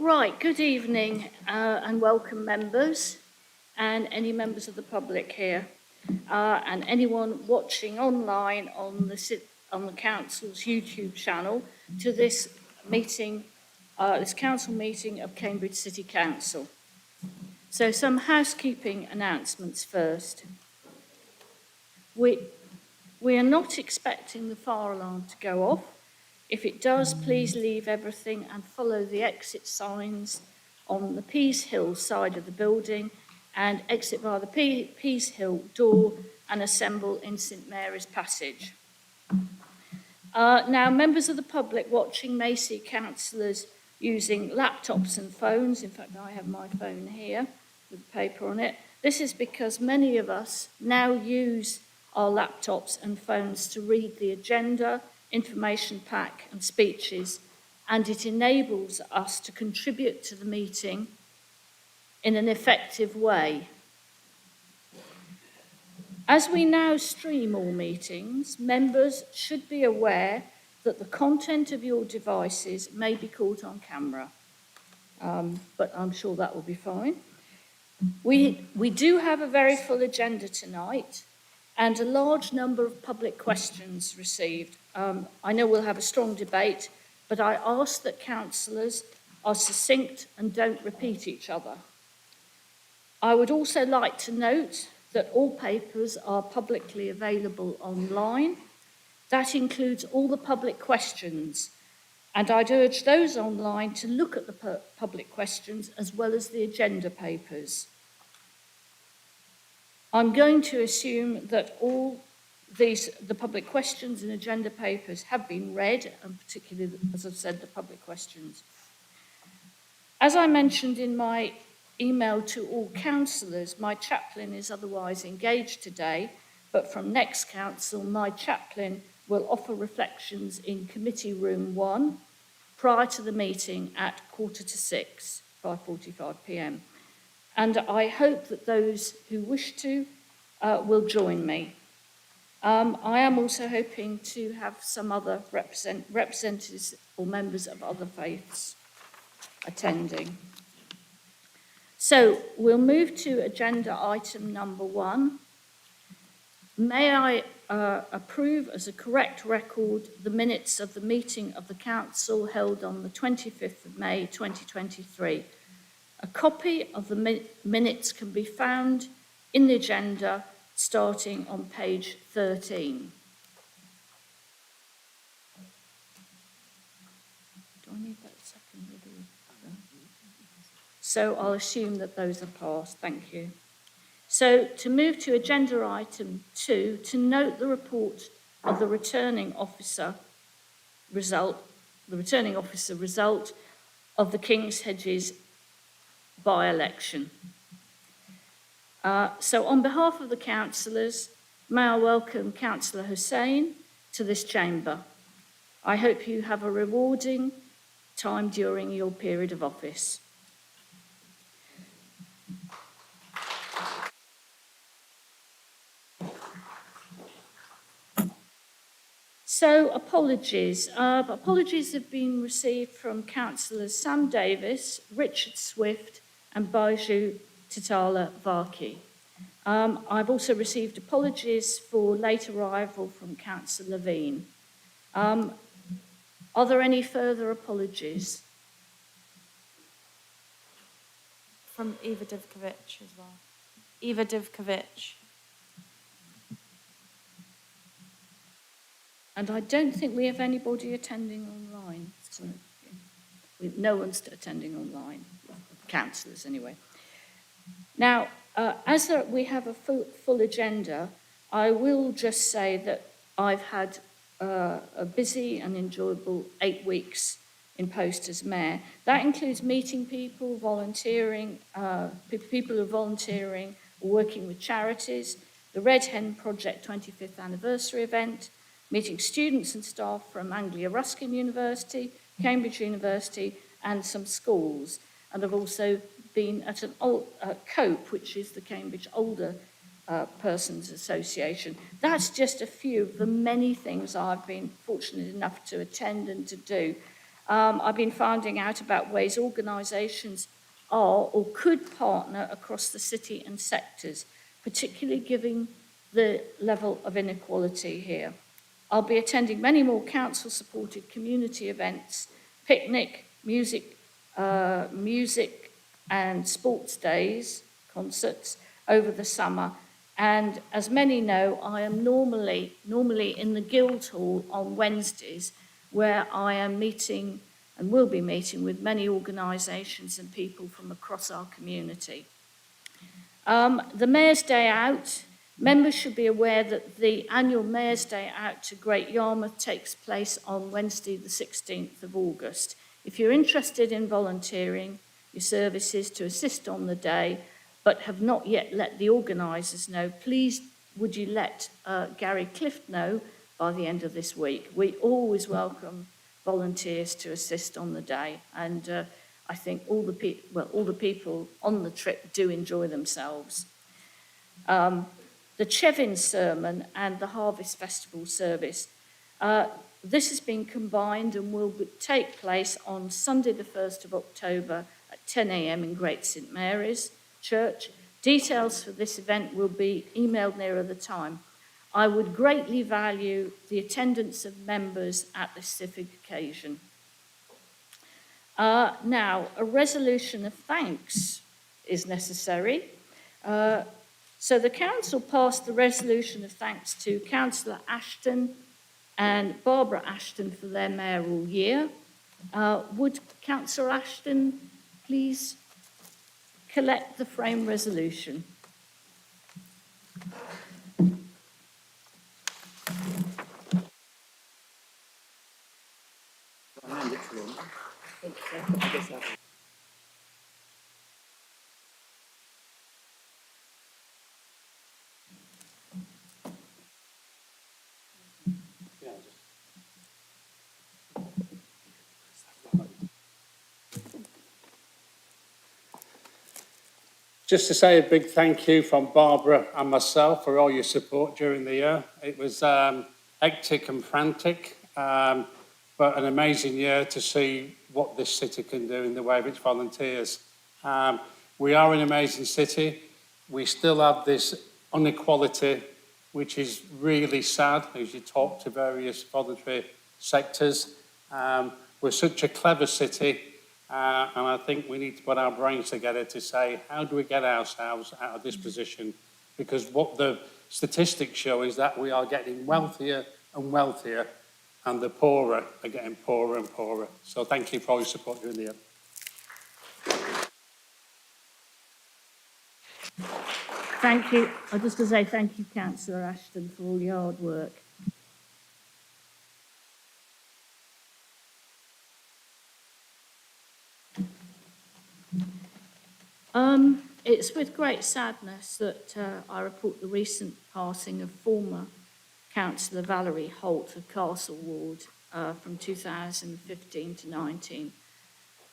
Right, good evening and welcome members and any members of the public here and anyone watching online on the Council's YouTube channel to this meeting, this Council meeting of Cambridge City Council. So some housekeeping announcements first. We are not expecting the fire alarm to go off. If it does, please leave everything and follow the exit signs on the Pease Hill side of the building and exit via the Pease Hill door and assemble in St Mary's Passage. Now, members of the public watching may see councillors using laptops and phones. In fact, I have my phone here with paper on it. This is because many of us now use our laptops and phones to read the agenda, information pack and speeches, and it enables us to contribute to the meeting in an effective way. As we now stream all meetings, members should be aware that the content of your devices may be caught on camera, but I'm sure that will be fine. We do have a very full agenda tonight and a large number of public questions received. I know we'll have a strong debate, but I ask that councillors are succinct and don't repeat each other. I would also like to note that all papers are publicly available online. That includes all the public questions, and I'd urge those online to look at the public questions as well as the agenda papers. I'm going to assume that all the public questions and agenda papers have been read, and particularly, as I've said, the public questions. As I mentioned in my email to all councillors, my chaplain is otherwise engaged today, but from next council, my chaplain will offer reflections in Committee Room 1 prior to the meeting at 5:45, 5:45 p.m. And I hope that those who wish to will join me. I am also hoping to have some other representatives or members of other faiths attending. So we'll move to agenda item number 1. May I approve as a correct record the minutes of the meeting of the Council held on the 25th of May 2023. A copy of the minutes can be found in the agenda starting on page 13. Do I need that second? So I'll assume that those are passed. Thank you. So to move to agenda item 2, to note the report of the returning officer result of the King's Hedges by-election. So on behalf of the councillors, may I welcome Councillor Hussain to this chamber. I hope you have a rewarding time during your period of office. So apologies. Apologies have been received from Councillors Sam Davis, Richard Swift and Baiju Titala Varki. I've also received apologies for late arrival from Councillor Levine. Are there any further apologies? From Eva Divkovic as well. Eva Divkovic. And I don't think we have anybody attending online. So no one's attending online, councillors anyway. Now, as we have a full agenda, I will just say that I've had a busy and enjoyable 8 weeks in post as mayor. That includes meeting people, volunteering, people who are volunteering or working with charities, the Red Hen Project 25th anniversary event, meeting students and staff from Anglia Ruskin University, Cambridge University, and some schools. And I've also been at COPE, which is the Cambridge Older Persons Association. That's just a few of the many things I've been fortunate enough to attend and to do. I've been finding out about ways organisations are or could partner across the city and sectors, particularly given the level of inequality here. I'll be attending many more council-supported community events, picnic, music and sports days, concerts over the summer. And as many know, I am normally in the Guildhall on Wednesdays, where I am meeting and will be meeting with many organisations and people from across our community. The Mayor's Day Out, members should be aware that the annual Mayor's Day Out to Great Yarmouth takes place on Wednesday the 16th of August. If you're interested in volunteering your services to assist on the day, but have not yet let the organisers know, please would you let Gary Clift know by the end of this week. We always welcome volunteers to assist on the day, and I think all the people on the trip do enjoy themselves. The Chevin sermon and the Harvest Festival service. This has been combined and will take place on Sunday the 1st of October at 10 a.m. in Great St Mary's Church. Details for this event will be emailed nearer the time. I would greatly value the attendance of members at this civic occasion. Now, a resolution of thanks is necessary. So the council passed the resolution of thanks to Councillor Ashton and Barbara Ashton for their mayoral year. Would Councillor Ashton please collect the frame resolution? Just to say a big thank you from Barbara and myself for all your support during the year. It was hectic and frantic, but an amazing year to see what this city can do in the way of its volunteers. We are an amazing city. We still have this inequality, which is really sad as you talk to various voluntary sectors. We're such a clever city. And I think we need to put our brains together to say, how do we get ourselves out of this position? Because what the statistics show is that we are getting wealthier and wealthier, and the poorer are getting poorer and poorer. So thank you for all your support during the year. Thank you. I'm just going to say thank you, Councillor Ashton, for all your hard work. It's with great sadness that I report the recent passing of former Councillor Valerie Holt of Castle Ward from 2015 to 19.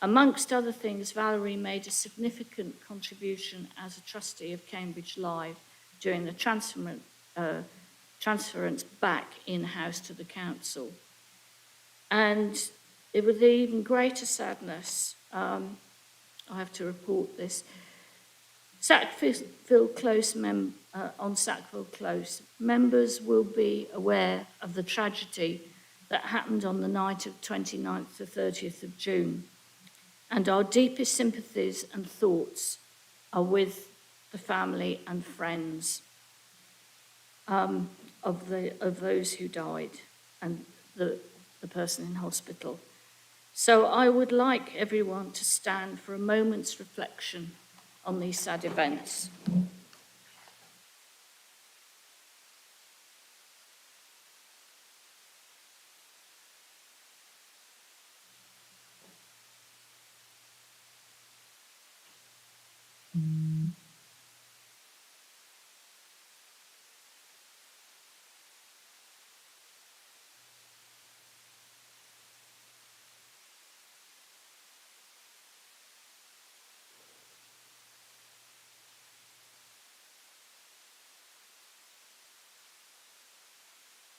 Amongst other things, Valerie made a significant contribution as a trustee of Cambridge Live during the transference back in-house to the council. And it was even greater sadness, I have to report this. Sackville Close on Sackville Close, members will be aware of the tragedy that happened on the night of 29th to 30th of June. And our deepest sympathies and thoughts are with the family and friends of those who died and the person in hospital. So I would like everyone to stand for a moment's reflection on these sad events.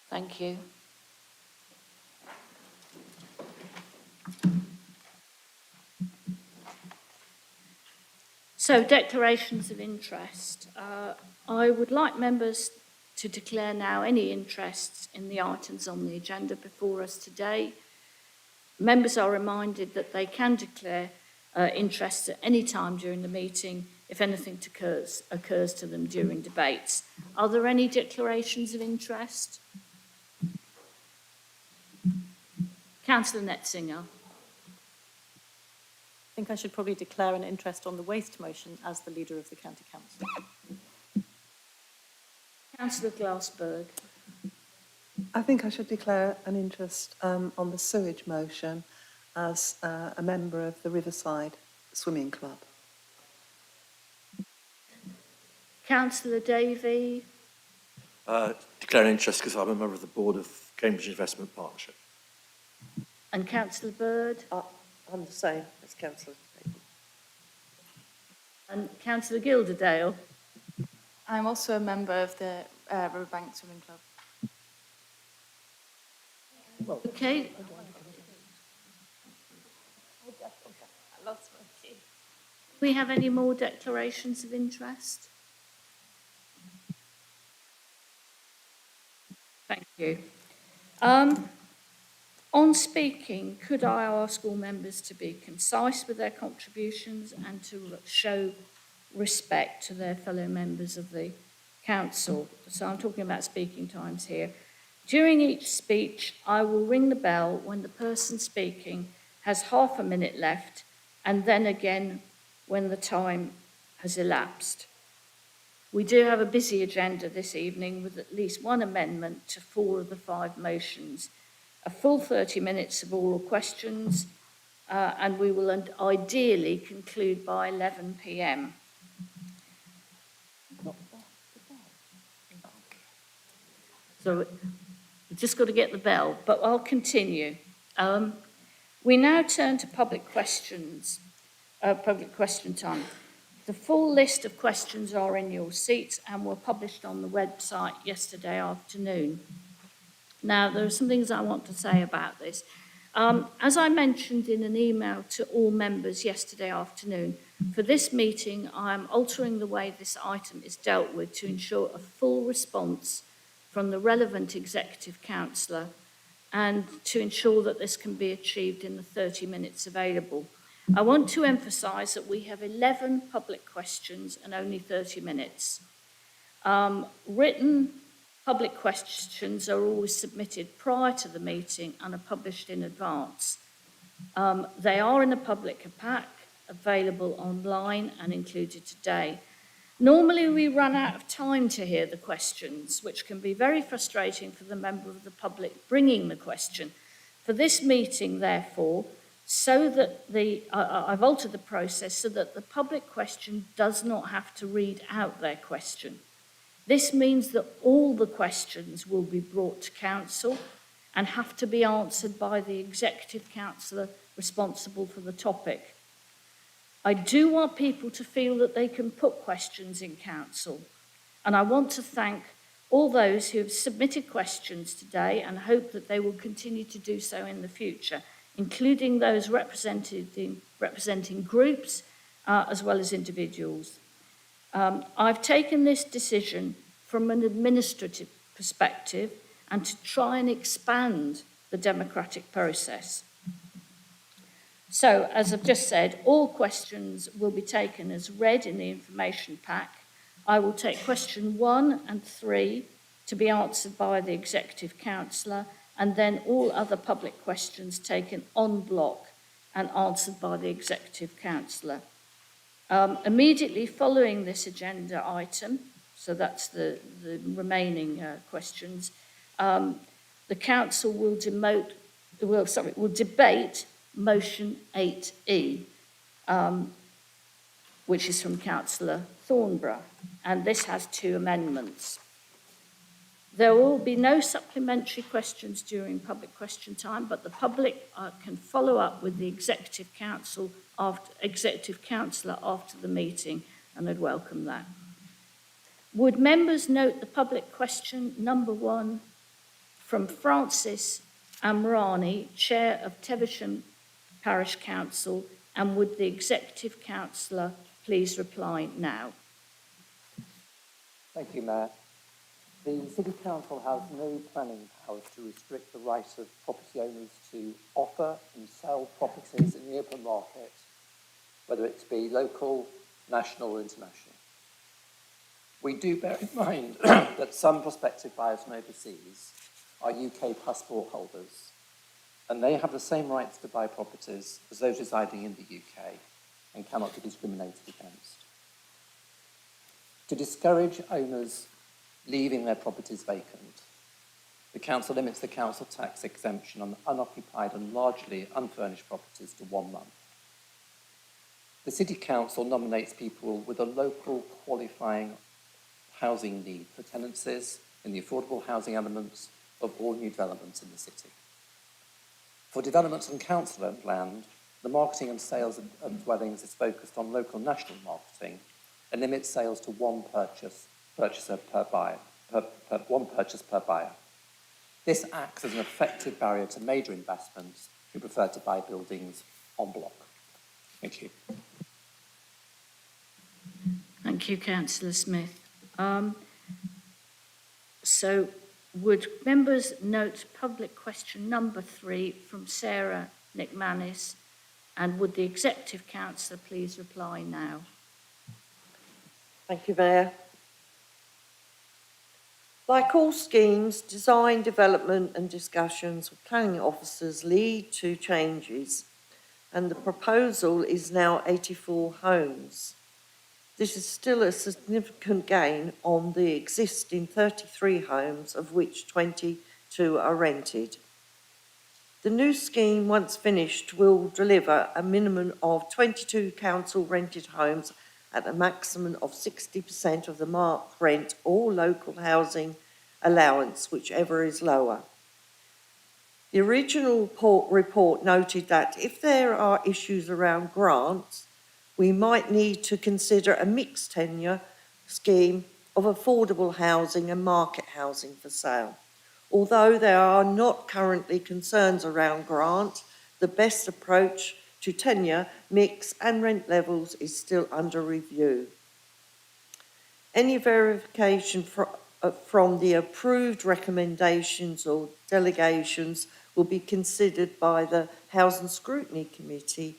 Thank you. So declarations of interest. I would like members to declare now any interests in the items on the agenda before us today. Members are reminded that they can declare interests at any time during the meeting if anything occurs to them during debates. Are there any declarations of interest? Councillor Netzinger. I think I should probably declare an interest on the waste motion as the leader of the County Council. Councillor Glassberg. I think I should declare an interest on the sewage motion as a member of the Riverside Swimming Club. Councillor Davey. Declare an interest because I'm a member of the board of Cambridge Investment Partnership. And Councillor Bird. I'm the same as Councillor. And Councillor Gilderdale. I'm also a member of the Riverbank Swimming Club. Okay. I lost my key. Do we have any more declarations of interest? Thank you. On speaking, could I ask all members to be concise with their contributions and to show respect to their fellow members of the council? So I'm talking about speaking times here. During each speech, I will ring the bell when the person speaking has half a minute left, and then again when the time has elapsed. We do have a busy agenda this evening with at least one amendment to 4 of the 5 motions, a full 30 minutes of oral questions, and we will ideally conclude by 11 p.m. So we've just got to get the bell, but I'll continue. We now turn to public questions, public question time. The full list of questions are in your seats and were published on the website yesterday afternoon. Now, there are some things I want to say about this. As I mentioned in an email to all members yesterday afternoon, for this meeting, I am altering the way this item is dealt with to ensure a full response from the relevant executive councillor and to ensure that this can be achieved in the 30 minutes available. I want to emphasise that we have 11 public questions and only 30 minutes. Written public questions are always submitted prior to the meeting and are published in advance. They are in a public pack, available online and included today. Normally we run out of time to hear the questions, which can be very frustrating for the member of the public bringing the question. For this meeting, therefore, so that I've altered the process so that the public question does not have to read out their question. This means that all the questions will be brought to council and have to be answered by the executive councillor responsible for the topic. I do want people to feel that they can put questions in council, and I want to thank all those who have submitted questions today and hope that they will continue to do so in the future, including those representing groups as well as individuals. I've taken this decision from an administrative perspective and to try and expand the democratic process. So, as I've just said, all questions will be taken as read in the information pack. I will take question 1 and 3 to be answered by the executive councillor, and then all other public questions taken en bloc and answered by the executive councillor. Immediately following this agenda item, so that's the remaining questions, the council will debate motion 8E, which is from Councillor Thornborough, and this has 2 amendments. There will be no supplementary questions during public question time, but the public can follow up with the executive councillor after the meeting, and I'd welcome that. Would members note the public question number 1 from Francis Amrani, Chair of Tevisham Parish Council, and would the executive councillor please reply now. Thank you, Mayor. The City Council has no planning powers to restrict the right of property owners to offer and sell properties in the open market, whether it be local, national or international. We do bear in mind that some prospective buyers from overseas are UK passport holders, and they have the same rights to buy properties as those residing in the UK and cannot be discriminated against. To discourage owners leaving their properties vacant, the council limits the council tax exemption on unoccupied and largely unfurnished properties to 1 month. The City Council nominates people with a local qualifying housing need for tenancies in the affordable housing elements of all new developments in the city. For developments on council-owned land, the marketing and sales of dwellings is focused on local and national marketing and limits sales to one purchase per buyer. This acts as an effective barrier to major investments who prefer to buy buildings en bloc. Thank you. Thank you, Councillor Smith. So would members note public question number 3 from Sarah McManus, and would the Executive Councillor please reply now? Thank you, Mayor. Like all schemes, design, development and discussions with planning officers lead to changes, and the proposal is now 84 homes. This is still a significant gain on the existing 33 homes, of which 22 are rented. The new scheme, once finished, will deliver a minimum of 22 council rented homes at a maximum of 60% of the marked rent or local housing allowance, whichever is lower. The original report noted that if there are issues around grants, we might need to consider a mixed tenure scheme of affordable housing and market housing for sale. Although there are not currently concerns around grant, the best approach to tenure, mix and rent levels is still under review. Any verification from the approved recommendations or delegations will be considered by the Housing Scrutiny Committee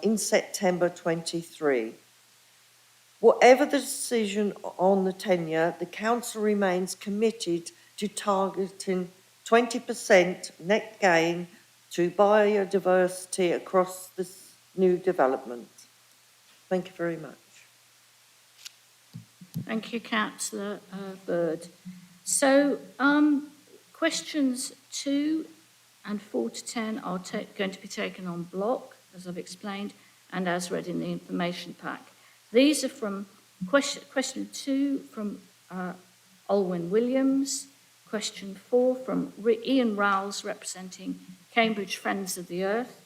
in September 23. Whatever the decision on the tenure, the Council remains committed to targeting 20% net gain to biodiversity across this new development. Thank you very much. Thank you, Councillor Bird. So questions 2 and 4 to 10 are going to be taken en bloc, as I've explained, and as read in the information pack. These are from question 2 from Olwyn Williams, question 4 from Ian Rowles representing Cambridge Friends of the Earth,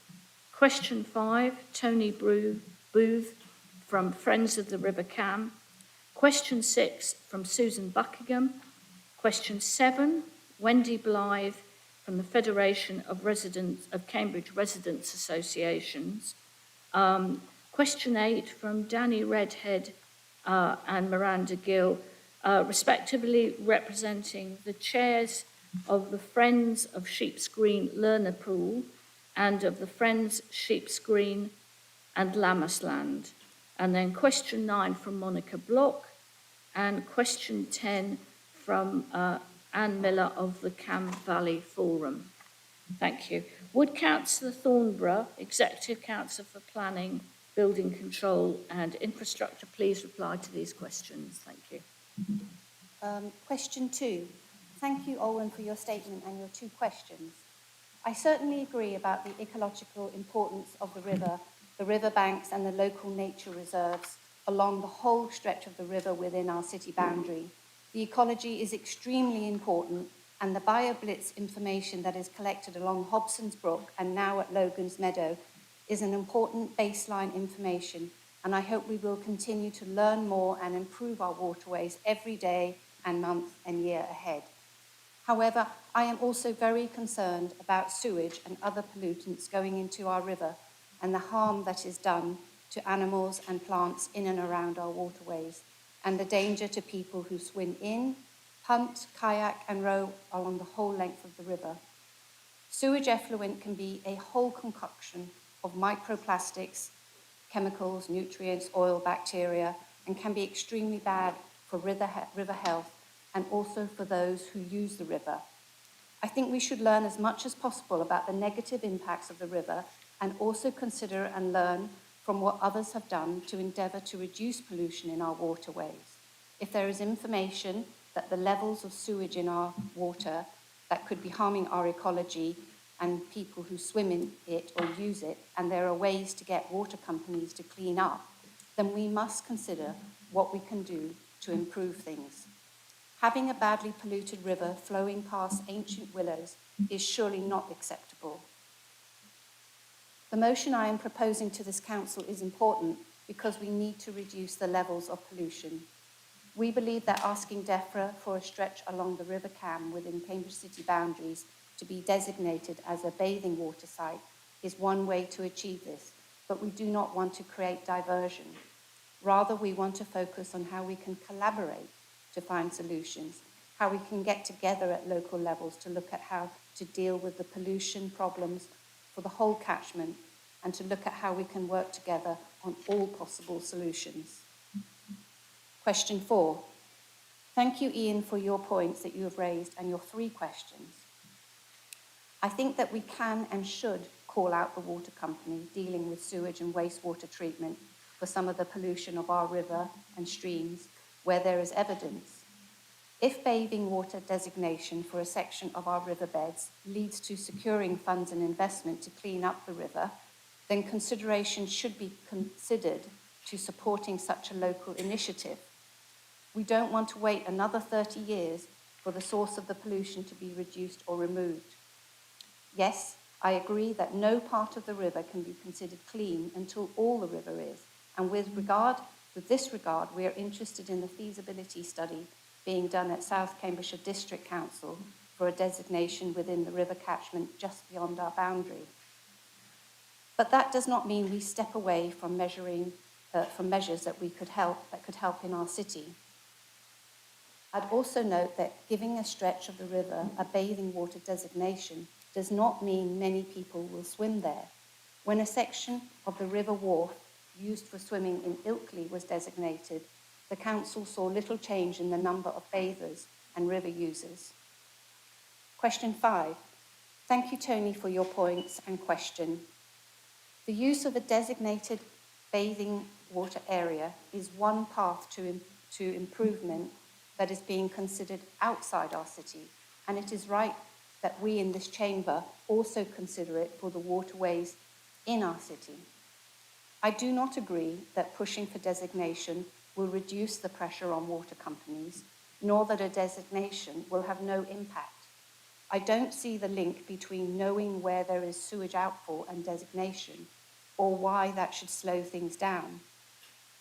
question 5, Tony Booth from Friends of the River Cam, question 6 from Susan Buckingham, question 7, Wendy Blythe from the Federation of Cambridge Residents Associations, question 8 from Danny Redhead and Miranda Gill, respectively representing the chairs of the Friends of Sheep's Green Learner Pool and of the Friends Sheep's Green and Lammasland. And then question 9 from Monica Block and question 10 from Anne Miller of the Cam Valley Forum. Thank you. Would Councillor Thornborough, Executive Councillor for Planning, Building Control and Infrastructure, please reply to these questions? Thank you. Question 2. Thank you, Olwen, for your statement and your 2 questions. I certainly agree about the ecological importance of the river banks and the local nature reserves along the whole stretch of the river within our city boundary. The ecology is extremely important, and the BioBlitz information that is collected along Hobson's Brook and now at Logan's Meadow is an important baseline information, and I hope we will continue to learn more and improve our waterways every day and month and year ahead. However, I am also very concerned about sewage and other pollutants going into our river and the harm that is done to animals and plants in and around our waterways, and the danger to people who swim in, punt, kayak, and row along the whole length of the river. Sewage effluent can be a whole concoction of microplastics, chemicals, nutrients, oil, bacteria, and can be extremely bad for river health and also for those who use the river. I think we should learn as much as possible about the negative impacts of the river and also consider and learn from what others have done to endeavour to reduce pollution in our waterways. If there is information that the levels of sewage in our water that could be harming our ecology and people who swim in it or use it, and there are ways to get water companies to clean up, then we must consider what we can do to improve things. Having a badly polluted river flowing past ancient willows is surely not acceptable. The motion I am proposing to this council is important because we need to reduce the levels of pollution. We believe that asking DEFRA for a stretch along the River Cam within Cambridge city boundaries to be designated as a bathing water site is one way to achieve this, but we do not want to create diversion. Rather, we want to focus on how we can collaborate to find solutions, how we can get together at local levels to look at how to deal with the pollution problems for the whole catchment, and to look at how we can work together on all possible solutions. Question 4. Thank you, Ian, for your points that you have raised and your 3 questions. I think that we can and should call out the water company dealing with sewage and wastewater treatment for some of the pollution of our river and streams where there is evidence. If bathing water designation for a section of our riverbeds leads to securing funds and investment to clean up the river, then consideration should be considered to supporting such a local initiative. We don't want to wait another 30 years for the source of the pollution to be reduced or removed. Yes, I agree that no part of the river can be considered clean until all the river is, and with this regard, we are interested in the feasibility study being done at South Cambridgeshire District Council for a designation within the river catchment just beyond our boundary. But that does not mean we step away from measures that could help in our city. I'd also note that giving a stretch of the river a bathing water designation does not mean many people will swim there. When a section of the river wharf used for swimming in Ilkley was designated, the council saw little change in the number of bathers and river users. Question 5. Thank you, Tony, for your points and question. The use of a designated bathing water area is one path to improvement that is being considered outside our city, and it is right that we in this chamber also consider it for the waterways in our city. I do not agree that pushing for designation will reduce the pressure on water companies, nor that a designation will have no impact. I don't see the link between knowing where there is sewage outfall and designation, or why that should slow things down.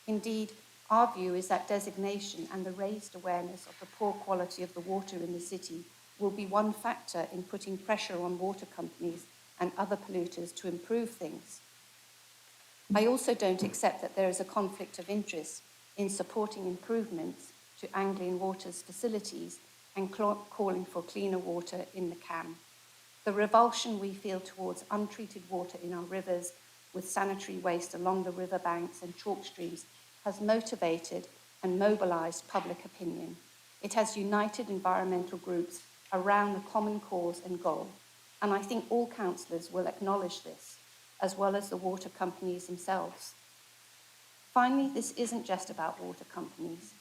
Indeed, our view is that designation and the raised awareness of the poor quality of the water in the city will be one factor in putting pressure on water companies and other polluters to improve things. I also don't accept that there is a conflict of interest in supporting improvements to Anglian Water's facilities and calling for cleaner water in the Cam. The revulsion we feel towards untreated water in our rivers with sanitary waste along the riverbanks and chalk streams has motivated and mobilised public opinion. It has united environmental groups around the common cause and goal, and I think all councillors will acknowledge this, as well as the water companies themselves. Finally, this isn't just about water companies.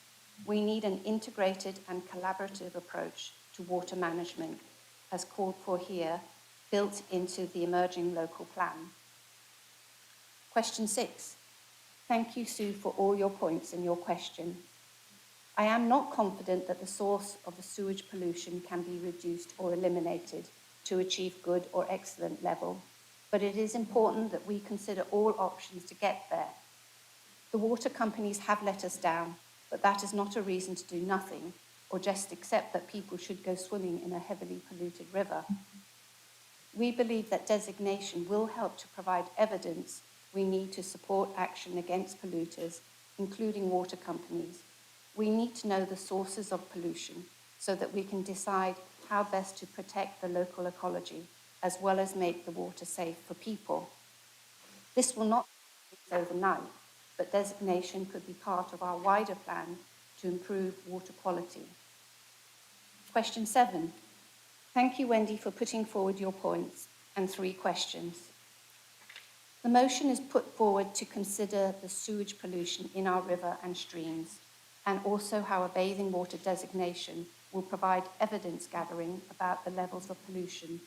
We need an integrated and collaborative approach to water management, as called for here, built into the emerging local plan. Question 6. Thank you, Sue, for all your points and your question. I am not confident that the source of the sewage pollution can be reduced or eliminated to achieve good or excellent level, but it is important that we consider all options to get there. The water companies have let us down, but that is not a reason to do nothing or just accept that people should go swimming in a heavily polluted river. We believe that designation will help to provide evidence We need to support action against polluters, including water companies. We need to know the sources of pollution so that we can decide how best to protect the local ecology, as well as make the water safe for people. This will not be overnight, but designation could be part of our wider plan to improve water quality. Question 7. Thank you, Wendy, for putting forward your points and 3 questions. The motion is put forward to consider the sewage pollution in our river and streams, and also how a bathing water designation will provide evidence gathering about the levels of pollution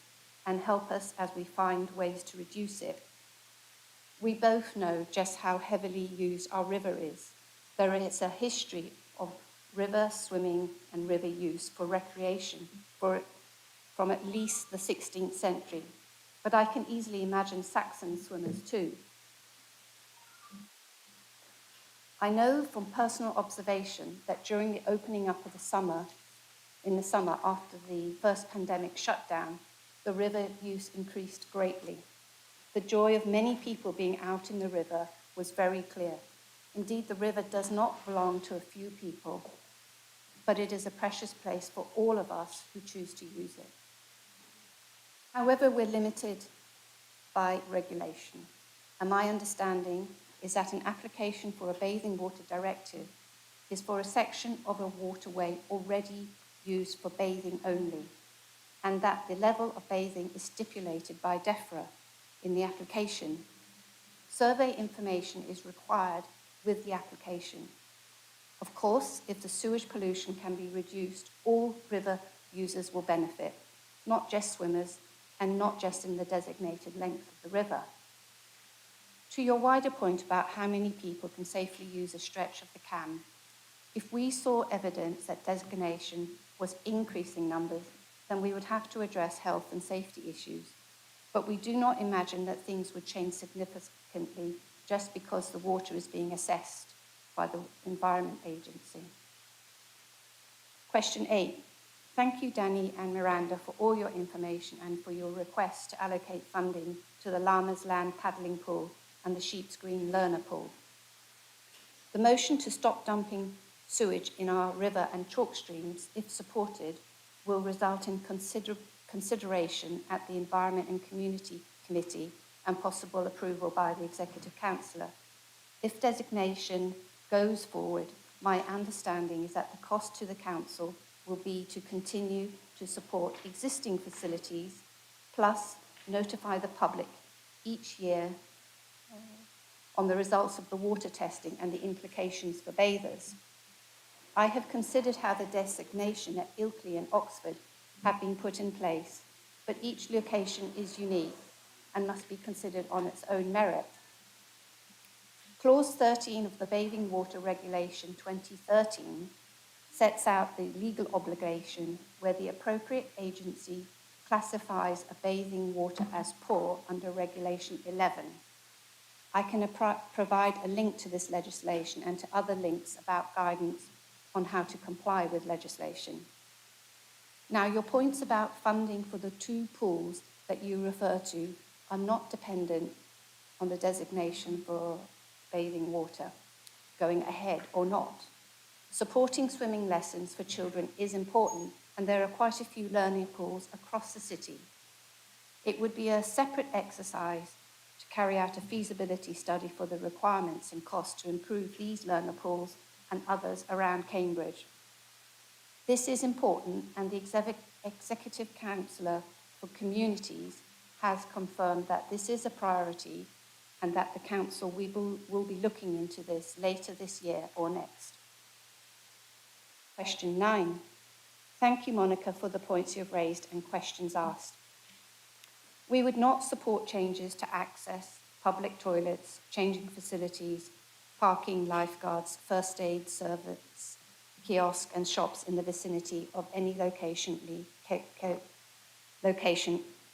and help us as we find ways to reduce it. We both know just how heavily used our river is. There is a history of river swimming and river use for recreation from at least the 16th century, but I can easily imagine Saxon swimmers too. I know from personal observation that during the opening up of in the summer after the first pandemic shutdown, the river use increased greatly. The joy of many people being out in the river was very clear. Indeed, the river does not belong to a few people, but it is a precious place for all of us who choose to use it. However, we're limited by regulation, and my understanding is that an application for a bathing water directive is for a section of a waterway already used for bathing only, and that the level of bathing is stipulated by DEFRA in the application. Survey information is required with the application. Of course, if the sewage pollution can be reduced, all river users will benefit, not just swimmers, and not just in the designated length of the river. To your wider point about how many people can safely use a stretch of the Cam, if we saw evidence that designation was increasing numbers, then we would have to address health and safety issues. But we do not imagine that things would change significantly just because the water is being assessed by the Environment Agency. Question 8. Thank you, Danny and Miranda, for all your information and for your request to allocate funding to the Llama's Land paddling pool and the Sheep's Green learner pool. The motion to stop dumping sewage in our river and chalk streams, if supported, will result in consideration at the Environment and Community Committee and possible approval by the Executive Councillor. If designation goes forward, my understanding is that the cost to the Council will be to continue to support existing facilities, plus notify the public each year on the results of the water testing and the implications for bathers. I have considered how the designation at Ilkley and Oxford have been put in place, but each location is unique and must be considered on its own merit. Clause 13 of the Bathing Water Regulation 2013 sets out the legal obligation where the appropriate agency classifies a bathing water as poor under Regulation 11. I can provide a link to this legislation and to other links about guidance on how to comply with legislation. Now, your points about funding for the 2 pools that you refer to are not dependent on the designation for bathing water going ahead or not. Supporting swimming lessons for children is important, and there are quite a few learning pools across the city. It would be a separate exercise to carry out a feasibility study for the requirements and costs to improve these learner pools and others around Cambridge. This is important, and the Executive Councillor for Communities has confirmed that this is a priority and that the Council will be looking into this later this year or next. Question 9. Thank you, Monica, for the points you've raised and questions asked. We would not support changes to access, public toilets, changing facilities, parking, lifeguards, first aid service, kiosks and shops in the vicinity of any location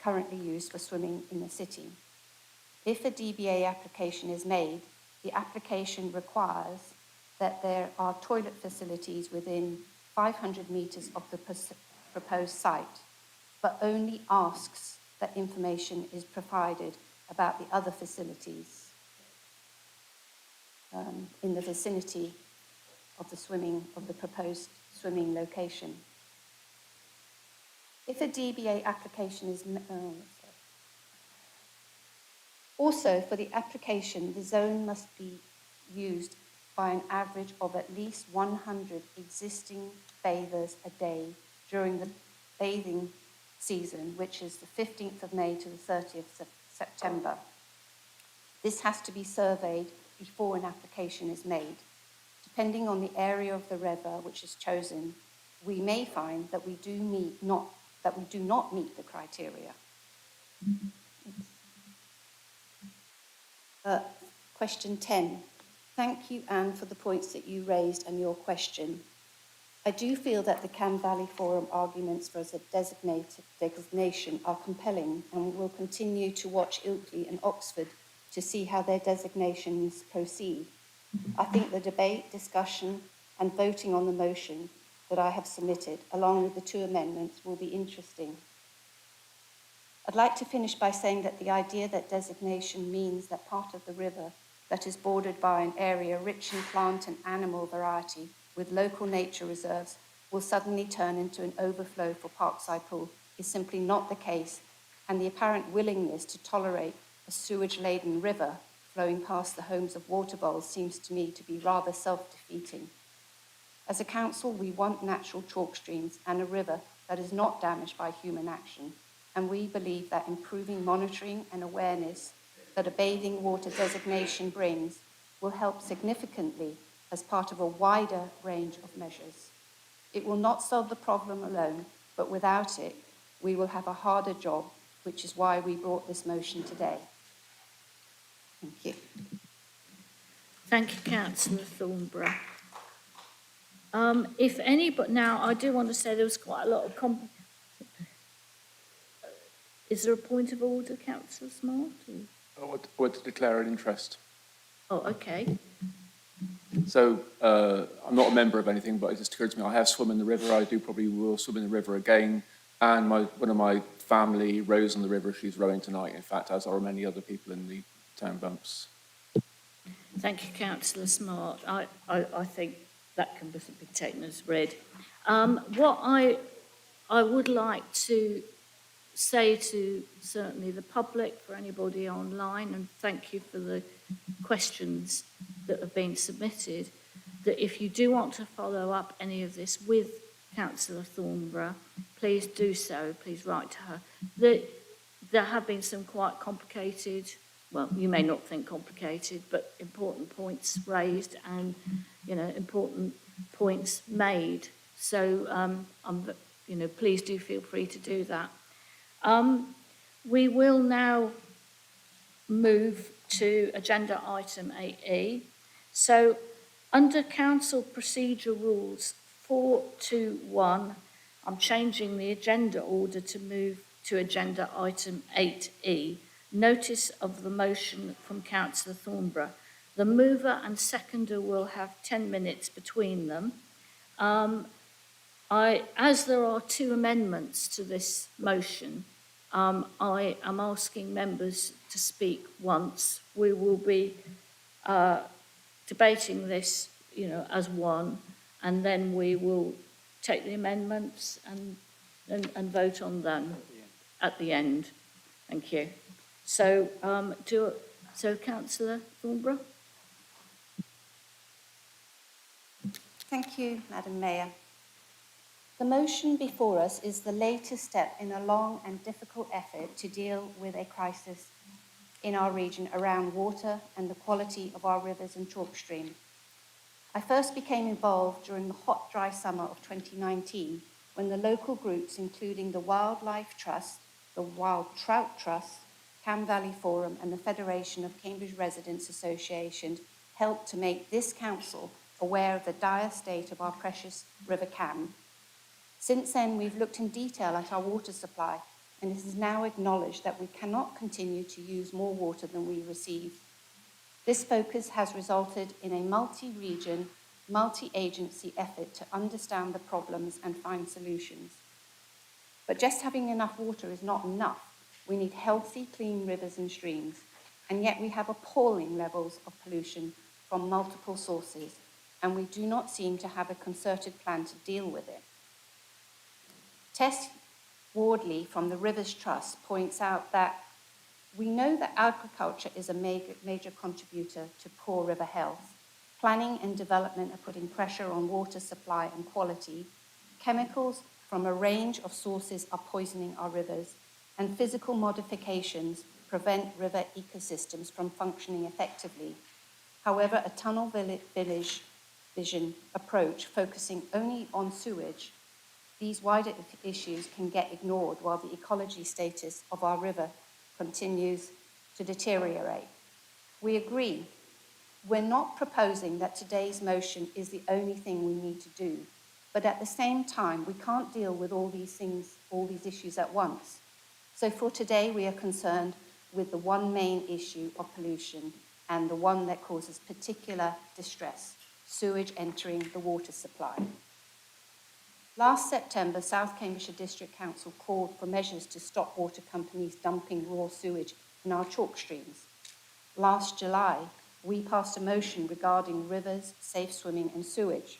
currently used for swimming in the city. If a DBA application is made, the application requires that there are toilet facilities within 500 metres of the proposed site, but only asks that information is provided about the other facilities. in the vicinity of the proposed swimming location. If a DBA application is, also for the application, the zone must be used by an average of at least 100 existing bathers a day during the bathing season, which is the 15th of May to the 30th of September. This has to be surveyed before an application is made. Depending on the area of the river which is chosen, we may find that we do not meet the criteria. Question 10. Thank you, Anne, for the points that you raised and your question. I do feel that the Cam Valley Forum arguments for a designation are compelling, and will continue to watch Ilkley and Oxford to see how their designations proceed. I think the debate, discussion, and voting on the motion that I have submitted, along with the 2 amendments, will be interesting. I'd like to finish by saying that the idea that designation means that part of the river that is bordered by an area rich in plant and animal variety with local nature reserves will suddenly turn into an overflow for Parkside Pool is simply not the case, and the apparent willingness to tolerate a sewage-laden river flowing past the homes of water bowls seems to me to be rather self-defeating. As a council, we want natural chalk streams and a river that is not damaged by human action, and we believe that improving monitoring and awareness that a bathing water designation brings will help significantly as part of a wider range of measures. It will not solve the problem alone, but without it, we will have a harder job, which is why we brought this motion today. Thank you. Thank you, Councillor Thornborough. If anybody, now I do want to say there was quite a lot of is there a point of order, Councillor Smart? I want to declare an interest. Oh, okay. So I'm not a member of anything, but it just occurred to me I have swum in the river. I probably will swim in the river again. And one of my family rows on the river. She's rowing tonight, in fact, as are many other people in the town bumps. Thank you, Councillor Smart. I think that can be taken as read. What I would like to say to certainly the public, for anybody online, and thank you for the questions that have been submitted, that if you do want to follow up any of this with Councillor Thornborough, please do so, please write to her. There have been some quite complicated, well, you may not think complicated, but important points raised and, important points made. So, please do feel free to do that. We will now move to agenda item 8E. So, under Council Procedure Rules 421, I'm changing the agenda order to move to agenda item 8E, notice of the motion from Councillor Thornborough. The mover and seconder will have 10 minutes between them. As there are 2 amendments to this motion, I am asking members to speak once. We will be debating this, as one, and then we will take the amendments and vote on them at the end. Thank you. So, Councillor Thornborough. Thank you, Madam Mayor. The motion before us is the latest step in a long and difficult effort to deal with a crisis in our region around water and the quality of our rivers and chalk stream. I first became involved during the hot, dry summer of 2019 when the local groups, including the Wildlife Trust, the Wild Trout Trust, Cam Valley Forum and the Federation of Cambridge Residents Association, helped to make this council aware of the dire state of our precious River Cam. Since then, we've looked in detail at our water supply, and it is now acknowledged that we cannot continue to use more water than we receive. This focus has resulted in a multi-region, multi-agency effort to understand the problems and find solutions. But just having enough water is not enough. We need healthy, clean rivers and streams, and yet we have appalling levels of pollution from multiple sources, and we do not seem to have a concerted plan to deal with it. Tess Wardley from the Rivers Trust points out that we know that agriculture is a major contributor to poor river health. Planning and development are putting pressure on water supply and quality. Chemicals from a range of sources are poisoning our rivers, and physical modifications prevent river ecosystems from functioning effectively. However, a tunnel village vision approach focusing only on sewage, these wider issues can get ignored while the ecology status of our river continues to deteriorate. We agree. We're not proposing that today's motion is the only thing we need to do, but at the same time, we can't deal with all these things, all these issues at once. So for today, we are concerned with the one main issue of pollution and the one that causes particular distress, sewage entering the water supply. Last September, South Cambridgeshire District Council called for measures to stop water companies dumping raw sewage in our chalk streams. Last July, we passed a motion regarding rivers, safe swimming and sewage.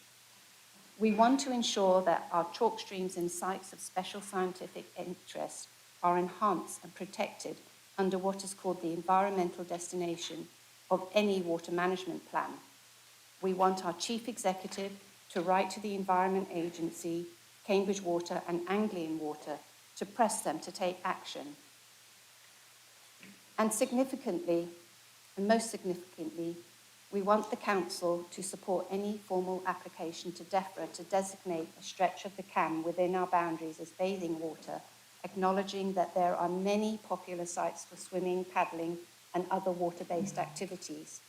We want to ensure that our chalk streams and sites of special scientific interest are enhanced and protected under what is called the environmental destination of any water management plan. We want our Chief Executive to write to the Environment Agency, Cambridge Water and Anglian Water to press them to take action. And significantly, and most significantly, we want the Council to support any formal application to DEFRA to designate a stretch of the Cam within our boundaries as bathing water, acknowledging that there are many popular sites for swimming, paddling and other water-based activities.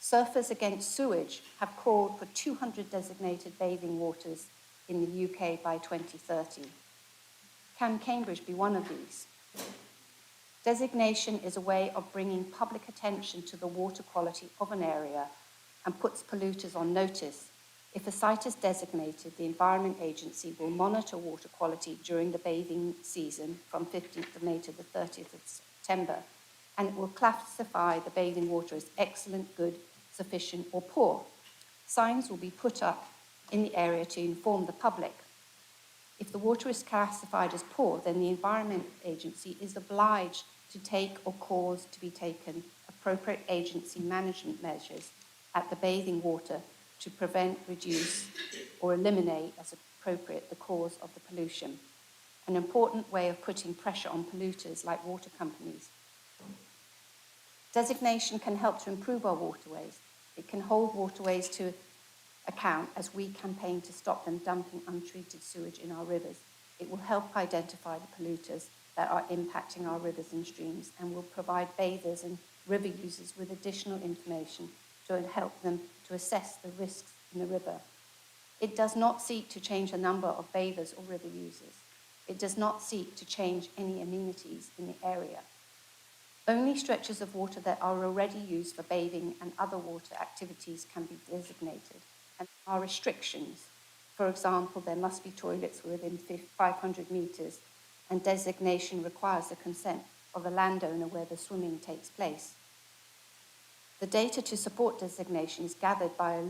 Surfers Against Sewage have called for 200 designated bathing waters in the UK by 2030. Can Cambridge be one of these? Designation is a way of bringing public attention to the water quality of an area and puts polluters on notice. If a site is designated, the Environment Agency will monitor water quality during the bathing season from 15th of May to the 30th of September, and it will classify the bathing water as excellent, good, sufficient or poor. Signs will be put up in the area to inform the public. If the water is classified as poor, then the Environment Agency is obliged to take or cause to be taken appropriate agency management measures at the bathing water to prevent, reduce or eliminate as appropriate the cause of the pollution. An important way of putting pressure on polluters like water companies. Designation can help to improve our waterways. It can hold waterways to account as we campaign to stop them dumping untreated sewage in our rivers. It will help identify the polluters that are impacting our rivers and streams and will provide bathers and river users with additional information to help them to assess the risks in the river. It does not seek to change the number of bathers or river users. It does not seek to change any amenities in the area. Only stretches of water that are already used for bathing and other water activities can be designated, and there are restrictions. For example, there must be toilets within 500 metres, and designation requires the consent of the landowner where the swimming takes place. The data to support designation is gathered by a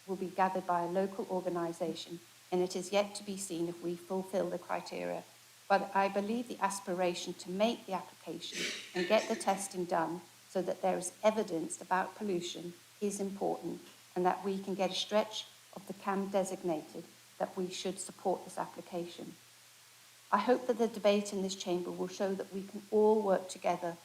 will be gathered by a local organisation, and it is yet to be seen if we fulfil the criteria. But I believe the aspiration to make the application and get the testing done so that there is evidence about pollution is important, and that we can get a stretch of the CAM designated, that we should support this application. I hope that the debate in this chamber will show that we can all work together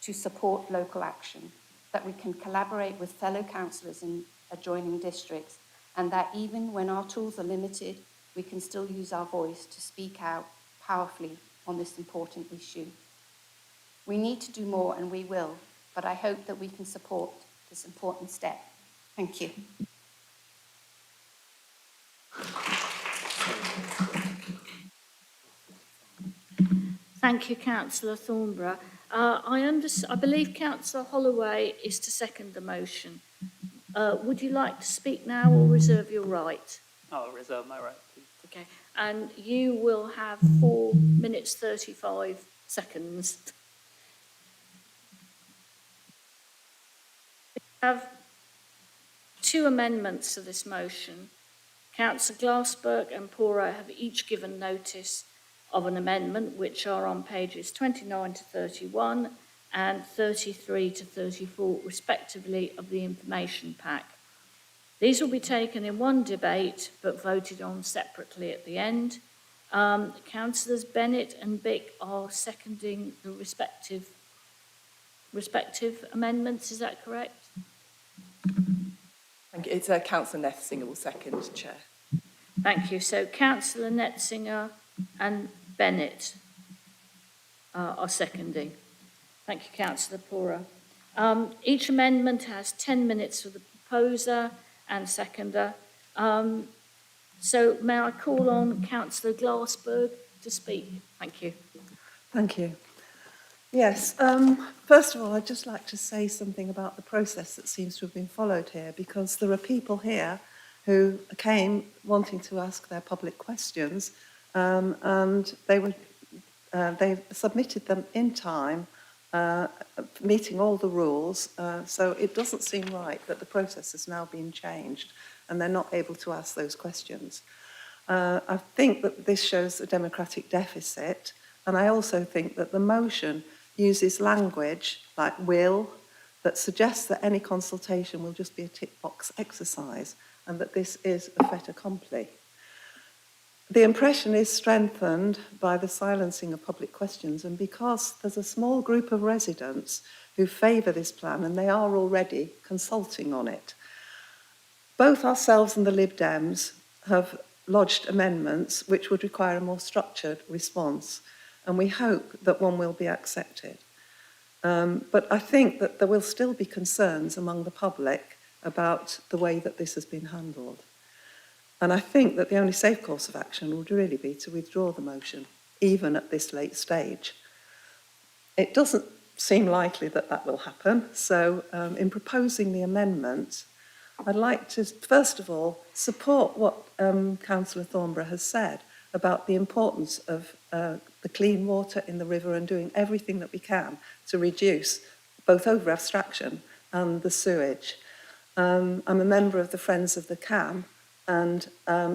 to support local action, that we can collaborate with fellow councillors in adjoining districts, and that even when our tools are limited, we can still use our voice to speak out powerfully on this important issue. We need to do more, and we will, but I hope that we can support this important step. Thank you. Thank you, Councillor Thornborough. I believe Councillor Holloway is to second the motion. Would you like to speak now or reserve your right? I'll reserve my right, please. Okay, and you will have 4 minutes 35 seconds. We have two amendments to this motion. Councillor Glassberg and Pora have each given notice of an amendment, which are on pages 29 to 31 and 33 to 34, respectively, of the information pack. These will be taken in one debate, but voted on separately at the end. Councillors Bennett and Bick are seconding the respective amendments, is that correct? Thank you. It's Councillor Nethsinger will second, Chair. Thank you. So Councillor Netzinger and Bennett are seconding. Thank you, Councillor Pora. Each amendment has 10 minutes for the proposer and seconder. So may I call on Councillor Glassberg to speak? Thank you. Thank you. Yes, first of all, I'd just like to say something about the process that seems to have been followed here, because there are people here who came wanting to ask their public questions, and they submitted them in time, meeting all the rules, so it doesn't seem right that the process has now been changed and they're not able to ask those questions. I think that this shows a democratic deficit, and I also think that the motion uses language like will that suggests that any consultation will just be a tick box exercise and that this is a fait accompli. The impression is strengthened by the silencing of public questions, and because there's a small group of residents who favour this plan and they are already consulting on it. Both ourselves and the Lib Dems have lodged amendments which would require a more structured response, and we hope that one will be accepted. But I think that there will still be concerns among the public about the way that this has been handled. And I think that the only safe course of action would really be to withdraw the motion, even at this late stage. It doesn't seem likely that that will happen, so in proposing the amendment, I'd like to, first of all, support what Councillor Thornborough has said about the importance of the clean water in the river and doing everything that we can to reduce both over-abstraction and the sewage. I'm a member of the Friends of the Cam, and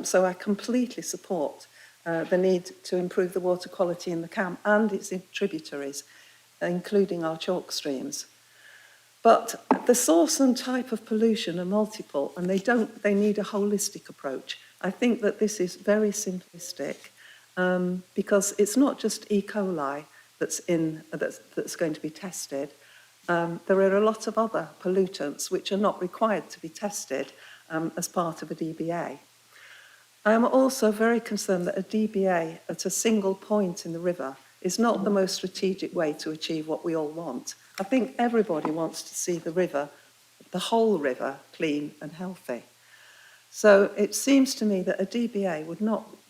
so I completely support the need to improve the water quality in the Cam and its tributaries, including our chalk streams. But the source and type of pollution are multiple, and they need a holistic approach. I think that this is very simplistic because it's not just E. coli that's going to be tested. There are a lot of other pollutants which are not required to be tested as part of a DBA. I am also very concerned that a DBA at a single point in the river is not the most strategic way to achieve what we all want. I think everybody wants to see the river, the whole river, clean and healthy. So it seems to me that a DBA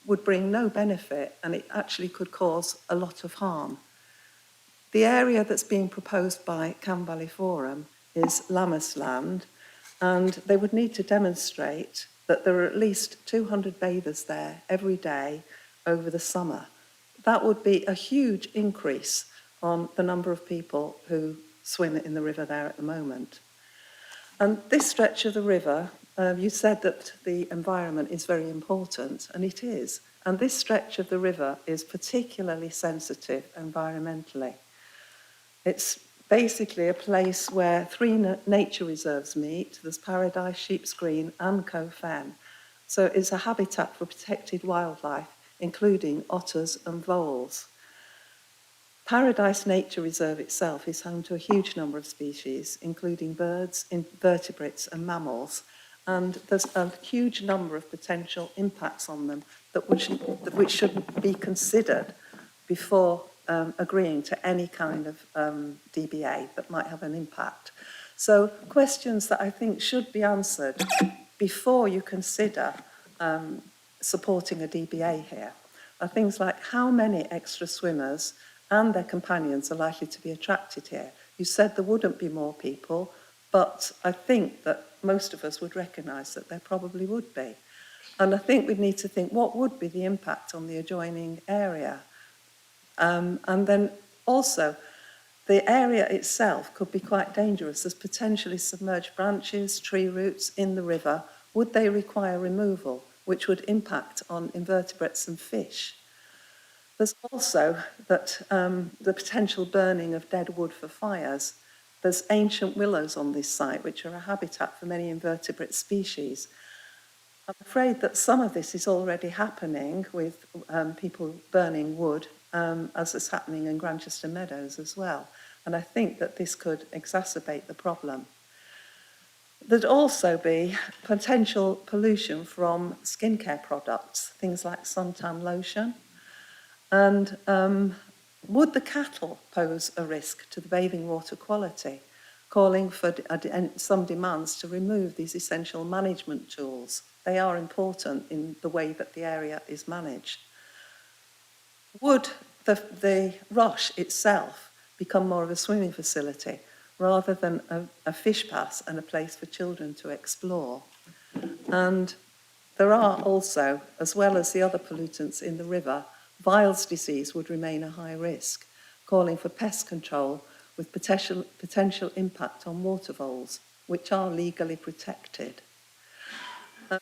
would bring no benefit, and it actually could cause a lot of harm. The area that's being proposed by Cam Valley Forum is Lammas land, and they would need to demonstrate that there are at least 200 bathers there every day over the summer. That would be a huge increase on the number of people who swim in the river there at the moment. And this stretch of the river, you said that the environment is very important, and it is. And this stretch of the river is particularly sensitive environmentally. It's basically a place where three nature reserves meet. There's Paradise, Sheep's Green and Coe Fen. So it's a habitat for protected wildlife, including otters and voles. Paradise Nature Reserve itself is home to a huge number of species, including birds, invertebrates and mammals, and there's a huge number of potential impacts on them which should be considered before agreeing to any kind of DBA that might have an impact. So questions that I think should be answered before you consider supporting a DBA here are things like how many extra swimmers and their companions are likely to be attracted here. You said there wouldn't be more people, but I think that most of us would recognise that there probably would be. And I think we'd need to think what would be the impact on the adjoining area. And then also, the area itself could be quite dangerous as potentially submerged branches, tree roots in the river. Would they require removal, which would impact on invertebrates and fish? There's also the potential burning of dead wood for fires. There's ancient willows on this site, which are a habitat for many invertebrate species. I'm afraid that some of this is already happening with people burning wood, as is happening in Grantchester Meadows as well. And I think that this could exacerbate the problem. There'd also be potential pollution from skincare products, things like suntan lotion. And would the cattle pose a risk to the bathing water quality, calling for some demands to remove these essential management tools? They are important in the way that the area is managed. Would the Rosh itself become more of a swimming facility rather than a fish pass and a place for children to explore? And there are also, as well as the other pollutants in the river, Viles disease would remain a high risk, calling for pest control with potential impact on water voles, which are legally protected. I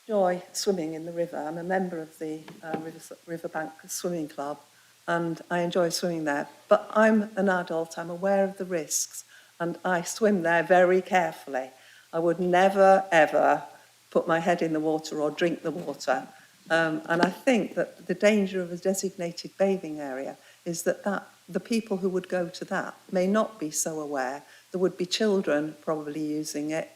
enjoy swimming in the river. I'm a member of the Riverbank Swimming Club, and I enjoy swimming there. But I'm an adult, I'm aware of the risks, and I swim there very carefully. I would never, ever put my head in the water or drink the water. And I think that the danger of a designated bathing area is that the people who would go to that may not be so aware. There would be children probably using it,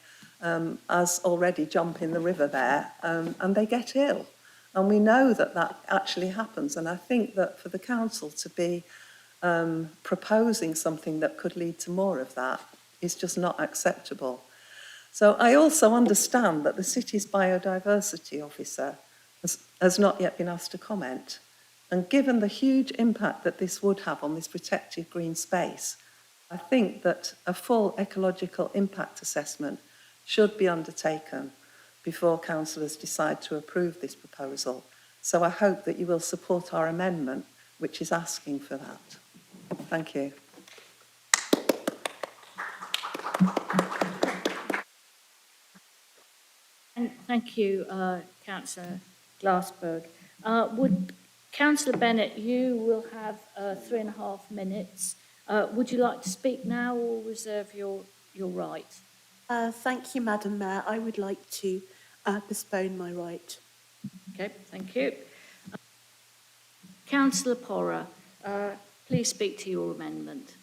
as already jump in the river there, and they get ill. And we know that that actually happens. And I think that for the council to be proposing something that could lead to more of that is just not acceptable. So I also understand that the city's biodiversity officer has not yet been asked to comment. And given the huge impact that this would have on this protected green space, I think that a full ecological impact assessment should be undertaken before councillors decide to approve this proposal. So I hope that you will support our amendment, which is asking for that. Thank you. And thank you, Councillor Glassberg. Would Councillor Bennett, you will have 3.5 minutes. Would you like to speak now or reserve your right? Thank you, Madam Mayor. I would like to postpone my right. Okay, thank you. Councillor Porrer, please speak to your amendment.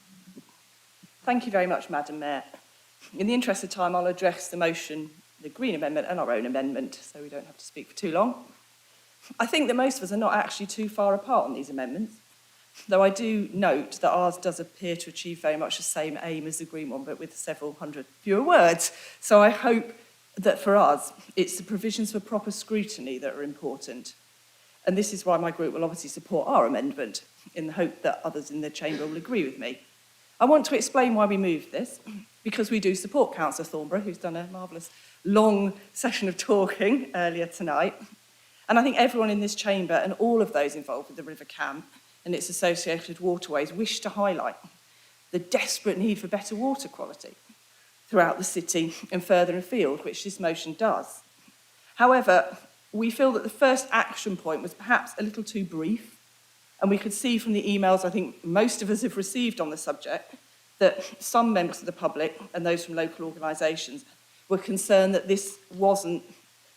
Thank you very much, Madam Mayor. In the interest of time, I'll address the motion, the Green Amendment and our own amendment, so we don't have to speak for too long. I think that most of us are not actually too far apart on these amendments, though I do note that ours does appear to achieve very much the same aim as the Green one, but with several hundred fewer words. So I hope that for us, it's the provisions for proper scrutiny that are important. And this is why my group will obviously support our amendment, in the hope that others in the chamber will agree with me. I want to explain why we moved this, because we do support Councillor Thornborough, who's done a marvellous long session of talking earlier tonight. And I think everyone in this chamber and all of those involved with the River Cam and its associated waterways wish to highlight the desperate need for better water quality throughout the city and further afield, which this motion does. However, we feel that the first action point was perhaps a little too brief, and we could see from the emails I think most of us have received on the subject that some members of the public and those from local organisations were concerned that this was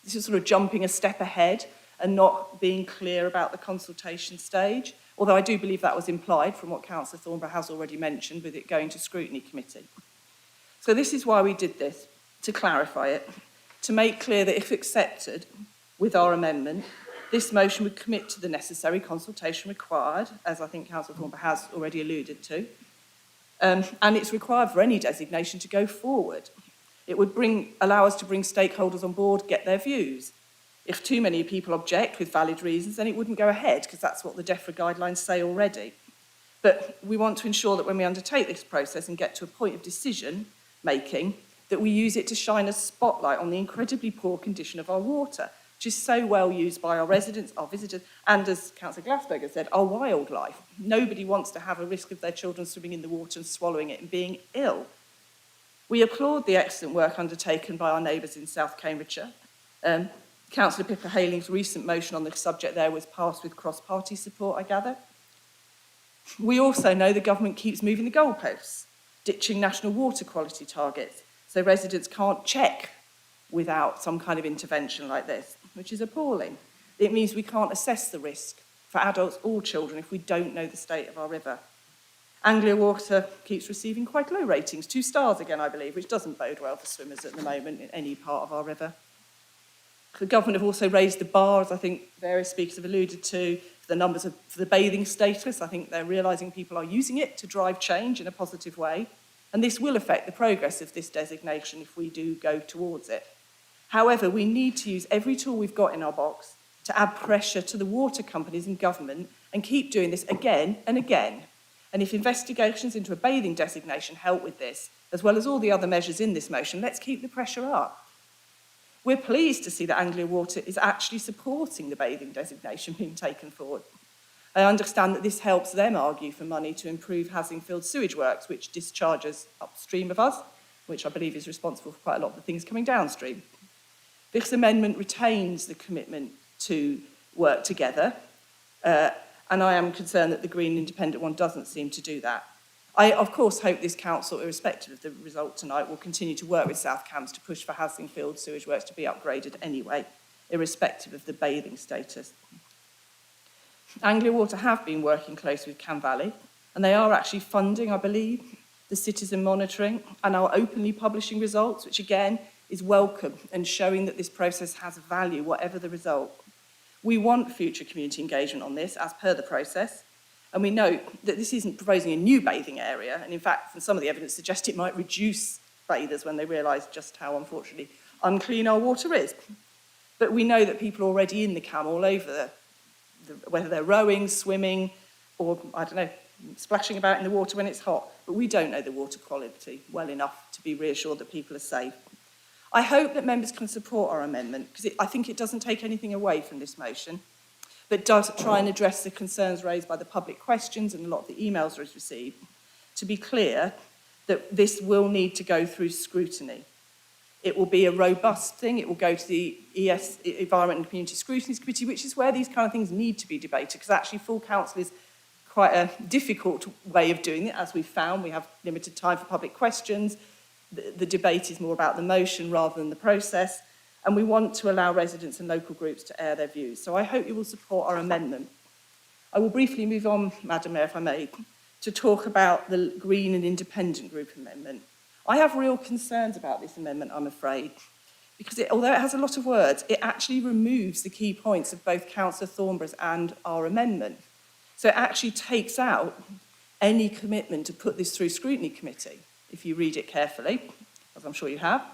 sort of jumping a step ahead and not being clear about the consultation stage, although I do believe that was implied from what Councillor Thornborough has already mentioned with it going to scrutiny committee. So this is why we did this, to clarify it, to make clear that if accepted with our amendment, this motion would commit to the necessary consultation required, as I think Councillor Thornborough has already alluded to, and it's required for any designation to go forward. It would allow us to bring stakeholders on board, get their views. If too many people object with valid reasons, then it wouldn't go ahead, because that's what the DEFRA guidelines say already. But we want to ensure that when we undertake this process and get to a point of decision making, that we use it to shine a spotlight on the incredibly poor condition of our water, which is so well used by our residents, our visitors, and as Councillor Glassberger said, our wildlife. Nobody wants to have a risk of their children swimming in the water and swallowing it and being ill. We applaud the excellent work undertaken by our neighbours in South Cambridgeshire. Councillor Pippa Haling's recent motion on the subject there was passed with cross-party support, I gather. We also know the government keeps moving the goalposts, ditching national water quality targets, so residents can't check without some kind of intervention like this, which is appalling. It means we can't assess the risk for adults or children if we don't know the state of our river. Anglia Water keeps receiving quite low ratings, 2 stars again, I believe, which doesn't bode well for swimmers at the moment in any part of our river. The government have also raised the bar, as I think various speakers have alluded to, for the numbers for the bathing status. I think they're realising people are using it to drive change in a positive way, and this will affect the progress of this designation if we do go towards it. However, we need to use every tool we've got in our box to add pressure to the water companies and government and keep doing this again and again. And if investigations into a bathing designation help with this, as well as all the other measures in this motion, let's keep the pressure up. We're pleased to see that Anglia Water is actually supporting the bathing designation being taken forward. I understand that this helps them argue for money to improve Hasingfield sewage works, which discharges upstream of us, which I believe is responsible for quite a lot of the things coming downstream. This amendment retains the commitment to work together, and I am concerned that the Green Independent one doesn't seem to do that. I, of course, hope this council, irrespective of the result tonight, will continue to work with South Cambs to push for Hasingfield sewage works to be upgraded anyway, irrespective of the bathing status. Anglia Water have been working closely with Cam Valley, and they are actually funding, I believe, the citizen monitoring and are openly publishing results, which again is welcome and showing that this process has value, whatever the result. We want future community engagement on this, as per the process, and we note that this isn't proposing a new bathing area, and in fact, from some of the evidence suggests it might reduce bathers when they realise just how, unfortunately, unclean our water is. But we know that people are already in the Cam all over, whether they're rowing, swimming, or, I don't know, splashing about in the water when it's hot, but we don't know the water quality well enough to be reassured that people are safe. I hope that members can support our amendment, because I think it doesn't take anything away from this motion, but does try and address the concerns raised by the public questions and a lot of the emails we've received, to be clear that this will need to go through scrutiny. It will be a robust thing. It will go to the Environment and Community Scrutiny Committee, which is where these kind of things need to be debated, because actually full council is quite a difficult way of doing it, as we've found. We have limited time for public questions. The debate is more about the motion rather than the process, and we want to allow residents and local groups to air their views. So I hope you will support our amendment. I will briefly move on, Madam Mayor, if I may, to talk about the Green and Independent Group amendment. I have real concerns about this amendment, I'm afraid, because although it has a lot of words, it actually removes the key points of both Councillor Thornborough's and our amendment. So it actually takes out any commitment to put this through scrutiny committee, if you read it carefully, as I'm sure you have.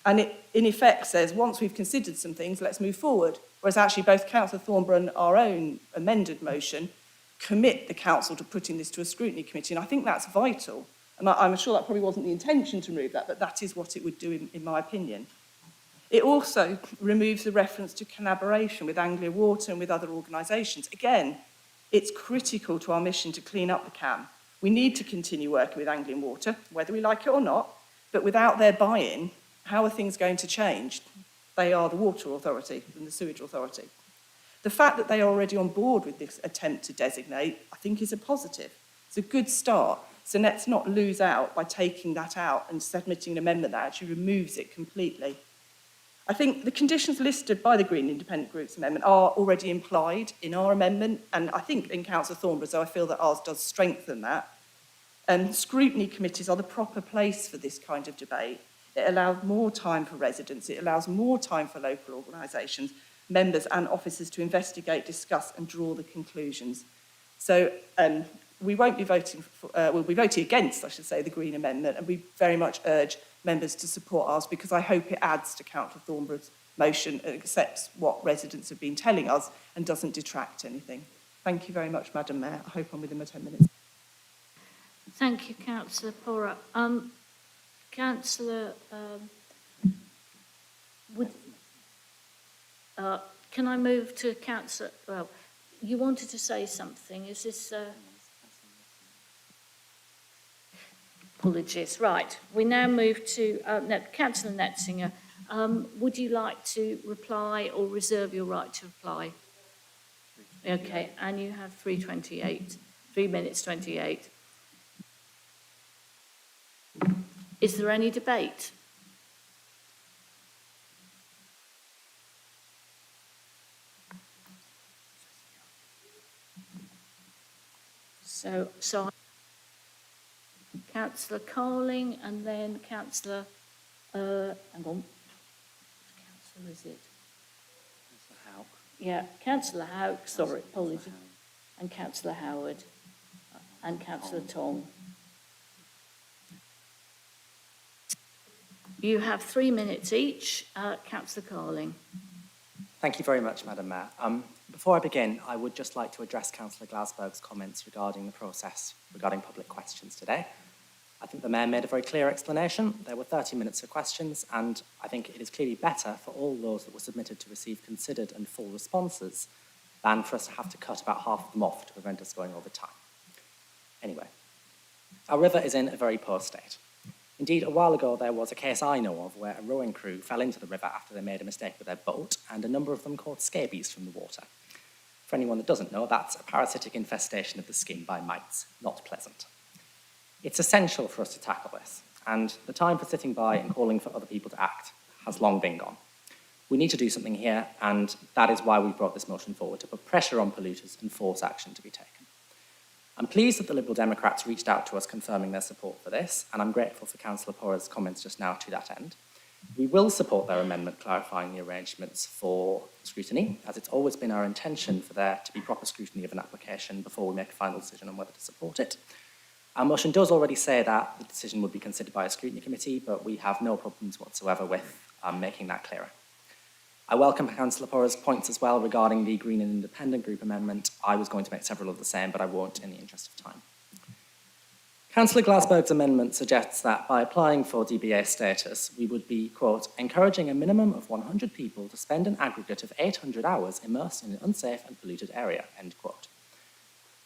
And it, in effect, says, once we've considered some things, let's move forward. Whereas actually both Councillor Thornborough and our own amended motion commit the council to putting this to a scrutiny committee, and I think that's vital. And I'm sure that probably wasn't the intention to remove that, but that is what it would do, in my opinion. It also removes the reference to collaboration with Anglia Water and with other organisations. Again, it's critical to our mission to clean up the Cam. We need to continue working with Anglian Water, whether we like it or not, but without their buy-in, how are things going to change? They are the water authority and the sewage authority. The fact that they are already on board with this attempt to designate, I think, is a positive. It's a good start. So let's not lose out by taking that out and submitting an amendment that actually removes it completely. I think the conditions listed by the Green Independent Group's amendment are already implied in our amendment, and I think in Councillor Thornborough, so I feel that ours does strengthen that. Scrutiny committees are the proper place for this kind of debate. It allows more time for residents, it allows more time for local organisations, members and officers to investigate, discuss and draw the conclusions. So we won't be voting for, we'll be voting against, I should say, the Green Amendment, and we very much urge members to support ours because I hope it adds to Councillor Thornborough's motion and accepts what residents have been telling us and doesn't detract anything. Thank you very much, Madam Mayor. I hope I'm within my 10 minutes. Thank you, Councillor Porra. Councillor, Can I move to councillor, well, you wanted to say something, is this, apologies, right, we now move to, councillor Netzinger. Would you like to reply or reserve your right to reply? Okay, and you have 3 minutes 28. Is there any debate? So Councillor Carling and then Councillor, hang on, Councillor is it? Yeah, Councillor Houck, sorry, apologies, and Councillor Howard and Councillor Tom. You have 3 minutes each. Councillor Carling. Thank you very much, Madam Mayor. Before I begin, I would just like to address Councillor Glasberg's comments regarding the process regarding public questions today. I think the Mayor made a very clear explanation. There were 30 minutes for questions, and I think it is clearly better for all those that were submitted to receive considered and full responses than for us to have to cut about half of them off to prevent us going over time. Anyway, our river is in a very poor state. Indeed, a while ago, there was a case I know of where a rowing crew fell into the river after they made a mistake with their boat, and a number of them caught scabies from the water. For anyone that doesn't know, that's a parasitic infestation of the skin by mites. Not pleasant. It's essential for us to tackle this, and the time for sitting by and calling for other people to act has long been gone. We need to do something here, and that is why we brought this motion forward, to put pressure on polluters and force action to be taken. I'm pleased that the Liberal Democrats reached out to us confirming their support for this, and I'm grateful for Councillor Porra's comments just now to that end. We will support their amendment clarifying the arrangements for scrutiny, as it's always been our intention for there to be proper scrutiny of an application before we make a final decision on whether to support it. Our motion does already say that the decision would be considered by a scrutiny committee, but we have no problems whatsoever with making that clearer. I welcome Councillor Porra's points as well regarding the Green and Independent Group amendment. I was going to make several of the same, but I won't in the interest of time. Councillor Glasberg's amendment suggests that by applying for DBA status, we would be, quote, encouraging a minimum of 100 people to spend an aggregate of 800 hours immersed in an unsafe and polluted area, end quote.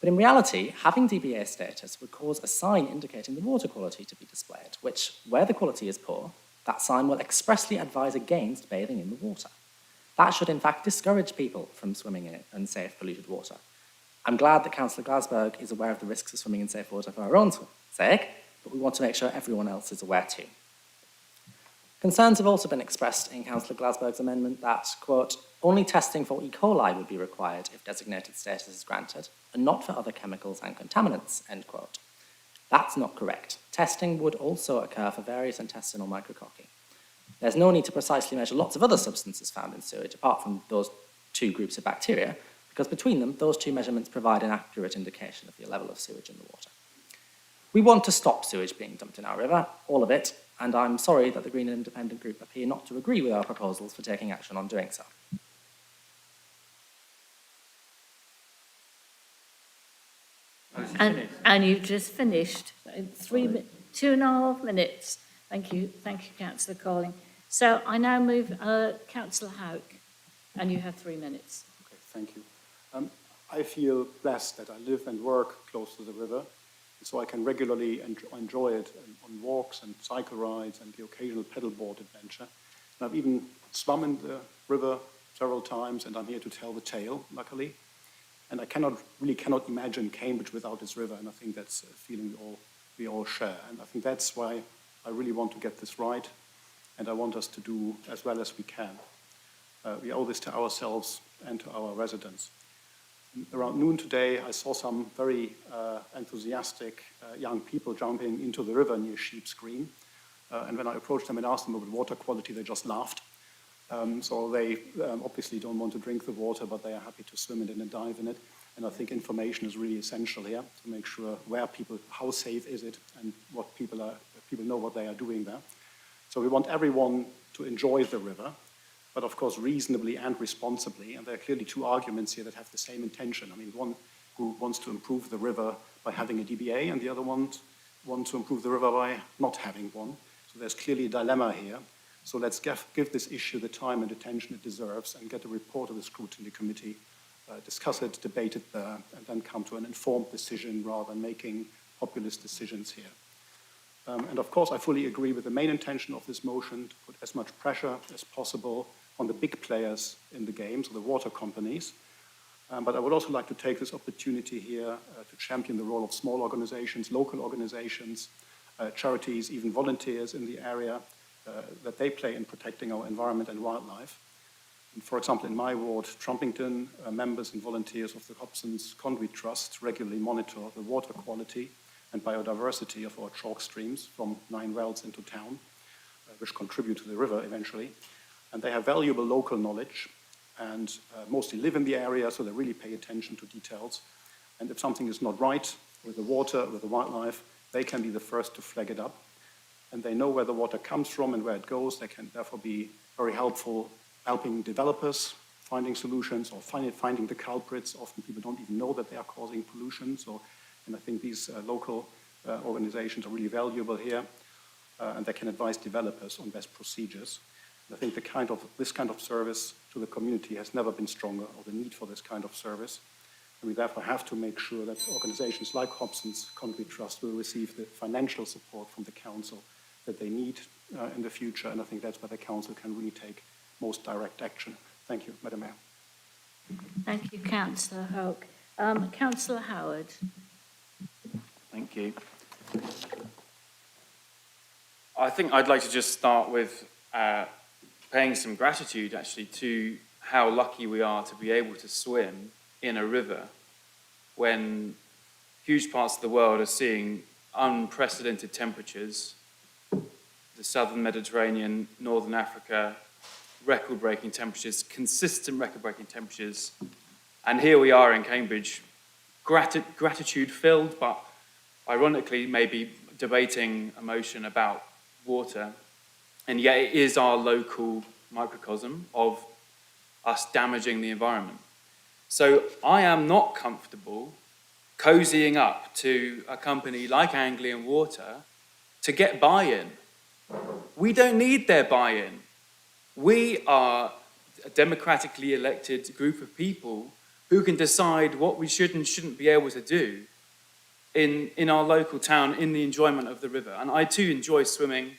But in reality, having DBA status would cause a sign indicating the water quality to be displayed, which, where the quality is poor, that sign will expressly advise against bathing in the water. That should, in fact, discourage people from swimming in unsafe, polluted water. I'm glad that Councillor Glasberg is aware of the risks of swimming in safe water for our own sake, but we want to make sure everyone else is aware too. Concerns have also been expressed in Councillor Glasberg's amendment that, quote, only testing for E. coli would be required if designated status is granted, and not for other chemicals and contaminants, end quote. That's not correct. Testing would also occur for various intestinal micrococci. There's no need to precisely measure lots of other substances found in sewage, apart from those two groups of bacteria, because between them, those two measurements provide an accurate indication of the level of sewage in the water. We want to stop sewage being dumped in our river, all of it, and I'm sorry that the Green and Independent Group appear not to agree with our proposals for taking action on doing so. And you've just finished in 2.5 minutes. Thank you, Councillor Carling. So I now move Councillor Houck, and you have 3 minutes. Okay, thank you. I feel blessed that I live and work close to the river, so I can regularly enjoy it on walks and cycle rides and the occasional pedalboard adventure. And I've even swum in the river several times, and I'm here to tell the tale, luckily. And I really cannot imagine Cambridge without this river, and I think that's a feeling we all share. And I think that's why I really want to get this right, and I want us to do as well as we can. We owe this to ourselves and to our residents. Around noon today, I saw some very enthusiastic young people jumping into the river near Sheep's Green. And when I approached them and asked them about water quality, they just laughed. So they obviously don't want to drink the water, but they are happy to swim in it and dive in it. And I think information is really essential here to make sure how safe is it, and what people know what they are doing there. So we want everyone to enjoy the river, but of course reasonably and responsibly. And there are clearly two arguments here that have the same intention. I mean, one group wants to improve the river by having a DBA, and the other one wants to improve the river by not having one. So there's clearly a dilemma here. So let's give this issue the time and attention it deserves and get a report of the scrutiny committee, discuss it, debate it there, and then come to an informed decision rather than making populist decisions here. And of course, I fully agree with the main intention of this motion, to put as much pressure as possible on the big players in the game, so the water companies. But I would also like to take this opportunity here to champion the role of small organizations, local organizations, charities, even volunteers in the area, that they play in protecting our environment and wildlife. And for example, in my ward, Trumpington, members and volunteers of the Hobson's Conduit Trust regularly monitor the water quality and biodiversity of our chalk streams from 9 wells into town, which contribute to the river eventually. And they have valuable local knowledge and mostly live in the area, so they really pay attention to details. And if something is not right with the water, with the wildlife, they can be the first to flag it up. And they know where the water comes from and where it goes. They can therefore be very helpful helping developers finding solutions or finding the culprits. Often people don't even know that they are causing pollution. And I think these local organizations are really valuable here, and they can advise developers on best procedures. And I think this kind of service to the community has never been stronger, or the need for this kind of service. And we therefore have to make sure that organizations like Hobson's Conduit Trust will receive the financial support from the council that they need in the future. And I think that's where the council can really take most direct action. Thank you, Madam Mayor. Thank you, Councillor Hoke. Councillor Howard. Thank you. I think I'd like to just start with paying some gratitude, actually, to how lucky we are to be able to swim in a river when huge parts of the world are seeing unprecedented temperatures. The southern Mediterranean, northern Africa, record-breaking temperatures, consistent record-breaking temperatures. And here we are in Cambridge, gratitude-filled, but ironically maybe debating emotion about water. And yet it is our local microcosm of us damaging the environment. So I am not comfortable cozying up to a company like Anglian Water to get buy-in. We don't need their buy-in. We are a democratically elected group of people who can decide what we should and shouldn't be able to do in our local town, in the enjoyment of the river. And I too enjoy swimming.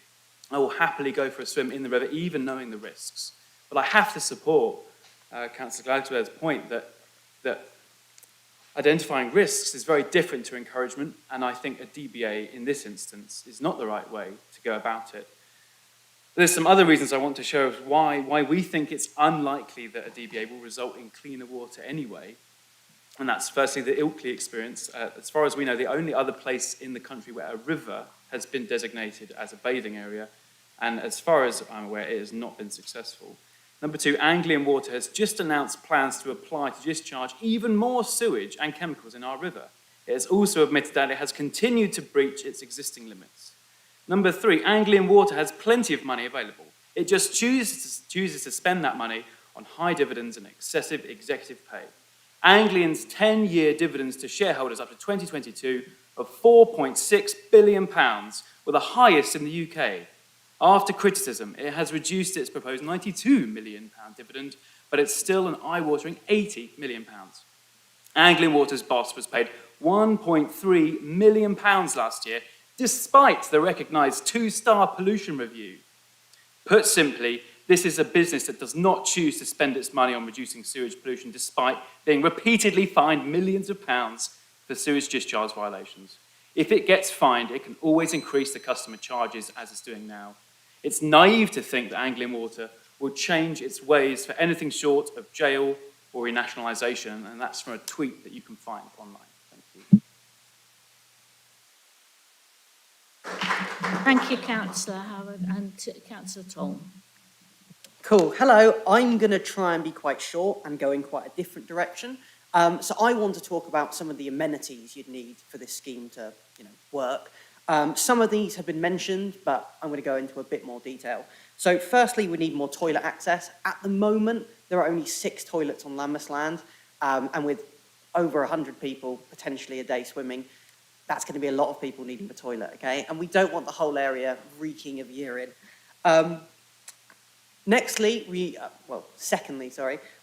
I will happily go for a swim in the river, even knowing the risks. But I have to support Councillor Gladsberg's point that identifying risks is very different to encouragement, and I think a DBA in this instance is not the right way to go about it. There's some other reasons I want to show why we think it's unlikely that a DBA will result in cleaner water anyway. And that's firstly the Ilkley experience. As far as we know, the only other place in the country where a river has been designated as a bathing area, and as far as I'm aware, it has not been successful. Number two, Anglian Water has just announced plans to apply to discharge even more sewage and chemicals in our river. It has also admitted that it has continued to breach its existing limits. Number three, Anglian Water has plenty of money available. It just chooses to spend that money on high dividends and excessive executive pay. Anglian's 10-year dividends to shareholders up to 2022 of £4.6 billion were the highest in the UK. After criticism, it has reduced its proposed £92 million dividend, but it's still an eye-watering £80 million. Anglian Water's boss was paid £1.3 million last year, despite the recognised 2-star pollution review. Put simply, this is a business that does not choose to spend its money on reducing sewage pollution, despite being repeatedly fined millions of pounds for sewage discharge violations. If it gets fined, it can always increase the customer charges, as it's doing now. It's naive to think that Anglian Water will change its ways for anything short of jail or renationalisation, and that's from a tweet that you can find online. Thank you. Thank you, Councillor Howard, and Councillor Tom. Cool. Hello. I'm going to try and be quite short and go in quite a different direction. So I want to talk about some of the amenities you'd need for this scheme to, work. Some of these have been mentioned, but I'm going to go into a bit more detail. So firstly, we need more toilet access. At the moment, there are only 6 toilets on Lambeth Land, and with over 100 people potentially a day swimming, that's going to be a lot of people needing a toilet, okay? And we don't want the whole area reeking of urine. Secondly,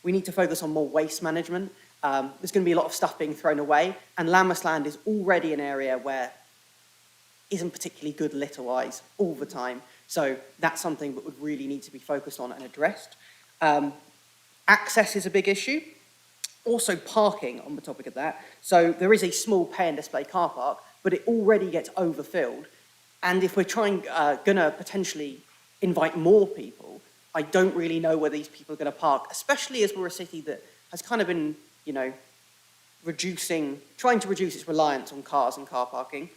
we need to focus on more waste management. There's going to be a lot of stuff being thrown away, and Lammasland is already an area where isn't particularly good litter-wise all the time. So that's something that would really need to be focused on and addressed. Access is a big issue. Also parking on the topic of that. So there is a small pay and display car park, but it already gets overfilled. And if we're gonna potentially invite more people, I don't really know where these people are gonna park, especially as we're a city that has kind of been, trying to reduce its reliance on cars and car parking.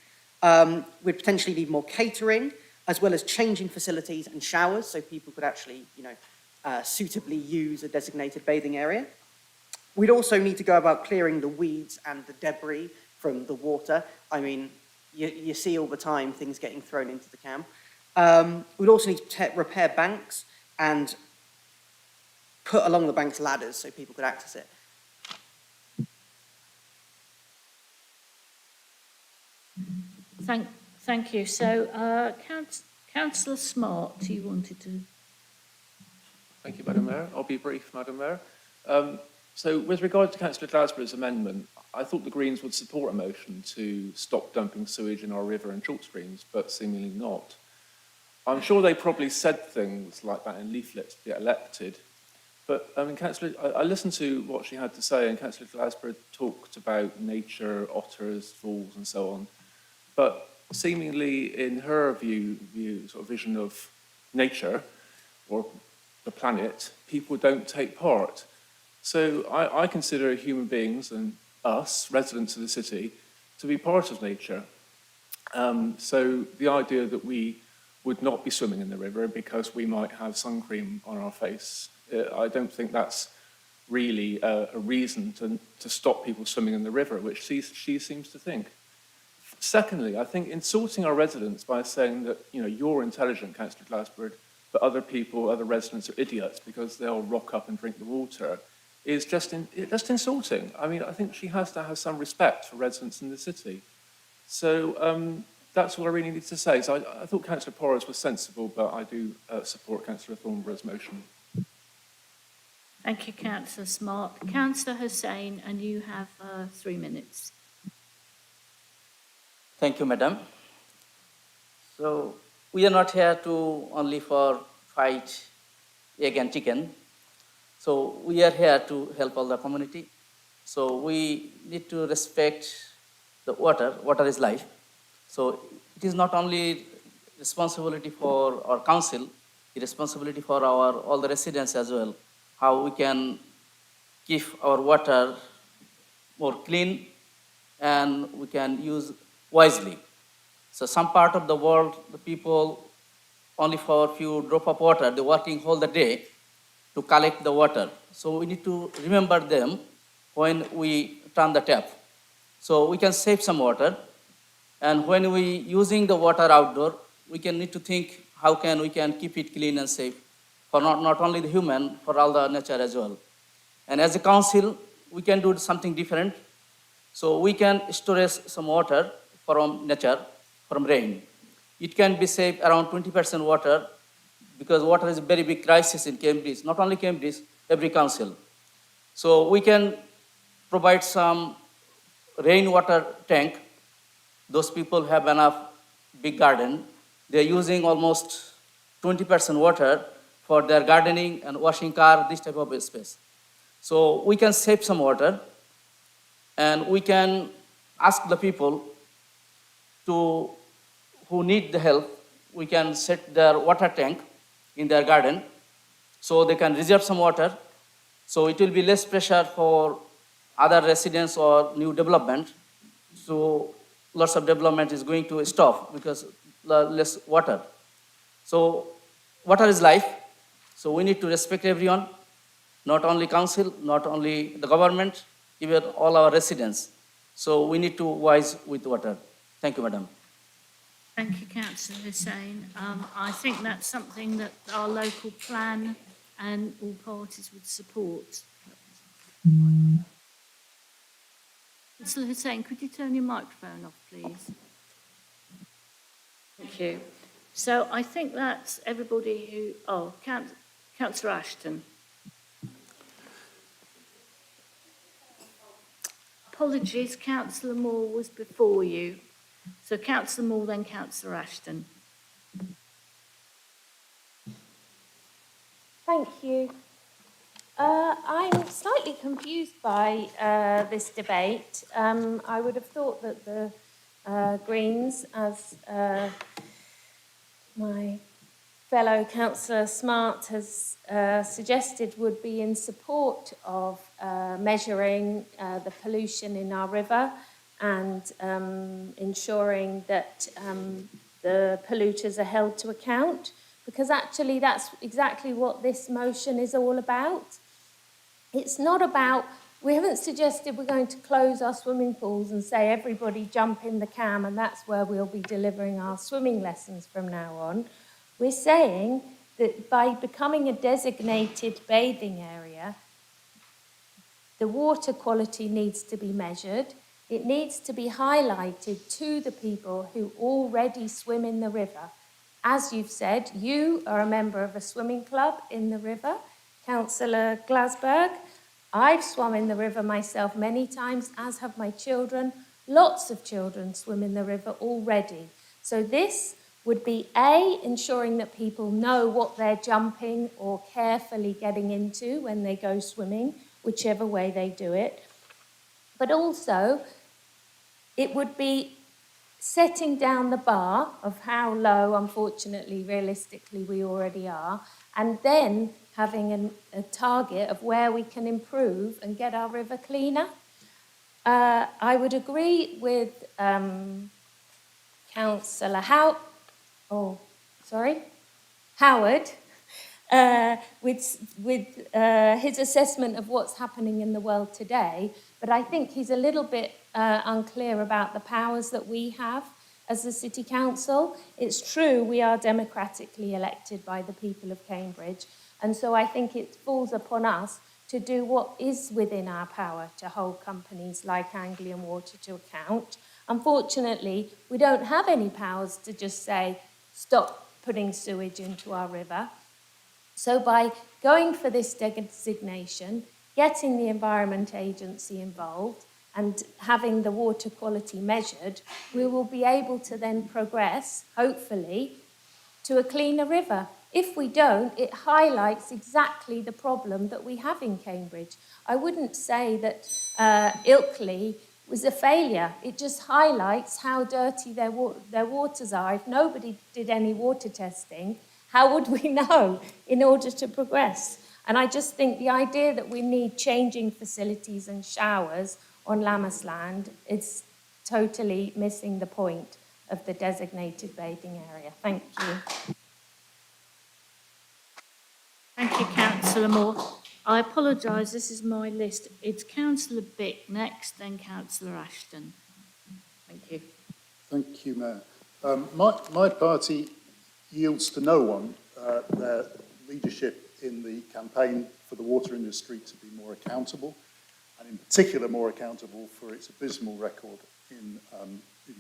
We'd potentially need more catering, as well as changing facilities and showers, so people could actually, suitably use a designated bathing area. We'd also need to go about clearing the weeds and the debris from the water. I mean, you see all the time things getting thrown into the Cam. We'd also need to repair banks and put along the banks ladders so people could access it. Thank you. So, Councillor Smart, you wanted to... Thank you, Madam Mayor. I'll be brief, Madam Mayor. So with regard to Councillor Glasbow's amendment, I thought the Greens would support a motion to stop dumping sewage in our river and chalk streams, but seemingly not. I'm sure they probably said things like that in leaflets to get elected, but I mean, I listened to what she had to say, and Councillor Glasbow talked about nature, otters, falls, and so on. But seemingly, in her sort of vision of nature or the planet, people don't take part. So I consider human beings and us, residents of the city, to be part of nature. So the idea that we would not be swimming in the river because we might have sun cream on our face, I don't think that's really a reason to stop people swimming in the river, which she seems to think. Secondly, I think insulting our residents by saying that, you're intelligent, Councillor Glasbird, but other people, other residents are idiots because they'll rock up and drink the water, is just insulting. I mean, I think she has to have some respect for residents in the city. So that's all I really need to say. So I thought Councillor Porras was sensible, but I do support Councillor Thornborough's motion. Thank you, Councillor Smart. Councillor Hussain, and you have 3 minutes. Thank you, Madam. So we are not here to only for fight egg and chicken. So we are here to help all the community. So we need to respect the water. Water is life. So it is not only responsibility for our council, the responsibility for all the residents as well, how we can keep our water more clean and we can use wisely. So some part of the world, the people only for a few drop of water, they're working all the day to collect the water. So we need to remember them when we turn the tap. So we can save some water. And when we using the water outdoor, we need to think how we can keep it clean and safe for not only the human, for all the nature as well. And as a council, we can do something different. So we can store some water from nature, from rain. It can be saved around 20% water because water is a very big crisis in Cambridge, not only Cambridge, every council. So we can provide some rainwater tank. Those people have enough big garden. They're using almost 20% water for their gardening and washing car, this type of space. So we can save some water and we can ask the people who need the help, we can set their water tank in their garden so they can reserve some water. So it will be less pressure for other residents or new development. So lots of development is going to stop because less water. So water is life. So we need to respect everyone, not only council, not only the government, even all our residents. So we need to wise with water. Thank you, Madam. Thank you, Councillor Hussain. I think that's something that our local plan and all parties would support. Councillor Hussain, could you turn your microphone off, please? Thank you. So I think that's everybody who... Oh, Councillor Ashton. Apologies, Councillor Moore was before you. So Councillor Moore, then Councillor Ashton. Thank you. I'm slightly confused by this debate. I would have thought that the Greens, as my fellow councillor Smart has suggested, would be in support of measuring the pollution in our river and ensuring that the polluters are held to account, because actually that's exactly what this motion is all about. It's not about, we haven't suggested we're going to close our swimming pools and say everybody jump in the Cam and that's where we'll be delivering our swimming lessons from now on. We're saying that by becoming a designated bathing area, the water quality needs to be measured. It needs to be highlighted to the people who already swim in the river. As you've said, you are a member of a swimming club in the river, Councillor Glasberg. I've swum in the river myself many times, as have my children. Lots of children swim in the river already. So this would be A, ensuring that people know what they're jumping or carefully getting into when they go swimming, whichever way they do it. But also, it would be setting down the bar of how low, unfortunately, realistically, we already are, and then having a target of where we can improve and get our river cleaner. I would agree with Councillor Howard, with his assessment of what's happening in the world today, but I think he's a little bit unclear about the powers that we have as the City Council. It's true we are democratically elected by the people of Cambridge, and so I think it falls upon us to do what is within our power to hold companies like Anglian Water to account. Unfortunately, we don't have any powers to just say, stop putting sewage into our river. So by going for this designation, getting the Environment Agency involved and having the water quality measured, we will be able to then progress, hopefully, to a cleaner river. If we don't, it highlights exactly the problem that we have in Cambridge. I wouldn't say that Ilkley was a failure. It just highlights how dirty their waters are. If nobody did any water testing, how would we know in order to progress? And I just think the idea that we need changing facilities and showers on Lammasland is totally missing the point of the designated bathing area. Thank you. Thank you, Councillor Moore. I apologise, this is my list. It's Councillor Bick next, then Councillor Ashton. Thank you. Thank you, Mayor. My party yields to no one their leadership in the campaign for the water industry to be more accountable, and in particular more accountable for its abysmal record in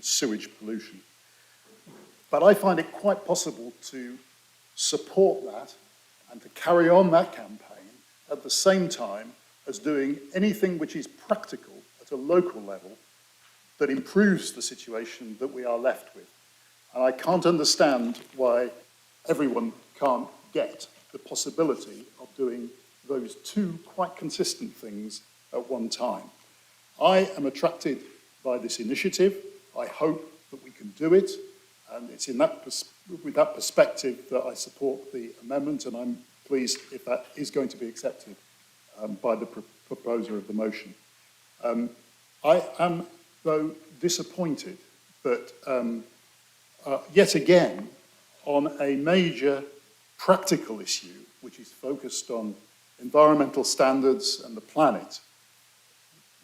sewage pollution. But I find it quite possible to support that and to carry on that campaign at the same time as doing anything which is practical at a local level that improves the situation that we are left with. And I can't understand why everyone can't get the possibility of doing those two quite consistent things at one time. I am attracted by this initiative. I hope that we can do it, and it's in that with that perspective that I support the amendment, and I'm pleased if that is going to be accepted by the proposer of the motion. I am, though, disappointed that yet again, on a major practical issue, which is focused on environmental standards and the planet,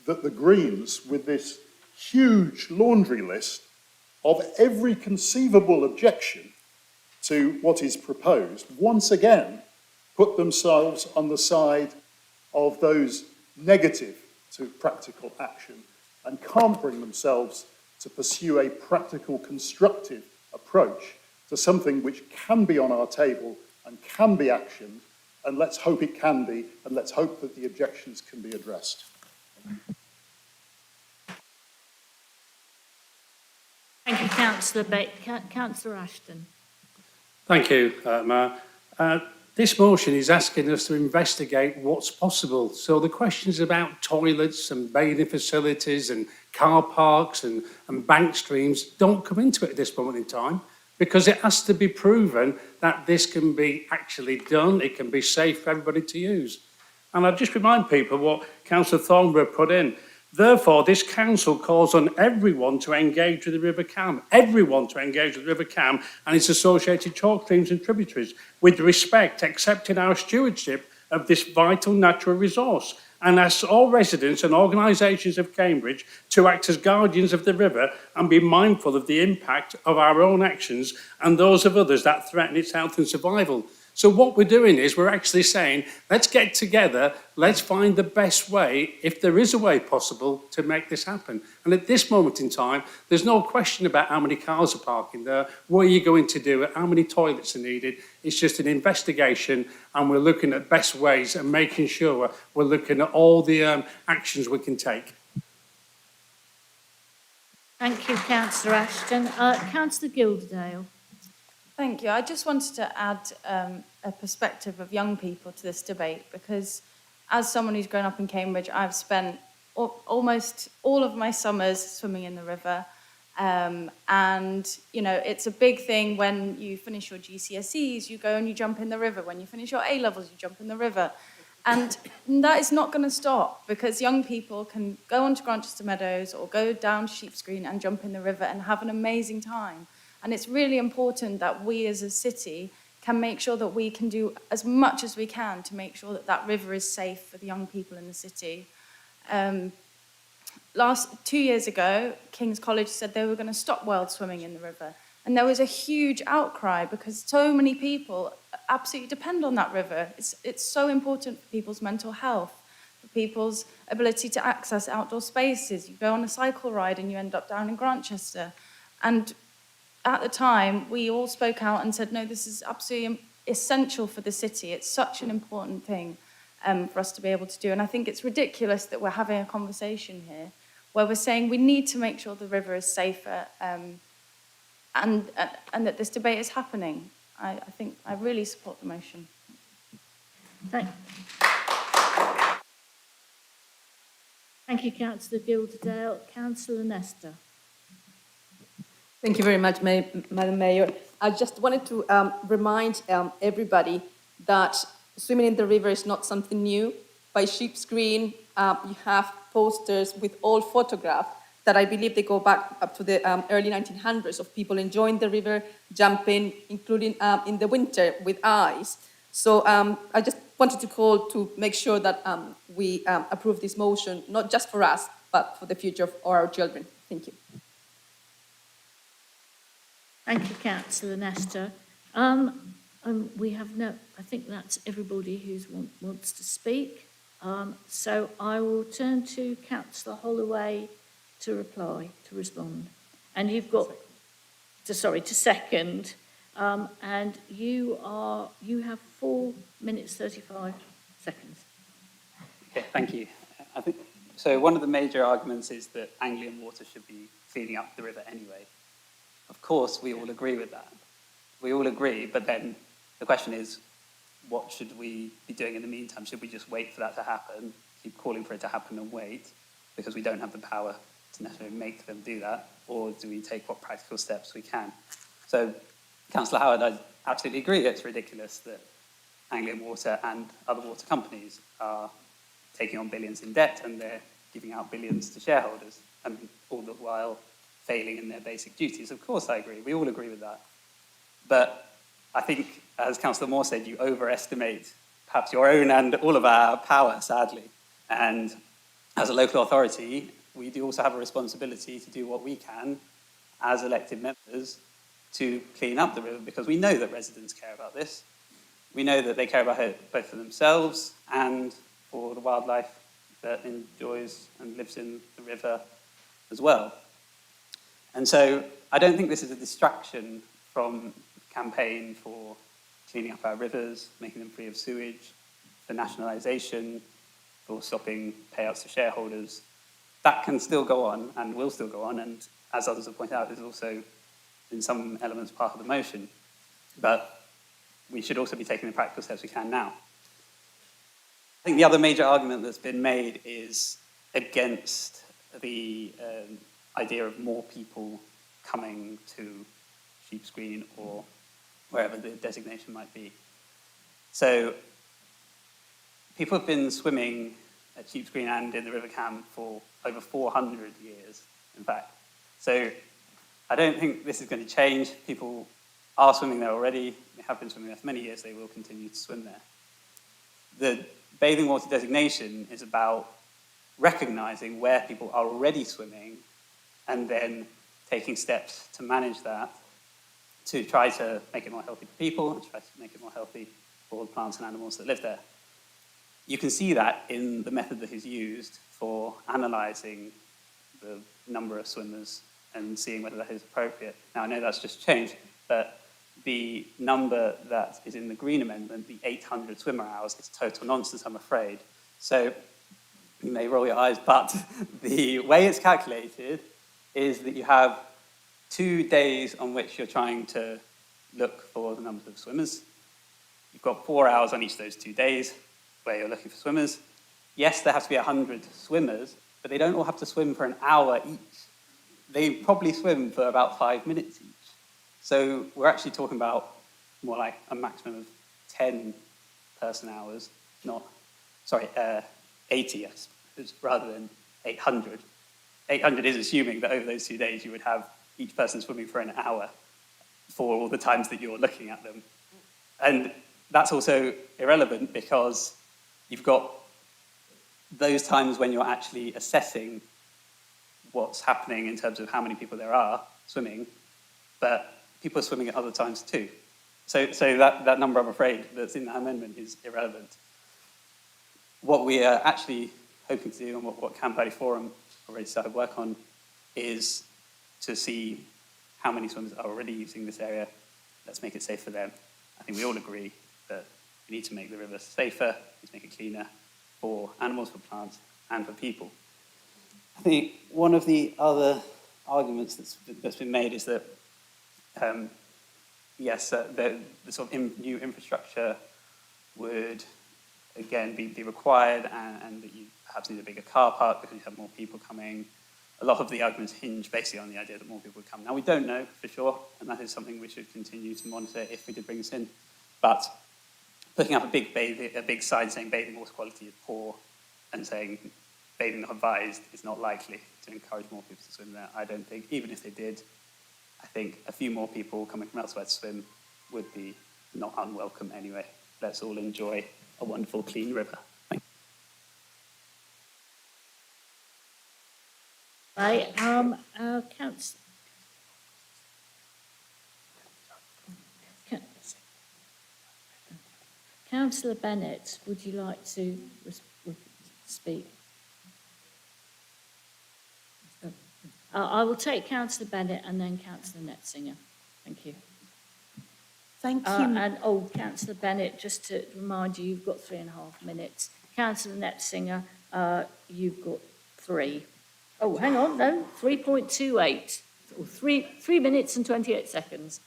that the Greens, with this huge laundry list of every conceivable objection to what is proposed, once again put themselves on the side of those negative to practical action and can't bring themselves to pursue a practical, constructive approach to something which can be on our table and can be actioned and let's hope it can be, and let's hope that the objections can be addressed. Thank you, Councillor Beck. Councillor Ashton. Thank you, Mayor. This motion is asking us to investigate what's possible. So the questions about toilets and bathing facilities and car parks and bank streams don't come into it at this moment in time, because it has to be proven that this can be actually done, it can be safe for everybody to use. And I'll just remind people what Councillor Thornborough put in. Therefore, this council calls on everyone to engage with the River Cam, everyone to engage with the River Cam and its associated chalk streams and tributaries, with respect, accepting our stewardship of this vital natural resource, and asks all residents and organisations of Cambridge to act as guardians of the river and be mindful of the impact of our own actions and those of others that threaten its health and survival. So what we're doing is we're actually saying, let's get together, let's find the best way, if there is a way possible, to make this happen. And at this moment in time, there's no question about how many cars are parking there, what are you going to do, how many toilets are needed. It's just an investigation, and we're looking at best ways and making sure we're looking at all the actions we can take. Thank you, Councillor Ashton. Councillor Gilderdale. Thank you. I just wanted to add a perspective of young people to this debate, because as someone who's grown up in Cambridge, I've spent almost all of my summers swimming in the river. And, you know, it's a big thing when you finish your GCSEs, you go and you jump in the river. When you finish your A-levels, you jump in the river. And that is not going to stop, because young people can go onto Grantchester Meadows or go down Sheep's Green and jump in the river and have an amazing time. And it's really important that we as a city can make sure that we can do as much as we can to make sure that that river is safe for the young people in the city. 2 years ago, King's College said they were going to stop world swimming in the river. And there was a huge outcry because so many people absolutely depend on that river. It's so important for people's mental health, for people's ability to access outdoor spaces. You go on a cycle ride and you end up down in Grantchester. And at the time, we all spoke out and said, no, this is absolutely essential for the city. It's such an important thing for us to be able to do. And I think it's ridiculous that we're having a conversation here where we're saying we need to make sure the river is safer and that this debate is happening. I think I really support the motion. Thank you, Councillor Gilderdale. Councillor Nesta. Thank you very much, Madam Mayor. I just wanted to remind everybody that swimming in the river is not something new. By Sheep's Green, you have posters with old photographs that I believe they go back up to the early 1900s of people enjoying the river, jumping, including in the winter with ice. So I just wanted to call to make sure that we approve this motion, not just for us, but for the future of our children. Thank you. Thank you, Councillor Nesta. We have I think that's everybody who wants to speak. So I will turn to Councillor Holloway to respond. And you've got, to second. And you have 4 minutes, 35 seconds. Okay, thank you. I think, so one of the major arguments is that Anglian Water should be cleaning up the river anyway. Of course, we all agree with that. We all agree, but then the question is, what should we be doing in the meantime? Should we just wait for that to happen, keep calling for it to happen and wait, because we don't have the power to necessarily make them do that, or do we take what practical steps we can? So, Councillor Howard, I absolutely agree it's ridiculous that Anglian Water and other water companies are taking on billions in debt and they're giving out billions to shareholders, and all the while failing in their basic duties. Of course I agree, we all agree with that. But I think, as Councillor Moore said, you overestimate perhaps your own and all of our power, sadly. And as a local authority, we do also have a responsibility to do what we can as elected members to clean up the river, because we know that residents care about this. We know that they care about it both for themselves and for the wildlife that enjoys and lives in the river as well. And so I don't think this is a distraction from the campaign for cleaning up our rivers, making them free of sewage, for nationalisation, for stopping payouts to shareholders. That can still go on and will still go on, and as others have pointed out, is also in some elements part of the motion. But we should also be taking the practical steps we can now. I think the other major argument that's been made is against the idea of more people coming to Sheep's Green or wherever the designation might be. So people have been swimming at Sheep's Green and in the River Cam for over 400 years, in fact. So I don't think this is going to change. People are swimming there already. They have been swimming there for many years. They will continue to swim there. The bathing water designation is about recognising where people are already swimming and then taking steps to manage that, to try to make it more healthy for people and try to make it more healthy for the plants and animals that live there. You can see that in the method that is used for analysing the number of swimmers and seeing whether that is appropriate. Now, I know that's just changed, but the number that is in the Green Amendment, the 800 swimmer hours, is total nonsense, I'm afraid. So you may roll your eyes, but the way it's calculated is that you have 2 days on which you're trying to look for the numbers of swimmers. You've got 4 hours on each of those 2 days where you're looking for swimmers. Yes, there has to be 100 swimmers, but they don't all have to swim for an hour each. They probably swim for about 5 minutes each. So we're actually talking about more like a maximum of 10 person hours, 80, I suppose, rather than 800. 800 is assuming that over those 2 days you would have each person swimming for an hour for all the times that you're looking at them. And that's also irrelevant because you've got those times when you're actually assessing what's happening in terms of how many people there are swimming, but people are swimming at other times too. So that number, I'm afraid, that's in that amendment is irrelevant. What we are actually hoping to do and what Camp Valley Forum already started work on is to see how many swimmers are already using this area. Let's make it safe for them. I think we all agree that we need to make the river safer, we need to make it cleaner for animals, for plants, and for people. I think one of the other arguments that's been made is that, the sort of new infrastructure would, again, be required and that you perhaps need a bigger car park because you have more people coming. A lot of the arguments hinge basically on the idea that more people would come. Now, we don't know for sure, and that is something we should continue to monitor if we did bring this in. But putting up a big sign saying bathing water quality is poor and saying bathing not advised is not likely to encourage more people to swim there, I don't think. Even if they did, I think a few more people coming from elsewhere to swim would be not unwelcome anyway. Let's all enjoy a wonderful, clean river. Thank you. Right, Councillor Bennett, would you like to speak? I will take Councillor Bennett and then Councillor Netzinger. Thank you. Thank you. And Councillor Bennett, just to remind you, you've got 3.5 minutes. Councillor Netzinger, you've got 3. Oh, hang on, no, 3.28. Or 3 minutes and 28 seconds.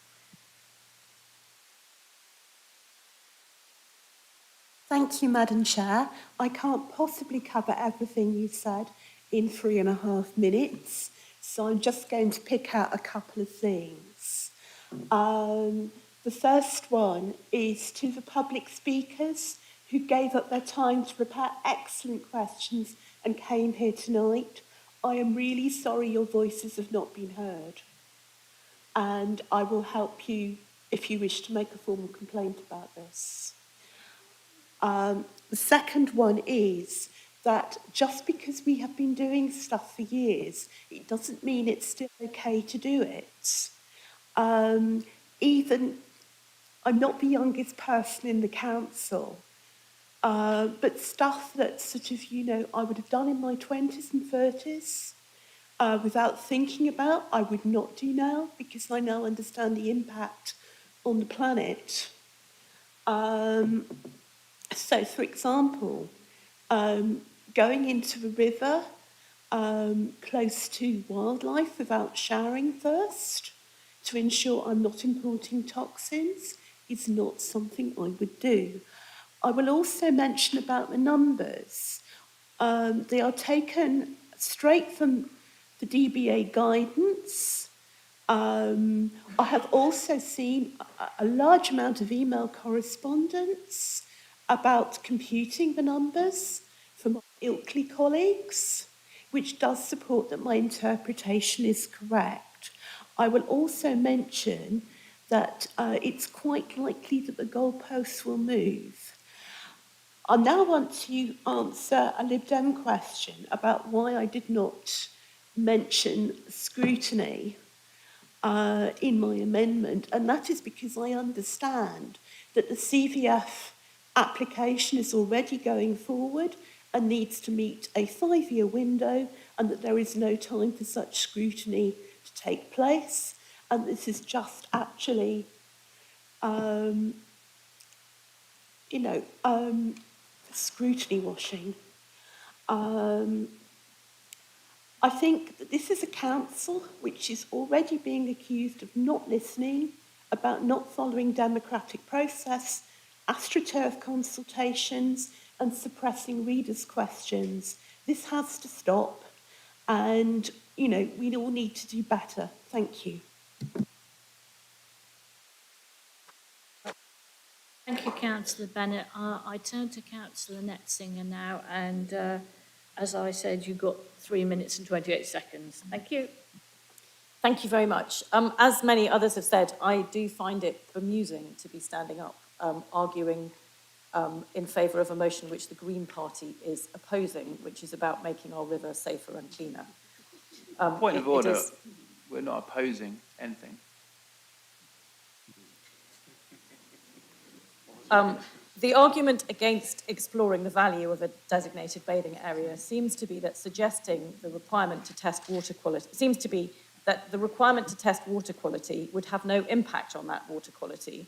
Thank you, Madam Chair. I can't possibly cover everything you said in 3.5 minutes, so I'm just going to pick out a couple of things. The first one is to the public speakers who gave up their time to prepare excellent questions and came here tonight. I am really sorry your voices have not been heard. And I will help you if you wish to make a formal complaint about this. The second one is that just because we have been doing stuff for years, it doesn't mean it's still okay to do it. Even, I'm not the youngest person in the council, but stuff that sort of, I would have done in my 20s and 30s without thinking about, I would not do now because I now understand the impact on the planet. So, for example, going into a river close to wildlife without showering first to ensure I'm not importing toxins is not something I would do. I will also mention about the numbers. They are taken straight from the DBA guidance. I have also seen a large amount of email correspondence about computing the numbers from my Ilkley colleagues, which does support that my interpretation is correct. I will also mention that it's quite likely that the goalposts will move. I now want to answer a Lib Dem question about why I did not mention scrutiny in my amendment, and that is because I understand that the CVF application is already going forward and needs to meet a 5-year window, and that there is no time for such scrutiny to take place, and this is just actually, scrutiny washing. I think that this is a council which is already being accused of not listening, about not following democratic process, astroturf consultations, and suppressing readers' questions. This has to stop, and, we all need to do better. Thank you. Thank you, Councillor Bennett. I turn to Councillor Netzinger now, and as I said, you've got 3 minutes and 28 seconds. Thank you. Thank you very much. As many others have said, I do find it bemusing to be standing up, arguing in favour of a motion which the Green Party is opposing, which is about making our river safer and cleaner. Point of order, we're not opposing anything. The argument against exploring the value of a designated bathing area seems to be that the requirement to test water quality would have no impact on that water quality,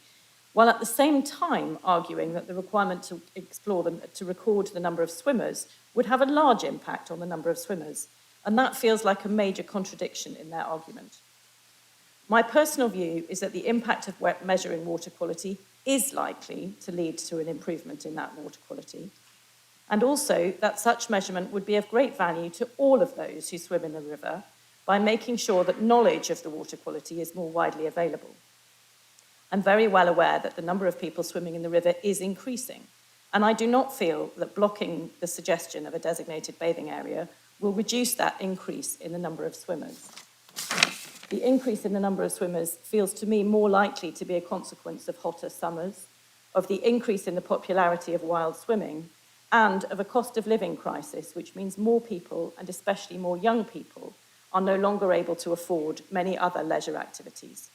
while at the same time arguing that the requirement to explore them, to record the number of swimmers, would have a large impact on the number of swimmers. And that feels like a major contradiction in their argument. My personal view is that the impact of measuring water quality is likely to lead to an improvement in that water quality, and also that such measurement would be of great value to all of those who swim in the river by making sure that knowledge of the water quality is more widely available. I'm very well aware that the number of people swimming in the river is increasing, and I do not feel that blocking the suggestion of a designated bathing area will reduce that increase in the number of swimmers. The increase in the number of swimmers feels to me more likely to be a consequence of hotter summers, of the increase in the popularity of wild swimming, and of a cost of living crisis, which means more people, and especially more young people, are no longer able to afford many other leisure activities.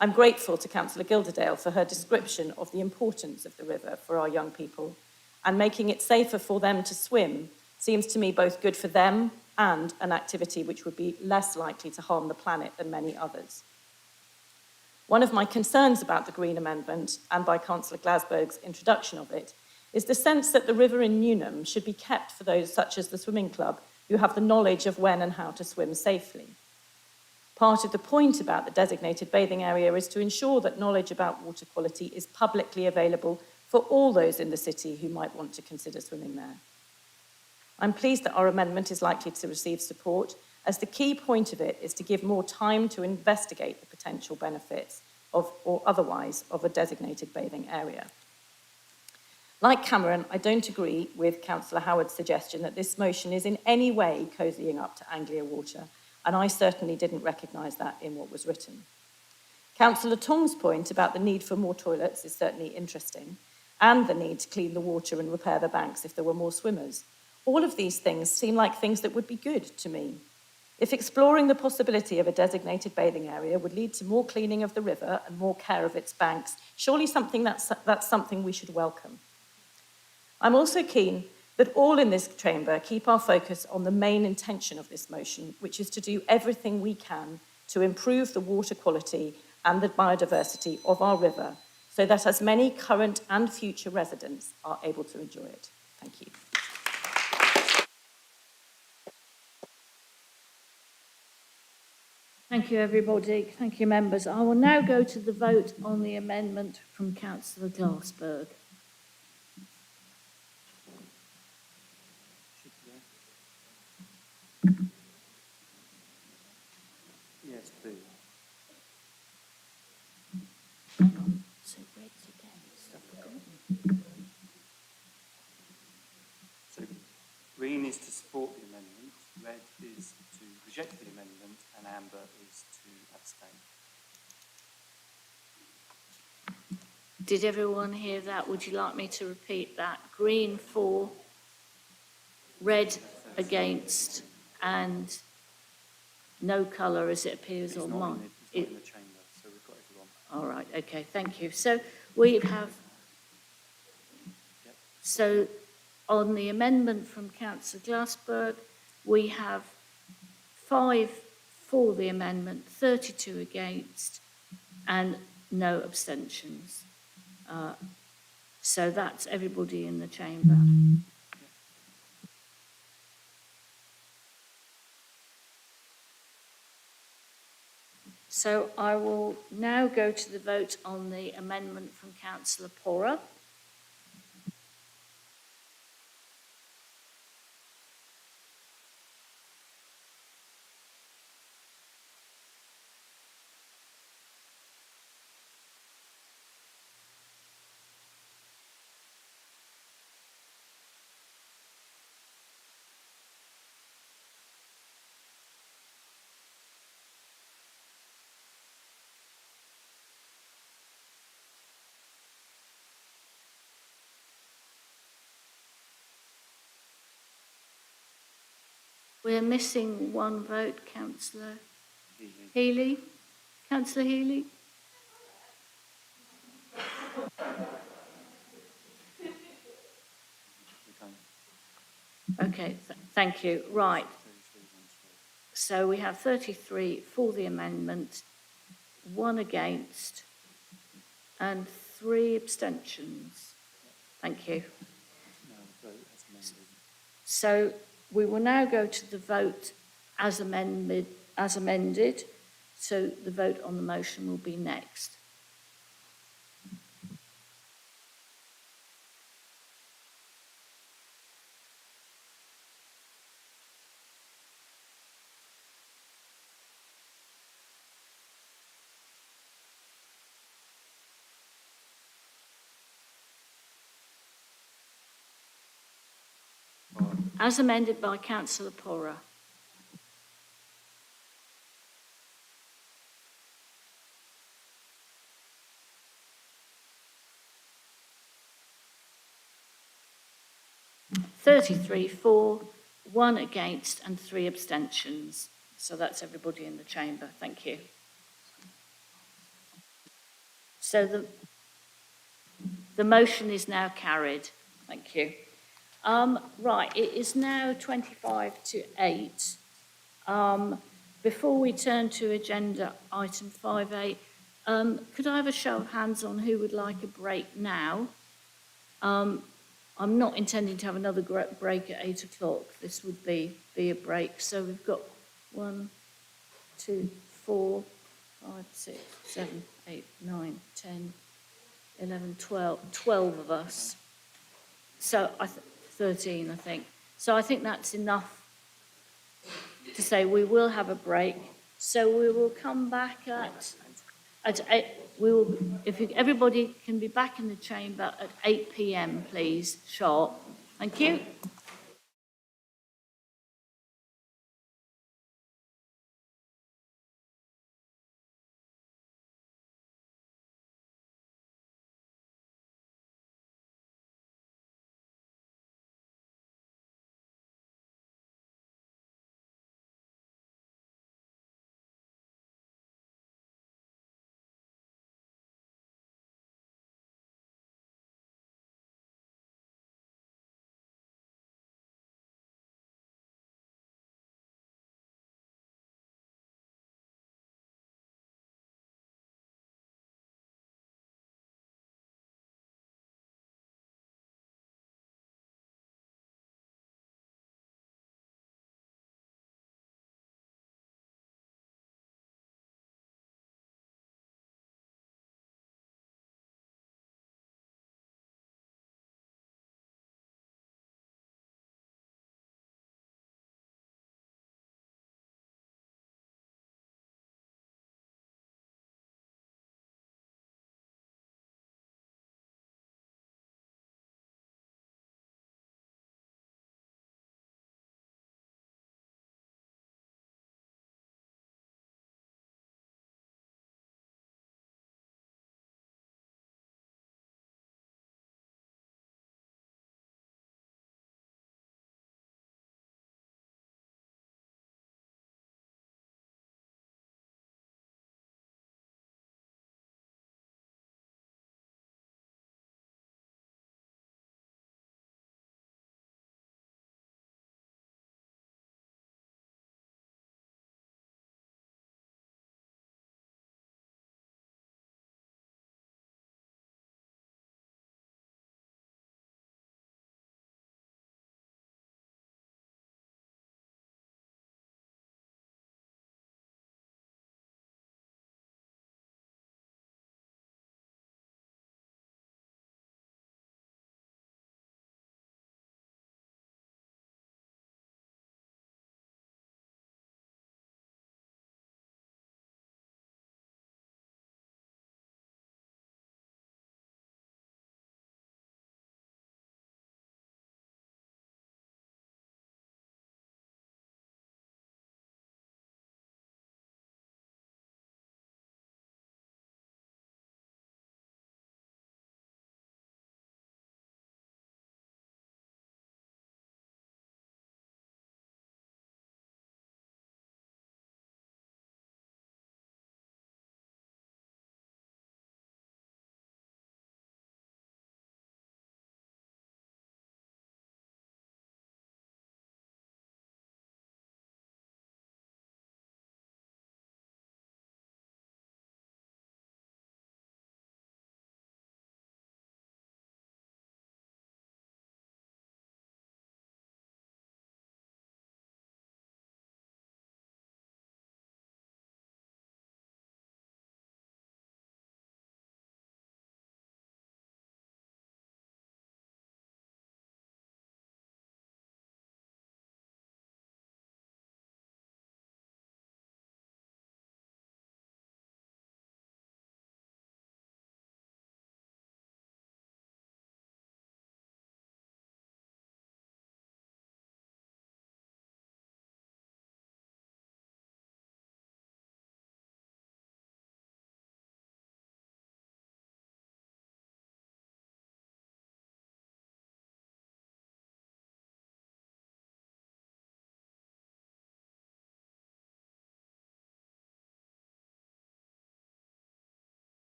I'm grateful to Councillor Gilderdale for her description of the importance of the river for our young people, and making it safer for them to swim seems to me both good for them and an activity which would be less likely to harm the planet than many others. One of my concerns about the Green Amendment, and by Councillor Glasberg's introduction of it, is the sense that the river in Newnham should be kept for those such as the swimming club who have the knowledge of when and how to swim safely. Part of the point about the designated bathing area is to ensure that knowledge about water quality is publicly available for all those in the city who might want to consider swimming there. I'm pleased that our amendment is likely to receive support, as the key point of it is to give more time to investigate the potential benefits of, or otherwise, of a designated bathing area. Like Cameron, I don't agree with Councillor Howard's suggestion that this motion is in any way cozying up to Anglia Water, and I certainly didn't recognise that in what was written. Councillor Tong's point about the need for more toilets is certainly interesting, and the need to clean the water and repair the banks if there were more swimmers. All of these things seem like things that would be good to me. If exploring the possibility of a designated bathing area would lead to more cleaning of the river and more care of its banks, surely that's something we should welcome. I'm also keen that all in this chamber keep our focus on the main intention of this motion, which is to do everything we can to improve the water quality and the biodiversity of our river so that as many current and future residents are able to enjoy it. Thank you. Thank you, everybody. Thank you, members. I will now go to the vote on the amendment from Councillor Glassberg. Yes, please. Hang on. So red's against. I've forgotten. So green is to support the amendment, red is to reject the amendment, and amber is to abstain. Did everyone hear that? Would you like me to repeat that? Green for, red against, and no colour as it appears on mine. It's not in the chamber, so we've got everyone. All right, okay, thank you. So we have, so on the amendment from Councillor Glassberg, we have 5 for the amendment, 32 against, and no abstentions. So that's everybody in the chamber. So I will now go to the vote on the amendment from Councillor Porra. We're missing one vote, Councillor Healy. Councillor Healy? Okay, thank you. Right. So we have 33 for the amendment, 1 against, and 3 abstentions. Thank you. So we will now go to the vote as amended. So the vote on the motion will be next. As amended by Councillor Porra. (33 for, 1 against, and 3 abstentions. So that's everybody in the chamber. Thank you. So the motion is now carried. Thank you. Right, it is now 25 to 8. Before we turn to agenda item 5A, could I have a show of hands on who would like a break now? I'm not intending to have another break at 8 o'clock. This would be a break. So we've got 1, 2, 4, 5, 6, 7, 8, 9, 10, 11, 12 of us. So 13, I think. So I think that's enough to say we will have a break. So we will come back at 8. If everybody can be back in the chamber at 8 p.m, please, sharp. Thank you.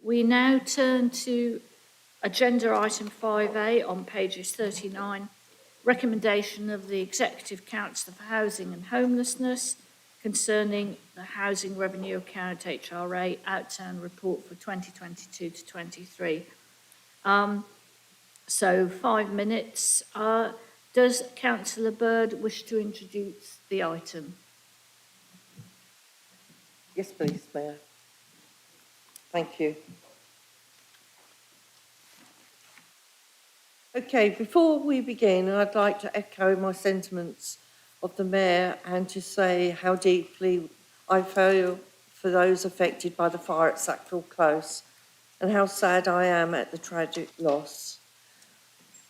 We now turn to agenda item 5A on pages 39, recommendation of the Executive Council for Housing and Homelessness concerning the Housing Revenue Account HRA Outturn Report for 2022 to 23. So 5 minutes. Does Councillor Bird wish to introduce the item? Yes, please, Mayor. Thank you. Okay, before we begin, I'd like to echo my sentiments of the Mayor and to say how deeply I feel for those affected by the fire at Sackville Close and how sad I am at the tragic loss.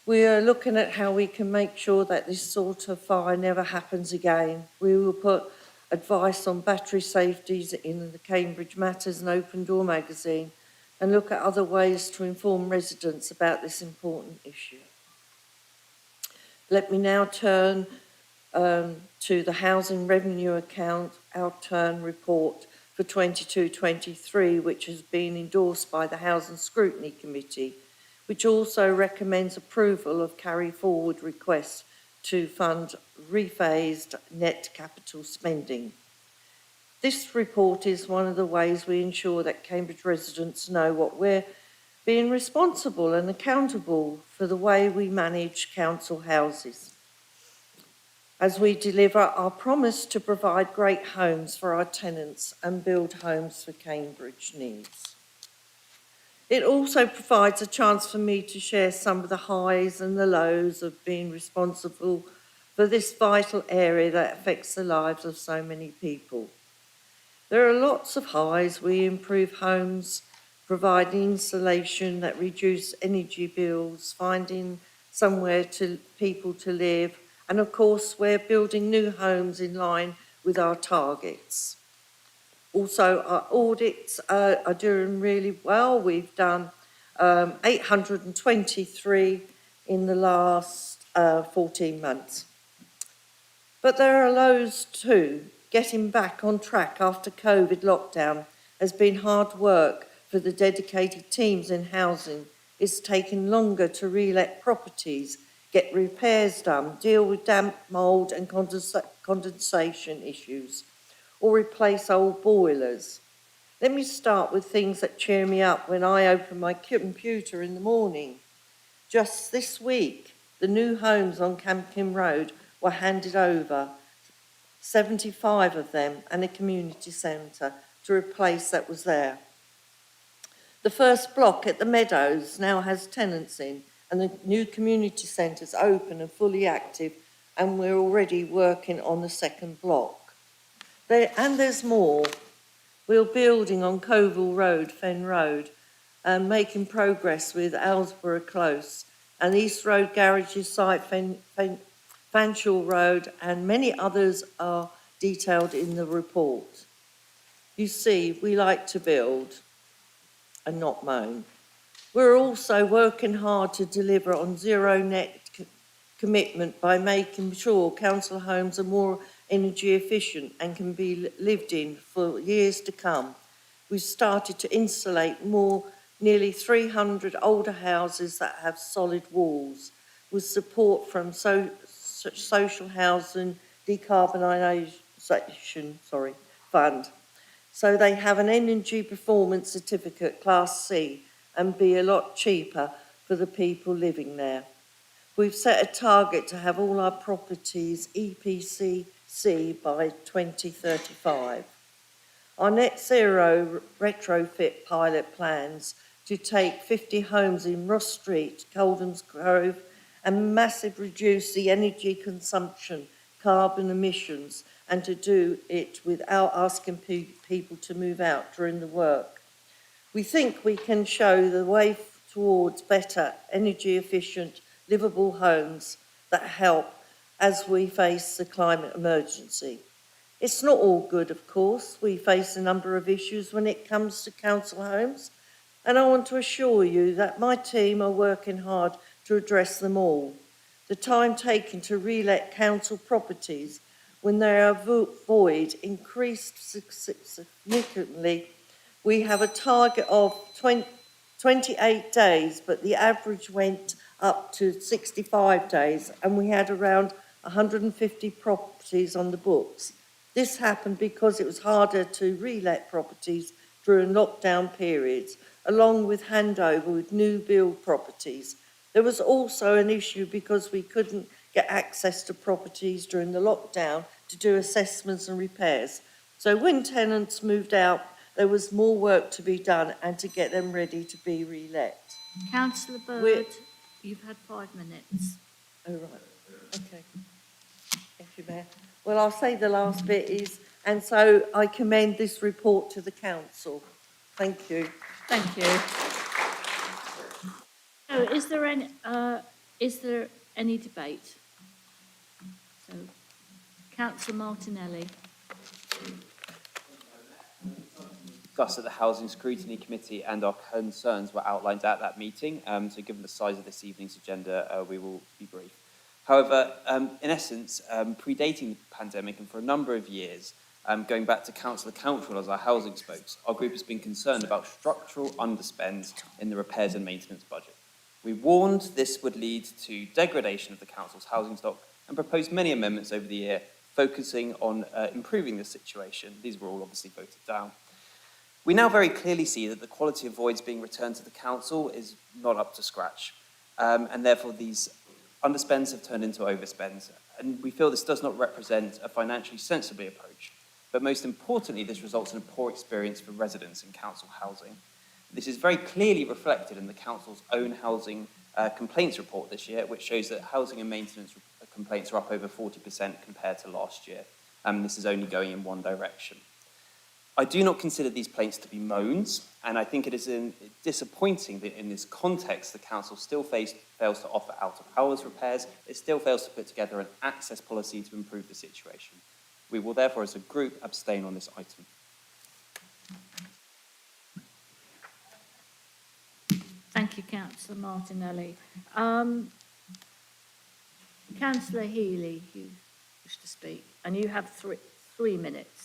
We are looking at how we can make sure that this sort of fire never happens again. We will put advice on battery safeties in the Cambridge Matters and Open Door magazine and look at other ways to inform residents about this important issue. Let me now turn to the Housing Revenue Account Outturn Report for 22-23, which has been endorsed by the Housing Scrutiny Committee, which also recommends approval of carry forward requests to fund rephased net capital spending. This report is one of the ways we ensure that Cambridge residents know what we're being responsible and accountable for the way we manage council houses, as we deliver our promise to provide great homes for our tenants and build homes for Cambridge needs. It also provides a chance for me to share some of the highs and the lows of being responsible for this vital area that affects the lives of so many people. There are lots of highs. We improve homes, providing insulation that reduce energy bills, finding somewhere for people to live, and of course we're building new homes in line with our targets. Also, our audits are doing really well. We've done 823 in the last 14 months. But there are lows too. Getting back on track after COVID lockdown has been hard work for the dedicated teams in housing. It's taken longer to re-let properties, get repairs done, deal with damp, mould and condensation issues, or replace old boilers. Let me start with things that cheer me up when I open my computer in the morning. Just this week, the new homes on Camkin Road were handed over, 75 of them, and a community centre to replace that was there. The first block at the Meadows now has tenants in, and the new community centre's open and fully active, and we're already working on the second block. And there's more. We're building on Coval Road, Fen Road, and making progress with Ellsborough Close, and East Road Garages site, Fanshawe Road, and many others are detailed in the report. You see, we like to build and not moan. We're also working hard to deliver on zero net commitment by making sure council homes are more energy efficient and can be lived in for years to come. We've started to insulate nearly 300 older houses that have solid walls, with support from Social Housing Decarbonisation Fund. So they have an energy performance certificate, Class C, and be a lot cheaper for the people living there. We've set a target to have all our properties EPC by 2035. Our net zero retrofit pilot plans to take 50 homes in Ross Street, Coldham's Grove, and massively reduce the energy consumption, carbon emissions, and to do it without asking people to move out during the work. We think we can show the way towards better, energy efficient, livable homes that help as we face the climate emergency. It's not all good, of course. We face a number of issues when it comes to council homes, and I want to assure you that my team are working hard to address them all. The time taken to re-let council properties when they are void increased significantly we have a target of 28 days, but the average went up to 65 days, and we had around 150 properties on the books. This happened because it was harder to re-let properties during lockdown periods, along with handover with new build properties. There was also an issue because we couldn't get access to properties during the lockdown to do assessments and repairs. So when tenants moved out, there was more work to be done and to get them ready to be re-let. Councillor Bird, you've had 5 minutes. Oh, right. Okay. Thank you, Mayor. Well, I'll say the last bit is, and so I commend this report to the council. Thank you. Thank you. So is there any debate? So, Councillor Martinelli. Discussed at the Housing Scrutiny Committee, and our concerns were outlined at that meeting. So given the size of this evening's agenda, we will be brief. However, in essence, predating the pandemic and for a number of years, going back to Councillor Countwell as our housing spokes, our group has been concerned about structural underspend in the repairs and maintenance budget. We warned this would lead to degradation of the council's housing stock and proposed many amendments over the year focusing on improving the situation. These were all obviously voted down. We now very clearly see that the quality of voids being returned to the council is not up to scratch, and therefore these underspends have turned into overspends, and we feel this does not represent a financially sensible approach. But most importantly, this results in a poor experience for residents in council housing. This is very clearly reflected in the council's own housing complaints report this year, which shows that housing and maintenance complaints are up over 40% compared to last year, and this is only going in one direction. I do not consider these plaints to be moans, and I think it is disappointing that in this context the council still fails to offer out-of-hours repairs. It still fails to put together an access policy to improve the situation. We will therefore, as a group, abstain on this item. Thank you, Councillor Martinelli. Councillor Healy, you wish to speak, and you have three minutes.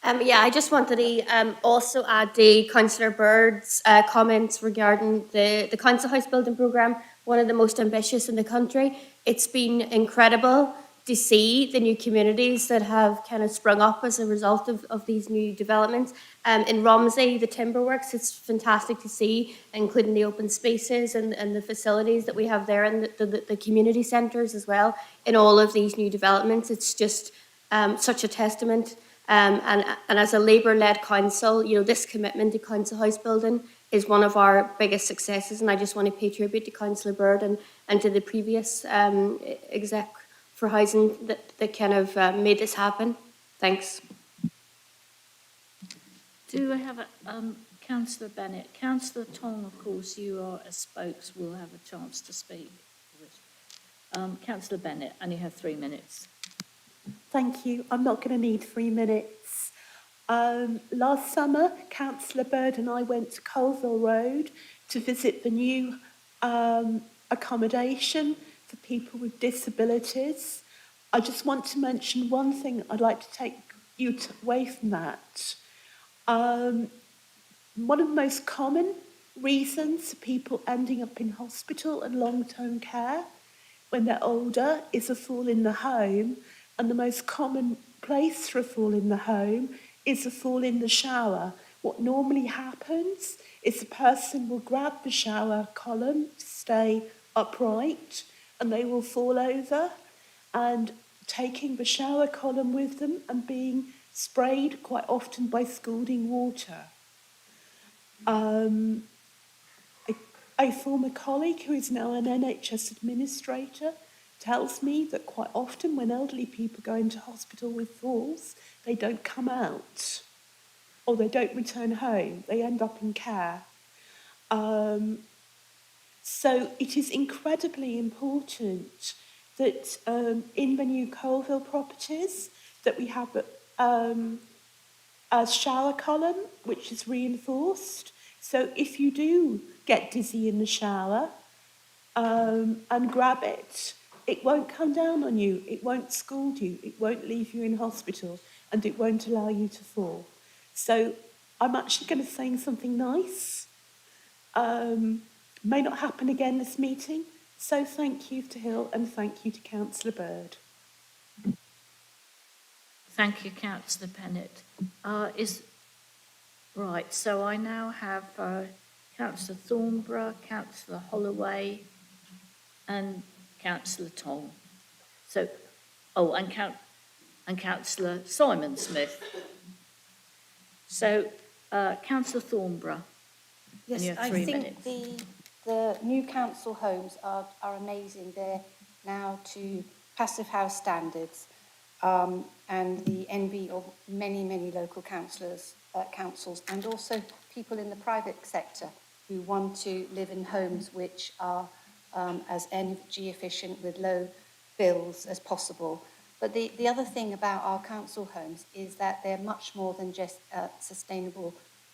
Yeah, I just wanted to also add to Councillor Bird's comments regarding the Council House building programme, one of the most ambitious in the country. It's been incredible to see the new communities that have kind of sprung up as a result of these new developments. In Romsey, the timber works, it's fantastic to see, including the open spaces and the facilities that we have there, and the community centres as well in all of these new developments. It's just such a testament. And as a Labour-led council, you know, this commitment to council house building is one of our biggest successes, and I just want to pay tribute to Councillor Bird and to the previous exec for housing that kind of made this happen. Thanks. Do I have Councillor Bennett? Councillor Tong, of course, you are as spokes, will have a chance to speak. Councillor Bennett, and you have 3 minutes. Thank you. I'm not going to need 3 minutes. Last summer, Councillor Bird and I went to Colville Road to visit the new accommodation for people with disabilities. I just want to mention one thing I'd like to take you away from that. One of the most common reasons for people ending up in hospital and long-term care when they're older is a fall in the home. And the most common place for a fall in the home is a fall in the shower. What normally happens is the person will grab the shower column to stay upright, and they will fall over, and taking the shower column with them and being sprayed quite often by scalding water. A former colleague who is now an NHS administrator tells me that quite often when elderly people go into hospital with falls, they don't come out or they don't return home. They end up in care. So it is incredibly important that in the new Colville properties that we have a shower column which is reinforced. So if you do get dizzy in the shower and grab it, it won't come down on you, it won't scald you, it won't leave you in hospital. and it won't allow you to fall. So I'm actually going to say something nice. May not happen again this meeting. So thank you to Hill and thank you to Councillor Bird. Thank you, Councillor Bennett. Right, so I now have Councillor Thornborough, Councillor Holloway and Councillor Tong. So, and Councillor Simon Smith. So, Councillor Thornborough, and you Yes, have I 3 think minutes. the new council homes are amazing. They're now to passive house standards, and the envy of many, many local councils, and also people in the private sector who want to live in homes which are as energy efficient with low bills as possible. But the other thing about our council homes is that they're much more than just sustainable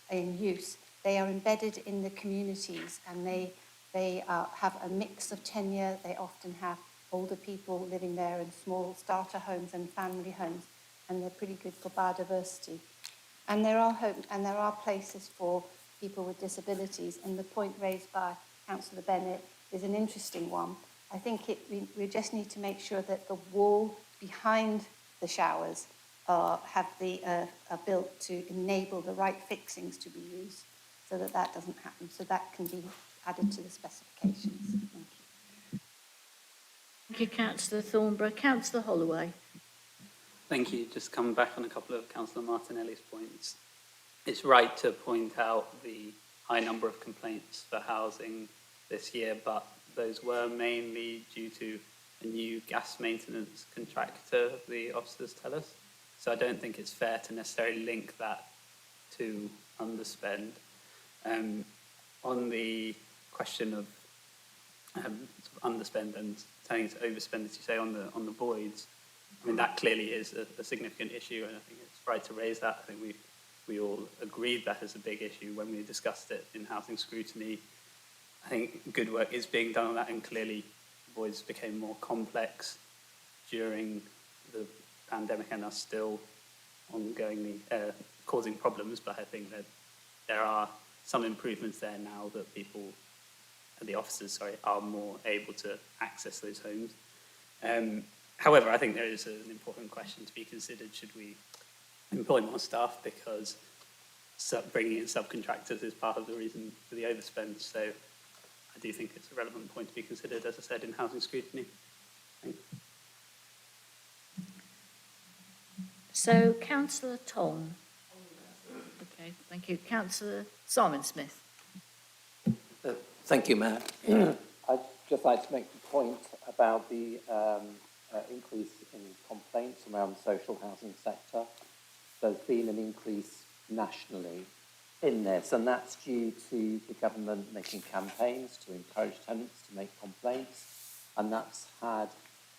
in use. They are embedded in the communities, and they have a mix of tenure. They often have older people living there in small starter homes and family homes, and they're pretty good for biodiversity. And there are places for people with disabilities, and the point raised by Councillor Bennett is an interesting one. I think we just need to make sure that the wall behind the showers are built to enable the right fixings to be used, so that doesn't happen. So that can be added to the specifications. Thank you. Thank you, Councillor Thornborough. Councillor Holloway. Thank you. Just coming back on a couple of Councillor Martinelli's points. It's right to point out the high number of complaints for housing this year, but those were mainly due to a new gas maintenance contractor, the officers tell us. So I don't think it's fair to necessarily link that to underspend. On the question of sort of underspend and turning it to overspend, as you say, on the voids, I mean, that clearly is a significant issue, and I think it's right to raise that. I think we all agreed that is a big issue when we discussed it in housing scrutiny. I think good work is being done on that, and clearly voids became more complex during the pandemic and are still ongoingly causing problems, but I think that there are some improvements there now that the officers, are more able to access those homes. However, I think there is an important question to be considered. Should we employ more staff, because bringing in subcontractors is part of the reason for the overspend. So I do think it's a relevant point to be considered, as I said, in housing scrutiny. Thanks. So, Councillor Tong. Okay, thank you. Councillor Simon Smith. Thank you, Matt. I'd just like to make the point about the increase in complaints around the social housing sector. There's been an increase nationally in this, and that's due to the government making campaigns to encourage tenants to make complaints, and that's had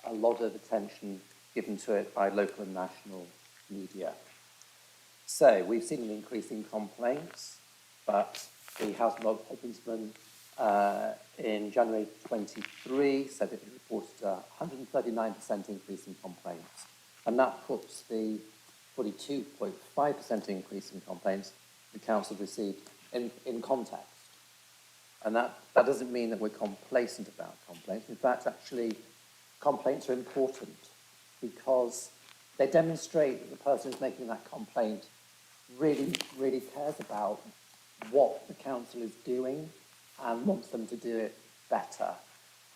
a lot of attention given to it by local and national media. So we've seen an increase in complaints, but the Housing Ombudsman in January 23 said it reported a 139% increase in complaints, and that puts the 42.5% increase in complaints the council received in context. And that doesn't mean that we're complacent about complaints. In fact, actually, complaints are important because they demonstrate that the person who's making that complaint really, really cares about what the council is doing and wants them to do it better.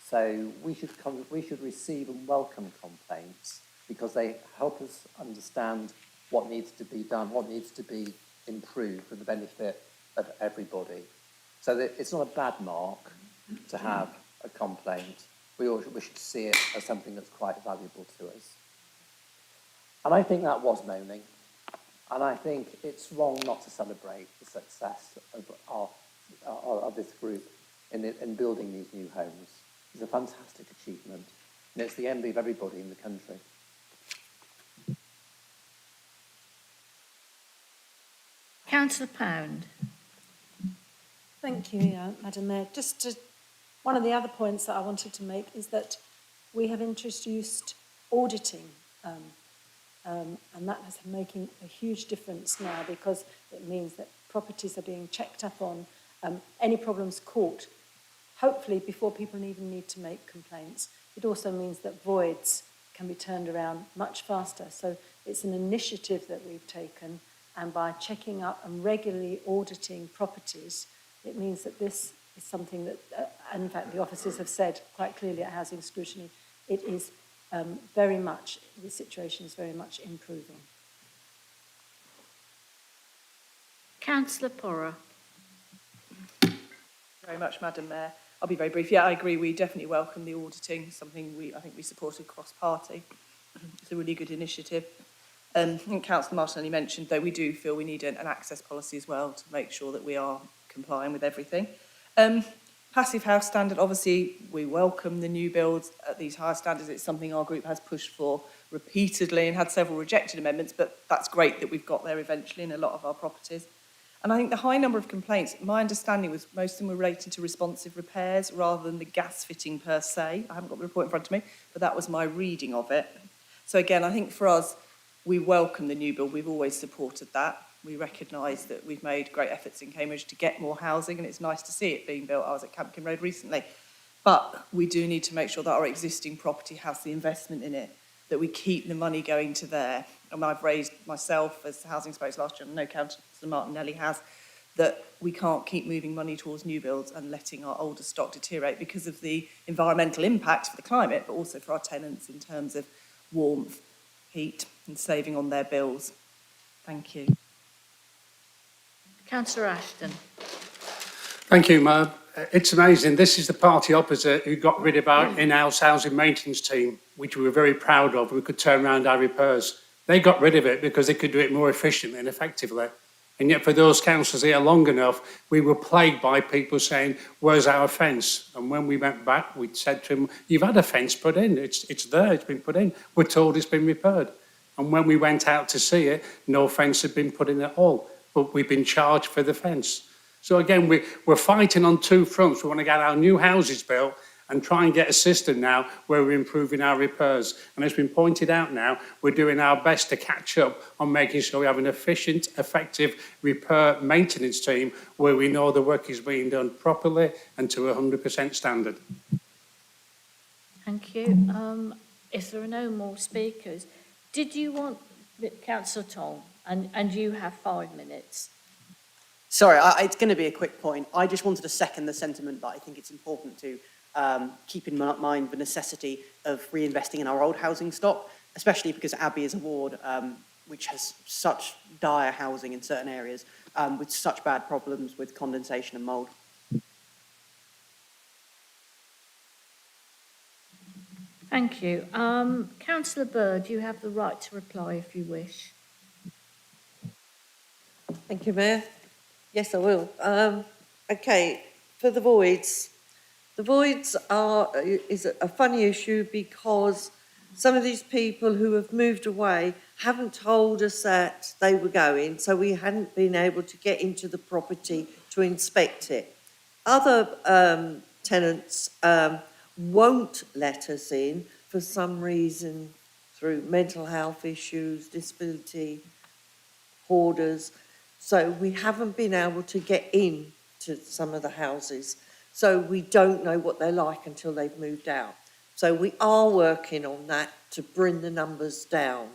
So we should receive and welcome complaints because they help us understand what needs to be done, what needs to be improved for the benefit of everybody. So that it's not a bad mark to have a complaint. We should see it as something that's quite valuable to us. And I think that was moaning. And I think it's wrong not to celebrate the success of this group in building these new homes. It's a fantastic achievement, and it's the envy of everybody in the country. Councillor Pound. Thank you, Madam Mayor. One of the other points that I wanted to make is that we have introduced auditing And that is making a huge difference now, because it means that properties are being checked up on, any problems caught, hopefully before people even need to make complaints. It also means that voids can be turned around much faster. So it's an initiative that we've taken, and by checking up and regularly auditing properties, it means that this is something that, and in fact the officers have said quite clearly at housing scrutiny, it is very much, the situation is very much improving. Councillor Porrer. Very much, Madam Mayor. I'll be very brief. Yeah, I agree. We definitely welcome the auditing, something I think we supported cross-party. It's a really good initiative. And Councillor Martinelli mentioned, though, we do feel we need an access policy as well to make sure that we are complying with everything. Passive house standard, obviously, we welcome the new builds at these higher standards. It's something our group has pushed for repeatedly and had several rejected amendments, but that's great that we've got there eventually in a lot of our properties. And I think the high number of complaints, my understanding was most of them were relating to responsive repairs rather than the gas fitting per se. I haven't got the report in front of me, but that was my reading of it. So again, I think for us, we welcome the new build. We've always supported that. We recognise that we've made great efforts in Cambridge to get more housing, and it's nice to see it being built. I was at Campkin Road recently. But we do need to make sure that our existing property has the investment in it, that we keep the money going to there. And I've raised myself as housing spokes last year, and I know Councillor Martinelli has, that we can't keep moving money towards new builds and letting our older stock deteriorate because of the environmental impacts for the climate, but also for our tenants in terms of warmth, heat, and saving on their bills. Thank you. Councillor Ashton. Thank you, Mayor. It's amazing. This is the party opposite who got rid of our in-house housing maintenance team, which we were very proud of. We could turn around our repairs. They got rid of it because they could do it more efficiently and effectively. And yet for those councillors here long enough, we were plagued by people saying, where's our fence? And when we went back, we said to them, you've had a fence put in. It's there, it's been put in. We're told it's been repaired. And when we went out to see it, no fence had been put in at all. But we've been charged for the fence. So again, we're fighting on two fronts. We want to get our new houses built and try and get a system now where we're improving our repairs. And as has been pointed out now, we're doing our best to catch up on making sure we have an efficient, effective repair maintenance team where we know the work is being done properly and to 100% standard. Thank you. If there are no more speakers, did you want, Councillor Tong, and you have 5 minutes. Sorry, it's going to be a quick point. I just wanted to second the sentiment that I think it's important to keep in mind the necessity of reinvesting in our old housing stock, especially because Abbey is a ward which has such dire housing in certain areas with such bad problems with condensation and mould. Thank you. Councillor Bird, you have the right to reply if you wish. Thank you, Mayor. Yes, I will. Okay, for the voids. The voids is a funny issue because some of these people who have moved away haven't told us that they were going, so we hadn't been able to get into the property to inspect it. Other tenants won't let us in for some reason, through mental health issues, disability, hoarders. So we haven't been able to get in to some of the houses. So we don't know what they're like until they've moved out. So we are working on that to bring the numbers down.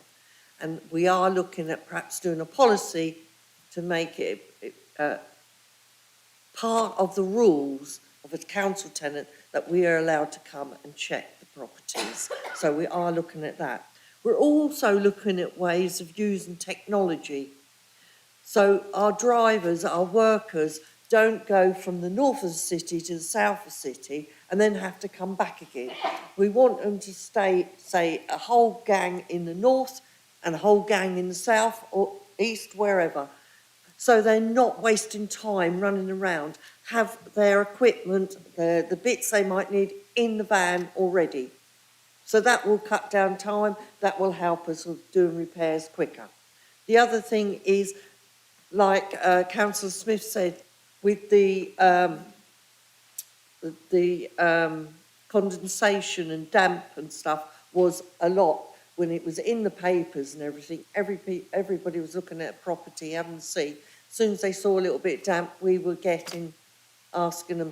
And we are looking at perhaps doing a policy to make it part of the rules of a council tenant that we are allowed to come and check the properties. So we are looking at that. We're also looking at ways of using technology. So our drivers, our workers, don't go from the north of the city to the south of the city and then have to come back again. We want them to stay, say, a whole gang in the north and a whole gang in the south or east, wherever. So they're not wasting time running around, have their equipment, the bits they might need in the van already. So that will cut down time, that will help us with doing repairs quicker. The other thing is, like Councillor Smith said, with the condensation and damp and stuff was a lot. when it was in the papers and everything, everybody was looking at property, having a see. As soon as they saw a little bit damp, we were asking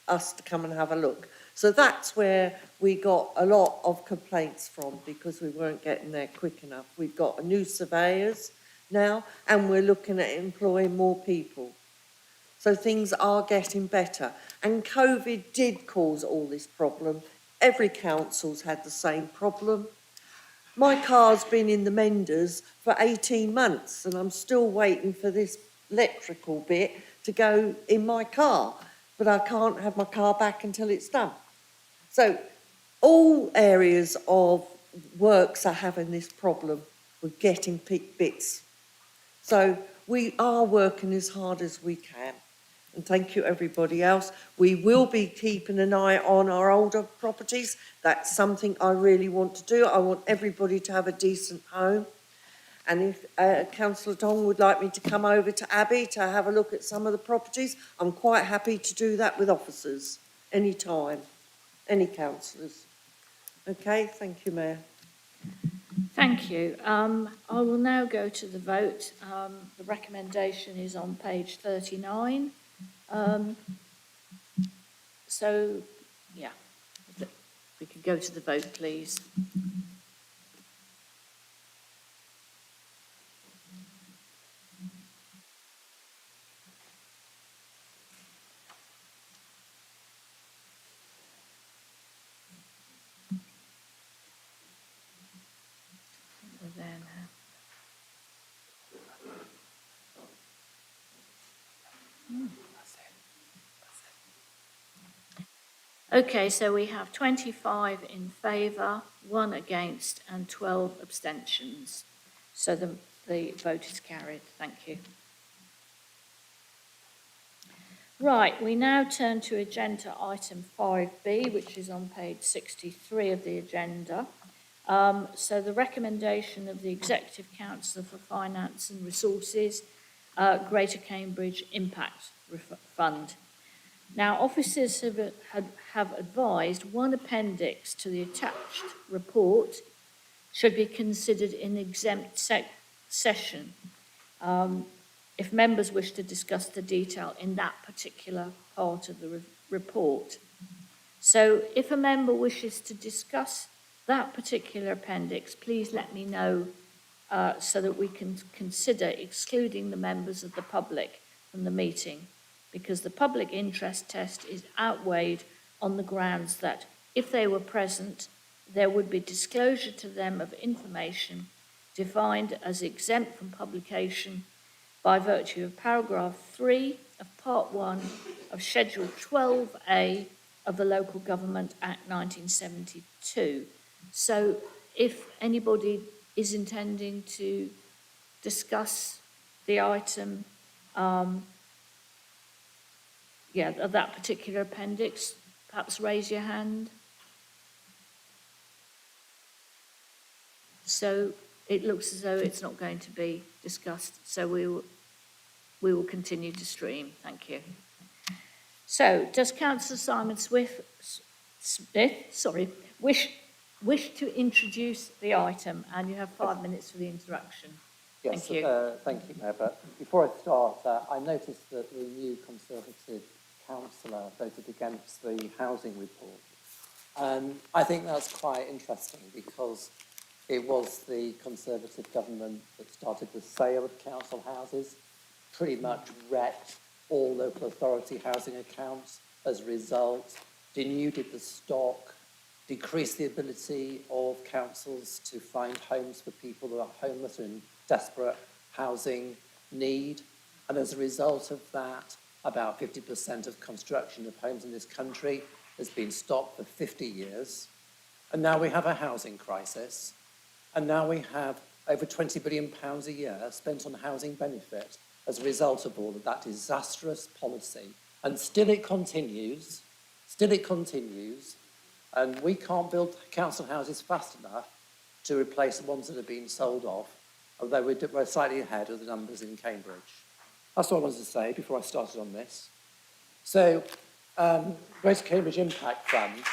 us to come and have a look. So that's where we got a lot of complaints from, because we weren't getting there quick enough. We've got new surveyors now, and we're looking at employing more people. So things are getting better. And COVID did cause all this problem. Every council's had the same problem. My car's been in the menders for 18 months and I'm still waiting for this electrical bit to go in my car, but I can't have my car back until it's done. So all areas of works are having this problem with getting bits. So we are working as hard as we can. And thank you everybody else. We will be keeping an eye on our older properties. That's something I really want to do. I want everybody to have a decent home. And if Councillor Dong would like me to come over to Abbey to have a look at some of the properties, I'm quite happy to do that with officers, any time, any councillors. Okay, thank you, Mayor. Thank you. I will now go to the vote. The recommendation is on page 39. So, yeah, we could go to the vote, please. We're there now. Okay, so we have 25 in favour, 1 against and 12 abstentions. So the vote is carried. Thank you. Right, we now turn to agenda item 5B, which is on page 63 of the agenda. So the recommendation of the Executive Council for Finance and Resources, Greater Cambridge Impact Fund. Now, officers have advised one appendix to the attached report should be considered in exempt session if members wish to discuss the detail in that particular part of the report. So if a member wishes to discuss that particular appendix, please let me know so that we can consider excluding the members of the public from the meeting, because the public interest test is outweighed on the grounds that if they were present, there would be disclosure to them of information defined as exempt from publication by virtue of paragraph 3 of part 1 of schedule 12A of the Local Government Act 1972. So if anybody is intending to discuss the item, of that particular appendix, perhaps raise your hand. So it looks as though it's not going to be discussed, so we will continue to stream. Thank you. So, does Councillor Simon Smith wish to introduce the item? And you have 5 minutes for the introduction. Yes, Thank you. thank you, Mayor. But before I start, I noticed that the new Conservative councillor voted against the housing report. I think that's quite interesting because it was the Conservative government that started the sale of council houses, pretty much wrecked all local authority housing accounts as a result, denuded the stock, decreased the ability of councils to find homes for people who are homeless or in desperate housing need. And as a result of that, about 50% of construction of homes in this country has been stopped for 50 years. And now we have a housing crisis. And now we have over £20 billion a year spent on housing benefit as a result of all of that disastrous policy. And still it continues, and we can't build council houses fast enough to replace the ones that have been sold off, although we're slightly ahead of the numbers in Cambridge. That's all I wanted to say before I started on this. So, Greater Cambridge Impact Fund.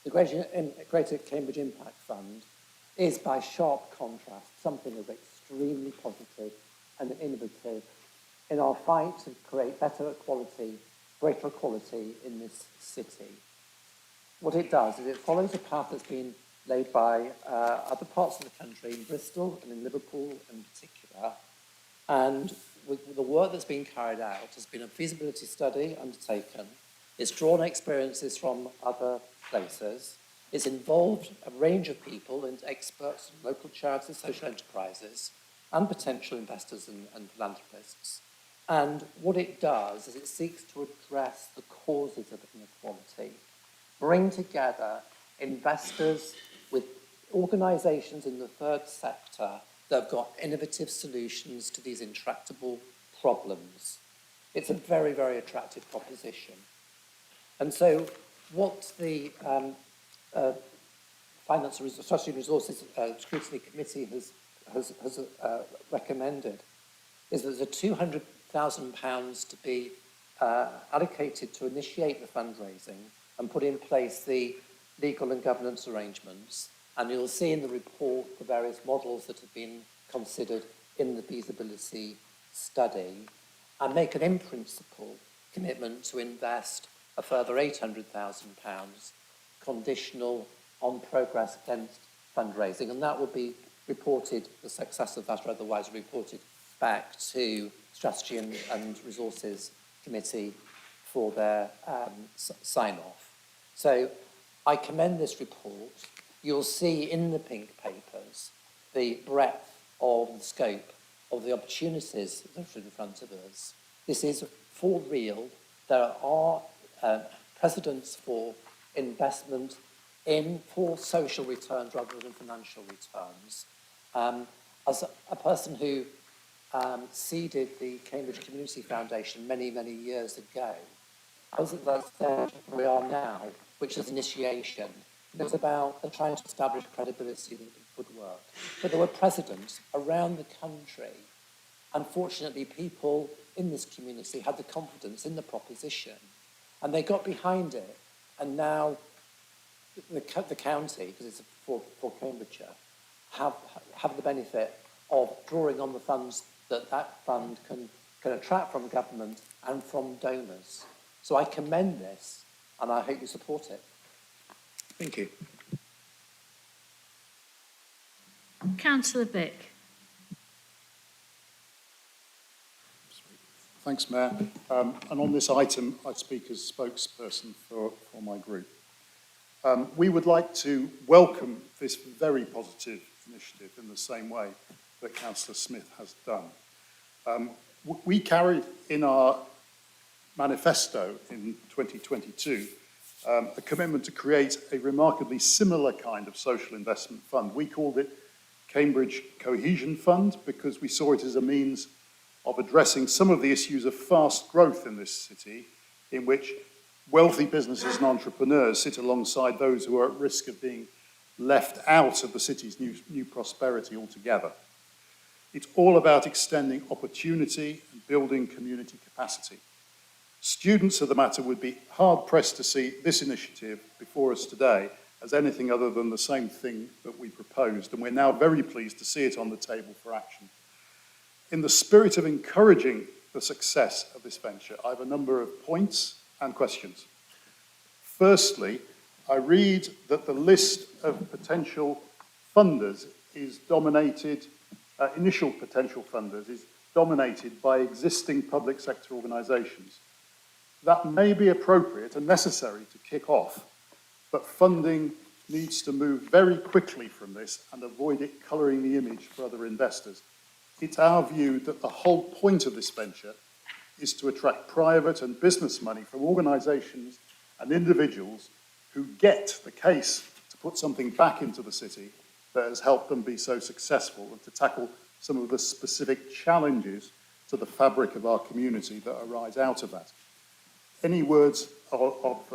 The Greater Cambridge Impact Fund is, by sharp contrast, something that's extremely positive and innovative in our fight to create better equality, greater equality in this city. What it does is it follows a path that's been laid by other parts of the country, in Bristol and in Liverpool in particular, and with the work that's been carried out has been a feasibility study undertaken. It's drawn experiences from other places. It's involved a range of people, and experts, local charities, social enterprises, and potential investors and philanthropists. And what it does is it seeks to address the causes of inequality, bring together investors with organisations in the third sector that have got innovative solutions to these intractable problems. It's a very, very attractive proposition. And so what the Finance and Strategy and Resources Scrutiny Committee has recommended is that there's a £200,000 to be allocated to initiate the fundraising and put in place the legal and governance arrangements. And you'll see in the report the various models that have been considered in the feasibility study, and make an in-principle commitment to invest a further £800,000 conditional on progress against fundraising. And that will be reported, the success of that, or otherwise reported back to Strategy and Resources Committee for their sign-off. So I commend this report. You'll see in the pink papers the breadth of the scope of the opportunities that are in front of us. This is for real. There are precedents for investment for social returns rather than financial returns. As a person who seeded the Cambridge Community Foundation many, many years ago, I was at that stage where we are now, which is initiation. It was about trying to establish credibility that it would work. But there were precedents around the country. Unfortunately, people in this community had the confidence in the proposition, and they got behind it. And now the county, because it's for Cambridgeshire, have the benefit of drawing on the funds that fund can attract from government and from donors. So I commend this, and I hope you support it. Thank you. Councillor Bick. Thanks, Mayor. And on this item, I speak as spokesperson for my group. We would like to welcome this very positive initiative in the same way that Councillor Smith has done. We carried in our manifesto in 2022 a commitment to create a remarkably similar kind of social investment fund. We called it Cambridge Cohesion Fund because we saw it as a means of addressing some of the issues of fast growth in this city, in which wealthy businesses and entrepreneurs sit alongside those who are at risk of being left out of the city's new prosperity altogether. It's all about extending opportunity and building community capacity. Students of the matter would be hard-pressed to see this initiative before us today as anything other than the same thing that we proposed, and we're now very pleased to see it on the table for action. In the spirit of encouraging the success of this venture, I have a number of points and questions. Firstly, I read that the list of potential funders is dominated, initial potential funders is dominated by existing public sector organisations. That may be appropriate and necessary to kick off, but funding needs to move very quickly from this and avoid it colouring the image for other investors. It's our view that the whole point of this venture is to attract private and business money from organisations and individuals who get the case to put something back into the city that has helped them be so successful and to tackle some of the specific challenges to the fabric of our community that arise out of that. Any words of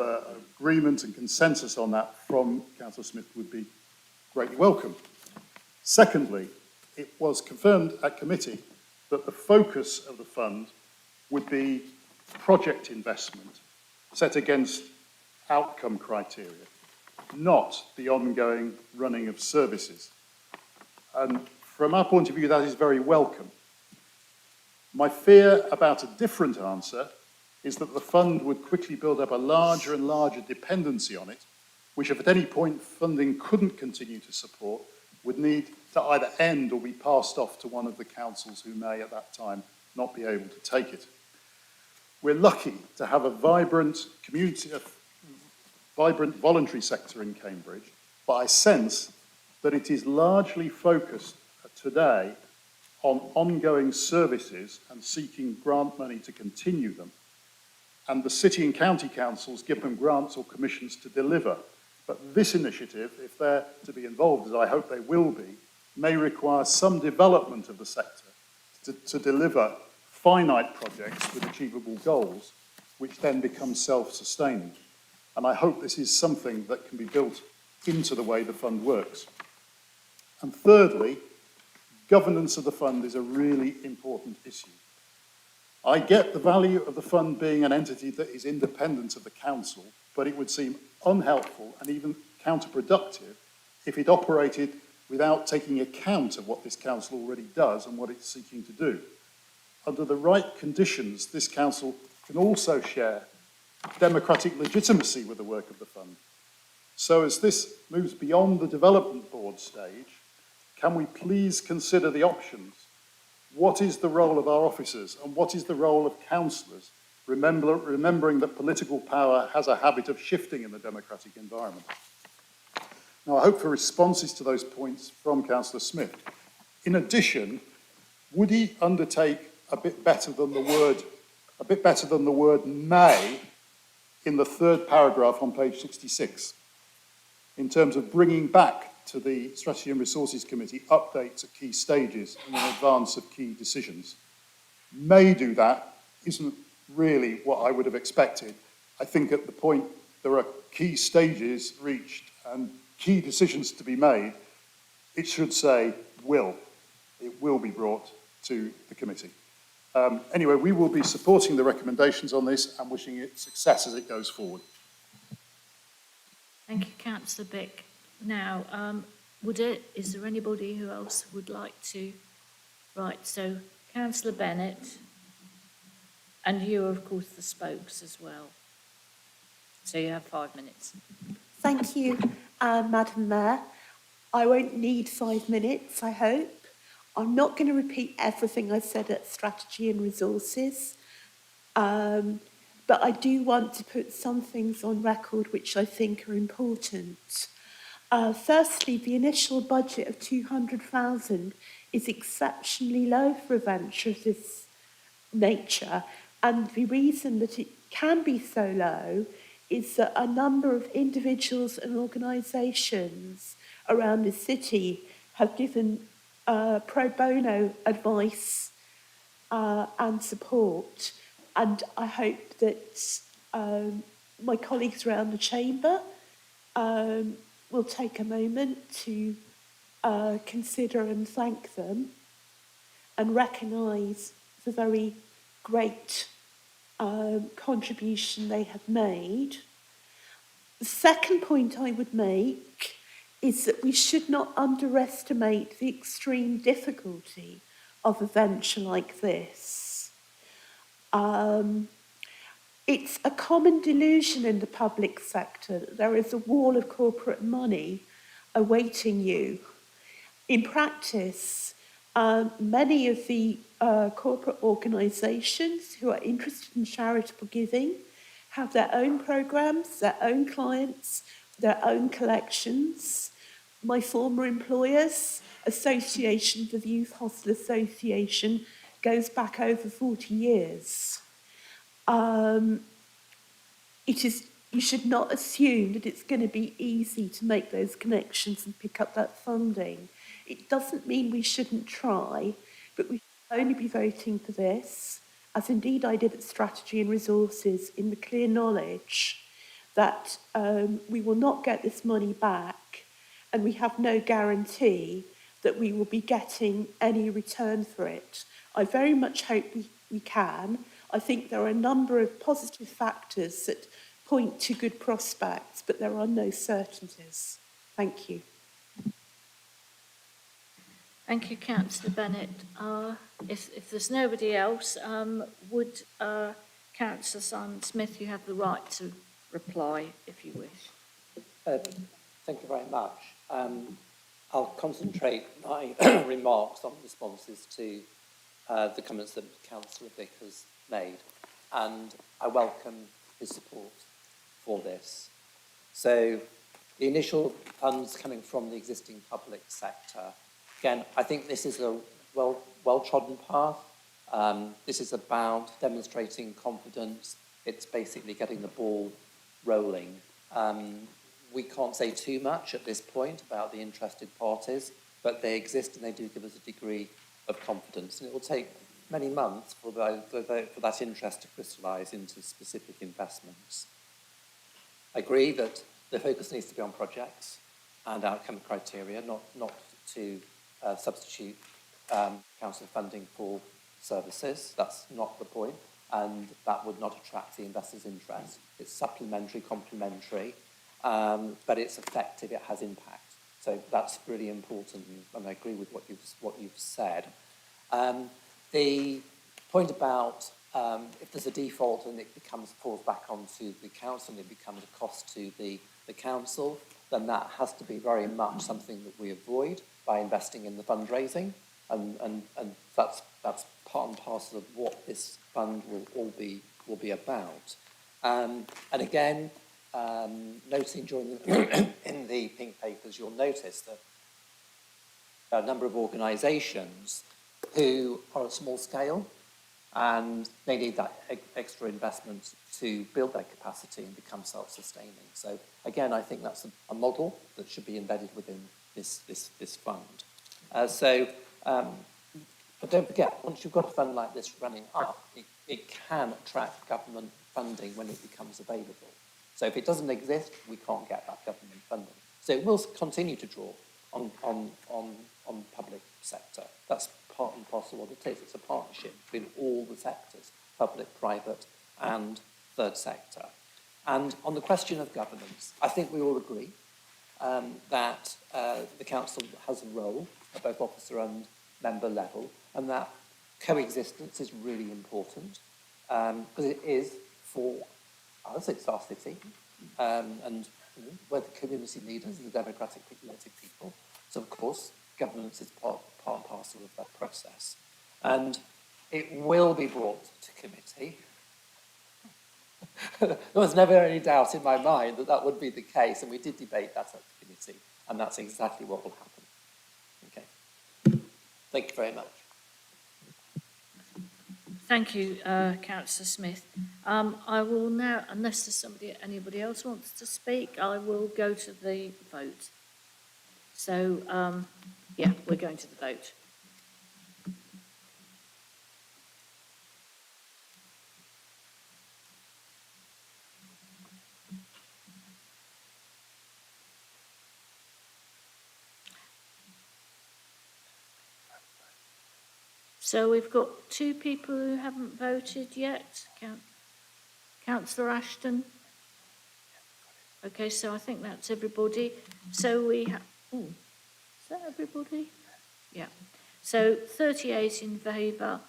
agreement and consensus on that from Councillor Smith would be greatly welcome. Secondly, it was confirmed at committee that the focus of the fund would be project investment set against outcome criteria. not the ongoing running of services. And from our point of view, that is very welcome. My fear about a different answer is that the fund would quickly build up a larger and larger dependency on it, which if at any point funding couldn't continue to support, would need to either end or be passed off to one of the councils who may at that time not be able to take it. We're lucky to have a vibrant community, a vibrant voluntary sector in Cambridge, but I sense that it is largely focused today on ongoing services and seeking grant money to continue them. And the city and county councils give them grants or commissions to deliver. But this initiative, if they're to be involved, as I hope they will be, may require some development of the sector to deliver finite projects with achievable goals, which then become self-sustaining. And I hope this is something that can be built into the way the fund works. And thirdly, governance of the fund is a really important issue. I get the value of the fund being an entity that is independent of the council, but it would seem unhelpful and even counterproductive if it operated without taking account of what this council already does and what it's seeking to do. Under the right conditions, this council can also share democratic legitimacy with the work of the fund. So as this moves beyond the development board stage, can we please consider the options? What is the role of our officers and what is the role of councillors, remembering that political power has a habit of shifting in the democratic environment? Now, I hope for responses to those points from Councillor Smith. In addition, would he undertake a bit better than the word may in the third paragraph on page 66, in terms of bringing back to the Strategy and Resources Committee updates at key stages and in advance of key decisions? May do that isn't really what I would have expected. I think at the point there are key stages reached and key decisions to be made, it should say will. It will be brought to the committee. Anyway, we will be supporting the recommendations on this and wishing it success as it goes forward. Thank you, Councillor Bick. Now, is there anybody who else would like to? Right, so Councillor Bennett, and you are, of course, the spokes as well. So you have 5 minutes. Thank you, Madam Mayor. I won't need 5 minutes, I hope. I'm not going to repeat everything I said at Strategy and Resources, but I do want to put some things on record which I think are important. Firstly, the initial budget of 200,000 is exceptionally low for a venture of this nature, and the reason that it can be so low is that a number of individuals and organisations around the city have given pro bono advice and support, and I hope that my colleagues around the chamber will take a moment to consider and thank them and recognise the very great contribution they have made. The second point I would make is that we should not underestimate the extreme difficulty of a venture like this. It's a common delusion in the public sector that there is a wall of corporate money awaiting you. In practice, many of the corporate organisations who are interested in charitable giving have their own programmes, their own clients, their own collections. My former employer's association, the Youth Hostel Association, goes back over 40 years. You should not assume that it's going to be easy to make those connections and pick up that funding. It doesn't mean we shouldn't try, but we should only be voting for this, as indeed I did at Strategy and Resources, in the clear knowledge that we will not get this money back, and we have no guarantee that we will be getting any return for it. I very much hope we can. I think there are a number of positive factors that point to good prospects, but there are no certainties. Thank you. Thank you, Councillor Bennett. If there's nobody else, would Councillor Simon Smith, you have the right to reply if you wish. Thank you very much. I'll concentrate my remarks on responses to the comments that Councillor Vickers made, and I welcome his support for this. So the initial funds coming from the existing public sector, again, I think this is a well-trodden path. This is about demonstrating confidence. It's basically getting the ball rolling. We can't say too much at this point about the interested parties, but they exist and they do give us a degree of confidence. And it will take many months for that interest to crystallise into specific investments. I agree that the focus needs to be on projects and outcome criteria, not to substitute council funding for services. That's not the point, and that would not attract the investors' interest. It's supplementary, complementary, but it's effective, it has impact. So that's really important, and I agree with what you've said. The point about if there's a default and it falls back onto the council and it becomes a cost to the council, then that has to be very much something that we avoid by investing in the fundraising, and that's part and parcel of what this fund will be about. And again, noting during in the pink papers, you'll notice that there are a number of organisations who are at small scale and they need that extra investment to build their capacity and become self-sustaining. So again, I think that's a model that should be embedded within this fund. But don't forget, once you've got a fund like this running up, it can attract government funding when it becomes available. So if it doesn't exist, we can't get that government funding. So it will continue to draw on public sector. That's part and parcel of what it is. It's a partnership between all the sectors, public, private, and third sector. And on the question of governance, I think we all agree that the council has a role at both officer and member level, and that coexistence is really important because it is for us, it's our city, and we're the community leaders and the democratically elected people. So of course, governance is part and parcel of that process. And it will be brought to committee. There was never any doubt in my mind that that would be the case, and we did debate that at the committee, and that's exactly what will happen. Okay. Thank you very much. Thank you, Councillor Smith. I will now, unless there's anybody else wants to speak, I will go to the vote. So, yeah, we're going to the vote. So we've got two people who haven't voted yet. Councillor Ashton. Okay, so I think that's everybody. So we have, is that everybody? Yeah. So 38 in favour,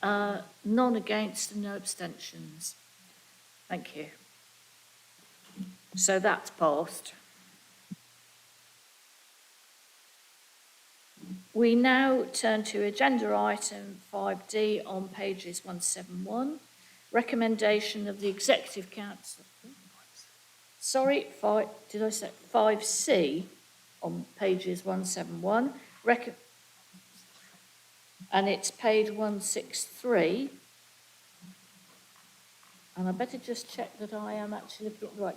none against and no abstentions. Thank you. So that's passed. We now turn to agenda item 5D on pages 171, recommendation of the Executive Council. Sorry, did I say 5C on pages 171, and it's page 163. And I better just check that I am actually looking at the right.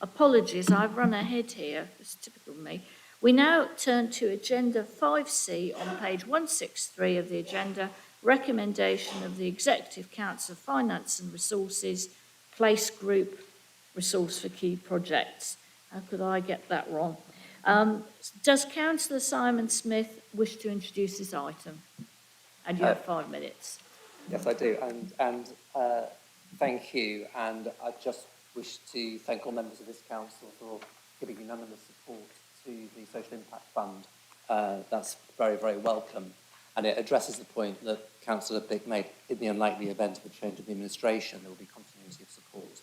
Apologies, I've run ahead here. It's typical of me. We now turn to agenda 5C on page 163 of the agenda, recommendation of the Executive Council of Finance and Resources, Place Group Resource for Key Projects. How could I get that wrong? Does Councillor Simon Smith wish to introduce this item? And you have 5 minutes. Yes, I do. And Thank you, and I just wish to thank all members of this council for giving unanimous support to the Social Impact Fund. That's very, very welcome, and it addresses the point that Councillor Bick made. In the unlikely event of a change of the administration, there will be continuity of support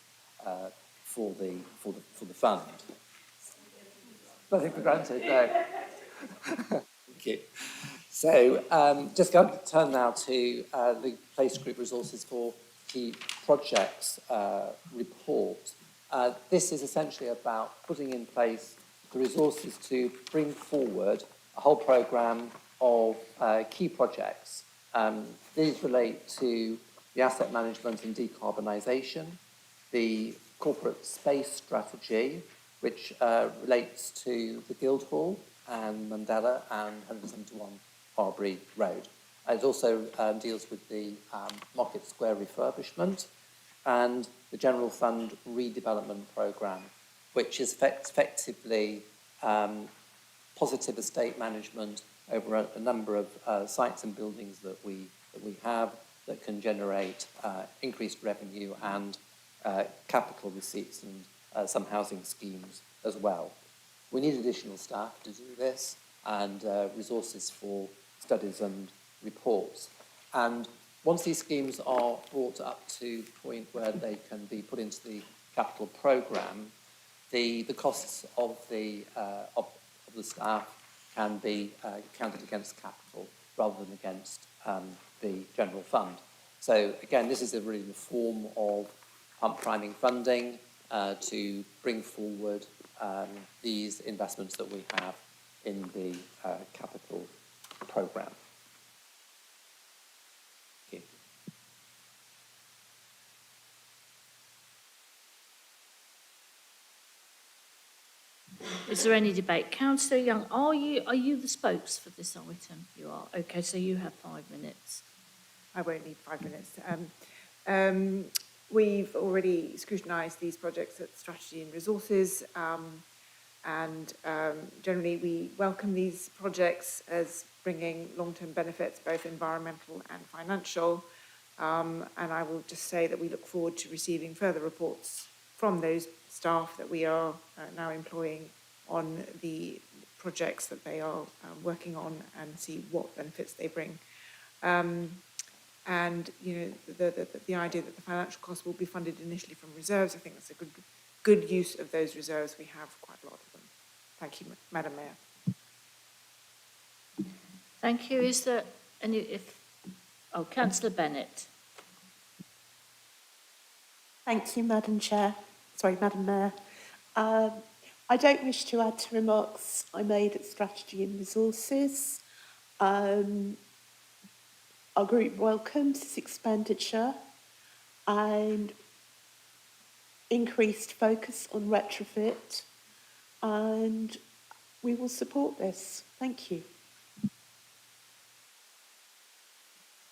for the fund. Nothing for granted, no. Thank you. So, just going to turn now to the Place Group Resources for Key Projects report. This is essentially about putting in place the resources to bring forward a whole programme of key projects. These relate to the asset management and decarbonisation, the corporate space strategy, which relates to the Guildhall and Mandela and 171 Harbury Road. It also deals with the Market Square refurbishment and the General Fund redevelopment programme, which is effectively positive estate management over a number of sites and buildings that we have that can generate increased revenue and capital receipts and some housing schemes as well. We need additional staff to do this and resources for studies and reports. And once these schemes are brought up to the point where they can be put into the capital programme, the costs of the staff can be counted against capital rather than against the general fund. So again, this is a really the form of pump priming funding to bring forward these investments that we have in the capital programme. Thank you. Is there any debate? Councillor Young, are you the spokes for this item? You are. Okay, so you have 5 minutes. I won't need 5 minutes. We've already scrutinised these projects at Strategy and Resources, and generally we welcome these projects as bringing long-term benefits, both environmental and financial. And I will just say that we look forward to receiving further reports from those staff that we are now employing on the projects that they are working on and see what benefits they bring. And you know, the idea that the financial costs will be funded initially from reserves, I think that's a good use of those reserves. We have quite a lot of them. Thank you, Madam Mayor. Thank you. Is there any? Councillor Bennett. Thank you, Madam Chair. Sorry, Madam Mayor. I don't wish to add to remarks I made at Strategy and Resources. Our group welcomes this expenditure and increased focus on retrofit, and we will support this. Thank you.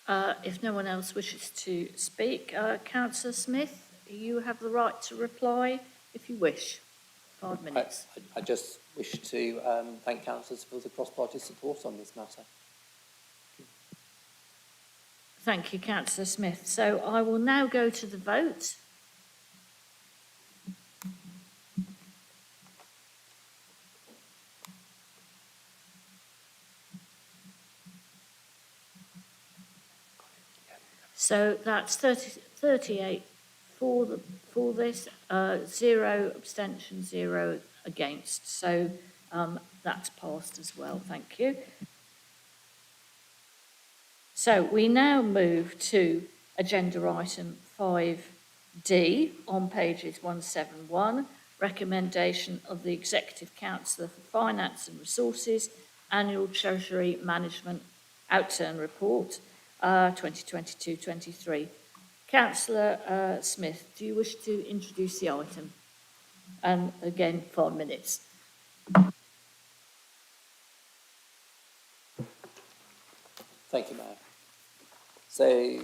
If no one else wishes to speak, Councillor Smith, you have the right to reply if you wish. 5 minutes. I just wish to thank councillors for the cross-party support on this matter. Thank you, Councillor Smith. So I will now go to the vote. So that's 38 for this, 0 abstention, 0 against. So that's passed as well. Thank you. So we now move to agenda item 5D on pages 171, recommendation of the Executive Councillor for Finance and Resources, Annual Treasury Management Outturn Report, 2022-23. Councillor Smith, do you wish to introduce the item? And again, 5 minutes. Thank you, Mayor. So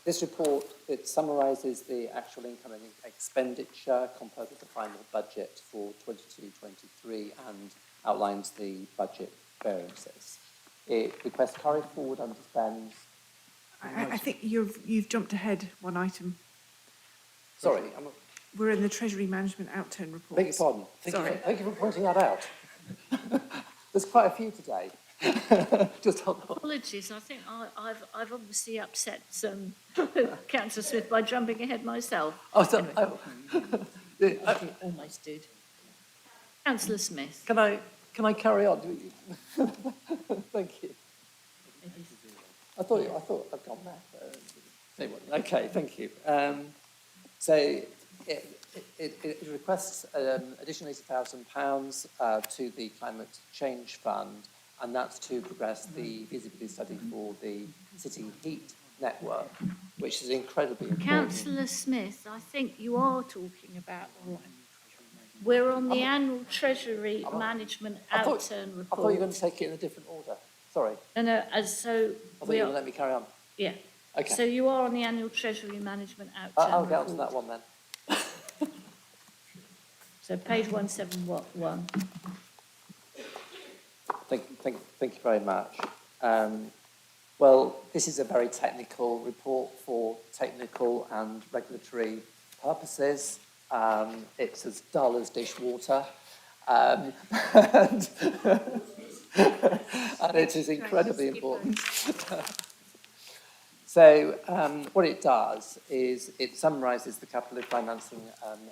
this report, it summarises the actual income and expenditure compared with the final budget for 22-23 and outlines the budget variances. It requests carry forward underspends. I think you've jumped ahead one item. Sorry, We're in the Treasury Management Outturn report. beg your pardon. Thank you for pointing that out. There's quite a few today. Just hold on. Apologies, I think I've obviously upset Councillor Smith by jumping ahead myself. Oh, so, Anyway, I almost did. Councillor Smith. Can I carry on? Thank you. I thought I'd gone back. Okay, thank you. So it requests additional £80,000 to the Climate Change Fund, and that's to progress the feasibility study for the city heat network, which is incredibly important. Councillor Smith, I think you are talking about the one. We're on the annual Treasury Management Outturn report. I thought you were going to take it in a different order. Sorry. No, so I thought you were going to let me carry on. Yeah. Okay. So you are on the annual Treasury Management Outturn I'll get report. onto that one then. So page 171. Thank you very much. Well, this is a very technical report for technical and regulatory purposes. It's as dull as dishwater. And it is incredibly important. So what it does is it summarises the capital financing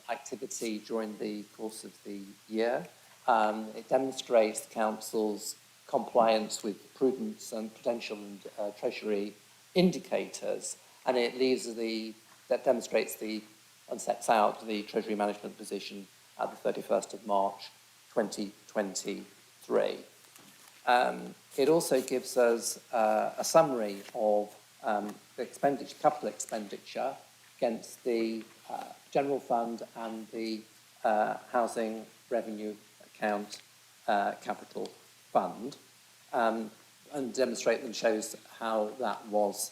activity during the course of the year. It demonstrates the Council's compliance with prudence and prudential and Treasury indicators, and it that demonstrates and sets out the Treasury management position at the 31st of March 2023. It also gives us a summary of the capital expenditure against the general fund and the housing revenue account capital fund, and demonstrate and shows how that was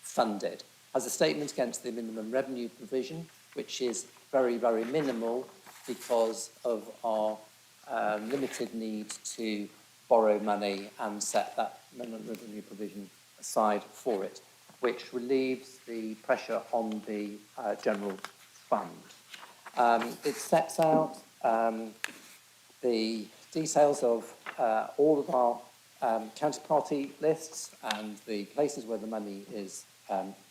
funded. As a statement against the minimum revenue provision, which is very, very minimal because of our limited need to borrow money and set that minimum revenue provision aside for it, which relieves the pressure on the general fund. It sets out the details of all of our counterparty lists and the places where the money is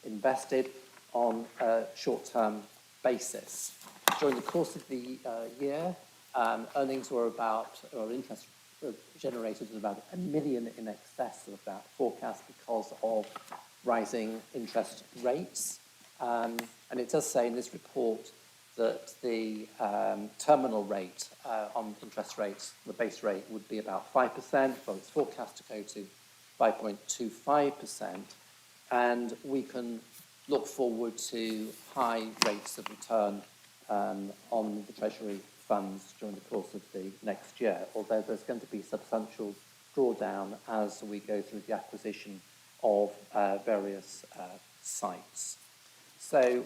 invested on a short-term basis. During the course of the year, earnings were or interest generated was about £1 million in excess of that forecast because of rising interest rates. And it does say in this report that the terminal rate on interest rates, the base rate, would be about 5%, well, it's forecast to go to 5.25%, and we can look forward to high rates of return on the Treasury funds during the course of the next year, although there's going to be substantial drawdown as we go through the acquisition of various sites. So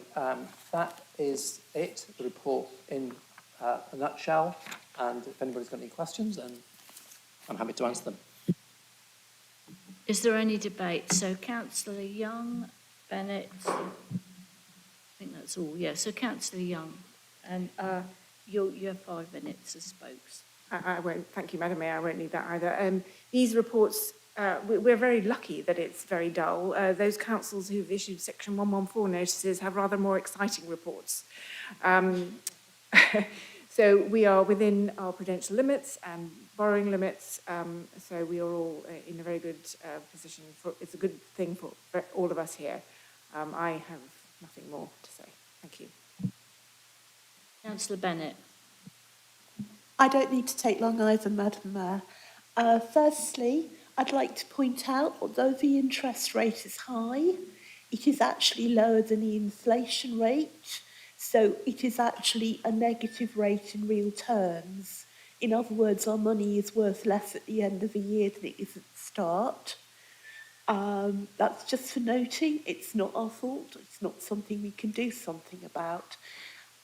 that is it, the report in a nutshell, and if anybody's got any questions, then I'm happy to answer them. Is there any debate? So Councillor Young, Bennett, I think that's all, yeah. So Councillor Young, and you have 5 minutes as spokes. I won't, thank you, Madam Mayor, I won't need that either. These reports, we're very lucky that it's very dull. Those councils who've issued Section 114 notices have rather more exciting reports. So we are within our prudential limits and borrowing limits, so we are all in a very good position. It's a good thing for all of us here. I have nothing more to say. Thank you. Councillor Bennett. I don't need to take long either, Madam Mayor. Firstly, I'd like to point out, although the interest rate is high, it is actually lower than the inflation rate, so it is actually a negative rate in real terms. In other words, our money is worth less at the end of the year than it is at the start. That's just for noting. It's not our fault. It's not something we can do something about.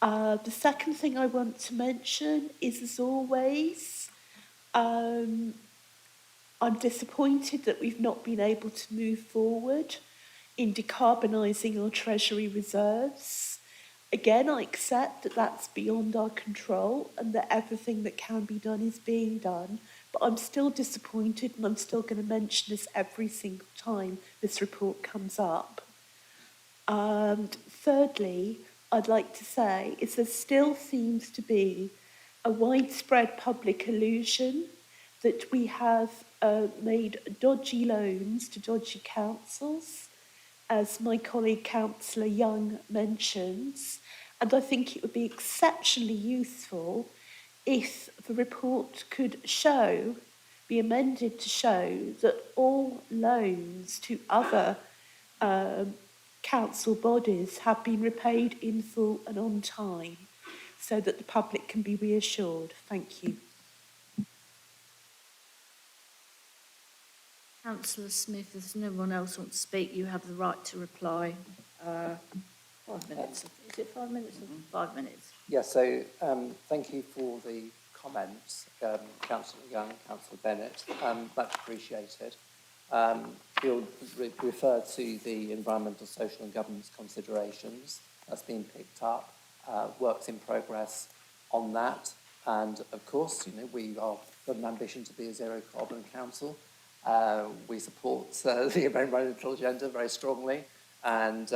The second thing I want to mention is, as always, I'm disappointed that we've not been able to move forward in decarbonising our Treasury reserves. Again, I accept that that's beyond our control and that everything that can be done is being done, but I'm still disappointed and I'm still going to mention this every single time this report comes up. And thirdly, I'd like to say is there still seems to be a widespread public illusion that we have made dodgy loans to dodgy councils, as my colleague Councillor Young mentions, and I think it would be exceptionally useful if the report could be amended to show that all loans to other council bodies have been repaid in full and on time, so that the public can be reassured. Thank you. Councillor Smith, if no one else wants to speak, you have the right to reply. 5 minutes. Is it 5 minutes or 5 minutes? Yeah, so thank you for the comments, Councillor Young, Councillor Bennett, much appreciated. You'll refer to the environmental, social and governance considerations that's been picked up, works in progress on that, and of course, you know, we are got an ambition to be a zero carbon council. We support the environmental agenda very strongly, and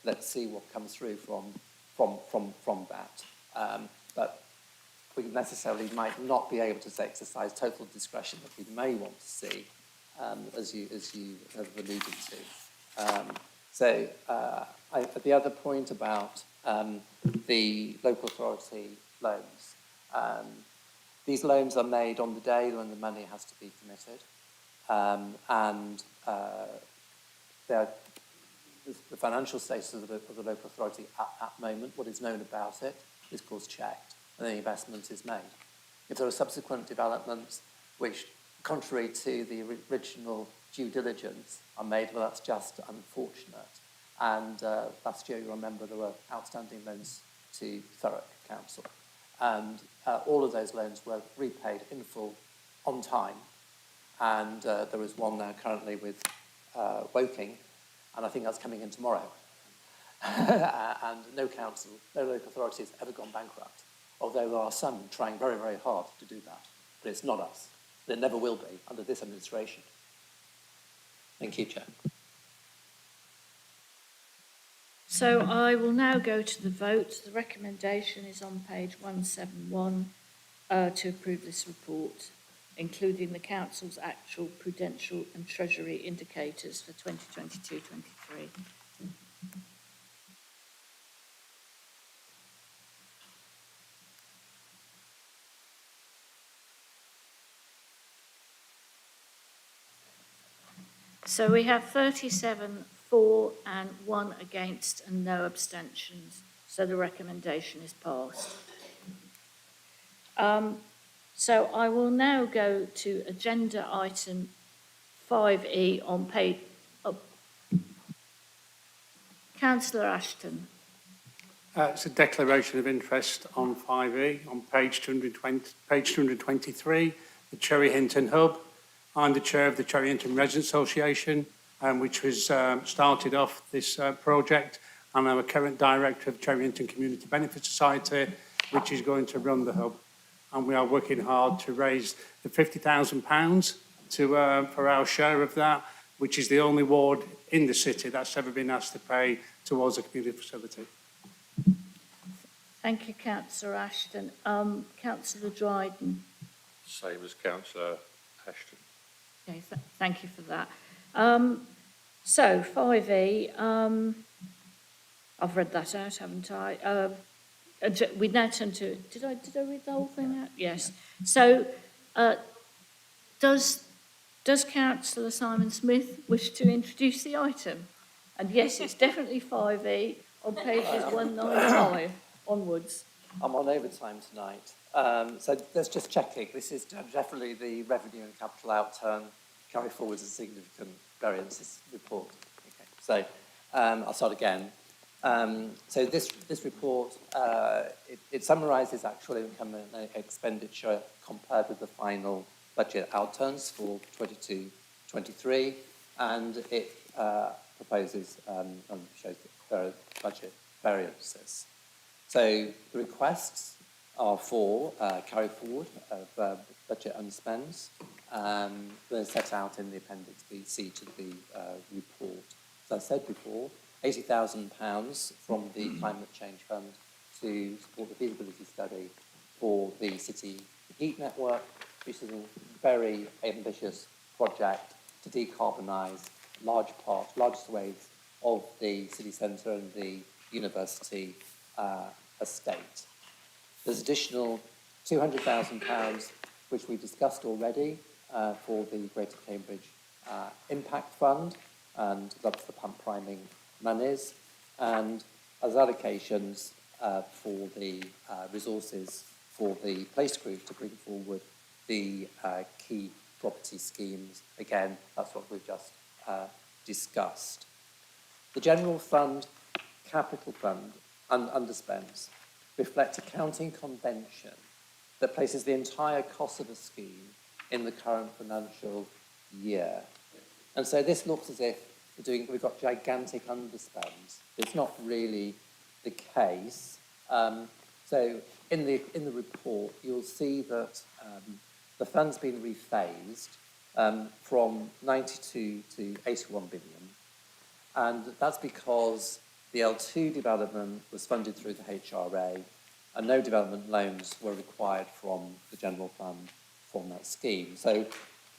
let's see what comes through from that. But we necessarily might not be able to exercise total discretion that we may want to see, as you have alluded to. The other point about the local authority loans. These loans are made on the day when the money has to be committed. The financial status of the local authority at that moment, what is known about it, is of course checked, and the investment is made. If there are subsequent developments which, contrary to the original due diligence, are made, well, that's just unfortunate. And last year, you remember, there were outstanding loans to Thurrock Council, and all of those loans were repaid in full on time. And there is one now currently with Woking, and I think that's coming in tomorrow. And no council, no local authority has ever gone bankrupt, although there are some trying very, very hard to do that. But it's not us. It never will be under this administration. Thank you, Chair. So I will now go to the vote. The recommendation is on page 171 to approve this report, including the Council's actual prudential and Treasury indicators for 2022-23. So we have 37 for and 1 against and no abstentions. So the recommendation is passed. So I will now go to agenda item 5E on page... Councillor Ashton. It's a declaration of interest on 5E on page 223, the Cherry Hinton Hub. I'm the chair of the Cherry Hinton Residents Association, which was started off this project, and I'm a current director of Cherry Hinton Community Benefit Society, which is going to run the hub. And we are working hard to raise the £50,000 for our share of that, which is the only ward in the city that's ever been asked to pay towards a community facility. Thank you, Councillor Ashton. Councillor Dryden. Same as Councillor Ashton. Okay, thank you for that. So 5E, I've read that out, haven't I? We now turn to, did I read the whole thing out? Yes. So does Councillor Simon Smith wish to introduce the item? And yes, it's definitely 5E on pages 195 onwards. I'm on overtime tonight. So let's just check it. This is definitely the revenue and capital outturn carry forwards and significant variances report. Okay. So I'll start again. So this report, it summarises actual income and expenditure compared with the final budget outturns for 22-23, and it proposes and shows the budget variances. So the requests are for carry forward of budget unspends. They're set out in the Appendix BC to the report. As I said before, £80,000 from the Climate Change Fund to support the feasibility study for the city heat network, which is a very ambitious project to decarbonise large swathes of the city centre and the university estate. There's additional £200,000, which we discussed already, for the Greater Cambridge Impact Fund, and that's the pump priming monies, and as allocations for the resources for the place group to bring forward the key property schemes. Again, that's what we've just discussed. The General Fund, Capital Fund, and underspends reflect accounting convention that places the entire cost of a scheme in the current financial year. And so this looks as if we've got gigantic underspends. It's not really the case. So in the report, you'll see that the fund's been rephased from 92 to 81 billion. And that's because the L2 development was funded through the HRA and no development loans were required from the General Fund from that scheme. So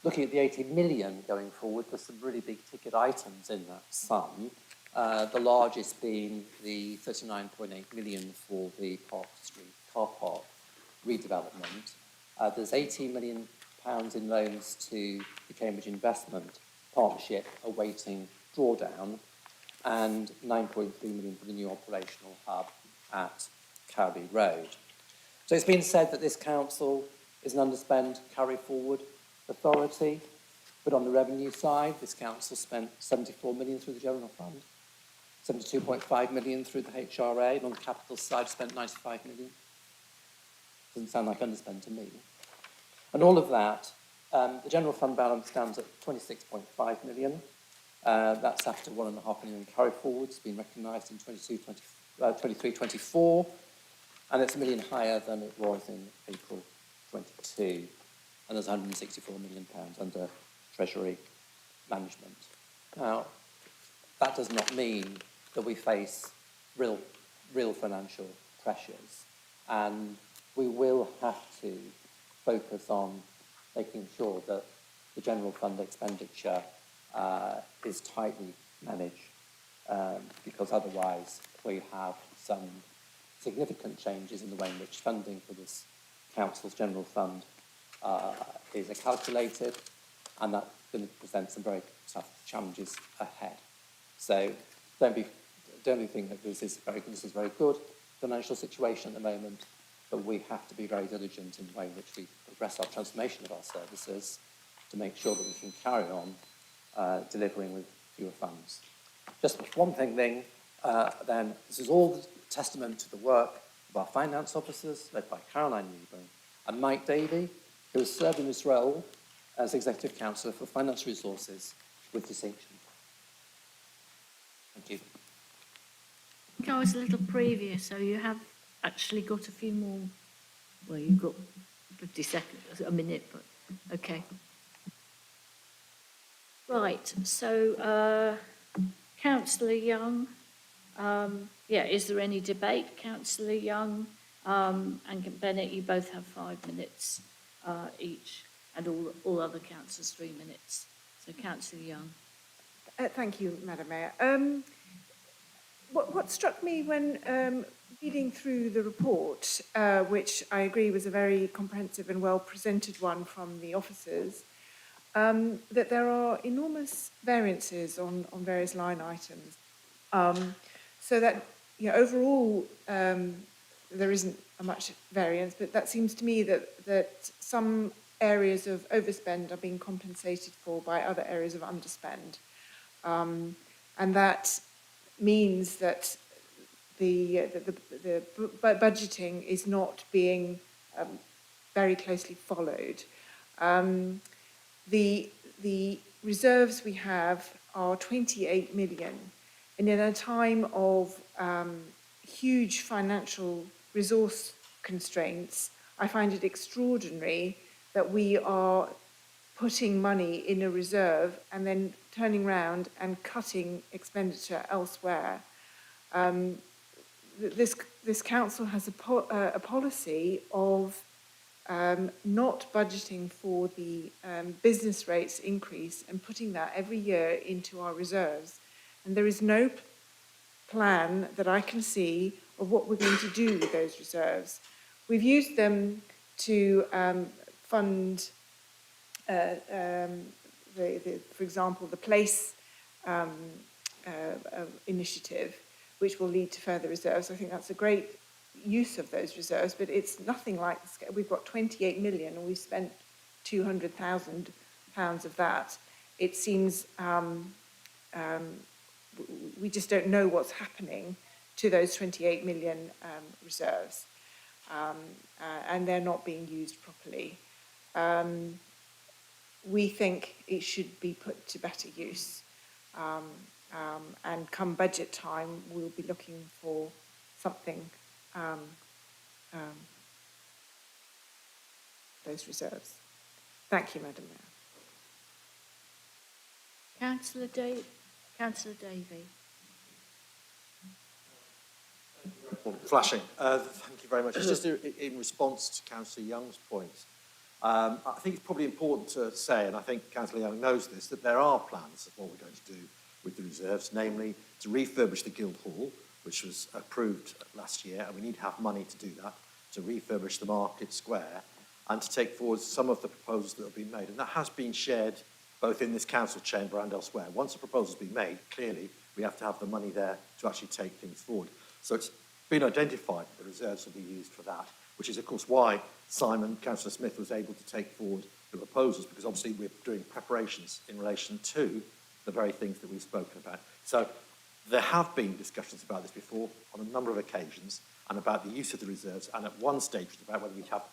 looking at the 80 million going forward, there's some really big ticket items in that sum. The largest being the 39.8 million for the Park Street car park redevelopment. There's £18 million in loans to the Cambridge Investment Partnership awaiting drawdown, and 9.3 million for the new operational hub at Cowley Road. So it's been said that this council is an underspend carry forward authority, but on the revenue side, this council spent 74 million through the General Fund, 72.5 million through the HRA, and on the capital side spent 95 million. Doesn't sound like underspend to me. And all of that, the General Fund balance stands at 26.5 million. That's after 1.5 million carry forwards being recognised in 23-24, and it's £1 million higher than it was in April 22, and there's £164 million under Treasury management. Now, that does not mean that we face real financial pressures, and we will have to focus on making sure that the General Fund expenditure is tightly managed, because otherwise we have some significant changes in the way in which funding for this council's General Fund is calculated, and that's going to present some very tough challenges ahead. So don't think that this is very good financial situation at the moment, but we have to be very diligent in the way in which we progress our transformation of our services to make sure that we can carry on delivering with fewer funds. Just one thing then, this is all testament to the work of our finance officers, led by Caroline Newburn, and Mike Davey, who has served in this role as Executive Councillor for Finance Resources with distinction. Thank you. I think I was a little previous, so you have actually got a few more. Well, you've got 50 seconds, a minute, but okay. Right, so Councillor Young, is there any debate? Councillor Young and Bennett, you both have 5 minutes each, and all other councillors 3 minutes. So Councillor Young. Thank you, Madam Mayor. What struck me when reading through the report, which I agree was a very comprehensive and well-presented one from the officers, that there are enormous variances on various line items. So that, overall, there isn't much variance, but that seems to me that some areas of overspend are being compensated for by other areas of underspend. And that means that the budgeting is not being very closely followed. The reserves we have are 28 million, and in a time of huge financial resource constraints, I find it extraordinary that we are putting money in a reserve and then turning around and cutting expenditure elsewhere. This council has a policy of not budgeting for the business rates increase and putting that every year into our reserves. And there is no plan that I can see of what we're going to do with those reserves. We've used them to fund, for example, the place initiative, which will lead to further reserves. I think that's a great use of those reserves, but it's nothing like, we've got 28 million and we've spent £200,000 of that. It seems we just don't know what's happening to those 28 million reserves, and they're not being used properly. We think it should be put to better use, and come budget time, we'll be looking for something, those reserves. Thank you, Madam Mayor. Councillor Davey. Flashing. Thank you very much. It's just in response to Councillor Young's point. I think it's probably important to say, and I think Councillor Young knows this, that there are plans of what we're going to do with the reserves, namely to refurbish the Guildhall, which was approved last year, and we need to have money to do that, to refurbish the Market Square, and to take forward some of the proposals that have been made. And that has been shared both in this council chamber and elsewhere. Once a proposal's been made, clearly we have to have the money there to actually take things forward. So it's been identified that the reserves will be used for that, which is of course why Councillor Smith was able to take forward the proposals, because obviously we're doing preparations in relation to the very things that we've spoken about. So there have been discussions about this before on a number of occasions, and about the use of the reserves, and at one stage it was about whether we'd have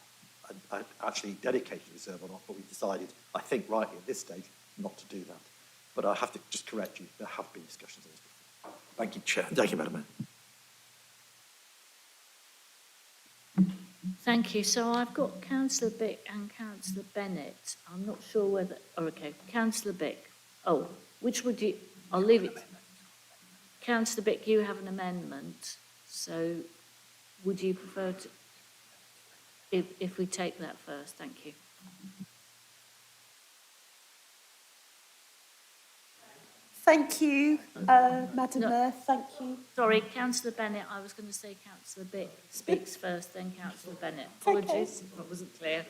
an actually dedicated reserve or not, but we decided, I think rightly at this stage, not to do that. But I have to just correct you, there have been discussions on this before. Thank you, Chair. Thank you, Madam Mayor. Thank you. So I've got Councillor Bick and Councillor Bennett. I'm not sure whether... Oh, okay. Councillor Bick. Oh, which would you... I'll leave it. Councillor Bick, you have an amendment. So would you prefer to... If we take that first, thank you. Thank you, Madam Mayor, thank you. Sorry, Councillor Bennett, I was going to say Councillor Bick speaks first, then Councillor Bennett. Apologies if it wasn't clear.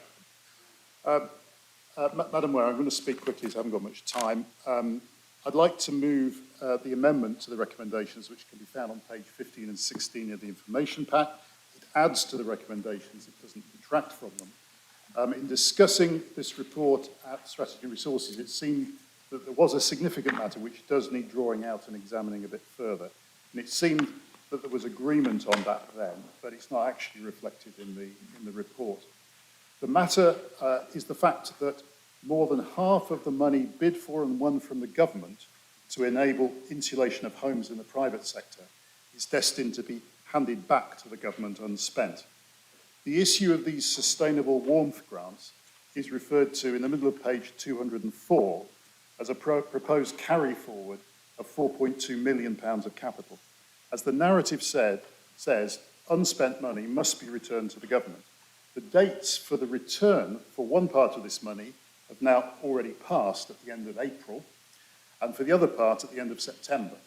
Madam Mayor, I'm going to speak quickly, so I haven't got much time. I'd like to move the amendment to the recommendations, which can be found on page 15 and 16 of the information pack. It adds to the recommendations, it doesn't detract from them. In discussing this report at Strategy and Resources, it seemed that there was a significant matter which does need drawing out and examining a bit further. And it seemed that there was agreement on that then, but it's not actually reflected in the report. The matter is the fact that more than half of the money bid for and won from the government to enable insulation of homes in the private sector is destined to be handed back to the government unspent. The issue of these sustainable warmth grants is referred to in the middle of page 204 as a proposed carry forward of £4.2 million of capital. As the narrative says, unspent money must be returned to the government. The dates for the return for one part of this money have now already passed at the end of April, and for the other part at the end of September.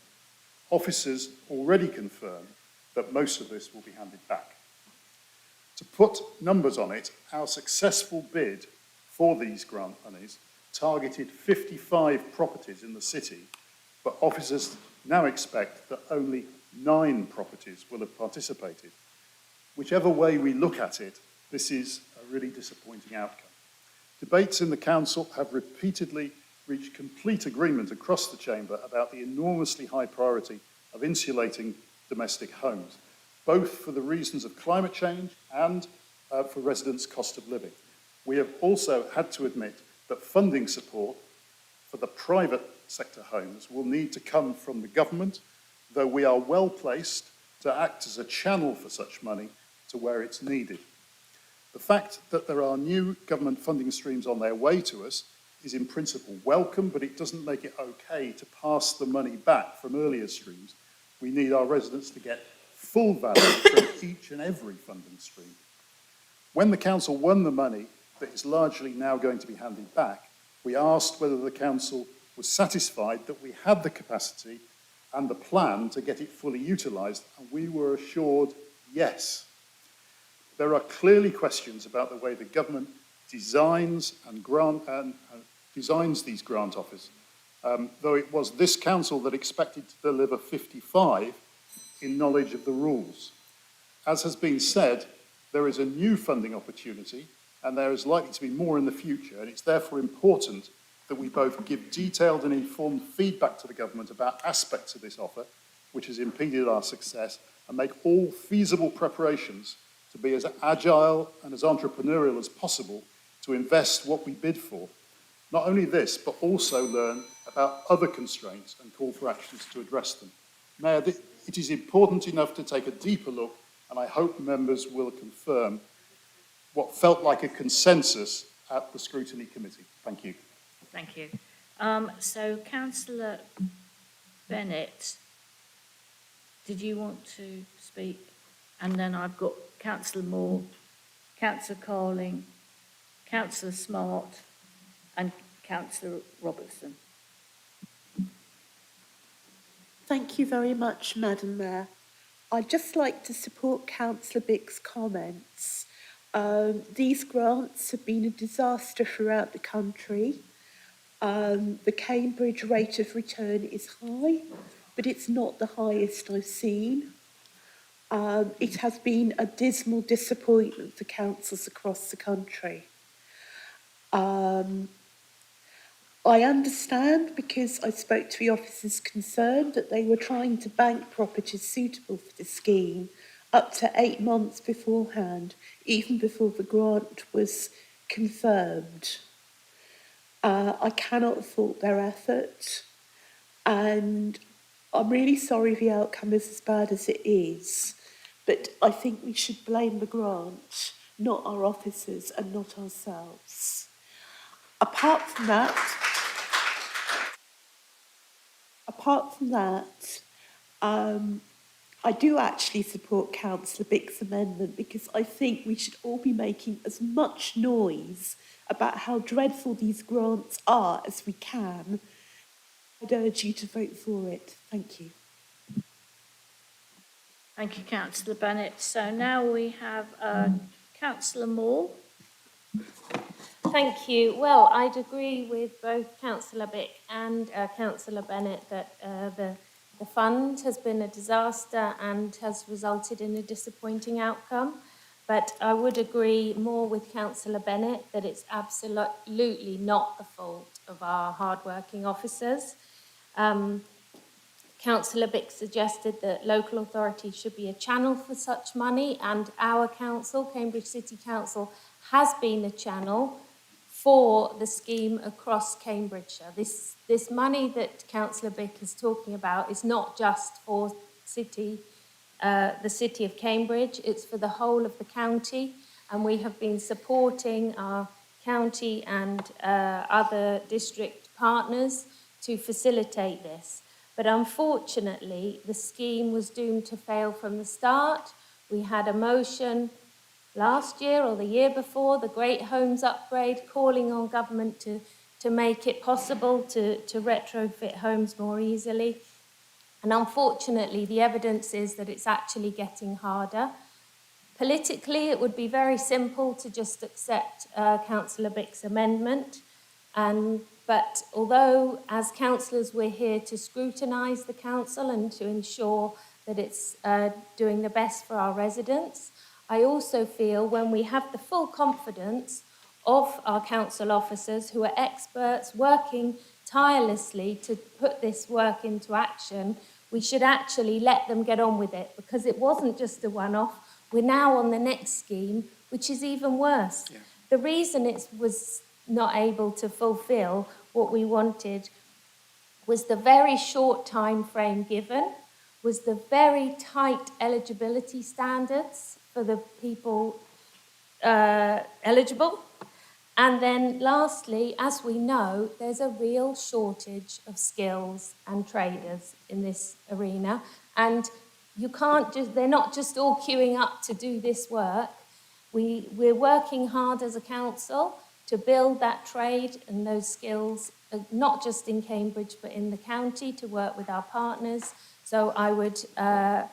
Officers already confirm that most of this will be handed back. To put numbers on it, our successful bid for these grant monies targeted 55 properties in the city, but officers now expect that only 9 properties will have participated. Whichever way we look at it, this is a really disappointing outcome. Debates in the council have repeatedly reached complete agreement across the chamber about the enormously high priority of insulating domestic homes, both for the reasons of climate change and for residents' cost of living. We have also had to admit that funding support for the private sector homes will need to come from the government, though we are well placed to act as a channel for such money to where it's needed. The fact that there are new government funding streams on their way to us is in principle welcome, but it doesn't make it okay to pass the money back from earlier streams. We need our residents to get full value from each and every funding stream. When the council won the money that is largely now going to be handed back, we asked whether the council was satisfied that we had the capacity and the plan to get it fully utilised, and we were assured yes. There are clearly questions about the way the government designs designs these grant offers, though it was this council that expected to deliver 55 in knowledge of the rules. As has been said, there is a new funding opportunity and there is likely to be more in the future, and it's therefore important that we both give detailed and informed feedback to the government about aspects of this offer which has impeded our success, and make all feasible preparations to be as agile and as entrepreneurial as possible to invest what we bid for. Not only this, but also learn about other constraints and call for actions to address them. Mayor, it is important enough to take a deeper look, and I hope members will confirm what felt like a consensus at the Scrutiny Committee. Thank you. Thank you. So, Councillor Bennett, did you want to speak? And then I've got Councillor Moore, Councillor Carling, Councillor Smart, and Councillor Robertson. Thank you very much, Madam Mayor. I'd just like to support Councillor Bick's comments. These grants have been a disaster throughout the country. The Cambridge rate of return is high, but it's not the highest I've seen. It has been a dismal disappointment for councils across the country. I understand, because I spoke to the officers concerned, that they were trying to bank properties suitable for the scheme up to 8 months beforehand, even before the grant was confirmed. I cannot fault their effort, and I'm really sorry the outcome is as bad as it is, but I think we should blame the grant, not our officers and not ourselves. Apart from that, I do actually support Councillor Bick's amendment, because I think we should all be making as much noise about how dreadful these grants are as we can. I'd urge you to vote for it. Thank you. Thank you, Councillor Bennett. So now we have Councillor Moore. Thank you. Well, I'd agree with both Councillor Bick and Councillor Bennett that the fund has been a disaster and has resulted in a disappointing outcome. But I would agree more with Councillor Bennett that it's absolutely not the fault of our hard-working officers. Councillor Bick suggested that local authorities should be a channel for such money, and our council, Cambridge City Council, has been a channel for the scheme across Cambridgeshire. This money that Councillor Bick is talking about is not just for the city of Cambridge, it's for the whole of the county, and we have been supporting our county and other district partners to facilitate this. But unfortunately, the scheme was doomed to fail from the start. We had a motion last year or the year before, the Great Homes Upgrade, calling on government to make it possible to retrofit homes more easily. And unfortunately, the evidence is that it's actually getting harder. Politically, it would be very simple to just accept Councillor Bick's amendment. But although, as councillors, we're here to scrutinise the council and to ensure that it's doing the best for our residents, I also feel when we have the full confidence of our council officers, who are experts working tirelessly to put this work into action, we should actually let them get on with it, because it wasn't just a one-off. We're now on the next scheme, which is even worse. Yeah. The reason it was not able to fulfil what we wanted was the very short time frame given. was the very tight eligibility standards for the people eligible. And then lastly, as we know, there's a real shortage of skills and traders in this arena. And you can't just, they're not just all queuing up to do this work. We're working hard as a council to build that trade and those skills, not just in Cambridge, but in the county, to work with our partners. So I would I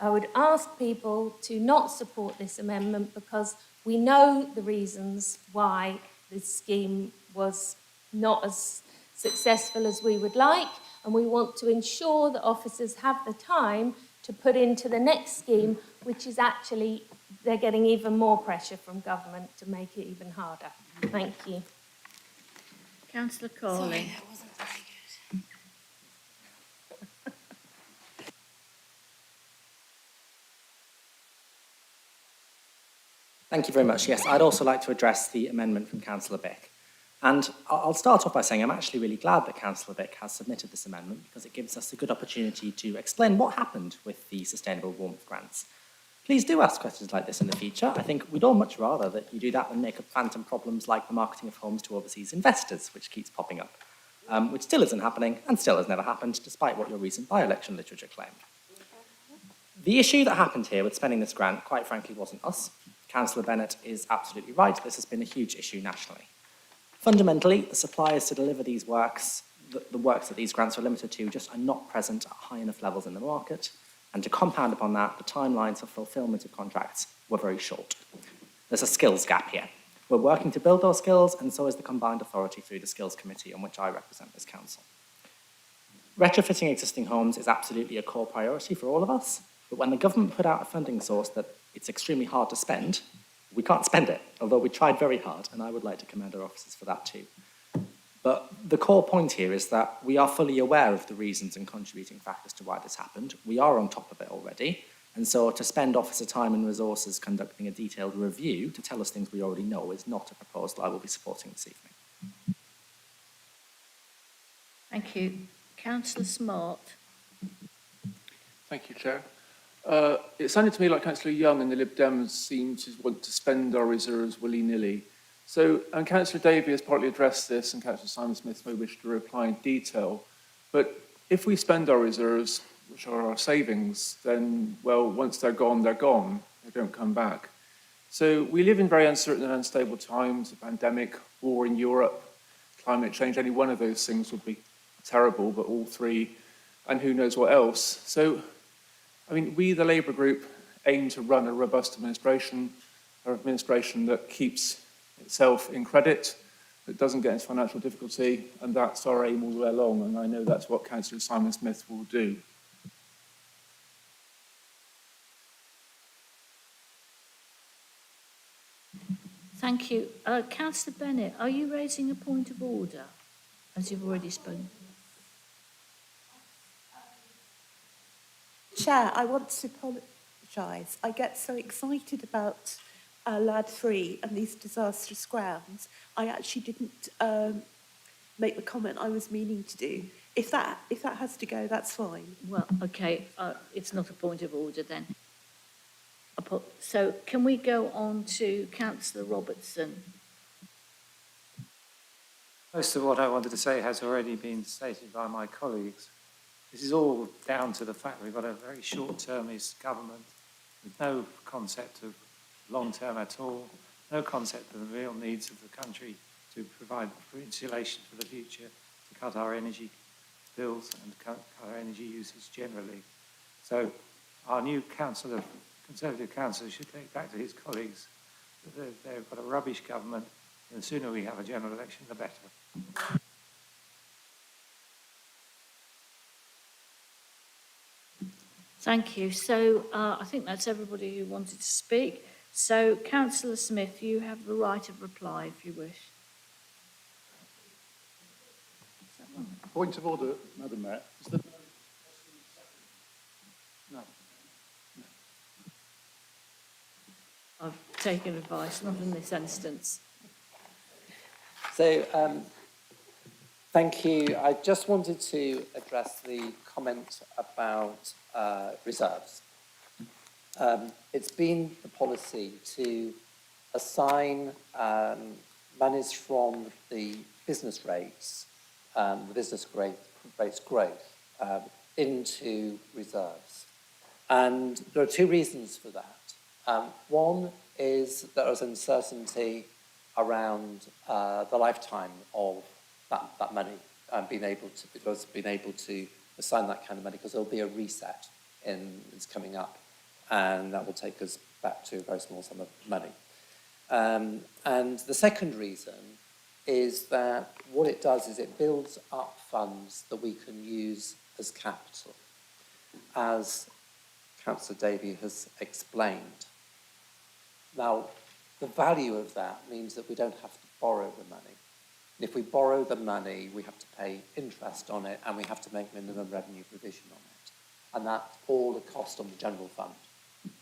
would ask people to not support this amendment, because we know the reasons why this scheme was not as successful as we would like, and we want to ensure that officers have the time to put into the next scheme, which is actually, they're getting even more pressure from government to make it even harder. Thank you. Councillor Carley. Sorry, that wasn't very good. Thank you very much. Yes, I'd also like to address the amendment from Councillor Bick. And I'll start off by saying I'm actually really glad that Councillor Bick has submitted this amendment, because it gives us a good opportunity to explain what happened with the Sustainable Warmth Grants. Please do ask questions like this in the future. I think we'd all much rather that you do that than make up phantom problems like the marketing of homes to overseas investors, which keeps popping up, which still isn't happening and still has never happened, despite what your recent by-election literature claimed. The issue that happened here with spending this grant, quite frankly, wasn't us. Councillor Bennett is absolutely right. This has been a huge issue nationally. Fundamentally, the suppliers to deliver these works, the works that these grants are limited to, just are not present at high enough levels in the market. And to compound upon that, the timelines for fulfilment of contracts were very short. There's a skills gap here. We're working to build those skills, and so is the combined authority through the Skills Committee, on which I represent this council. Retrofitting existing homes is absolutely a core priority for all of us, but when the government put out a funding source that it's extremely hard to spend, we can't spend it, although we tried very hard, and I would like to commend our officers for that too. But the core point here is that we are fully aware of the reasons and contributing factors to why this happened. We are on top of it already, and so to spend officer time and resources conducting a detailed review to tell us things we already know is not a proposal I will be supporting this evening. Thank you. Councillor Smart. Thank you, Chair. It sounded to me like Councillor Young and the Lib Dems seem to want to spend our reserves willy-nilly. So, and Councillor Davey has partly addressed this, and Councillor Simon-Smith may wish to reply in detail. But if we spend our reserves, which are our savings, then, well, once they're gone, they don't come back. So we live in very uncertain and unstable times, a pandemic, war in Europe, climate change. Any one of those things would be terrible, but all three, and who knows what else. So, I mean, we, the Labour Group, aim to run a robust administration that keeps itself in credit, that doesn't get into financial difficulty, and that's our aim all the way along, and I know that's what Councillor Simon-Smith will do. Thank you. Councillor Bennett, are you raising a point of order, as you've already spoken? Chair, I want to apologise. I get so excited about Lad 3 and these disastrous grounds. I actually didn't make the comment I was meaning to do. If that has to go, that's fine. Well, okay, it's not a point of order then. So can we go on to Councillor Robertson? Most of what I wanted to say has already been stated by my colleagues. This is all down to the fact we've got a very short-termist government with no concept of long-term at all, no concept of the real needs of the country to provide for insulation for the future, to cut our energy bills and cut our energy usage generally. So our new Conservative councillor should take back to his colleagues that they've got a rubbish government, and the sooner we have a general election, the better. Thank you. So I think that's everybody who wanted to speak. So Councillor Smith, you have the right of reply if you wish. Point of order, Madam Mayor. Is there no? I've taken advice, not in this instance. So, Thank you. I just wanted to address the comment about reserves. It's been the policy to assign monies from the business rates, the business rates growth, into reserves. And there are two reasons for that. One is there is uncertainty around the lifetime of that money, being able to assign that kind of money, because there'll be a reset is coming up, and that will take us back to a very small sum of money. And the second reason is that what it does is it builds up funds that we can use as capital, as Councillor Davey has explained. Now, the value of that means that we don't have to borrow the money. And if we borrow the money, we have to pay interest on it, and we have to make minimum revenue provision on it. And that's all the cost on the general fund,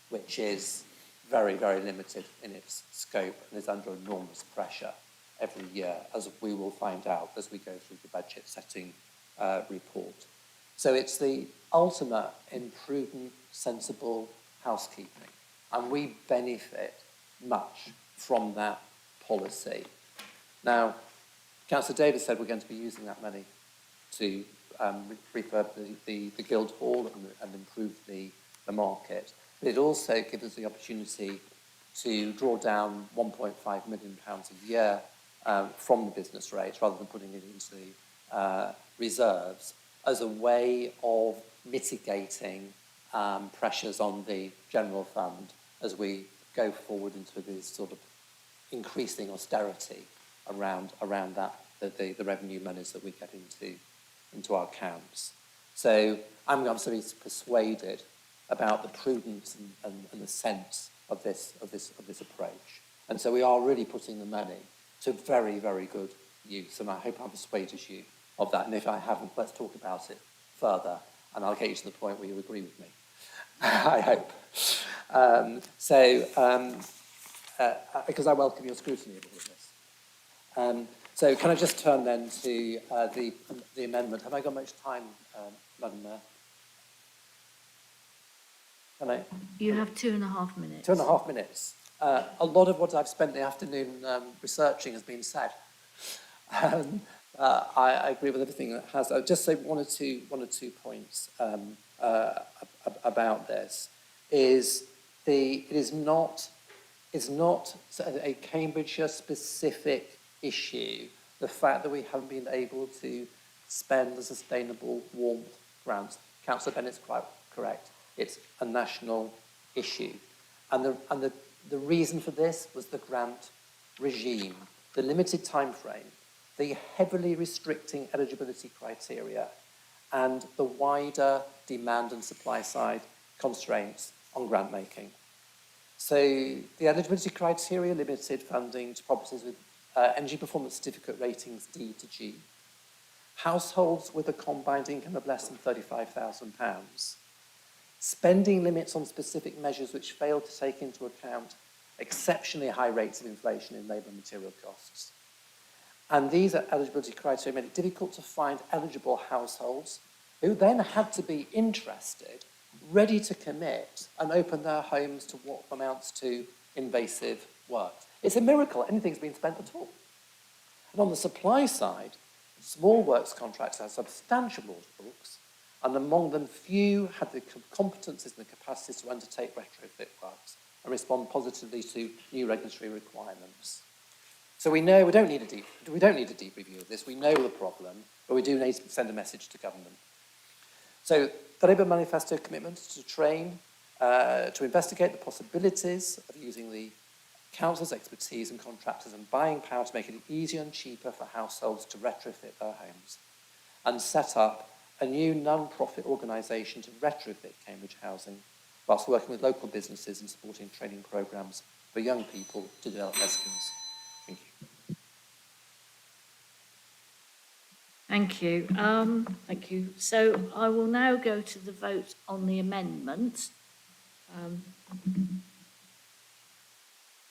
which is very, very limited in its scope and is under enormous pressure every year, as we will find out as we go through the budget setting report. So it's the ultimate in prudent, sensible housekeeping, and we benefit much from that policy. Now, Councillor Davis said we're going to be using that money to refurb the Guildhall and improve the market. But it also gives us the opportunity to draw down £1.5 million a year from the business rates, rather than putting it into the reserves, as a way of mitigating pressures on the general fund as we go forward into this sort of increasing austerity around that, the revenue monies that we get into our accounts. So I'm absolutely persuaded about the prudence and the sense of this approach. And so we are really putting the money to very, very good use, and I hope I've persuaded you of that. And if I haven't, let's talk about it further, and I'll get you to the point where you agree with me. I hope. Because I welcome your scrutiny of all of this. So can I just turn then to the amendment? Have I got much time, Madam Mayor? Can I? You have 2.5 minutes. 2.5 minutes. A lot of what I've spent the afternoon researching has been said. I agree with everything that has. I'll just say one or two points about this. It is not a Cambridgeshire specific issue, the fact that we haven't been able to spend the sustainable warmth grants. Councillor Bennett's quite correct. It's a national issue. And the reason for this was the grant regime, the limited time frame, the heavily restricting eligibility criteria, and the wider demand and supply side constraints on grant making. So the eligibility criteria limited funding to properties with energy performance certificate ratings D to G, households with a combined income of less than £35,000, spending limits on specific measures which fail to take into account exceptionally high rates of inflation in labour and material costs. And these eligibility criteria made it difficult to find eligible households who then had to be interested, ready to commit and open their homes to what amounts to invasive work. It's a miracle anything's been spent at all. And on the supply side, small works contracts have substantial order books, and among them few had the competencies and the capacities to undertake retrofit works and respond positively to new regulatory requirements. So we know we don't need a deep review of this. We know the problem, but we do need to send a message to government. So the Labour Manifesto commitment to train, to investigate the possibilities of using the council's expertise and contractors and buying power to make it easier and cheaper for households to retrofit their homes, and set up a new non-profit organisation to retrofit Cambridge housing, whilst working with local businesses and supporting training programmes for young people to develop their skills. Thank you. Thank you. Thank you. So I will now go to the vote on the amendment.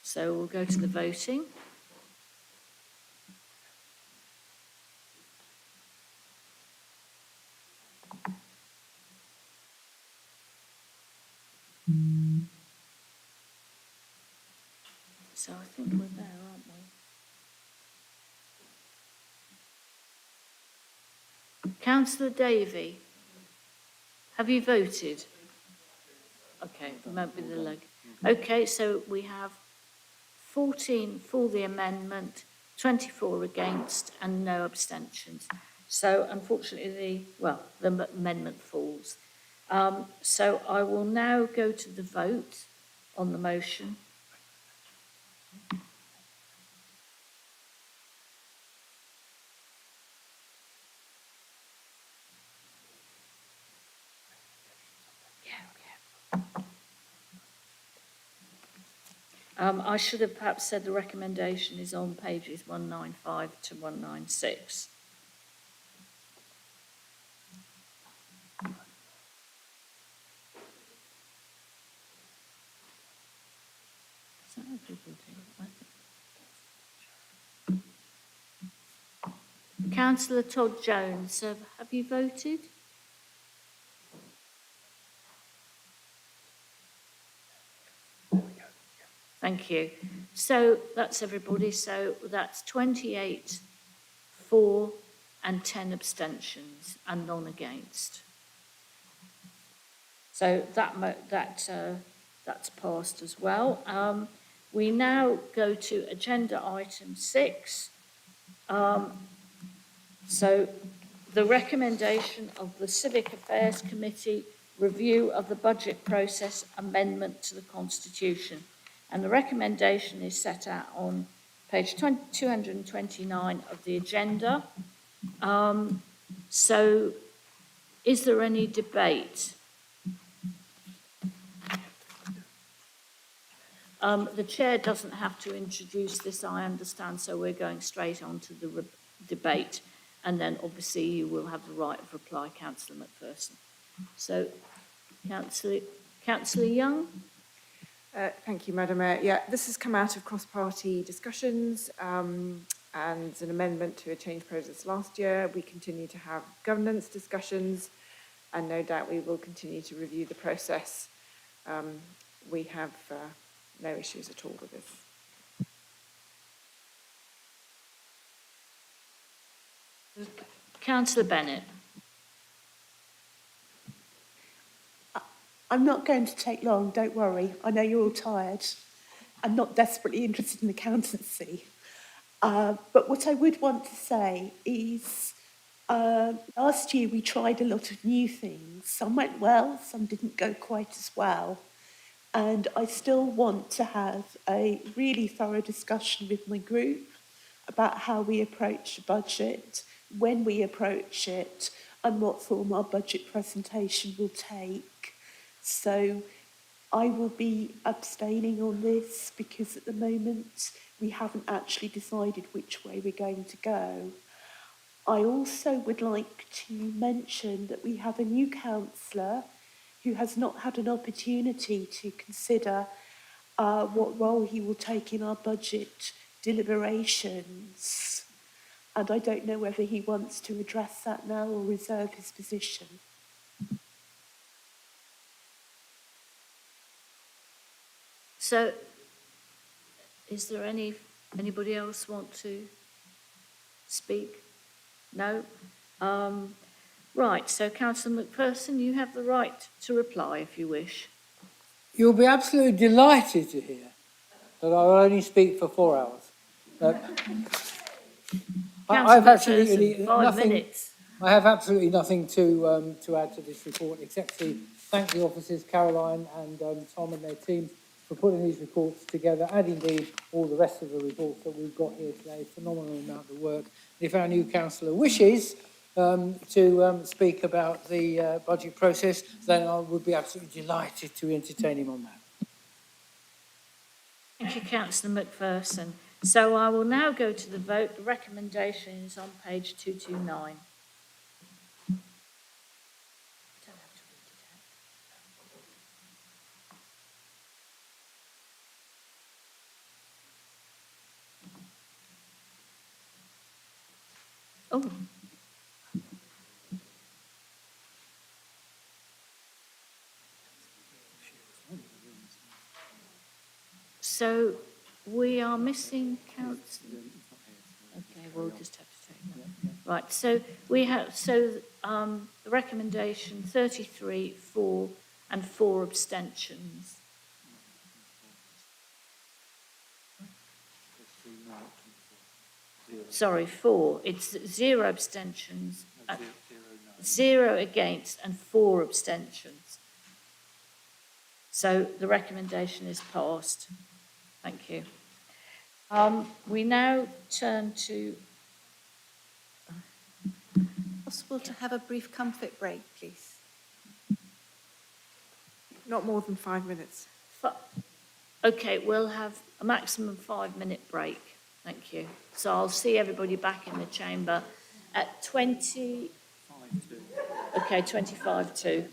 So we'll go to the voting. So I think we're there, aren't we? Councillor Davey, have you voted? Okay, it won't be the leg. Okay, so we have 14 for the amendment, 24 against and no abstentions. So unfortunately, the amendment falls. So I will now go to the vote on the motion. I should have perhaps said the recommendation is on pages 195 to 196. Is that everybody? Councillor Todd Jones, have you voted? Thank you. So that's everybody. So that's 28 for and 10 abstentions and none against. So that's passed as well. We now go to agenda item 6. So the recommendation of the Civic Affairs Committee review of the budget process amendment to the Constitution. And the recommendation is set out on page 229 of the agenda. So is there any debate? The chair doesn't have to introduce this, I understand, so we're going straight on to the debate. And then obviously you will have the right of reply, Councillor Macpherson. So, Councillor Young? Thank you, Madam Mayor. Yeah, this has come out of cross-party discussions and an amendment to a change process last year. We continue to have governance discussions and no doubt we will continue to review the process. We have no issues at all with this. Councillor Bennett. I'm not going to take long, don't worry. I know you're all tired. I'm not desperately interested in accountancy. But what I would want to say is last year we tried a lot of new things. Some went well, some didn't go quite as well. And I still want to have a really thorough discussion with my group about how we approach the budget, when we approach it, and what form our budget presentation will take. So I will be abstaining on this because at the moment we haven't actually decided which way we're going to go. I also would like to mention that we have a new councillor who has not had an opportunity to consider what role he will take in our budget deliberations. And I don't know whether he wants to address that now or reserve his position. So, is there anybody else want to speak? No? Right, so Councillor Macpherson, you have the right to reply if you wish. You'll be absolutely delighted to hear that I will only speak for 4 hours. I have absolutely nothing. I have absolutely nothing to add to this report except to thank the officers, Caroline and Tom and their teams, for putting these reports together, and indeed all the rest of the reports that we've got here today. Phenomenal amount of work. If our new councillor wishes to speak about the budget process, then I would be absolutely delighted to entertain him on that. Thank you, Councillor Macpherson. So I will now go to the vote. The recommendation is on page 229. Oh. So we are missing councillor. Okay, we'll just have to take that. Right, so we have, the recommendation 33, 4 and 4 abstentions. Sorry, 4. It's 0 abstentions, 0 against and 4 abstentions. So the recommendation is passed. Thank you. We now turn to... Possible to have a brief comfort break, please? Not more than 5 minutes. Okay, we'll have a maximum 5-minute break. Thank you. So I'll see everybody back in the chamber at 20... 25 to.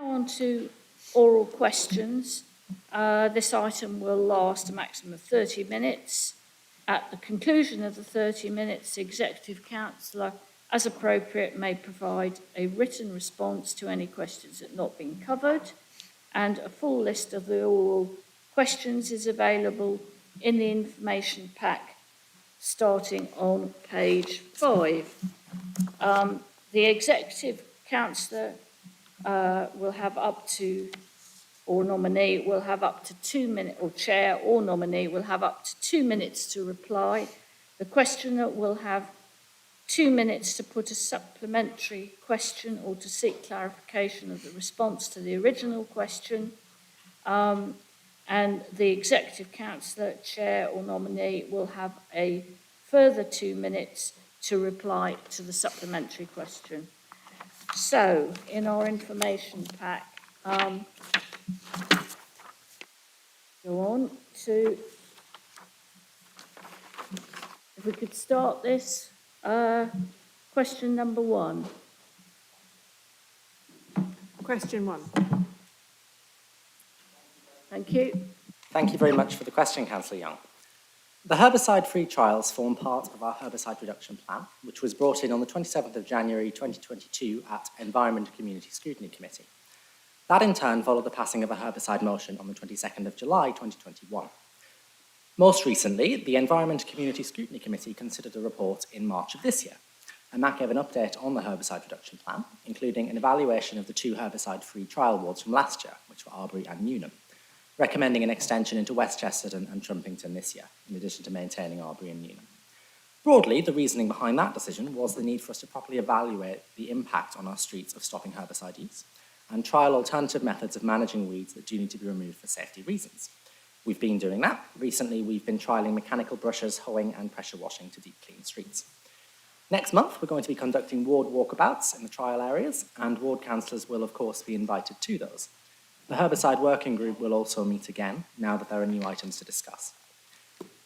On to oral questions. This item will last a maximum of 30 minutes. At the conclusion of the 30 minutes, the Executive Councillor, as appropriate, may provide a written response to any questions that have not been covered, and a full list of the oral questions is available in the information pack starting on page 5. The Executive Councillor will have up to, or nominee will have up to 2 minutes, or chair or nominee will have up to 2 minutes to reply. The questioner will have 2 minutes to put a supplementary question or to seek clarification of the response to the original question. And the Executive Councillor, chair or nominee will have a further 2 minutes to reply to the supplementary question. So, in our information pack, go on to, if we could start this, question number 1. Question 1. Thank you. Thank you very much for the question, Councillor Young. The herbicide-free trials form part of our herbicide reduction plan, which was brought in on the 27th of January 2022 at Environment and Community Scrutiny Committee. That in turn followed the passing of a herbicide motion on the 22nd of July 2021. Most recently, the Environment and Community Scrutiny Committee considered a report in March of this year, and that gave an update on the herbicide reduction plan, including an evaluation of the 2 herbicide-free trial wards from last year, which were Arbury and Newnham, recommending an extension into West Chesterton and Trumpington this year, in addition to maintaining Arbury and Newnham. Broadly, the reasoning behind that decision was the need for us to properly evaluate the impact on our streets of stopping herbicide use, and trial alternative methods of managing weeds that do need to be removed for safety reasons. We've been doing that. Recently, we've been trialling mechanical brushes, hoeing, and pressure washing to deep clean streets. Next month, we're going to be conducting ward walkabouts in the trial areas, and ward councillors will, of course, be invited to those. The herbicide working group will also meet again, now that there are new items to discuss.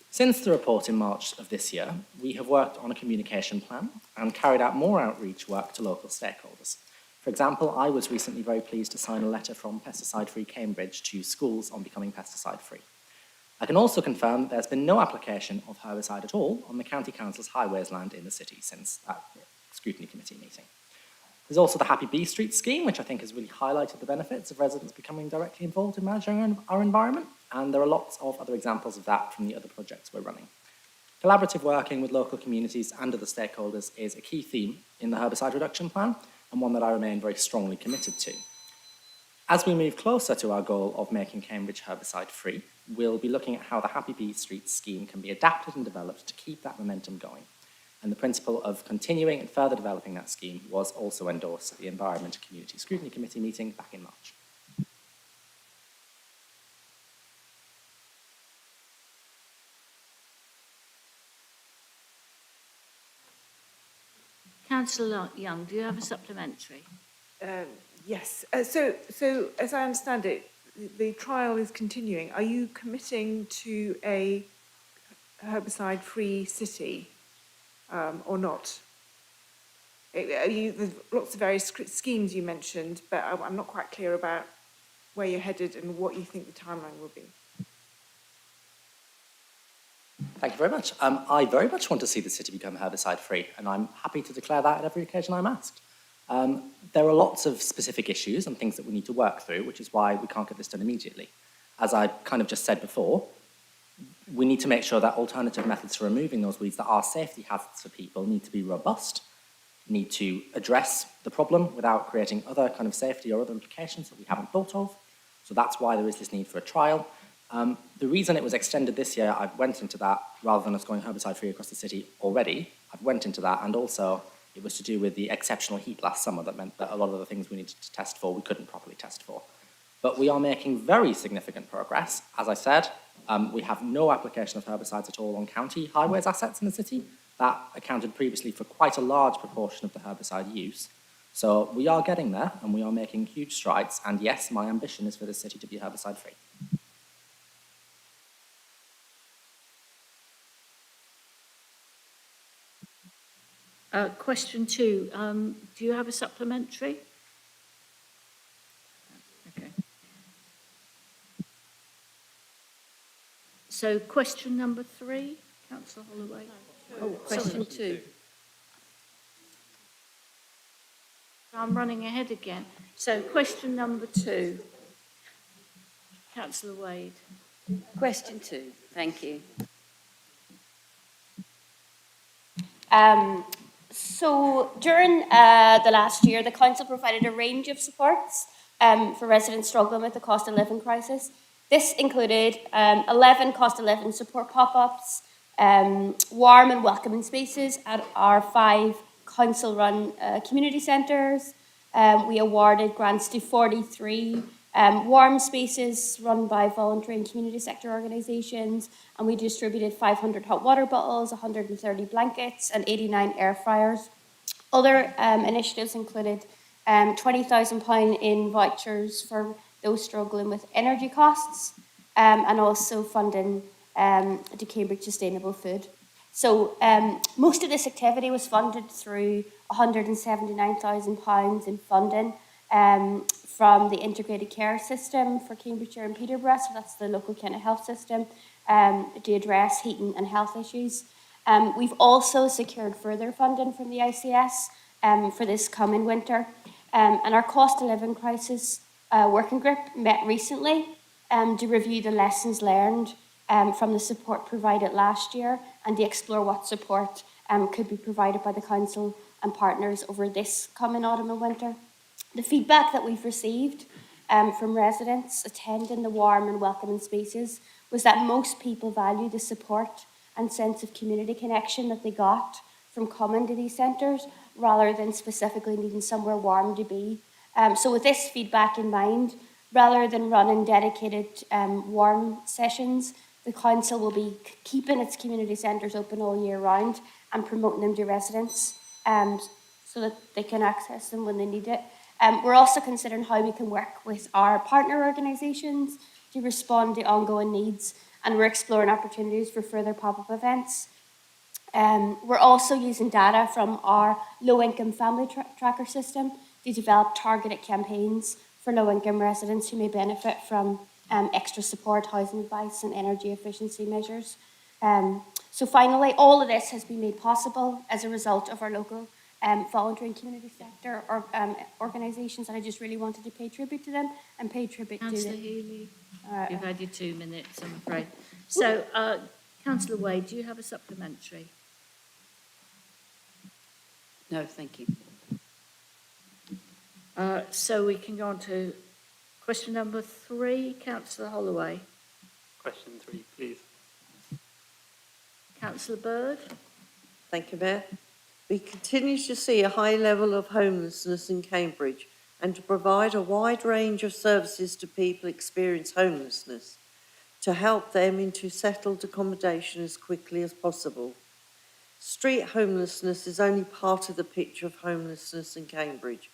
Since the report in March of this year, we have worked on a communication plan and carried out more outreach work to local stakeholders. For example, I was recently very pleased to sign a letter from Pesticide Free Cambridge to schools on becoming pesticide free. I can also confirm that there's been no application of herbicide at all on the County Council's highways land in the city since that scrutiny committee meeting. There's also the Happy Bee Street scheme, which I think has really highlighted the benefits of residents becoming directly involved in managing our environment, and there are lots of other examples of that from the other projects we're running. Collaborative working with local communities and other stakeholders is a key theme in the herbicide reduction plan, and one that I remain very strongly committed to. As we move closer to our goal of making Cambridge herbicide free, we'll be looking at how the Happy Bee Street scheme can be adapted and developed to keep that momentum going. And the principle of continuing and further developing that scheme was also endorsed at the Environment and Community Scrutiny Committee meeting back in March. Councillor Young, do you have a supplementary? Yes. So as I understand it, the trial is continuing. Are you committing to a herbicide-free city or not? There's lots of various schemes you mentioned, but I'm not quite clear about where you're headed and what you think the timeline will be. Thank you very much. I very much want to see the city become herbicide free, and I'm happy to declare that at every occasion I'm asked. There are lots of specific issues and things that we need to work through, which is why we can't get this done immediately. As I kind of just said before, we need to make sure that alternative methods for removing those weeds that are safety hazards for people need to be robust, need to address the problem without creating other kind of safety or other implications that we haven't thought of. So that's why there is this need for a trial. The reason it was extended this year, I went into that, rather than us going herbicide-free across the city already, I went into that, and also it was to do with the exceptional heat last summer that meant that a lot of the things we needed to test for, we couldn't properly test for. But we are making very significant progress. As I said, we have no application of herbicides at all on county highways assets in the city. That accounted previously for quite a large proportion of the herbicide use. So we are getting there, and we are making huge strides, and yes, my ambition is for the city to be herbicide-free. Question 2, do you have a supplementary? So question number 3, Councillor Holloway. Oh, Question sorry. 2. I'm running ahead again. So question number 2, Councillor Wade. Question 2. Thank you. So during the last year, the council provided a range of supports for residents struggling with the cost of living crisis. This included 11 cost of living support pop-ups, warm and welcoming spaces at our 5 council-run community centres. We awarded grants to 43 warm spaces run by voluntary and community sector organisations, and we distributed 500 hot water bottles, 130 blankets, and 89 air fryers. Other initiatives included £20,000 in vouchers for those struggling with energy costs, and also funding to Cambridge Sustainable Food. So most of this activity was funded through £179,000 in funding from the integrated care system for Cambridgeshire and Peterborough, so that's the local kind of health system, to address heating and health issues. We've also secured further funding from the ICS for this coming winter. And our cost of living crisis working group met recently to review the lessons learned from the support provided last year and to explore what support could be provided by the council and partners over this coming autumn and winter. The feedback that we've received from residents attending the warm and welcoming spaces was that most people value the support and sense of community connection that they got from coming to these centres rather than specifically needing somewhere warm to be. So with this feedback in mind, rather than running dedicated warm sessions, the council will be keeping its community centres open all year round and promoting them to residents so that they can access them when they need it. We're also considering how we can work with our partner organisations to respond to ongoing needs, and we're exploring opportunities for further pop-up events. We're also using data from our low-income family tracker system to develop targeted campaigns for low-income residents who may benefit from extra support, housing advice and energy efficiency measures. So finally, all of this has been made possible as a result of our local voluntary and community sector organisations, and I just really wanted to pay tribute to them and pay tribute Councillor to the... Healy, you've had your 2 minutes, I'm afraid. So, Councillor Wade, do you have a supplementary? No, thank you. So we can go on to question number 3, Councillor Holloway. Question 3, please. Councillor Bird. Thank you, Mayor. We continue to see a high level of homelessness in Cambridge and to provide a wide range of services to people experiencing homelessness to help them into settled accommodation as quickly as possible. Street homelessness is only part of the picture of homelessness in Cambridge.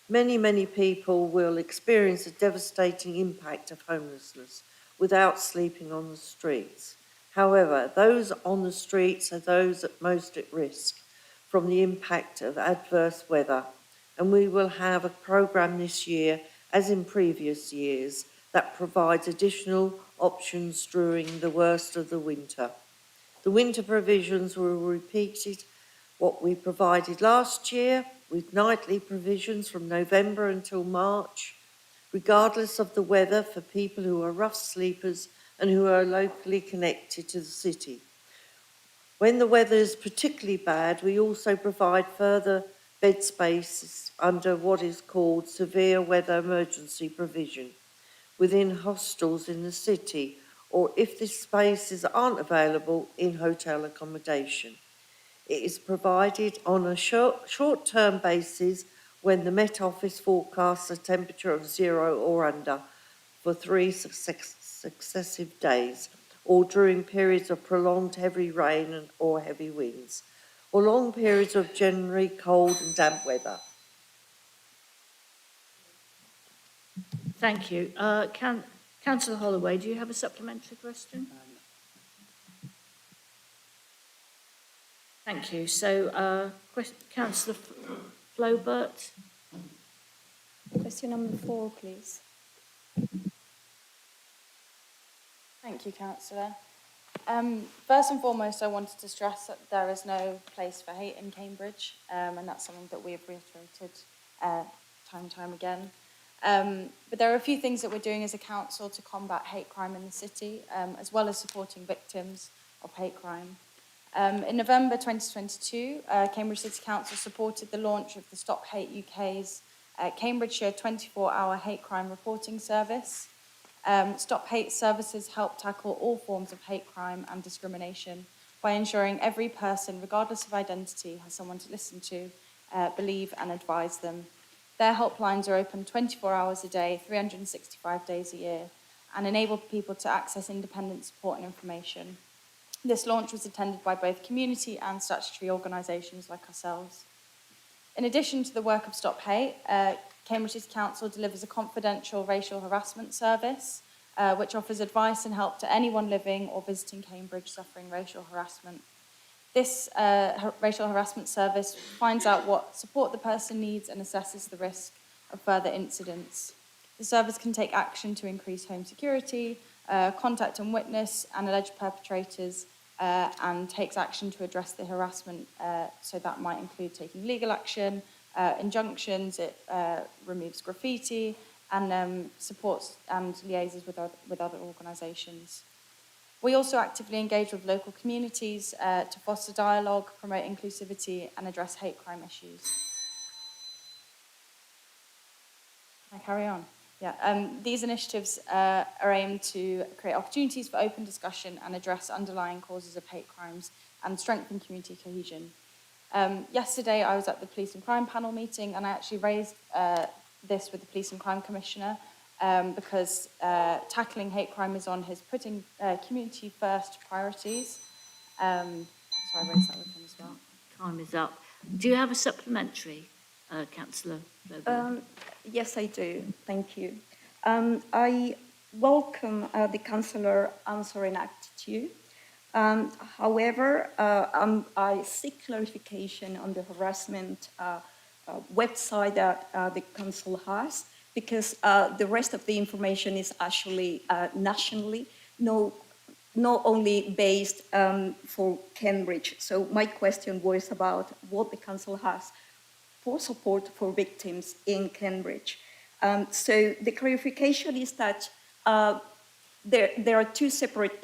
Many people will experience a devastating impact of homelessness without sleeping on the streets. However, those on the streets are those most at risk from the impact of adverse weather, and we will have a programme this year, as in previous years, that provides additional options during the worst of the winter. The winter provisions will repeat what we provided last year, with nightly provisions from November until March, regardless of the weather, for people who are rough sleepers and who are locally connected to the city. When the weather is particularly bad, we also provide further bed spaces under what is called severe weather emergency provision within hostels in the city, or if these spaces aren't available, in hotel accommodation. It is provided on a short-term basis when the Met Office forecasts a temperature of 0 or under for 3 successive days, or during periods of prolonged heavy rain or heavy winds, or long periods of generally cold and damp weather. Thank you. Councillor Holloway, do you have a supplementary question? Thank you. So, Councillor Flobert. Question number 4, please. Thank you, Councillor. First and foremost, I wanted to stress that there is no place for hate in Cambridge, and that's something that we have reiterated time and time again. But there are a few things that we're doing as a council to combat hate crime in the city, as well as supporting victims of hate crime. In November 2022, Cambridge City Council supported the launch of the Stop Hate UK's Cambridgeshire 24-hour hate crime reporting service. Stop Hate services help tackle all forms of hate crime and discrimination by ensuring every person, regardless of identity, has someone to listen to, believe and advise them. Their helplines are open 24 hours a day, 365 days a year, and enable people to access independent support and information. This launch was attended by both community and statutory organisations like ourselves. In addition to the work of Stop Hate, Cambridge City Council delivers a confidential racial harassment service, which offers advice and help to anyone living or visiting Cambridge suffering racial harassment. This racial harassment service finds out what support the person needs and assesses the risk of further incidents. The service can take action to increase home security, contact and witness and alleged perpetrators, and takes action to address the harassment. So that might include taking legal action, injunctions, it removes graffiti, and supports and liaises with other organisations. We also actively engage with local communities to foster dialogue, promote inclusivity, and address hate crime issues. Can I carry on? Yeah. These initiatives are aimed to create opportunities for open discussion and address underlying causes of hate crimes and strengthen community cohesion. Yesterday, I was at the Police and Crime Panel meeting, and I actually raised this with the Police and Crime Commissioner because tackling hate crime is on his putting community first priorities. So I raised that with him as well. Time is up. Do you have a supplementary, Councillor Blow? Yes, I do. Thank you. I welcome the Councillor answering attitude. However, I seek clarification on the harassment website that the Council has, because the rest of the information is actually nationally, not only based for Cambridge. So my question was about what the Council has for support for victims in Cambridge. So the clarification is that there are two separate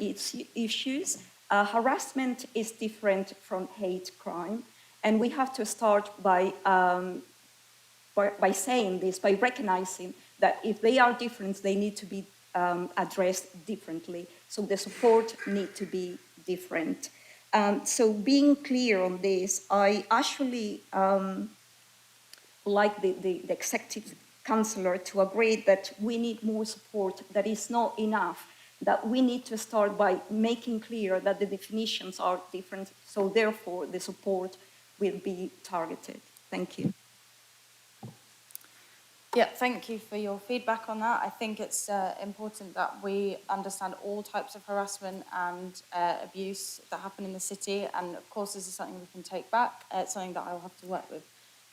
issues. Harassment is different from hate crime, and we have to start by saying this, by recognizing that if they are different, they need to be addressed differently. So the support need to be different. So being clear on this, I actually like the executive councillor to agree that we need more support, that is not enough, that we need to start by making clear that the definitions are different, so therefore the support will be targeted. Thank you. Yeah, thank you for your feedback on that. I think it's important that we understand all types of harassment and abuse that happen in the city, and of course this is something we can take back. It's something that I'll have to work with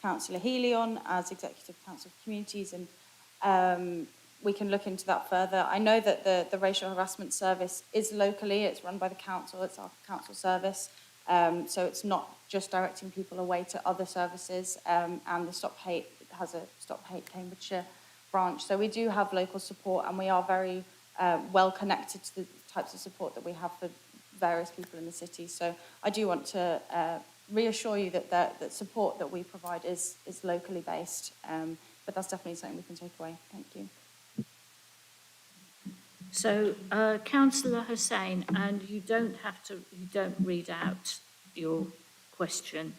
Councillor Healy on as Executive Council of Communities, and we can look into that further. I know that the racial harassment service is locally, it's run by the council, it's our council service, so it's not just directing people away to other services, and the Stop Hate has a Stop Hate Cambridgeshire branch. So we do have local support, and we are very well connected to the types of support that we have for various people in the city. So I do want to reassure you that the support that we provide is locally based, but that's definitely something we can take away. Thank you. So, Councillor Hussain, and you don't read out your question,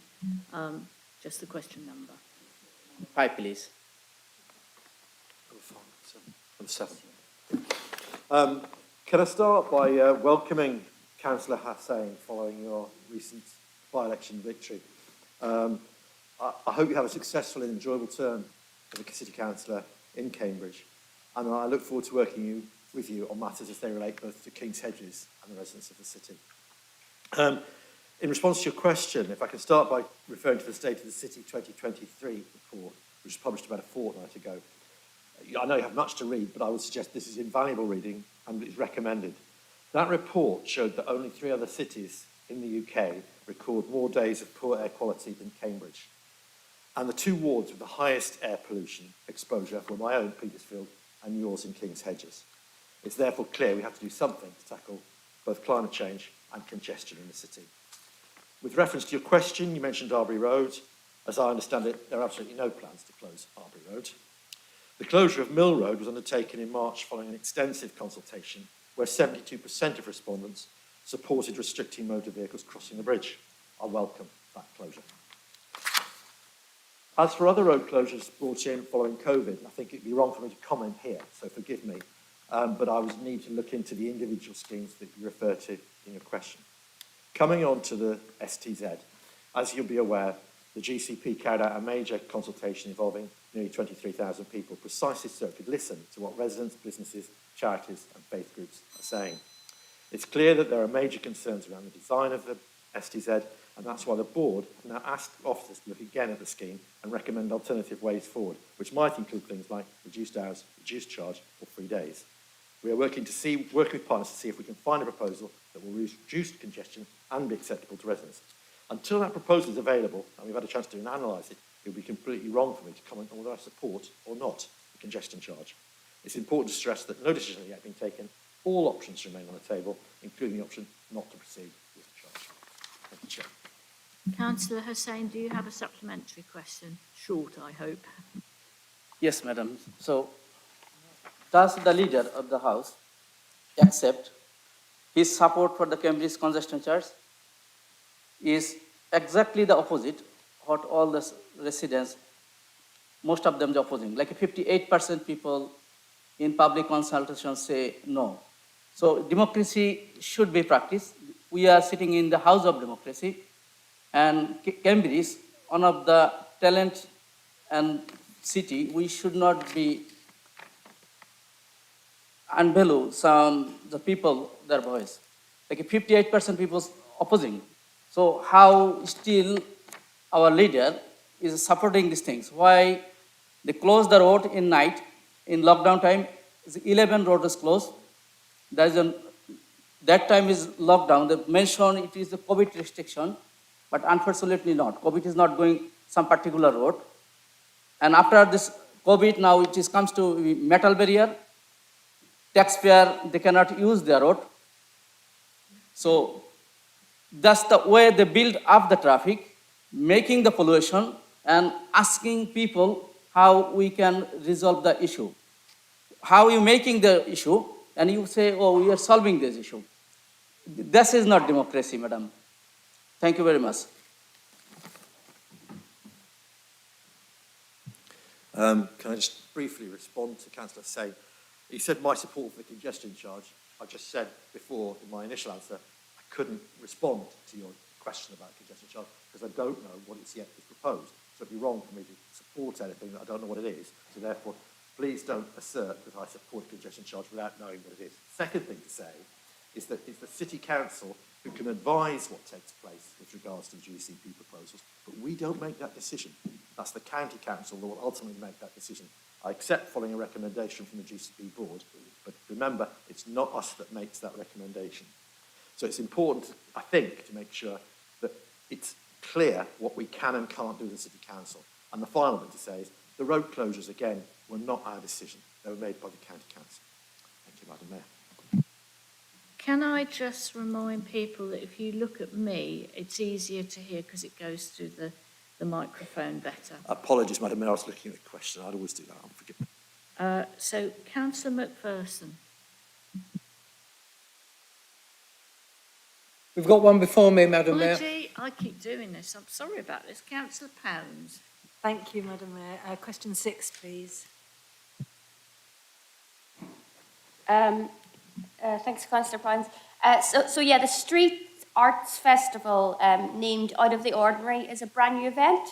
just the question number. Hi, please. Can I start by welcoming Councillor Hussain following your recent by-election victory? I hope you have a successful and enjoyable term as a City Councillor in Cambridge, and I look forward to working with you on matters as they relate both to King's Hedges and the residents of the city. In response to your question, if I can start by referring to the State of the City 2023 report, which was published about a fortnight ago. I know you have much to read, but I would suggest this is invaluable reading and is recommended. That report showed that only 3 other cities in the UK record more days of poor air quality than Cambridge. And the 2 wards with the highest air pollution exposure were my own, Petersfield, and yours in King's Hedges. It's therefore clear we have to do something to tackle both climate change and congestion in the city. With reference to your question, you mentioned Arbury Road. As I understand it, there are absolutely no plans to close Arbury Road. The closure of Mill Road was undertaken in March following an extensive consultation where 72% of respondents supported restricting motor vehicles crossing the bridge. I welcome that closure. As for other road closures brought in following COVID, I think it'd be wrong for me to comment here, so forgive me, but I would need to look into the individual schemes that you refer to in your question. Coming on to the STZ, as you'll be aware, the GCP carried out a major consultation involving nearly 23,000 people, precisely so it could listen to what residents, businesses, charities and faith groups are saying. It's clear that there are major concerns around the design of the STZ, and that's why the board have now asked officers to look again at the scheme and recommend alternative ways forward, which might include things like reduced hours, reduced charge, or 3 days. We are working with partners to see if we can find a proposal that will reduce congestion and be acceptable to residents. Until that proposal is available, and we've had a chance to analyse it, it would be completely wrong for me to comment on whether I support or not the congestion charge. It's important to stress that no decision has yet been taken. All options remain on the table, including the option not to proceed with the charge. Thank you, Chair. Councillor Hussain, do you have a supplementary question? Short, I hope. Yes, Madam. So, does the leader of the House accept his support for the Cambridge congestion charge is exactly the opposite what all the residents, most of them are opposing. Like 58% people in public consultation say no. So democracy should be practiced. We are sitting in the house of democracy, and Cambridge, one of the talent and city, we should not be unvalue the people, their voice. Like 58% people opposing. So how still our leader is supporting these things? Why they close the road in night, in lockdown time, 11 road is closed. That time is lockdown. They mention it is a COVID restriction, but unfortunately not. COVID is not going some particular road. And after this COVID, now it comes to metal barrier. Taxpayer, they cannot use their road. So that's the way they build up the traffic, making the pollution and asking people how we can resolve the issue. How are you making the issue? And you say, oh, we are solving this issue. This is not democracy, madam. Thank you very much. Can I just briefly respond to Councillor Say? He said my support for the congestion charge. I just said before in my initial answer, I couldn't respond to your question about congestion charge because I don't know what it's yet is proposed. So it'd be wrong for me to support anything that I don't know what it is. So therefore, please don't assert that I support congestion charge without knowing what it is. Second thing to say is that it's the City Council who can advise what takes place with regards to GCP proposals, but we don't make that decision. That's the County Council that will ultimately make that decision. I accept following a recommendation from the GCP board, but remember, it's not us that makes that recommendation. So it's important, I think, to make sure that it's clear what we can and can't do as a City Council. And the final thing to say is the road closures, again, were not our decision. They were made by the County Council. Thank you, Madam Mayor. Can I just remind people that if you look at me, it's easier to hear because it goes through the microphone better. Apologies, Madam Mayor, I was looking at the question. I'd always do that. Forgive me. So, Councillor McPherson. We've got one before me, Madam Mayor. Apology, I keep doing this. I'm sorry about this. Councillor Pounds. Thank you, Madam Mayor. Question 6, please. Thanks, Councillor Pounds. So yeah, the Street Arts Festival, named Out of the Ordinary, is a brand new event,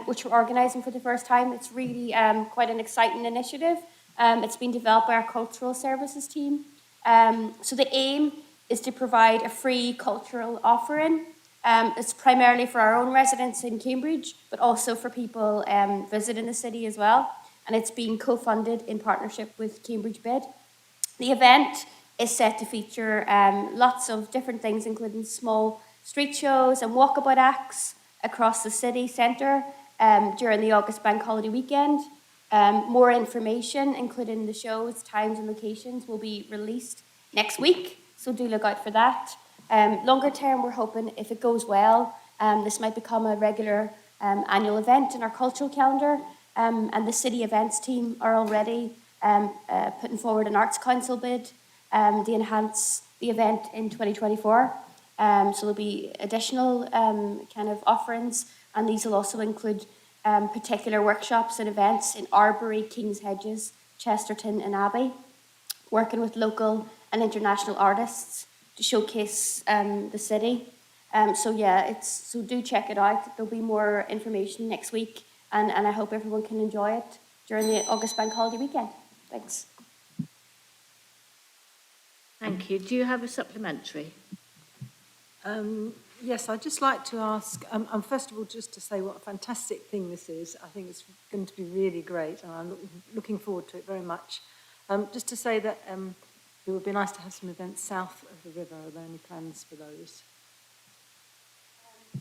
which we're organising for the first time. It's really quite an exciting initiative. It's been developed by our cultural services team. So the aim is to provide a free cultural offering. It's primarily for our own residents in Cambridge, but also for people visiting the city as well. And it's being co-funded in partnership with Cambridge Bid. The event is set to feature lots of different things, including small street shows and walkabout acts across the city centre during the August Bank Holiday weekend. More information, including the shows, times and locations, will be released next week, so do look out for that. Longer term, we're hoping, if it goes well, this might become a regular annual event in our cultural calendar, and the city events team are already putting forward an Arts Council bid to enhance the event in 2024. So there'll be additional kind of offerings, and these will also include particular workshops and events in Arbury, King's Hedges, Chesterton and Abbey, working with local and international artists to showcase the city. So do check it out. There'll be more information next week, and I hope everyone can enjoy it during the August Bank Holiday weekend. Thanks. Thank you. Do you have a supplementary? Yes, I'd just like to ask, first of all, just to say what a fantastic thing this is. I think it's going to be really great, and I'm looking forward to it very much. Just to say that it would be nice to have some events south of the river. Are there any plans for those?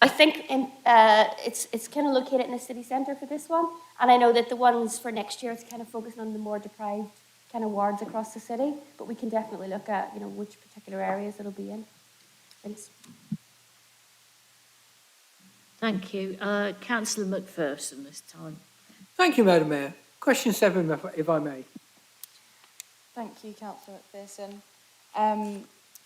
I think it's kind of located in the city centre for this one, and I know that the ones for next year is kind of focusing on the more deprived kind of wards across the city, but we can definitely look at, you know, which particular areas it'll be in. Thanks. Thank you. Councillor McPherson this time. Thank you, Madam Mayor. Question 7, if I may. Thank you, Councillor McPherson.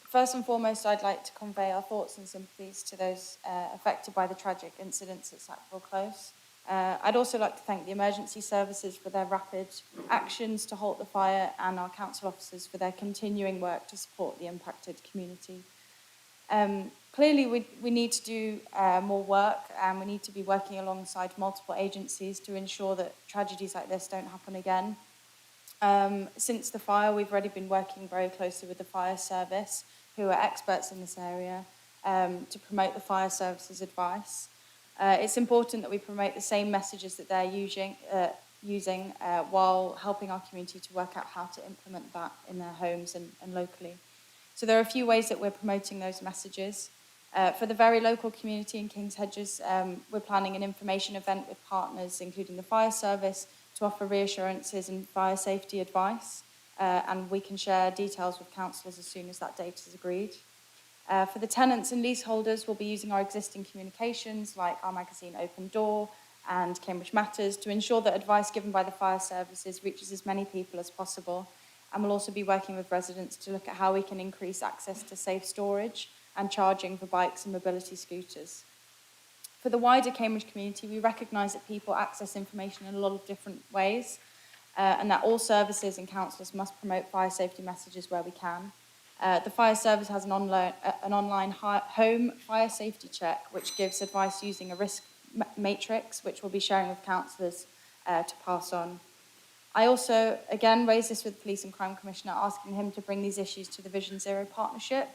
First and foremost, I'd like to convey our thoughts and sympathies to those affected by the tragic incidents at Sackville Close. I'd also like to thank the emergency services for their rapid actions to halt the fire, and our council officers for their continuing work to support the impacted community. Clearly, we need to do more work, and we need to be working alongside multiple agencies to ensure that tragedies like this don't happen again. Since the fire, we've already been working very closely with the fire service, who are experts in this area, to promote the fire service's advice. It's important that we promote the same messages that they're using while helping our community to work out how to implement that in their homes and locally. So there are a few ways that we're promoting those messages. For the very local community in King's Hedges, we're planning an information event with partners, including the fire service, to offer reassurances and fire safety advice, and we can share details with councillors as soon as that date is agreed. For the tenants and leaseholders, we'll be using our existing communications like our magazine Open Door and Cambridge Matters to ensure that advice given by the fire services reaches as many people as possible, and we'll also be working with residents to look at how we can increase access to safe storage and charging for bikes and mobility scooters. For the wider Cambridge community, we recognise that people access information in a lot of different ways, and that all services and councillors must promote fire safety messages where we can. The fire service has an online home fire safety check, which gives advice using a risk matrix, which we'll be sharing with councillors to pass on. I also, again, raised this with the Police and Crime Commissioner, asking him to bring these issues to the Vision Zero Partnership,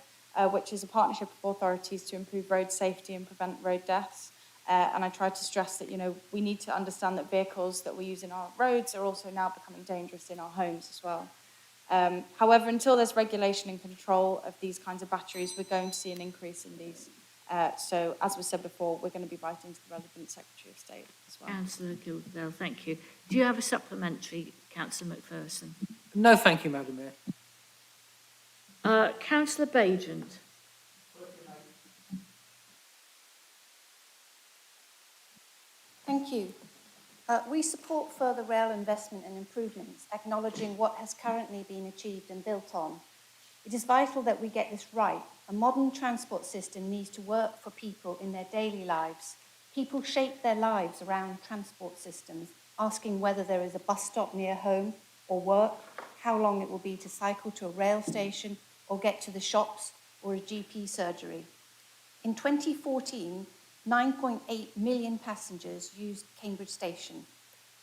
which is a partnership of authorities to improve road safety and prevent road deaths. And I tried to stress that, you know, we need to understand that vehicles that we use in our roads are also now becoming dangerous in our homes as well. However, until there's regulation and control of these kinds of batteries, we're going to see an increase in these. So, as was said before, we're going to be writing to the relevant Secretary of State as well. Councillor Gilbert, thank you. Do you have a supplementary, Councillor McPherson? No, thank you, Madam Mayor. Councillor Bajent. Thank you. We support further rail investment and improvements, acknowledging what has currently been achieved and built on. It is vital that we get this right. A modern transport system needs to work for people in their daily lives. People shape their lives around transport systems, asking whether there is a bus stop near home or work, how long it will be to cycle to a rail station or get to the shops or a GP surgery. In 2014, 9.8 million passengers used Cambridge Station.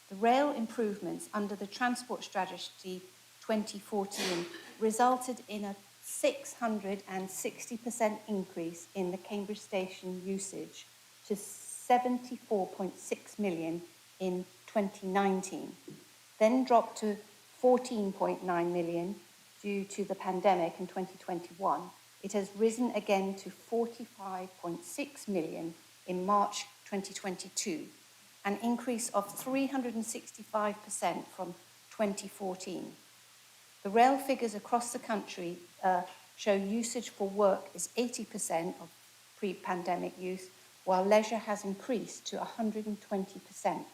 The rail improvements under the Transport Strategy 2014 resulted in a 660% increase in the Cambridge Station usage to 74.6 million in 2019, then dropped to 14.9 million due to the pandemic in 2021, it has risen again to 45.6 million in March 2022, an increase of 365% from 2014. The rail figures across the country show usage for work is 80% of pre-pandemic use, while leisure has increased to 120%.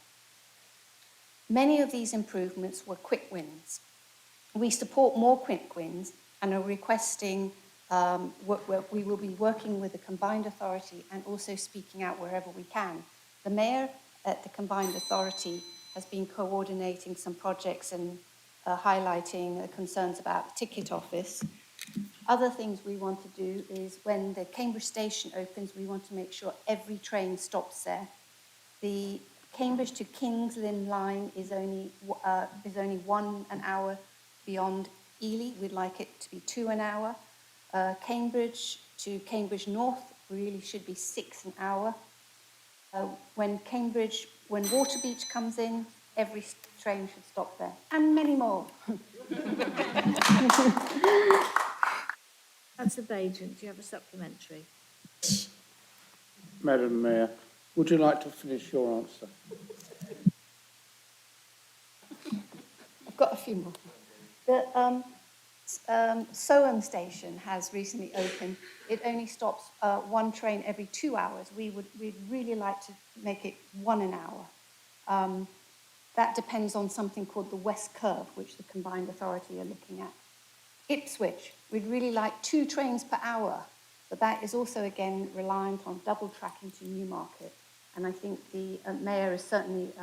Many of these improvements were quick wins. We support more quick wins and are requesting, we will be working with the combined authority and also speaking out wherever we can. The Mayor at the combined authority has been coordinating some projects and highlighting the concerns about the ticket office. Other things we want to do is when the Cambridge station opens, we want to make sure every train stops there. The Cambridge to King's Lynn line is only 1 hour beyond Ely. We'd like it to be 2 an hour. Cambridge to Cambridge North really should be 6 an hour. When Waterbeach comes in, every train should stop there, and many more. Councillor Bajan, do you have a supplementary? Madam Mayor, would you like to finish your answer? I've got a few more. The Soham station has recently opened. It only stops 1 train every 2 hours. We'd really like to make it 1 an hour. That depends on something called the West Curve, which the combined authority are looking at. Ipswich, we'd really like 2 trains per hour, but that is also, again, reliant on double tracking to Newmarket. And I think the Mayor is certainly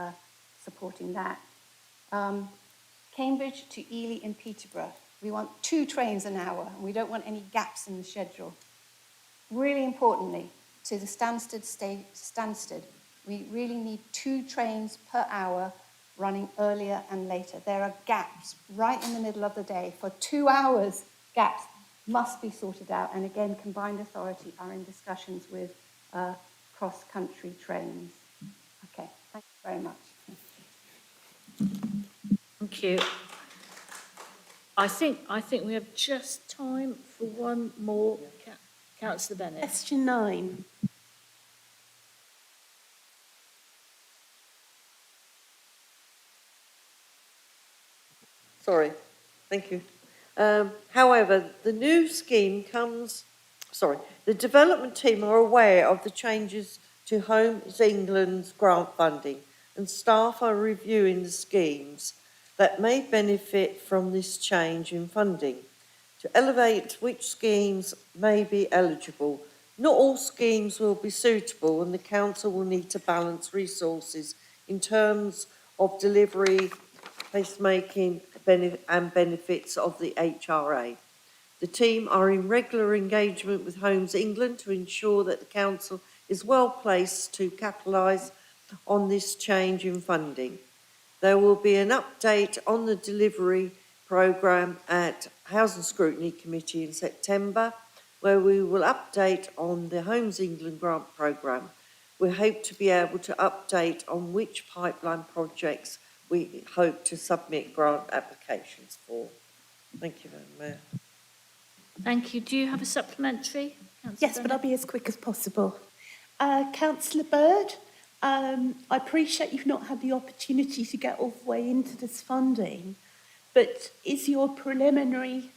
supporting that. Cambridge to Ely and Peterborough, we want 2 trains an hour, and we don't want any gaps in the schedule. Really importantly, to the Stansted, we really need 2 trains per hour running earlier and later. There are gaps right in the middle of the day for 2 hours. Gaps must be sorted out. And again, combined authority are in discussions with cross-country trains. Okay, thank you very much. Thank you. I think we have just time for one more. Councillor Bennett. Question 9. Sorry, thank you. However, the new scheme the development team are aware of the changes to Homes England's grant funding, and staff are reviewing the schemes that may benefit from this change in funding to elevate which schemes may be eligible. Not all schemes will be suitable, and the council will need to balance resources in terms of delivery, placemaking, and benefits of the HRA. The team are in regular engagement with Homes England to ensure that the council is well placed to capitalise on this change in funding. There will be an update on the delivery programme at Housing Scrutiny Committee in September, where we will update on the Homes England grant programme. We hope to be able to update on which pipeline projects we hope to submit grant applications for. Thank you, Madam Mayor. Thank you. Do you have a supplementary? Yes, but I'll be as quick as possible. Councillor Bird, I appreciate you've not had the opportunity to get all the way into this funding, but is your preliminary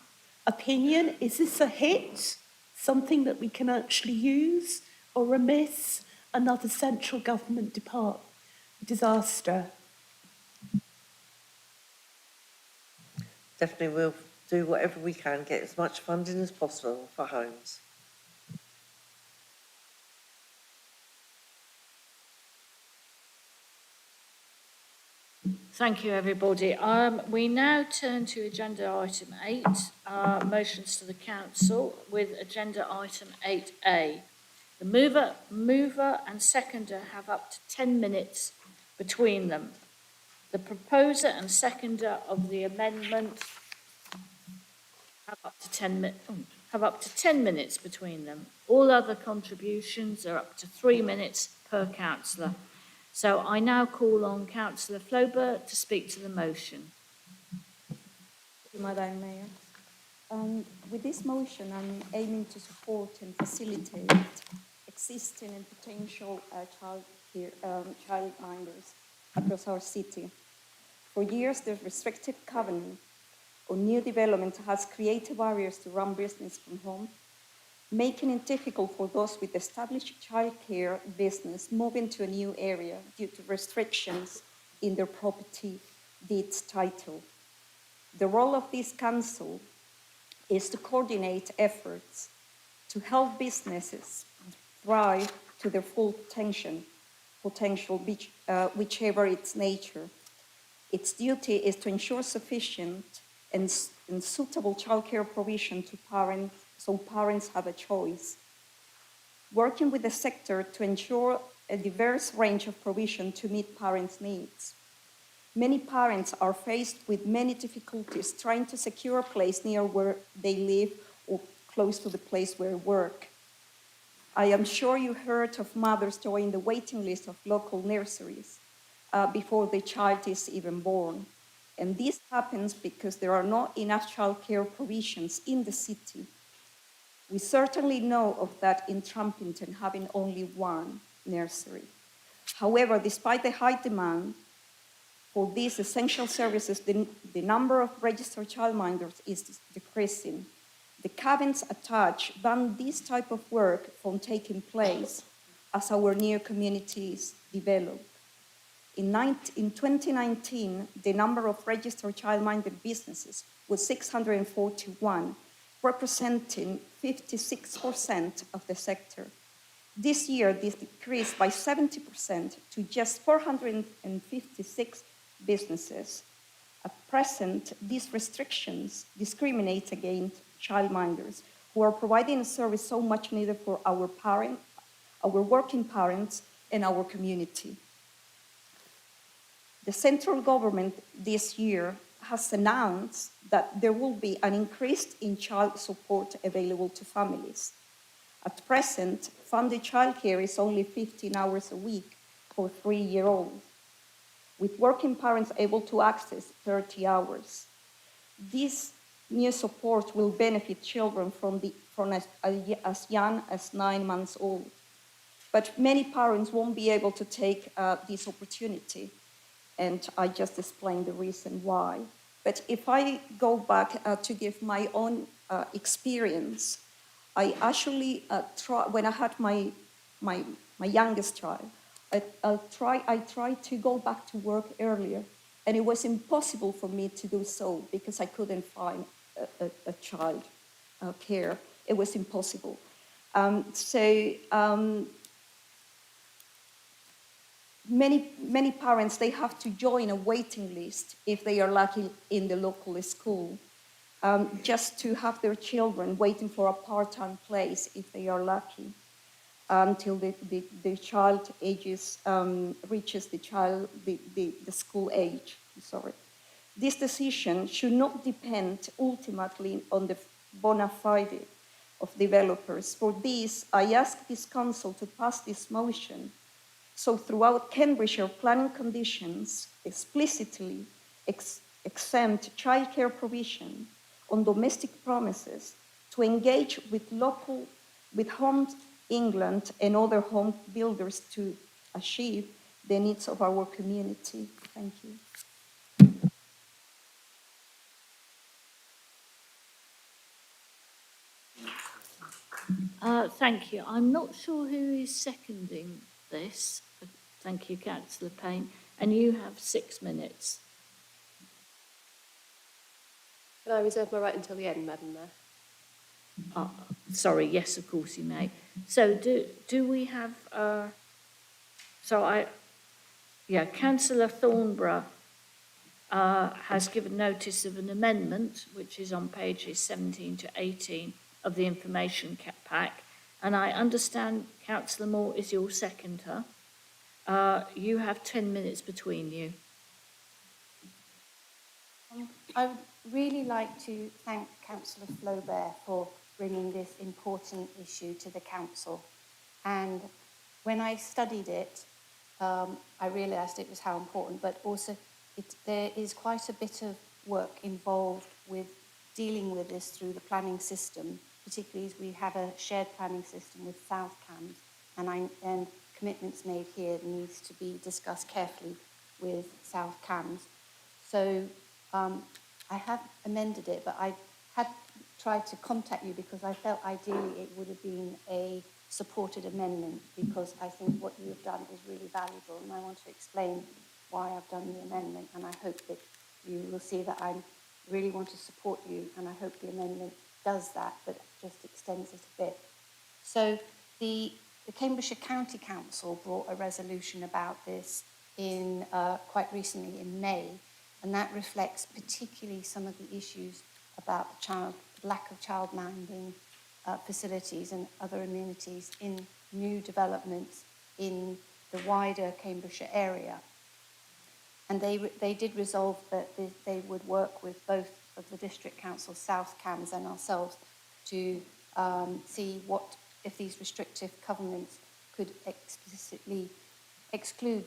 opinion, is this a hit, something that we can actually use, or a miss, another central government disaster? Definitely we'll do whatever we can, get as much funding as possible for homes. Thank you, everybody. We now turn to agenda item 8, motions to the council, with agenda item 8A. The mover and seconder have up to 10 minutes between them. The proposer and seconder of the amendment have up to 10 minutes between them. All other contributions are up to 3 minutes per councillor. So I now call on Councillor Flober to speak to the motion. Madam Mayor. With this motion, I'm aiming to support and facilitate existing and potential childminders across our city. For years, the restrictive covenant on new development has created barriers to run business from home, making it difficult for those with established childcare business moving to a new area due to restrictions in their property deeds title. The role of this council is to coordinate efforts to help businesses thrive to their full potential, whichever its nature. Its duty is to ensure sufficient and suitable childcare provision to parents, so parents have a choice. Working with the sector to ensure a diverse range of provision to meet parents' needs. Many parents are faced with many difficulties trying to secure a place near where they live or close to the place where they work. I am sure you heard of mothers joining the waiting list of local nurseries before the child is even born. And this happens because there are not enough childcare provisions in the city. We certainly know of that in Trumpington, having only one nursery. However, despite the high demand for these essential services, the number of registered childminders is decreasing. The cabins attached ban this type of work from taking place as our new communities develop. In 2019, the number of registered childminder businesses was 641, representing 56% of the sector. This year, this decreased by 70% to just 456 businesses. At present, these restrictions discriminate against childminders who are providing a service so much needed for our working parents, and our community. The central government this year has announced that there will be an increase in child support available to families. At present, funded childcare is only 15 hours a week for 3-year-olds, with working parents able to access 30 hours. This new support will benefit children from as young as 9 months old. But many parents won't be able to take this opportunity, and I just explained the reason why. But if I go back to give my own experience, I actually when I had my youngest child, I tried to go back to work earlier, and it was impossible for me to do so because I couldn't find a child care. It was impossible. Many parents, they have to join a waiting list if they are lucky in the local school, just to have their children waiting for a part-time place if they are lucky, until the child reaches the school age. Sorry. This decision should not depend ultimately on the bona fide of developers. For this, I ask this council to pass this motion. So throughout Cambridgeshire, planning conditions explicitly exempt childcare provision on domestic premises to engage with Homes England and other home builders to achieve the needs of our community. Thank you. Thank you. I'm not sure who is seconding this. Thank you, Councillor Payne. And you have 6 minutes. Can I reserve my right until the end, Madam Mayor? Sorry, yes, of course you may. So do we have... Councillor Thornborough has given notice of an amendment, which is on pages 17 to 18 of the information pack. And I understand Councillor Moore is your seconder. You have 10 minutes between you. I would really like to thank Councillor Flaubert for bringing this important issue to the council. And when I studied it, I realised it was how important, but also there is quite a bit of work involved with dealing with this through the planning system, particularly as we have a shared planning system with South Cambs, and commitments made here needs to be discussed carefully with South Cambs. So I have amended it, but I had tried to contact you because I felt ideally it would have been a supported amendment, because I think what you have done is really valuable, and I want to explain why I've done the amendment, and I hope that you will see that I really want to support you, and I hope the amendment does that, but just extends it a bit. So the Cambridgeshire County Council brought a resolution about this in quite recently in May, and that reflects particularly some of the issues about the lack of childminding facilities and other amenities in new developments in the wider Cambridgeshire area. And they did resolve that they would work with both of the district councils, South Cambs and ourselves, to see what if these restrictive covenants could explicitly exclude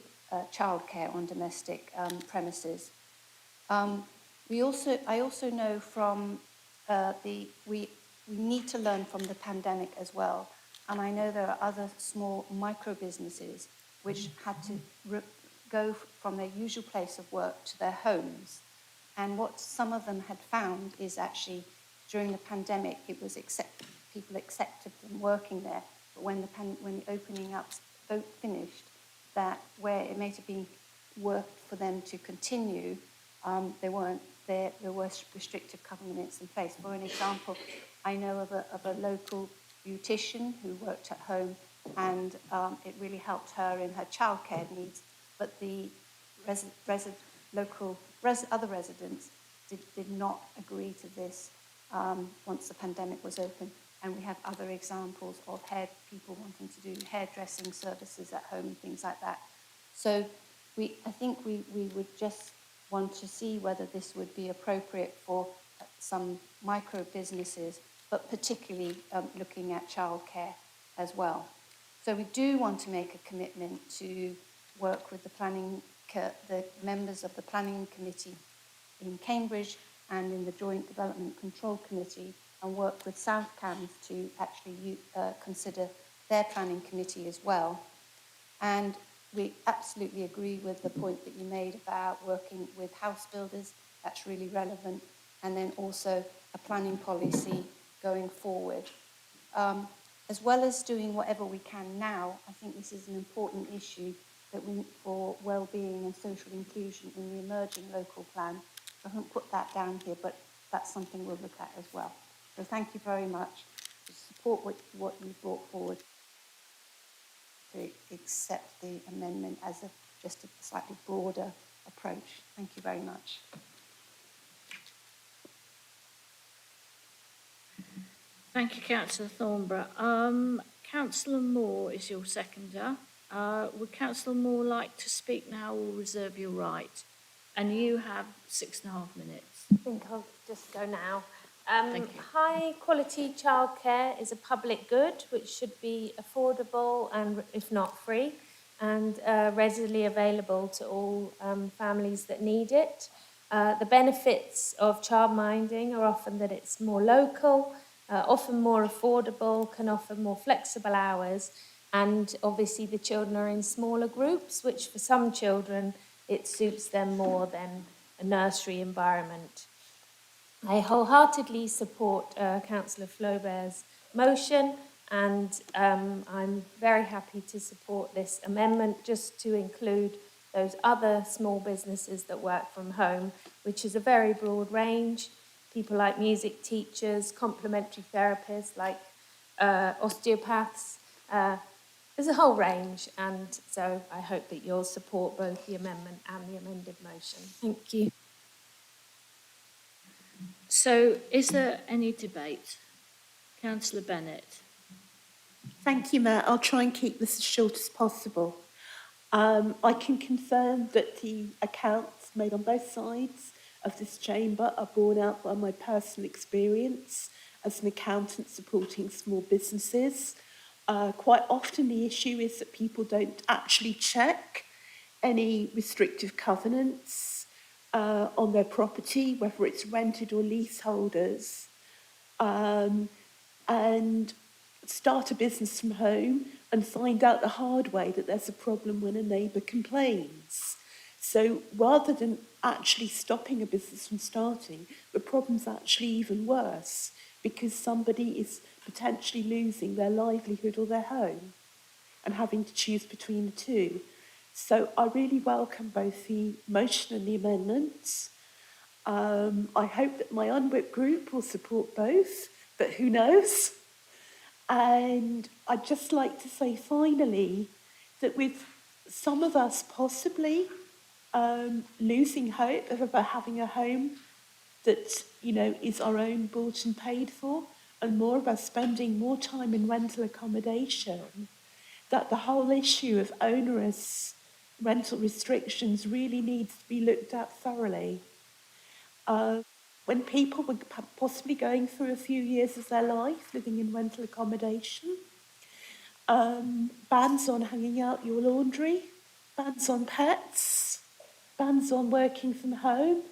childcare on domestic premises. I also know from we need to learn from the pandemic as well, and I know there are other small micro businesses which had to go from their usual place of work to their homes, and what some of them had found is actually during the pandemic people accepted them working there, but when the opening up finished, that where it may have been work for them to continue, there were restrictive covenants in place. For an example, I know of a local beautician who worked at home, and it really helped her in her childcare needs, but the other residents did not agree to this once the pandemic was open. And we have other examples of people wanting to do hairdressing services at home and things like that. So I think we would just want to see whether this would be appropriate for some micro businesses, but particularly looking at childcare as well. So we do want to make a commitment to work with the members of the planning committee in Cambridge and in the Joint Development Control Committee, and work with South Cambs to actually consider their planning committee as well. And we absolutely agree with the point that you made about working with house builders. That's really relevant. And then also a planning policy going forward. As well as doing whatever we can now, I think this is an important issue for well-being and social inclusion in the emerging local plan. I haven't put that down here, but that's something we'll look at as well. So thank you very much to support what you brought forward, to accept the amendment as just a slightly broader approach. Thank you very much. Thank you, Councillor Thornborough. Councillor Moore is your seconder. Would Councillor Moore like to speak now or reserve your right? And you have 6.5 minutes. I think I'll just go now. High quality childcare is a public good which should be affordable and, if not free, and readily available to all families that need it. The benefits of childminding are often that it's more local, often more affordable, can offer more flexible hours, and obviously the children are in smaller groups, which for some children it suits them more than a nursery environment. I wholeheartedly support Councillor Flaubert's motion, and I'm very happy to support this amendment just to include those other small businesses that work from home, which is a very broad range. People like music teachers, complementary therapists, like osteopaths. There's a whole range, and so I hope that you'll support both the amendment and the amended motion. Thank you. So is there any debate? Councillor Bennett. Thank you, Matt. I'll try and keep this as short as possible. I can confirm that the accounts made on both sides of this chamber are borne out by my personal experience as an accountant supporting small businesses. Quite often the issue is that people don't actually check any restrictive covenants. on their property, whether it's rented or leaseholders, and start a business from home and find out the hard way that there's a problem when a neighbour complains. So rather than actually stopping a business from starting, the problem's actually even worse because somebody is potentially losing their livelihood or their home and having to choose between the two. So I really welcome both the motion and the amendments. I hope that my unwhipped group will support both, but who knows? And I'd just like to say finally that with some of us possibly losing hope of ever having a home that, you know, is our own bought and paid for, and more of us spending more time in rental accommodation, that the whole issue of onerous rental restrictions really needs to be looked at thoroughly. When people were possibly going through a few years of their life living in rental accommodation, bans on hanging out your laundry, bans on pets, bans on working from home,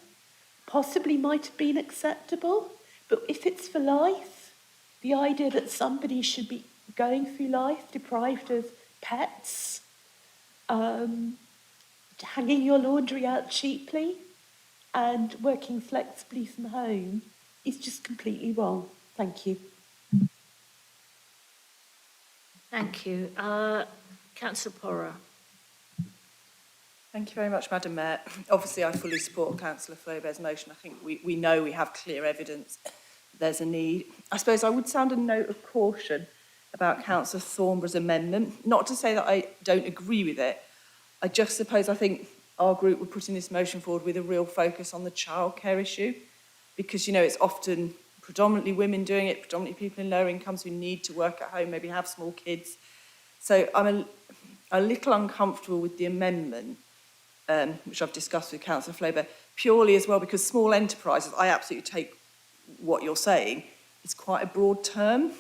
possibly might have been acceptable, but if it's for life, the idea that somebody should be going through life deprived of pets, hanging your laundry out cheaply, and working flexibly from home is just completely wrong. Thank you. Thank you. Councillor Porra. Thank you very much, Madam Mayor. Obviously, I fully support Councillor Flaubert's motion. I think we know we have clear evidence there's a need. I suppose I would sound a note of caution about Councillor Thornborough's amendment. Not to say that I don't agree with it. I just suppose I think our group were putting this motion forward with a real focus on the childcare issue because, you know, it's often predominantly women doing it, predominantly people in lower incomes who need to work at home, maybe have small kids. So I'm a little uncomfortable with the amendment, which I've discussed with Councillor Flaubert, purely as well because small enterprises, I absolutely take what you're saying, it's quite a broad term.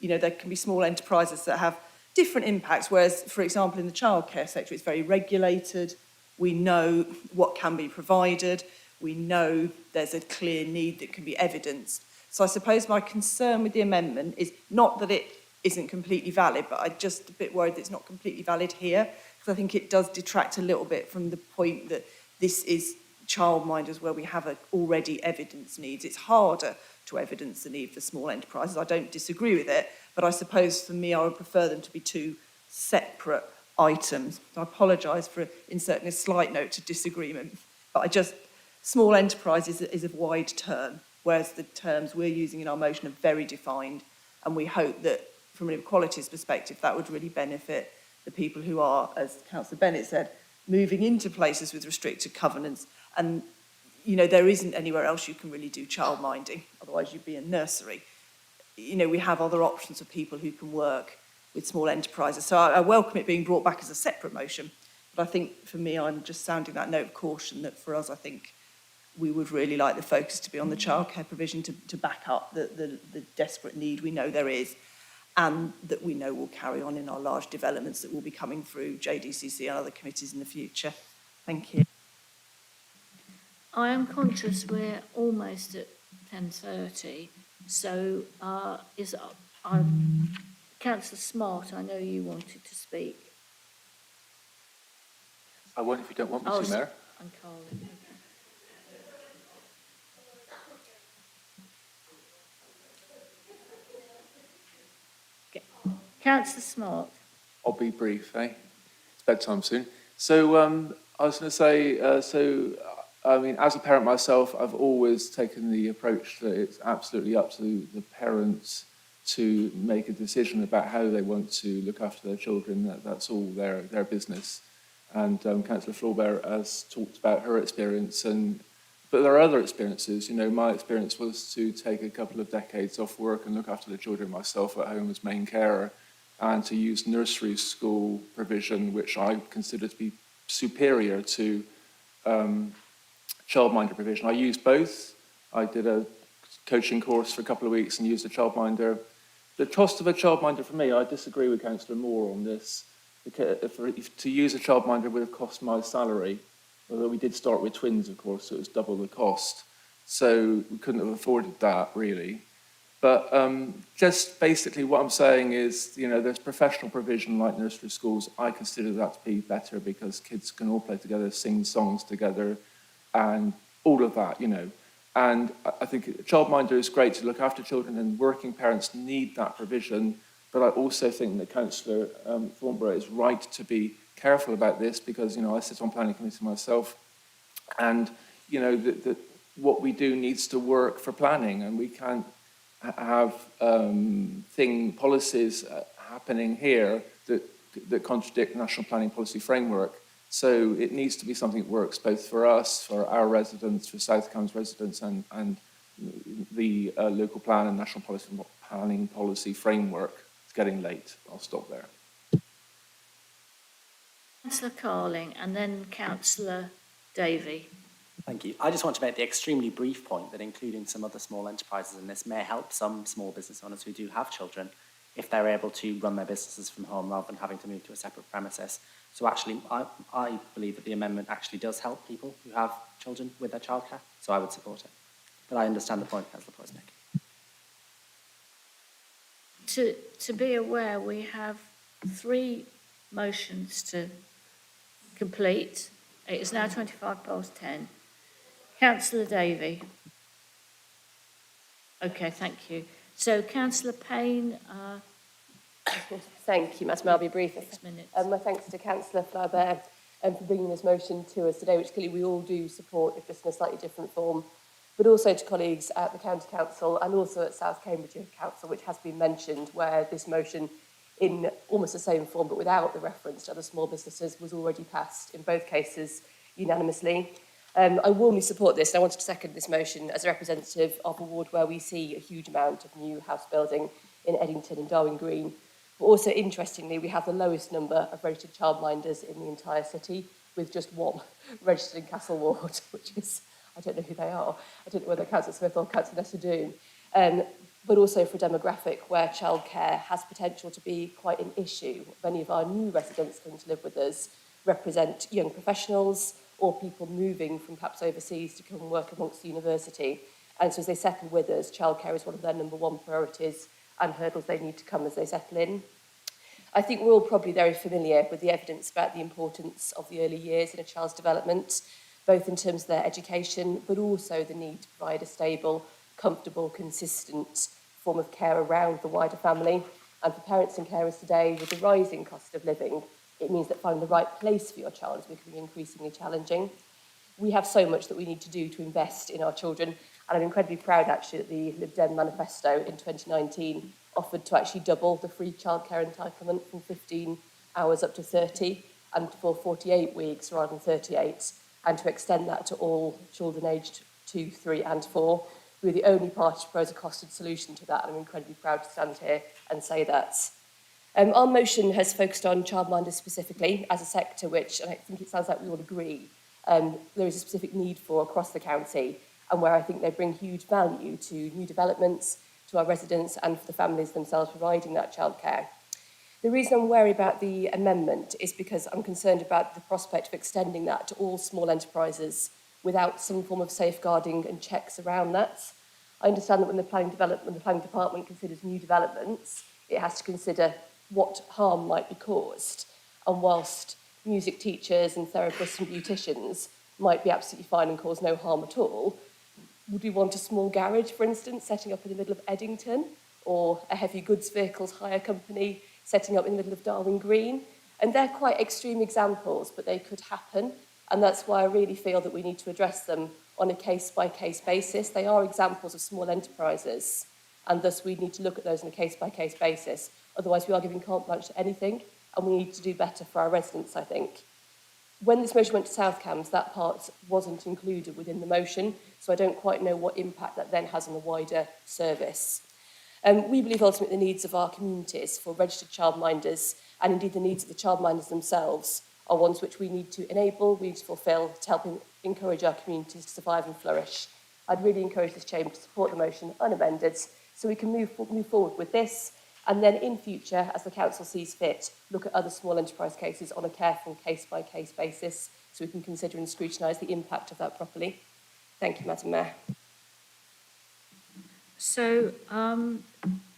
You know, there can be small enterprises that have different impacts, whereas, for example, in the childcare sector, it's very regulated. We know what can be provided. We know there's a clear need that can be evidenced. So I suppose my concern with the amendment is not that it isn't completely valid, but I'm just a bit worried that it's not completely valid here, because I think it does detract a little bit from the point that this is childminders where we have already evidence needs. It's harder to evidence the need for small enterprises. I don't disagree with it, but I suppose for me, I would prefer them to be two separate items. I apologise for inserting a slight note to disagreement, but small enterprises is a wide term, whereas the terms we're using in our motion are very defined, and we hope that from an equalities perspective, that would really benefit the people who are, as Councillor Bennett said, moving into places with restricted covenants. And, you know, there isn't anywhere else you can really do childminding, otherwise you'd be in nursery. You know, we have other options for people who can work with small enterprises. So I welcome it being brought back as a separate motion, but I think for me, I'm just sounding that note of caution that for us, I think we would really like the focus to be on the childcare provision to back up the desperate need we know there is, and that we know will carry on in our large developments that will be coming through JDCC and other committees in the future. Thank you. I am conscious we're almost at 10:30, so Councillor Smart, I know you wanted to speak. I won't if you don't want me to, Mayor. And Carlin. Okay. Councillor Smart. I'll be brief, eh? It's bedtime soon. So I was going to say, I mean, as a parent myself, I've always taken the approach that it's absolutely up to the parents to make a decision about how they want to look after their children. That's all their business. And Councillor Flaubert has talked about her experience, but there are other experiences. You know, my experience was to take a couple of decades off work and look after the children myself at home as main carer, and to use nursery school provision, which I consider to be superior to childminder provision. I used both. I did a coaching course for a couple of weeks and used a childminder. The cost of a childminder for me, I disagree with Councillor Moore on this. To use a childminder would have cost my salary. although we did start with twins, of course, so it was double the cost. So we couldn't have afforded that, really. But just basically what I'm saying is, there's professional provision like nursery schools. I consider that to be better because kids can all play together, sing songs together, and all of that, And I think a childminder is great to look after children, and working parents need that provision. But I also think that Councillor Thornborough is right to be careful about this because, I sit on planning committee myself, and, that what we do needs to work for planning, and we can't have policies happening here that contradict national planning policy framework. So it needs to be something that works both for us, for our residents, for South Cambs residents, and the local plan and national planning policy framework. It's getting late. I'll stop there. Councillor Carling and then Councillor Davey. Thank you. I just want to make the extremely brief point that including some other small enterprises in this may help some small business owners who do have children if they're able to run their businesses from home rather than having to move to a separate premises. So actually, I believe that the amendment actually does help people who have children with their childcare, so I would support it. But I understand the point Councillor Poy's making. To be aware, we have 3 motions to complete. It is now 10:25. Councillor Davey. Okay, thank you. So Councillor Payne. Thank you, Madam. I'll be brief. 6 minutes. My thanks to Councillor Flaubert for bringing this motion to us today, which clearly we all do support, if just in a slightly different form, but also to colleagues at the County Council and also at South Cambridgeshire Council, which has been mentioned, where this motion in almost the same form but without the reference to other small businesses was already passed, in both cases unanimously. I warmly support this, and I wanted to second this motion as a representative of a ward where we see a huge amount of new house building in Eddington and Darwin Green. But also, interestingly, we have the lowest number of registered childminders in the entire city, with just 1 registered in Castle Ward, which is, I don't know who they are. I don't know whether Councillor Smith or Councillor Nessadoon. But also for a demographic where childcare has potential to be quite an issue. Many of our new residents coming to live with us represent young professionals or people moving from perhaps overseas to come and work amongst the university. And so as they settle with us, childcare is one of their number 1 priorities and hurdles they need to come as they settle in. I think we're all probably very familiar with the evidence about the importance of the early years in a child's development, both in terms of their education, but also the need to provide a stable, comfortable, consistent form of care around the wider family. And for parents and carers today, with the rising cost of living, it means that finding the right place for your child is becoming increasingly challenging. We have so much that we need to do to invest in our children, and I'm incredibly proud actually that the Lib Dem manifesto in 2019 offered to actually double the free childcare entitlement from 15 hours up to 30 and for 48 weeks rather than 38, and to extend that to all children aged 2, 3 and 4. We're the only party to propose a costed solution to that, and I'm incredibly proud to stand here and say that. Our motion has focused on childminders specifically as a sector which, and I think it sounds like we all agree, there is a specific need for across the county, and where I think they bring huge value to new developments, to our residents and for the families themselves providing that childcare. The reason I'm worried about the amendment is because I'm concerned about the prospect of extending that to all small enterprises without some form of safeguarding and checks around that. I understand that when the planning department considers new developments, it has to consider what harm might be caused. And whilst music teachers and therapists and beauticians might be absolutely fine and cause no harm at all, would we want a small garage, for instance, setting up in the middle of Eddington, or a heavy goods vehicles hire company setting up in the middle of Darwin Green? And they're quite extreme examples, but they could happen, and that's why I really feel that we need to address them on a case-by-case basis. They are examples of small enterprises, and thus we need to look at those on a case-by-case basis. Otherwise, we are giving carte blanche to anything, and we need to do better for our residents, I think. When this motion went to South Cambs, that part wasn't included within the motion, so I don't quite know what impact that then has on the wider service. We believe ultimately the needs of our communities for registered childminders, and indeed the needs of the childminders themselves, are ones which we need to enable, we need to fulfil, to help encourage our communities to survive and flourish. I'd really encourage this chamber to support the motion unamended, so we can move forward with this, And then in future, as the council sees fit, look at other small enterprise cases on a careful case-by-case basis so we can consider and scrutinise the impact of that properly. Thank you, Madam Mayor. So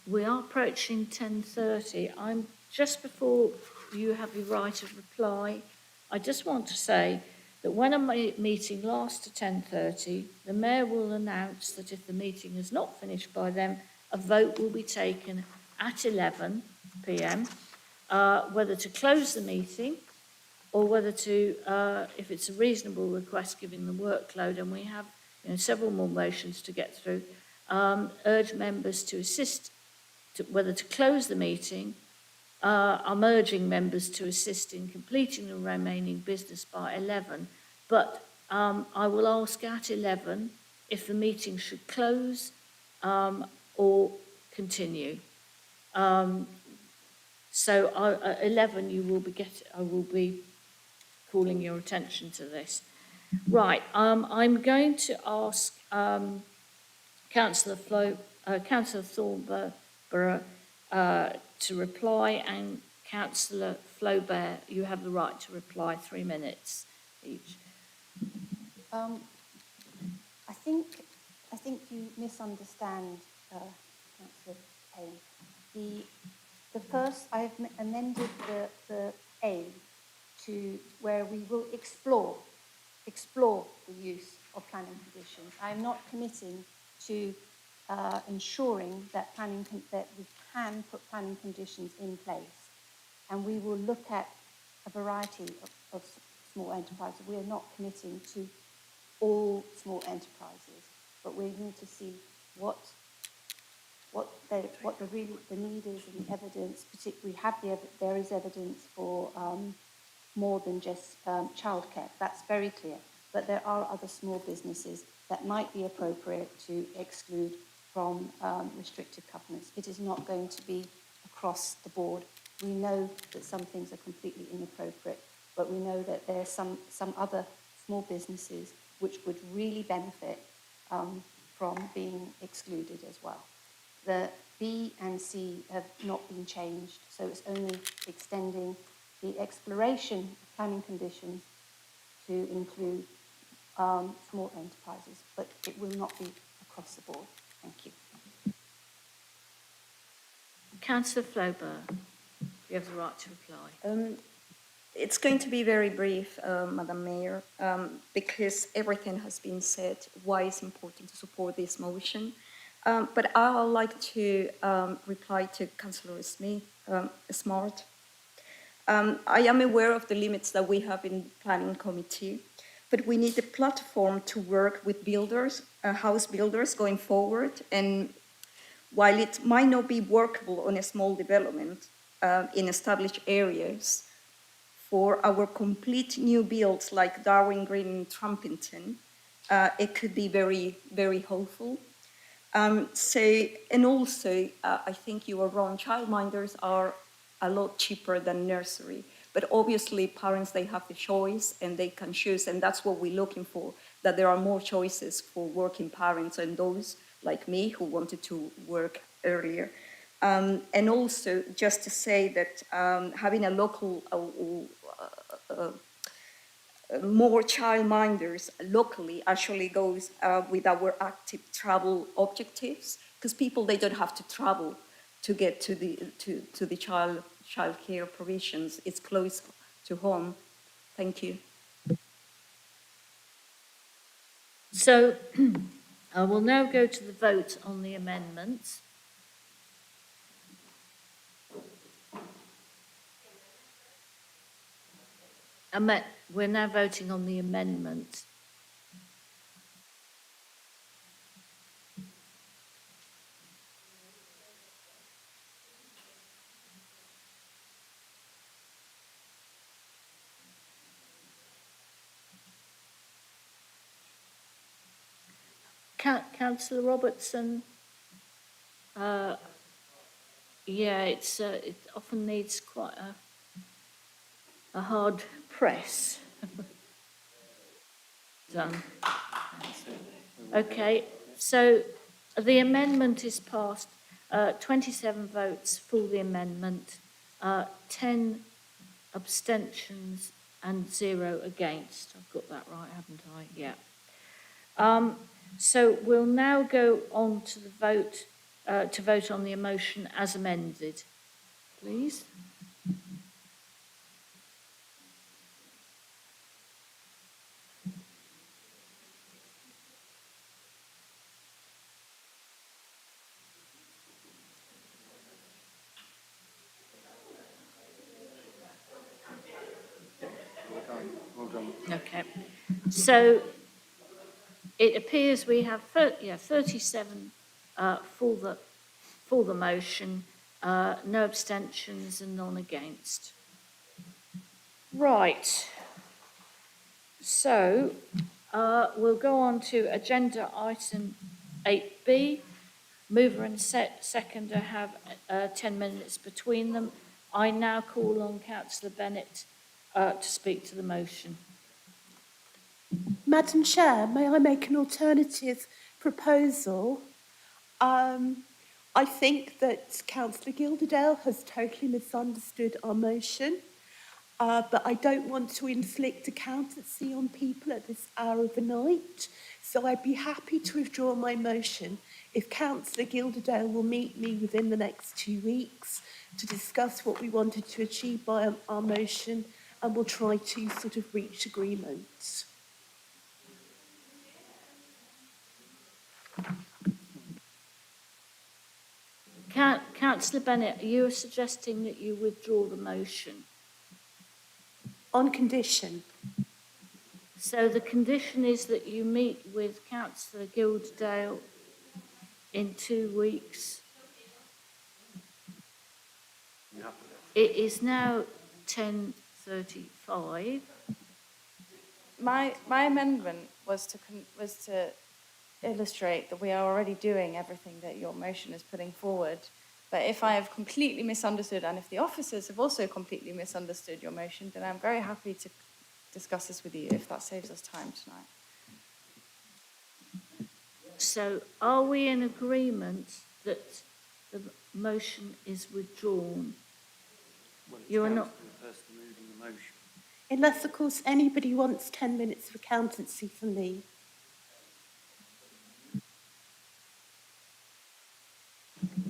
we are approaching 10:30. I'm just before you have your right of reply. I just want to say that when a meeting lasts to 10:30, the Mayor will announce that if the meeting is not finished by then, a vote will be taken at 11 p.m. Whether to close the meeting or whether to, if it's a reasonable request given the workload, and we have several more motions to get through, urge members to assist, whether to close the meeting. I'm urging members to assist in completing the remaining business by 11, but I will ask at 11 if the meeting should close or continue. So at 11 I will be calling your attention to this. Right, I'm going to ask Councillor Thornborough to reply, and Councillor Flaubert, you have the right to reply, 3 minutes each. I think you misunderstand, Councillor Payne. The first, I have amended the A to where we will explore the use of planning conditions. I am not committing to ensuring that we can put planning conditions in place, and we will look at a variety of small enterprises. We are not committing to all small enterprises, but we need to see what the need is and the evidence. Particularly, there is evidence for more than just childcare. That's very clear. But there are other small businesses that might be appropriate to exclude from restrictive covenants. It is not going to be across the board. We know that some things are completely inappropriate, but we know that there are some other small businesses which would really benefit from being excluded as well. The B and C have not been changed, so it's only extending the exploration of planning conditions to include small enterprises, but it will not be across the board. Thank you. Councillor Flaubert, you have the right to reply. It's going to be very brief, Madam Mayor, because everything has been said why it's important to support this motion. But I would like to reply to Councillor Smart. I am aware of the limits that we have in the planning committee, but we need a platform to work with builders, house builders going forward. And while it might not be workable on a small development in established areas, for our complete new builds like Darwin Green and Trumpington, it could be very, very helpful. And also, I think you are wrong, childminders are a lot cheaper than nursery. But obviously, parents, they have the choice and they can choose, and that's what we're looking for, that there are more choices for working parents and those like me who wanted to work earlier. And also, just to say that having a local, more childminders locally actually goes with our active travel objectives, because people, they don't have to travel to get to the child care provisions. It's close to home. Thank you. So I will now go to the vote on the amendments. We're now voting on the amendment. Councillor Robertson, yeah, it often needs quite a hard press. Done. Okay, so the amendment is passed. 27 votes for the amendment, 10 abstentions and 0 against. I've got that right, haven't I? Yeah. So we'll now go on to the vote, to vote on the motion as amended, please. Well done. Okay. So it appears we have 37 for the motion, no abstentions and none against. Right. So we'll go on to agenda item 8B. Mover and seconder have 10 minutes between them. I now call on Councillor Bennett to speak to the motion. Madam Chair, may I make an alternative proposal? I think that Councillor Gilderdale has totally misunderstood our motion, but I don't want to inflict accountancy on people at this hour of the night, so I'd be happy to withdraw my motion if Councillor Gilderdale will meet me within the next 2 weeks to discuss what we wanted to achieve by our motion, and we'll try to sort of reach agreement. Councillor Bennett, are you suggesting that you withdraw the motion? On condition. So the condition is that you meet with Councillor Gilderdale in 2 weeks. It is now 10:35. My amendment was to illustrate that we are already doing everything that your motion is putting forward. But if I have completely misunderstood, and if the officers have also completely misunderstood your motion, then I'm very happy to discuss this with you if that saves us time tonight. So are we in agreement that the motion is withdrawn? You are not. Unless, of course, anybody wants 10 minutes of accountancy from me.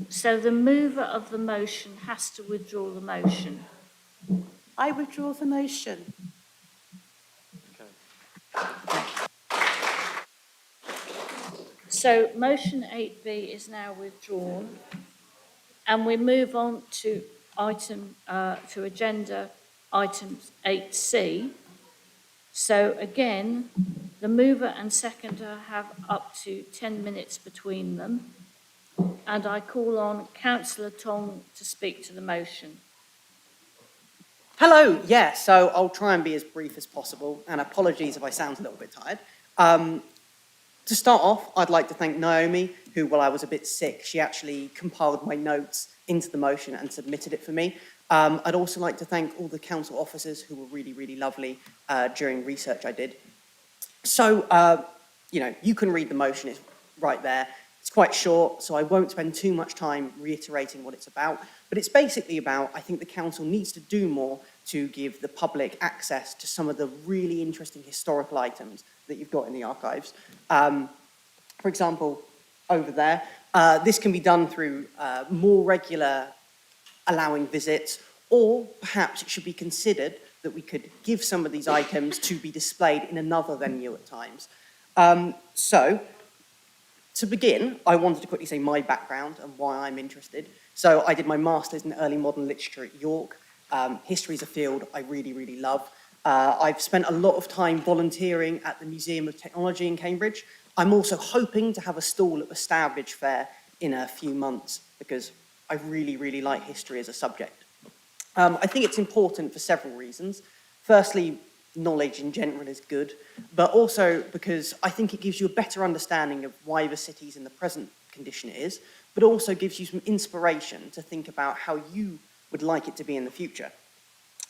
So the mover of the motion has to withdraw the motion. I withdraw the motion. So motion 8B is now withdrawn, and we move on to agenda items 8C. So again, the mover and seconder have up to 10 minutes between them, and I call on Councillor Tong to speak to the motion. Hello, yeah, so I'll try and be as brief as possible, and apologies if I sound a little bit tired. To start off, I'd like to thank Naomi, who, while I was a bit sick, she actually compiled my notes into the motion and submitted it for me. I'd also like to thank all the council officers who were really, really lovely during research I did. So, you can read the motion, it's right there. It's quite short, so I won't spend too much time reiterating what it's about, but it's basically about, I think the council needs to do more to give the public access to some of the really interesting historical items that you've got in the archives. For example, over there, this can be done through more regular allowing visits, or perhaps it should be considered that we could give some of these items to be displayed in another venue at times. So, to begin, I wanted to quickly say my background and why I'm interested. So I did my Masters in Early Modern Literature at York. History is a field I really, really love. I've spent a lot of time volunteering at the Museum of Technology in Cambridge. I'm also hoping to have a stall at the Stourbridge Fair in a few months because I really, really like history as a subject. I think it's important for several reasons. Firstly, knowledge in general is good, but also because I think it gives you a better understanding of why the city's in the present condition it is, but also gives you some inspiration to think about how you would like it to be in the future.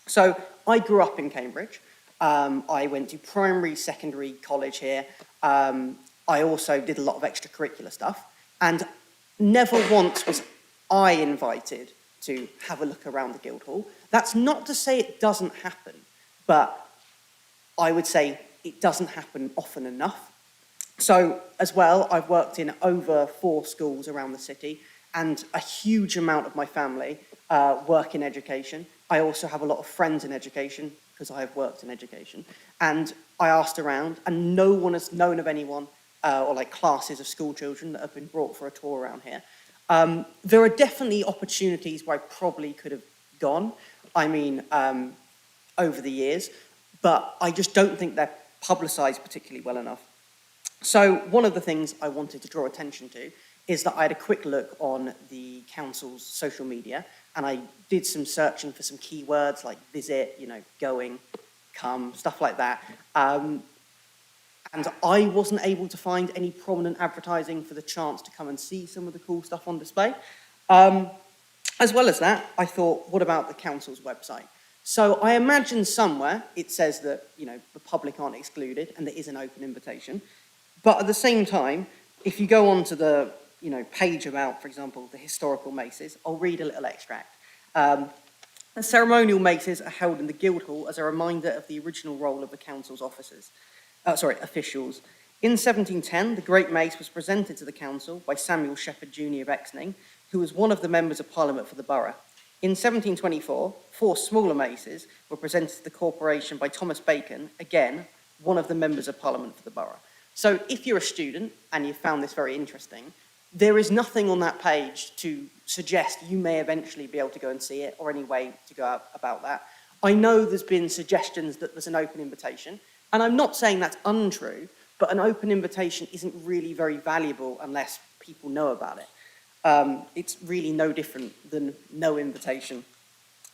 So I grew up in Cambridge. I went to primary, secondary, college here. I also did a lot of extracurricular stuff, and never once was I invited to have a look around the Guildhall. That's not to say it doesn't happen, but I would say it doesn't happen often enough. So, as well, I've worked in over 4 schools around the city, and a huge amount of my family work in education. I also have a lot of friends in education, because I have worked in education. And I asked around, and no one has known of anyone, or like classes of school children that have been brought for a tour around here. There are definitely opportunities where I probably could have gone, over the years, but I just don't think they're publicised particularly well enough. So one of the things I wanted to draw attention to is that I had a quick look on the council's social media, and I did some searching for some keywords like visit, going, come, stuff like that. And I wasn't able to find any prominent advertising for the chance to come and see some of the cool stuff on display. As well as that, I thought, what about the council's website? So I imagine somewhere it says that, the public aren't excluded and there is an open invitation. But at the same time, if you go onto the, page about, for example, the historical maces, I'll read a little extract. The ceremonial maces are held in the Guildhall as a reminder of the original role of the council's officers. Officials. In 1710, the Great Mace was presented to the council by Samuel Shepherd Jr. of Exning, who was one of the members of Parliament for the borough. In 1724, 4 smaller maces were presented to the corporation by Thomas Bacon, again, one of the members of Parliament for the borough. So if you're a student and you found this very interesting, there is nothing on that page to suggest you may eventually be able to go and see it or any way to go about that. I know there's been suggestions that there's an open invitation, and I'm not saying that's untrue, but an open invitation isn't really very valuable unless people know about it. It's really no different than no invitation.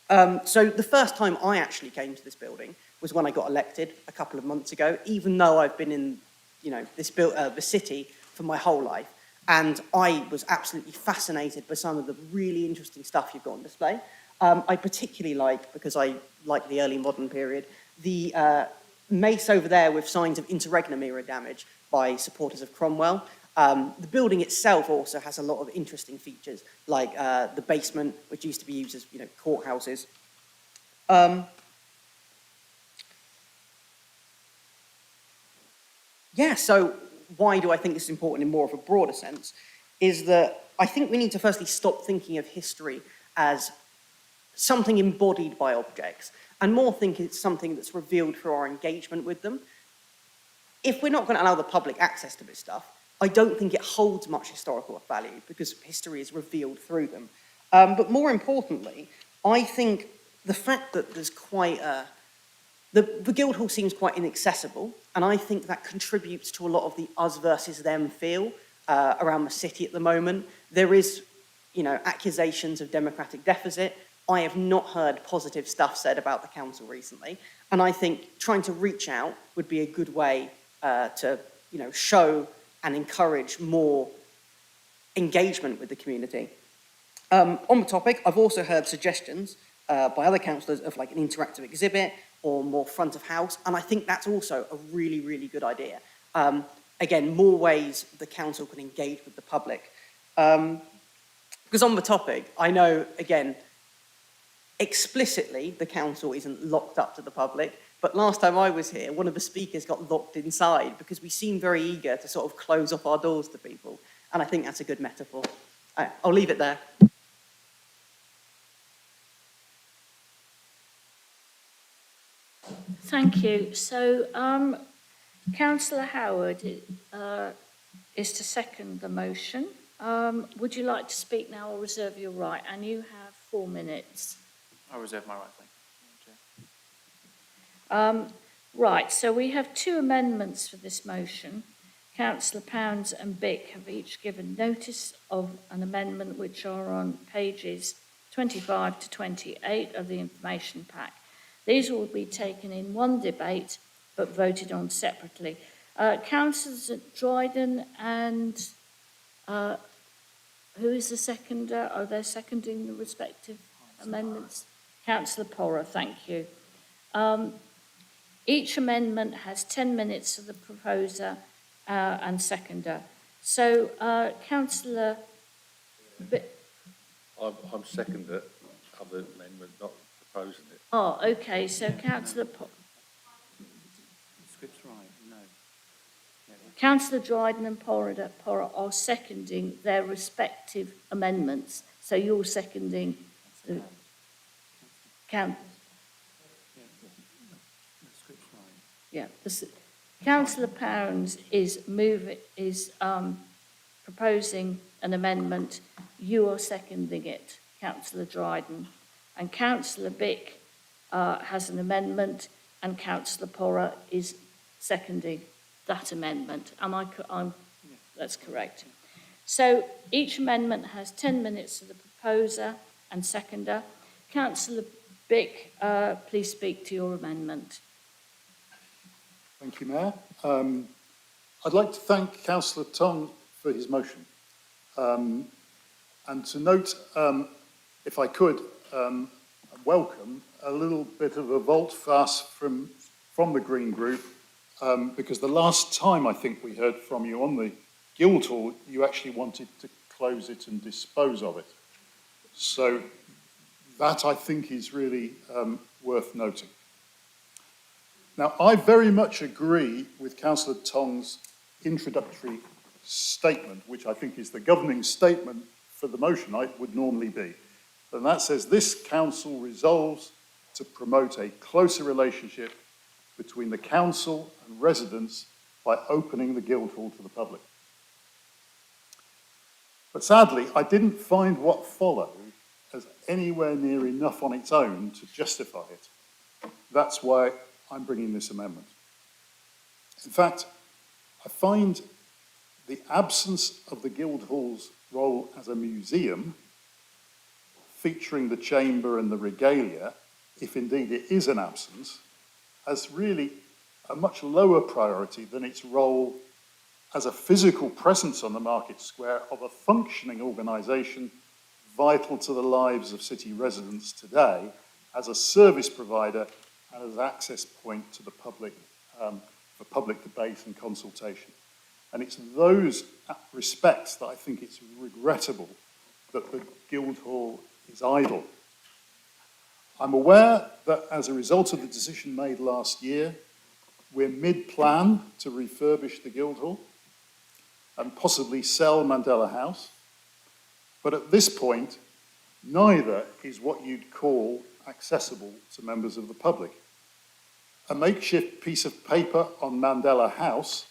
So the first time I actually came to this building was when I got elected a couple of months ago, even though I've been in, the city for my whole life. And I was absolutely fascinated by some of the really interesting stuff you've got on display. I particularly like, because I like the early modern period, the mace over there with signs of interregnum era damage by supporters of Cromwell. The building itself also has a lot of interesting features, like the basement, which used to be used as, courthouses. So why do I think this is important in more of a broader sense? Is that I think we need to firstly stop thinking of history as something embodied by objects, and more think it's something that's revealed through our engagement with them. If we're not going to allow the public access to this stuff, I don't think it holds much historical value, because history is revealed through them. But more importantly, I think the fact that there's quite a... The Guildhall seems quite inaccessible, and I think that contributes to a lot of the us versus them feel around the city at the moment. There is, accusations of democratic deficit. I have not heard positive stuff said about the council recently, and I think trying to reach out would be a good way to, show and encourage more engagement with the community. On the topic, I've also heard suggestions by other councillors of like an interactive exhibit or more front of house, and I think that's also a really, really good idea. Again, more ways the council can engage with the public. Because on the topic, I know, again, explicitly the council isn't locked up to the public, but last time I was here, one of the speakers got locked inside because we seem very eager to sort of close off our doors to people, and I think that's a good metaphor. I'll leave it there. Thank you. So, Councillor Howard is to second the motion. Would you like to speak now or reserve your right? And you have 4 minutes. I reserve my right, thank you. Right, so we have 2 amendments for this motion. Councillor Pounds and Bick have each given notice of an amendment which are on pages 25 to 28 of the information pack. These will be taken in one debate but voted on separately. Councillors Dryden and who is the seconder? Are they seconding the respective amendments? Councillor Porrer, thank you. Each amendment has 10 minutes for the proposer and seconder. So, Councillor I'm second the other amendment, not proposing it. Oh, okay, so Councillor Script's right, no. Councillor Dryden and Porritt are seconding their respective amendments. So you're seconding the count. Yeah, Councillor Pounds is proposing an amendment. You are seconding it, Councillor Dryden, and Councillor Bick has an amendment, and Councillor Porritt is seconding that amendment. That's correct. So each amendment has 10 minutes for the proposer and seconder. Councillor Bick, please speak to your amendment. Thank you, Mayor. I'd like to thank Councillor Tong for his motion. And to note, if I could, welcome a little bit of a volte-face from the Green Group, because the last time I think we heard from you on the Guildhall, you actually wanted to close it and dispose of it. So that, I think, is really worth noting. Now, I very much agree with Councillor Tong's introductory statement, which I think is the governing statement for the motion I would normally be. And that says, this council resolves to promote a closer relationship between the council and residents by opening the Guildhall to the public. But sadly, I didn't find what followed as anywhere near enough on its own to justify it. That's why I'm bringing this amendment. In fact, I find the absence of the Guildhall's role as a museum, featuring the chamber and the regalia, if indeed it is an absence, as really a much lower priority than its role as a physical presence on the market square of a functioning organisation vital to the lives of city residents today, as a service provider and as access point to the public for public debate and consultation. And it's those respects that I think it's regrettable that the Guildhall is idle. I'm aware that as a result of the decision made last year, we're mid-plan to refurbish the Guildhall and possibly sell Mandela House. But at this point, neither is what you'd call accessible to members of the public. A makeshift piece of paper on Mandela House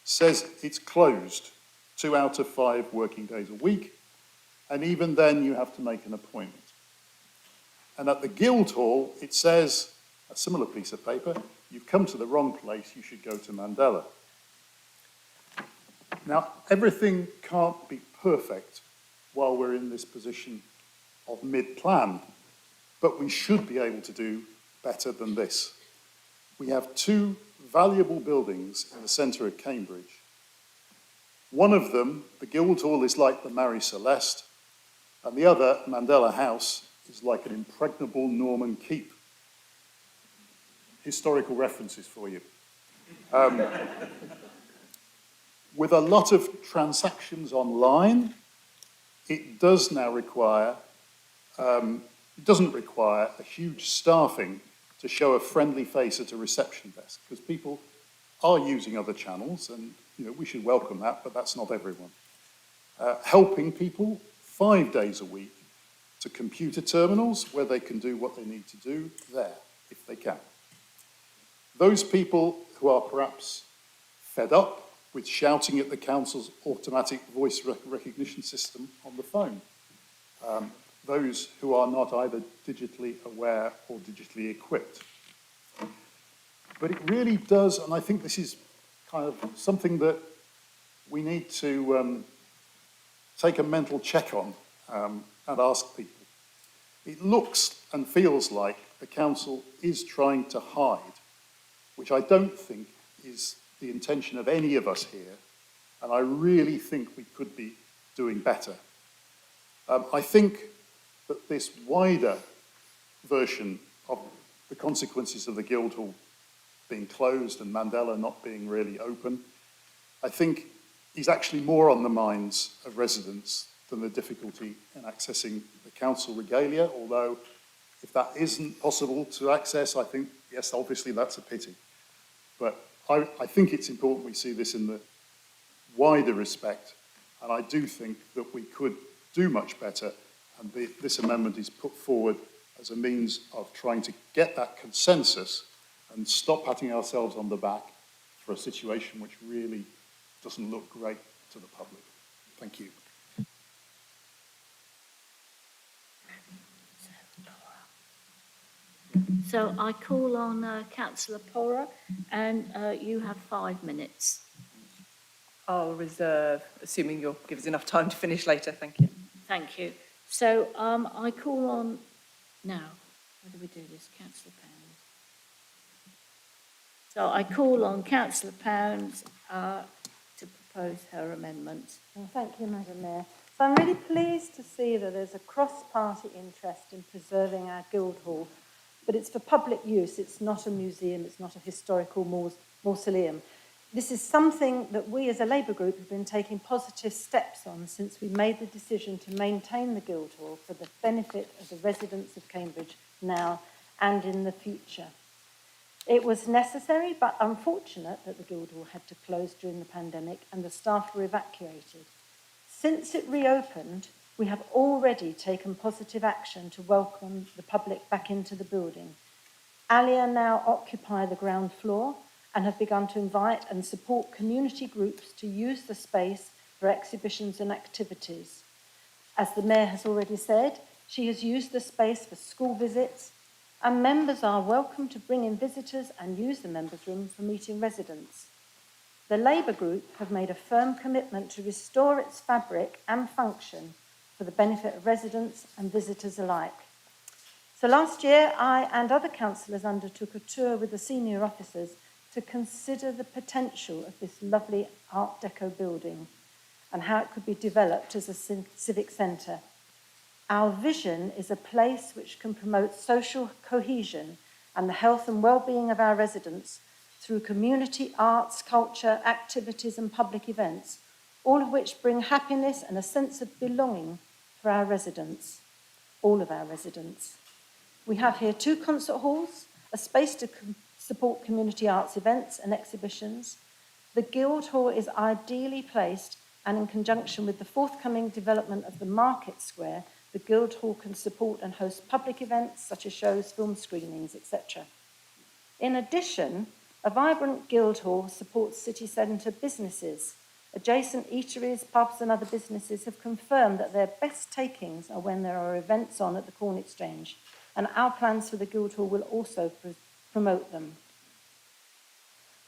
says it's closed 2 out of 5 working days a week, and even then you have to make an appointment. And at the Guildhall, it says, a similar piece of paper, you've come to the wrong place, you should go to Mandela. Now, everything can't be perfect while we're in this position of mid-plan, but we should be able to do better than this. We have 2 valuable buildings in the centre of Cambridge. One of them, the Guildhall, is like the Marie Celeste, and the other, Mandela House, is like an impregnable Norman keep. Historical references for you. With a lot of transactions online, it does now require, it doesn't require a huge staffing to show a friendly face at a reception desk, because people are using other channels, and we should welcome that, but that's not everyone. Helping people 5 days a week to computer terminals where they can do what they need to do there, if they can. Those people who are perhaps fed up with shouting at the council's automatic voice recognition system on the phone. Those who are not either digitally aware or digitally equipped. But it really does, and I think this is kind of something that we need to take a mental check on and ask people. It looks and feels like the council is trying to hide, which I don't think is the intention of any of us here, and I really think we could be doing better. I think that this wider version of the consequences of the Guildhall being closed and Mandela not being really open, I think is actually more on the minds of residents than the difficulty in accessing the council regalia, although if that isn't possible to access, I think, yes, obviously that's a pity. But I think it's important we see this in the wider respect, and I do think that we could do much better, and this amendment is put forward as a means of trying to get that consensus and stop patting ourselves on the back for a situation which really doesn't look great to the public. Thank you. So I call on Councillor Porra, and you have 5 minutes. I'll reserve, assuming you'll give us enough time to finish later. Thank you. Thank you. So I call on, now, how do we do this? Councillor Pounds. So I call on Councillor Pounds to propose her amendment. Well, thank you, Madam Mayor. So I'm really pleased to see that there's a cross-party interest in preserving our Guildhall, but it's for public use. It's not a museum. It's not a historical mausoleum. This is something that we as a Labour group have been taking positive steps on since we made the decision to maintain the Guildhall for the benefit of the residents of Cambridge now and in the future. It was necessary but unfortunate that the Guildhall had to close during the pandemic and the staff were evacuated. Since it reopened, we have already taken positive action to welcome the public back into the building. ALIA now occupy the ground floor and have begun to invite and support community groups to use the space for exhibitions and activities. As the Mayor has already said, she has used the space for school visits, and members are welcome to bring in visitors and use the members' room for meeting residents. The Labour group have made a firm commitment to restore its fabric and function for the benefit of residents and visitors alike. So last year, I and other councillors undertook a tour with the senior officers to consider the potential of this lovely Art Deco building and how it could be developed as a civic centre. Our vision is a place which can promote social cohesion and the health and well-being of our residents through community arts, culture, activities and public events, all of which bring happiness and a sense of belonging for our residents, all of our residents. We have here 2 concert halls, a space to support community arts events and exhibitions. The Guildhall is ideally placed, and in conjunction with the forthcoming development of the Market Square, the Guildhall can support and host public events such as shows, film screenings, etc. In addition, a vibrant Guildhall supports city centre businesses. Adjacent eateries, pubs and other businesses have confirmed that their best takings are when there are events on at the Corn Exchange, and our plans for the Guildhall will also promote them.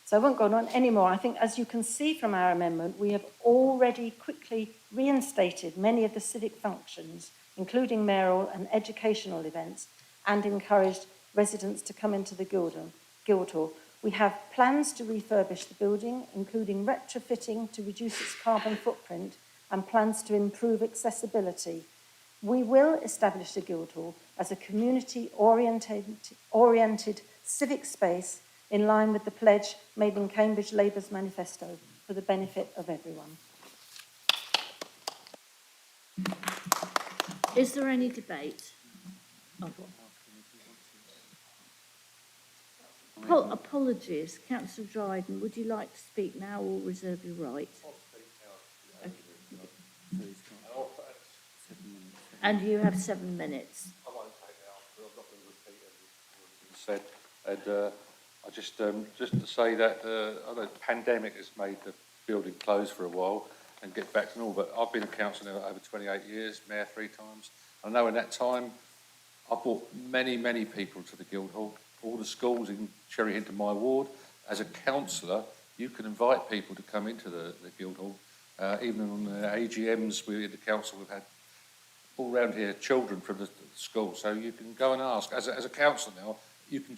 So I won't go on anymore. I think, as you can see from our amendment, we have already quickly reinstated many of the civic functions, including mayoral and educational events, and encouraged residents to come into the Guildhall. We have plans to refurbish the building, including retrofitting to reduce its carbon footprint, and plans to improve accessibility. We will establish the Guildhall as a community-oriented civic space in line with the pledge made in Cambridge Labour's manifesto for the benefit of everyone. Is there any debate? Apologies, Councillor Dryden, would you like to speak now or reserve your right? And you have 7 minutes. I won't take it out, but I'm not going to repeat everything you said. And I just to say that I know the pandemic has made the building close for a while and get back to normal. But I've been a councillor now over 28 years, mayor 3 times. I know in that time I brought many people to the Guildhall. All the schools in Cherry Hinton, my ward. As a councillor, you can invite people to come into the Guildhall. Even on the AGMs we in the council, we've had all around here children from the school. So you can go and ask. As a councillor now, you can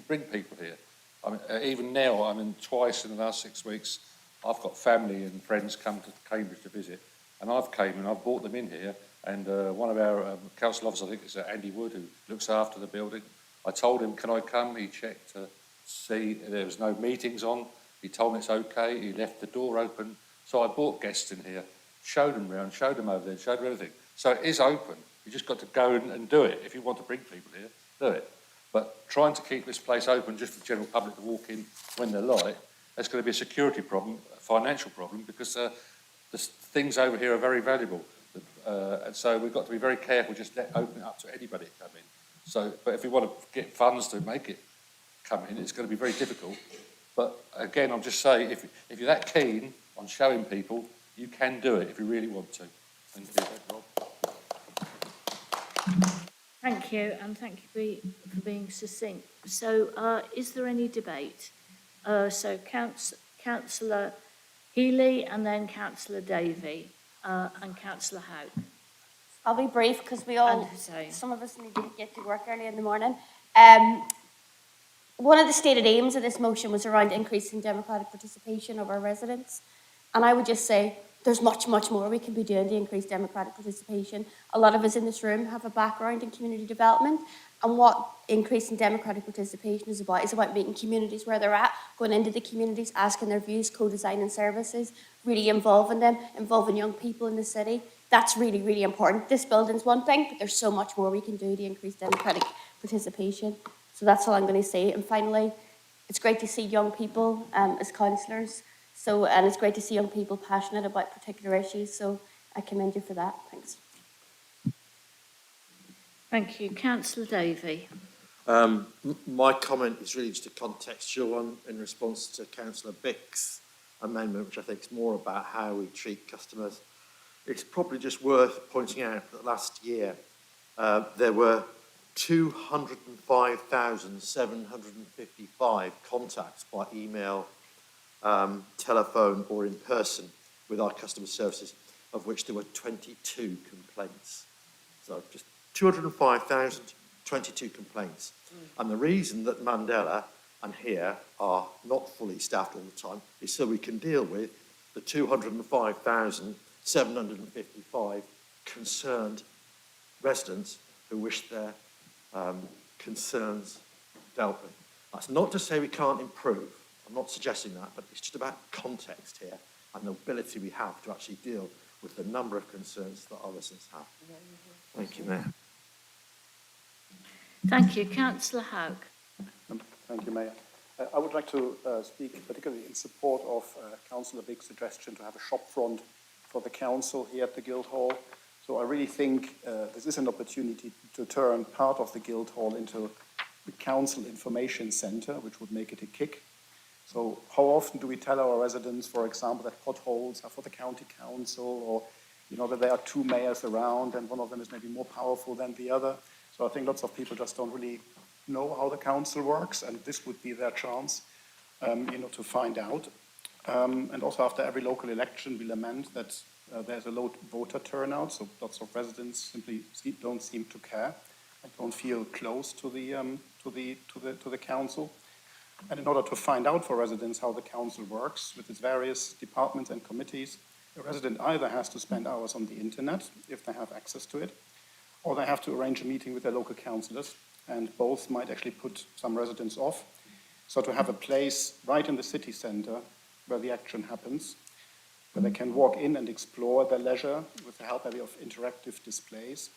bring people here. I mean, even now, I mean, twice in the last 6 weeks, I've got family and friends come to Cambridge to visit, and I've came and I've brought them in here. And one of our council officers, I think it's Andy Wood, who looks after the building. I told him, can I come? He checked to see there was no meetings on. He told me it's okay. He left the door open. So I brought guests in here. showed them around, showed them over there, showed them everything. So it is open. You just got to go and do it. If you want to bring people here, do it. But trying to keep this place open just for the general public to walk in when they like, that's going to be a security problem, a financial problem, because the things over here are very valuable. And so we've got to be very careful, just open it up to anybody to come in. So, but if we want to get funds to make it come in, it's going to be very difficult. But again, I'm just saying, if you're that keen on showing people, you can do it if you really want to. Thank you, Rob. Thank you, and thank you for being succinct. So, is there any debate? So, Councillor Healy, and then Councillor Davey, and Councillor Howe. I'll be brief because some of us need to get to work early in the morning. One of the stated aims of this motion was around increasing democratic participation of our residents. And I would just say there's much, much more we can be doing to increase democratic participation. A lot of us in this room have a background in community development. And what increasing democratic participation is about meeting communities where they're at, going into the communities, asking their views, co-designing services, really involving them, involving young people in the city. That's really, really important. This building's one thing, but there's so much more we can do to increase democratic participation. So that's all I'm going to say. And finally, it's great to see young people as councillors. And it's great to see young people passionate about particular issues. So I commend you for that. Thanks. Thank you. Councillor Davey. My comment is really just a contextual one in response to Councillor Bick's amendment, which I think is more about how we treat customers. It's probably just worth pointing out that last year there were 205,755 contacts by email, telephone or in person with our customer services, of which there were 22 complaints. So just 205,022 complaints. And the reason that Mandela and here are not fully staffed all the time is so we can deal with the 205,755 concerned residents who wish their concerns dealt with. That's not to say we can't improve. I'm not suggesting that, but it's just about context here and the ability we have to actually deal with the number of concerns that our residents have. Thank you, Mayor. Thank you. Councillor Howe. Thank you, Mayor. I would like to speak particularly in support of Councillor Bick's suggestion to have a shop front for the council here at the Guildhall. So I really think this is an opportunity to turn part of the Guildhall into the council information centre, which would make it a kick. So how often do we tell our residents, for example, that potholes are for the county council, or that there are two mayors around and one of them is maybe more powerful than the other? So I think lots of people just don't really know how the council works, and this would be their chance, to find out. And also after every local election, we lament that there's a low voter turnout, so lots of residents simply don't seem to care and don't feel close to the council. And in order to find out for residents how the council works with its various departments and committees, a resident either has to spend hours on the internet, if they have access to it, or they have to arrange a meeting with their local councillors, and both might actually put some residents off. So to have a place right in the city centre where the action happens, where they can walk in and explore at their leisure with the help maybe of interactive displays,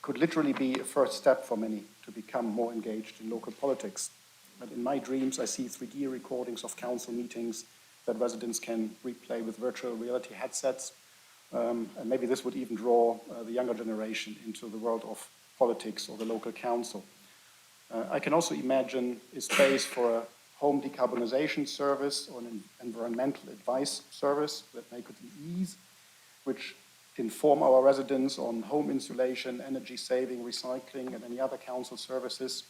could literally be a first step for many to become more engaged in local politics. But in my dreams, I see 3D recordings of council meetings that residents can replay with virtual reality headsets. And maybe this would even draw the younger generation into the world of politics or the local council. I can also imagine a space for a home decarbonization service or an environmental advice service that may could ease, which inform our residents on home insulation, energy saving, recycling, and any other council services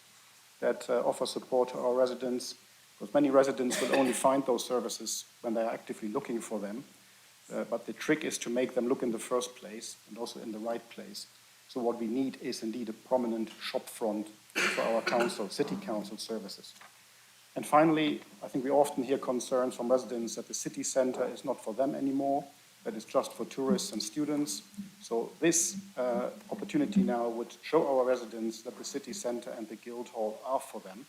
that offer support to our residents, because many residents will only find those services when they are actively looking for them. But the trick is to make them look in the first place and also in the right place. So what we need is indeed a prominent shop front for our council, city council services. And finally, I think we often hear concerns from residents that the city centre is not for them anymore, that it's just for tourists and students. So this opportunity now would show our residents that the city centre and the Guildhall are for them.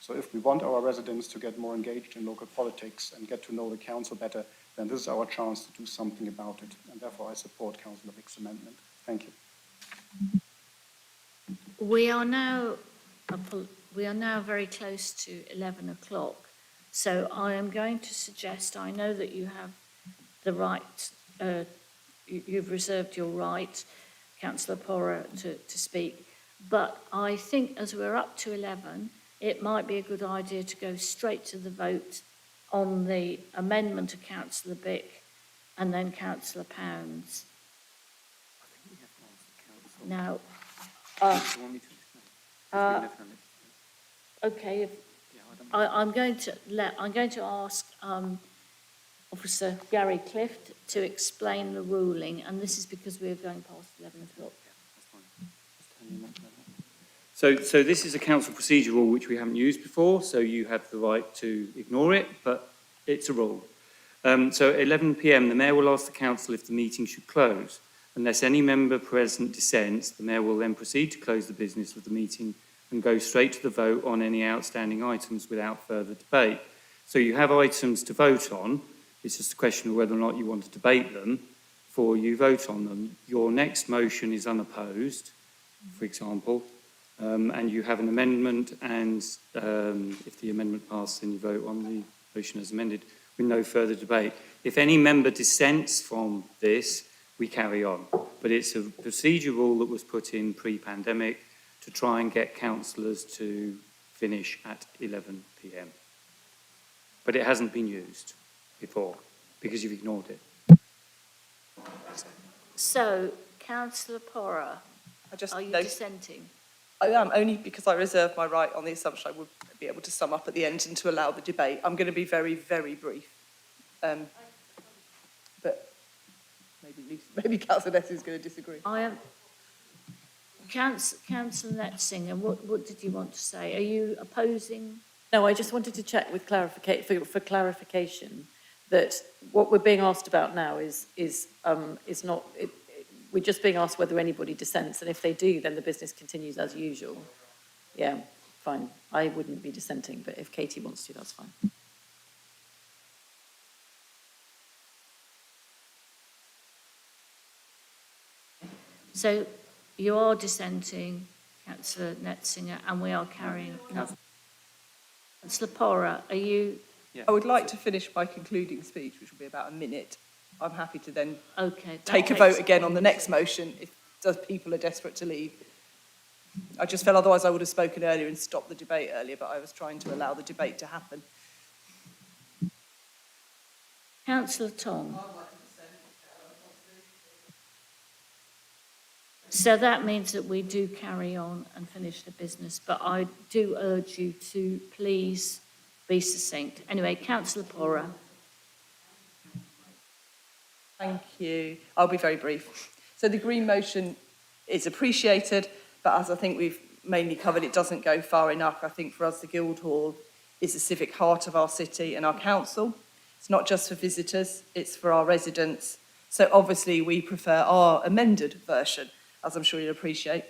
So if we want our residents to get more engaged in local politics and get to know the council better, then this is our chance to do something about it. And therefore, I support Councillor Vick's amendment. Thank you. We are now very close to 11 o'clock. So I am going to suggest, I know that you have the right, you've reserved your right, Councillor Porra, to speak. But I think as we're up to 11, it might be a good idea to go straight to the vote on the amendment of Councillor Bick and then Councillor Pounds. Now, okay, I'm going to ask Officer Gary Clift to explain the ruling, and this is because we're going past 11 o'clock. So this is a council procedure rule which we haven't used before, so you have the right to ignore it, but it's a rule. So at 11 p.m, the Mayor will ask the council if the meeting should close. Unless any member present dissents, the Mayor will then proceed to close the business of the meeting and go straight to the vote on any outstanding items without further debate. So you have items to vote on. It's just a question of whether or not you want to debate them before you vote on them. Your next motion is unopposed, for example, and you have an amendment, and if the amendment passes, then you vote on the motion as amended with no further debate. If any member dissents from this, we carry on. But it's a procedure rule that was put in pre-pandemic to try and get councillors to finish at 11 p.m. But it hasn't been used before because you've ignored it. So, Councillor Porra, are you dissenting? I am, only because I reserve my right on the assumption I would be able to sum up at the end and to allow the debate. I'm going to be very, very brief. But maybe Councillor Netting is going to disagree. I am. Councillor Netzinger, what did you want to say? Are you opposing? No, I just wanted to check with for clarification that what we're being asked about now is not. We're just being asked whether anybody dissents, and if they do, then the business continues as usual. Yeah, fine. I wouldn't be dissenting, but if Katie wants to, that's fine. So you are dissenting, Councillor Netzinger, and we are carrying on. Councillor Porra, are you? Yeah. I would like to finish my concluding speech, which will be about a minute. I'm happy to then take a vote again on the next motion if people are desperate to leave. I just felt otherwise I would have spoken earlier and stopped the debate earlier, but I was trying to allow the debate to happen. Councillor Tong. So that means that we do carry on and finish the business, but I do urge you to please be succinct. Anyway, Councillor Porra. Thank you. I'll be very brief. So the Green motion is appreciated, but as I think we've mainly covered, it doesn't go far enough. I think for us, the Guildhall is the civic heart of our city and our council. It's not just for visitors, it's for our residents. So obviously we prefer our amended version, as I'm sure you'll appreciate.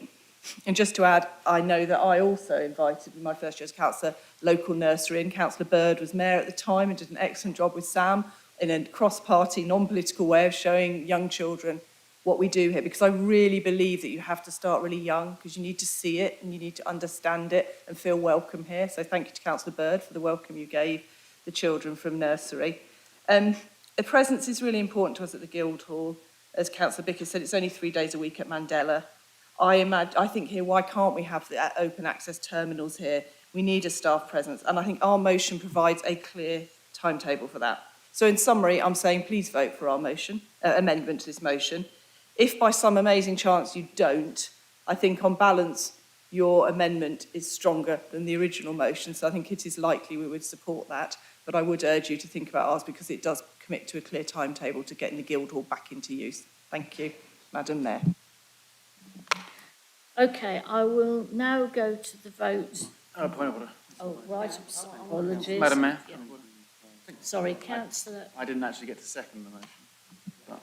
And just to add, I know that I also invited, in my first year as councillor, local nursery, and Councillor Bird was mayor at the time and did an excellent job with Sam in a cross-party, non-political way of showing young children what we do here, because I really believe that you have to start really young, because you need to see it and you need to understand it and feel welcome here. So thank you to Councillor Bird for the welcome you gave the children from nursery. The presence is really important to us at the Guildhall. As Councillor Bicker said, it's only 3 days a week at Mandela. I think here, why can't we have the open access terminals here? We need a staff presence, and I think our motion provides a clear timetable for that. So in summary, I'm saying please vote for our motion, amendment to this motion. If by some amazing chance you don't, I think on balance, your amendment is stronger than the original motion, so I think it is likely we would support that, but I would urge you to think about ours because it does commit to a clear timetable to getting the Guildhall back into use. Thank you, Madam Mayor. Okay, I will now go to the vote. Point of order. Oh, right, apologies. Madam Mayor. Yeah. Sorry, Councillor. I didn't actually get to second the motion. But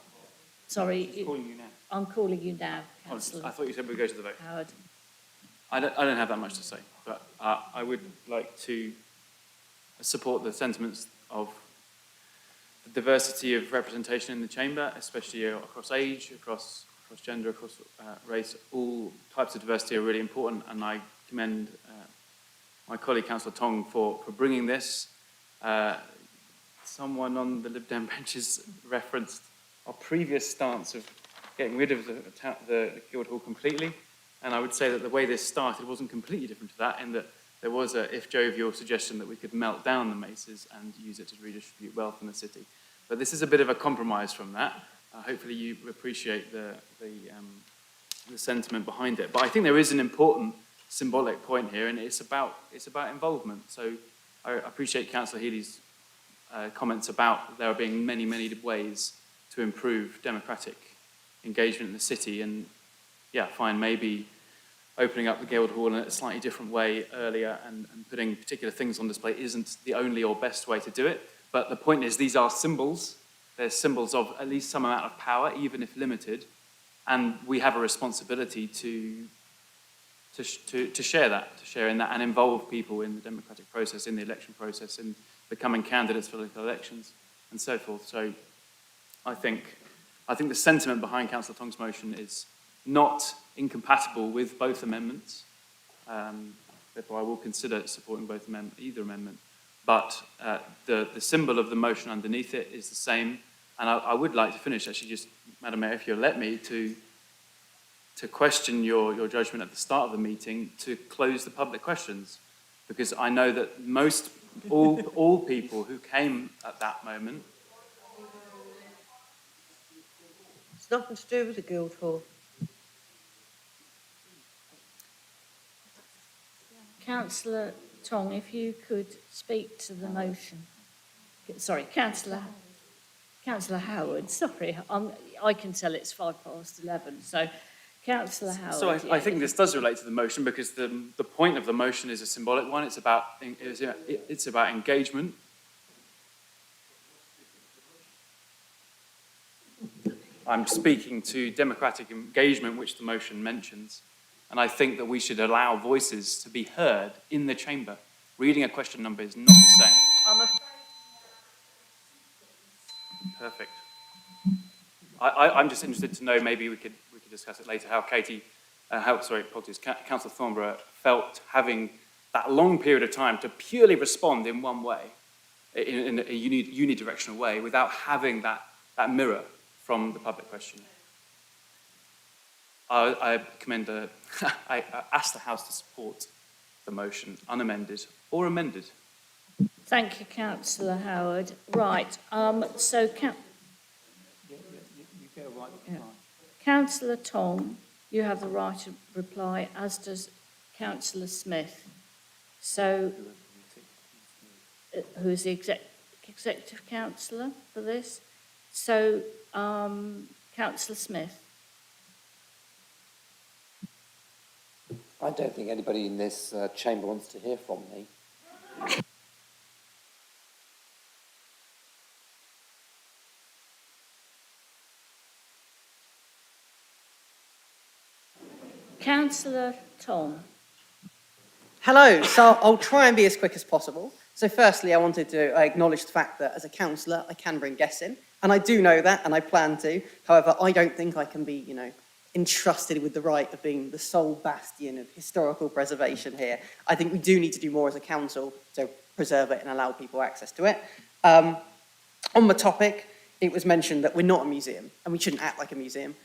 Sorry. I'm calling you now. I'm calling you now, Councillor. I thought you said we'd go to the vote. Howard. I don't have that much to say, but I would like to support the sentiments of the diversity of representation in the chamber, especially across age, across gender, across race. All types of diversity are really important, and I commend my colleague, Councillor Tong, for bringing this. Someone on the Lib Dem benches referenced our previous stance of getting rid of the Guildhall completely, and I would say that the way this started wasn't completely different to that, in that there was a, if jovial, suggestion that we could melt down the maces and use it to redistribute wealth in the city. But this is a bit of a compromise from that. Hopefully you appreciate the sentiment behind it. But I think there is an important symbolic point here, and it's about involvement. So I appreciate Councillor Healy's comments about there being many, many ways to improve democratic engagement in the city, and yeah, fine, maybe opening up the Guildhall in a slightly different way earlier and putting particular things on display isn't the only or best way to do it. But the point is, these are symbols. They're symbols of at least some amount of power, even if limited, and we have a responsibility to share that, to share in that, and involve people in the democratic process, in the election process, in becoming candidates for local elections, and so forth. So I think the sentiment behind Councillor Tong's motion is not incompatible with both amendments. Therefore, I will consider supporting either amendment. But the symbol of the motion underneath it is the same. And I would like to finish, actually, just, Madam Mayor, if you'll let me, to question your judgment at the start of the meeting to close the public questions. Because I know that all people who came at that moment. It's nothing to do with the Guildhall. Councillor Tong, if you could speak to the motion. Sorry, Councillor Howard, sorry, I can tell it's 11:05, so Councillor Howard. So I think this does relate to the motion, because the point of the motion is a symbolic one. It's about engagement. I'm speaking to democratic engagement, which the motion mentions. And I think that we should allow voices to be heard in the chamber. Reading a question number is not the same. I'm afraid. Perfect. I'm just interested to know, maybe we could discuss it later, how Councillor Thornborough felt having that long period of time to purely respond in one way, in a unidirectional way, without having that mirror from the public question. I ask the House to support the motion, unamended or amended. Thank you, Councillor Howard. Right, so Councillor Tong, you have the right to reply, as does Councillor Smith. So, who is the executive councillor for this? So, Councillor Smith. I don't think anybody in this chamber wants to hear from me. Councillor Tong. Hello, so I'll try and be as quick as possible. So firstly, I wanted to acknowledge the fact that as a councillor, I can bring guests in, and I do know that, and I plan to. However, I don't think I can be, entrusted with the right of being the sole bastion of historical preservation here. I think we do need to do more as a council to preserve it and allow people access to it. On the topic, it was mentioned that we're not a museum and we shouldn't act like a museum.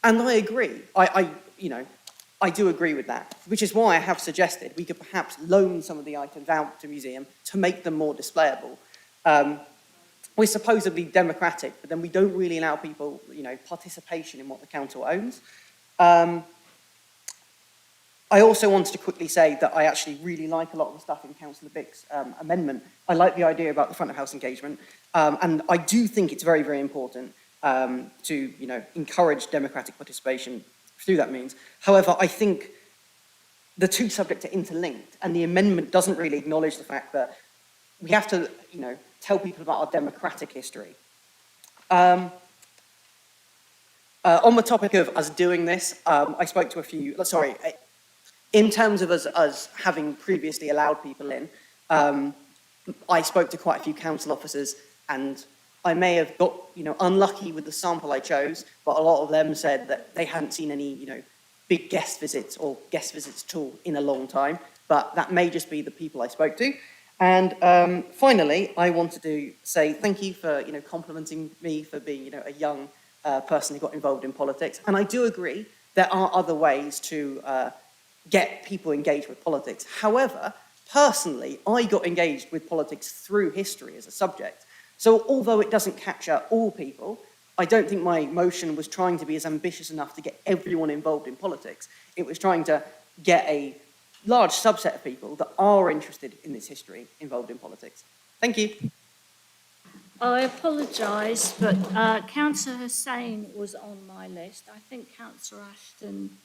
And I agree. I do agree with that, which is why I have suggested we could perhaps loan some of the items out to a museum to make them more displayable. We're supposedly democratic, but then we don't really allow people, participation in what the council owns. I also wanted to quickly say that I actually really like a lot of the stuff in Councillor Bick's amendment. I like the idea about the front of house engagement, and I do think it's very, very important to, encourage democratic participation through that means. However, I think the two subjects are interlinked, and the amendment doesn't really acknowledge the fact that we have to, tell people about our democratic history. On the topic of us doing this, I spoke to a few, in terms of us having previously allowed people in, I spoke to quite a few council officers, and I may have got, unlucky with the sample I chose, but a lot of them said that they hadn't seen any, big guest visits or guest visits at all in a long time. But that may just be the people I spoke to. And finally, I wanted to say thank you for, complimenting me for being, a young person who got involved in politics. And I do agree there are other ways to get people engaged with politics. However, personally, I got engaged with politics through history as a subject. So although it doesn't capture all people, I don't think my motion was trying to be as ambitious enough to get everyone involved in politics. It was trying to get a large subset of people that are interested in this history involved in politics. Thank you. I apologise, but Councillor Hussain was on my list. I think Councillor Ashton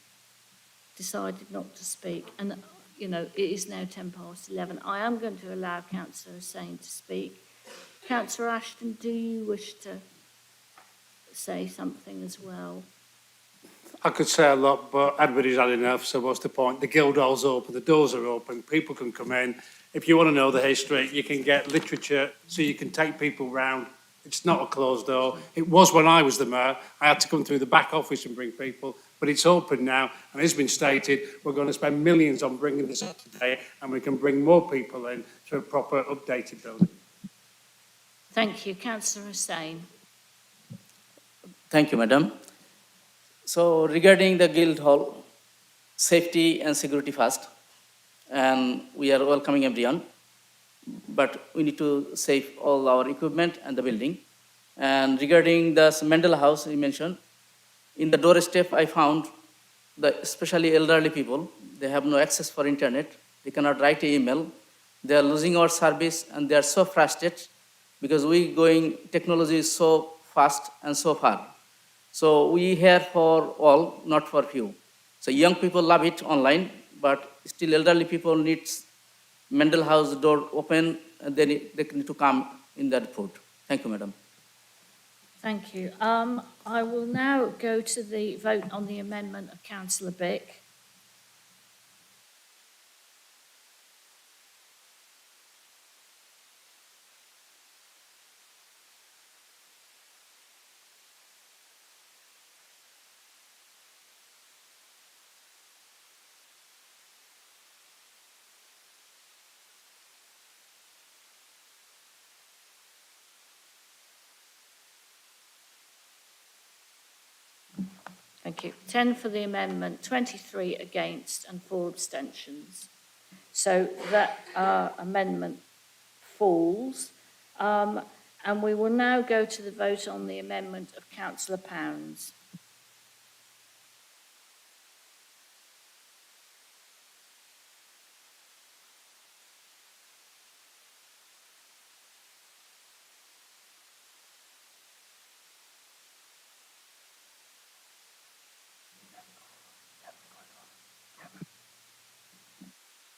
decided not to speak. And, it is now 11:10. I am going to allow Councillor Hussain to speak. Councillor Ashton, do you wish to say something as well? I could say a lot, but everybody's had enough, so what's the point? The Guildhall's open, the doors are open, people can come in. If you want to know the history, you can get literature, so you can take people round. It's not a closed door. It was when I was the mayor. I had to come through the back office and bring people, but it's open now, and it's been stated, we're going to spend millions on bringing this up today, and we can bring more people in to a proper updated building. Thank you. Councillor Hussain. Thank you, Madam. So regarding the Guildhall, safety and security first, and we are welcoming everyone, but we need to save all our equipment and the building. And regarding the Mandela House you mentioned, in the doorstep I found that especially elderly people, they have no access for internet, they cannot write an email, they are losing our service and they are so frustrated because technology is so fast and so far. So we here for all, not for few. So young people love it online, but still elderly people needs Mandela House door open, and they need to come in that food. Thank you, Madam. Thank you. I will now go to the vote on the amendment of Councillor Bick. Thank you. 10 for the amendment, 23 against and 4 abstentions. So that amendment falls. And we will now go to the vote on the amendment of Councillor Pounds.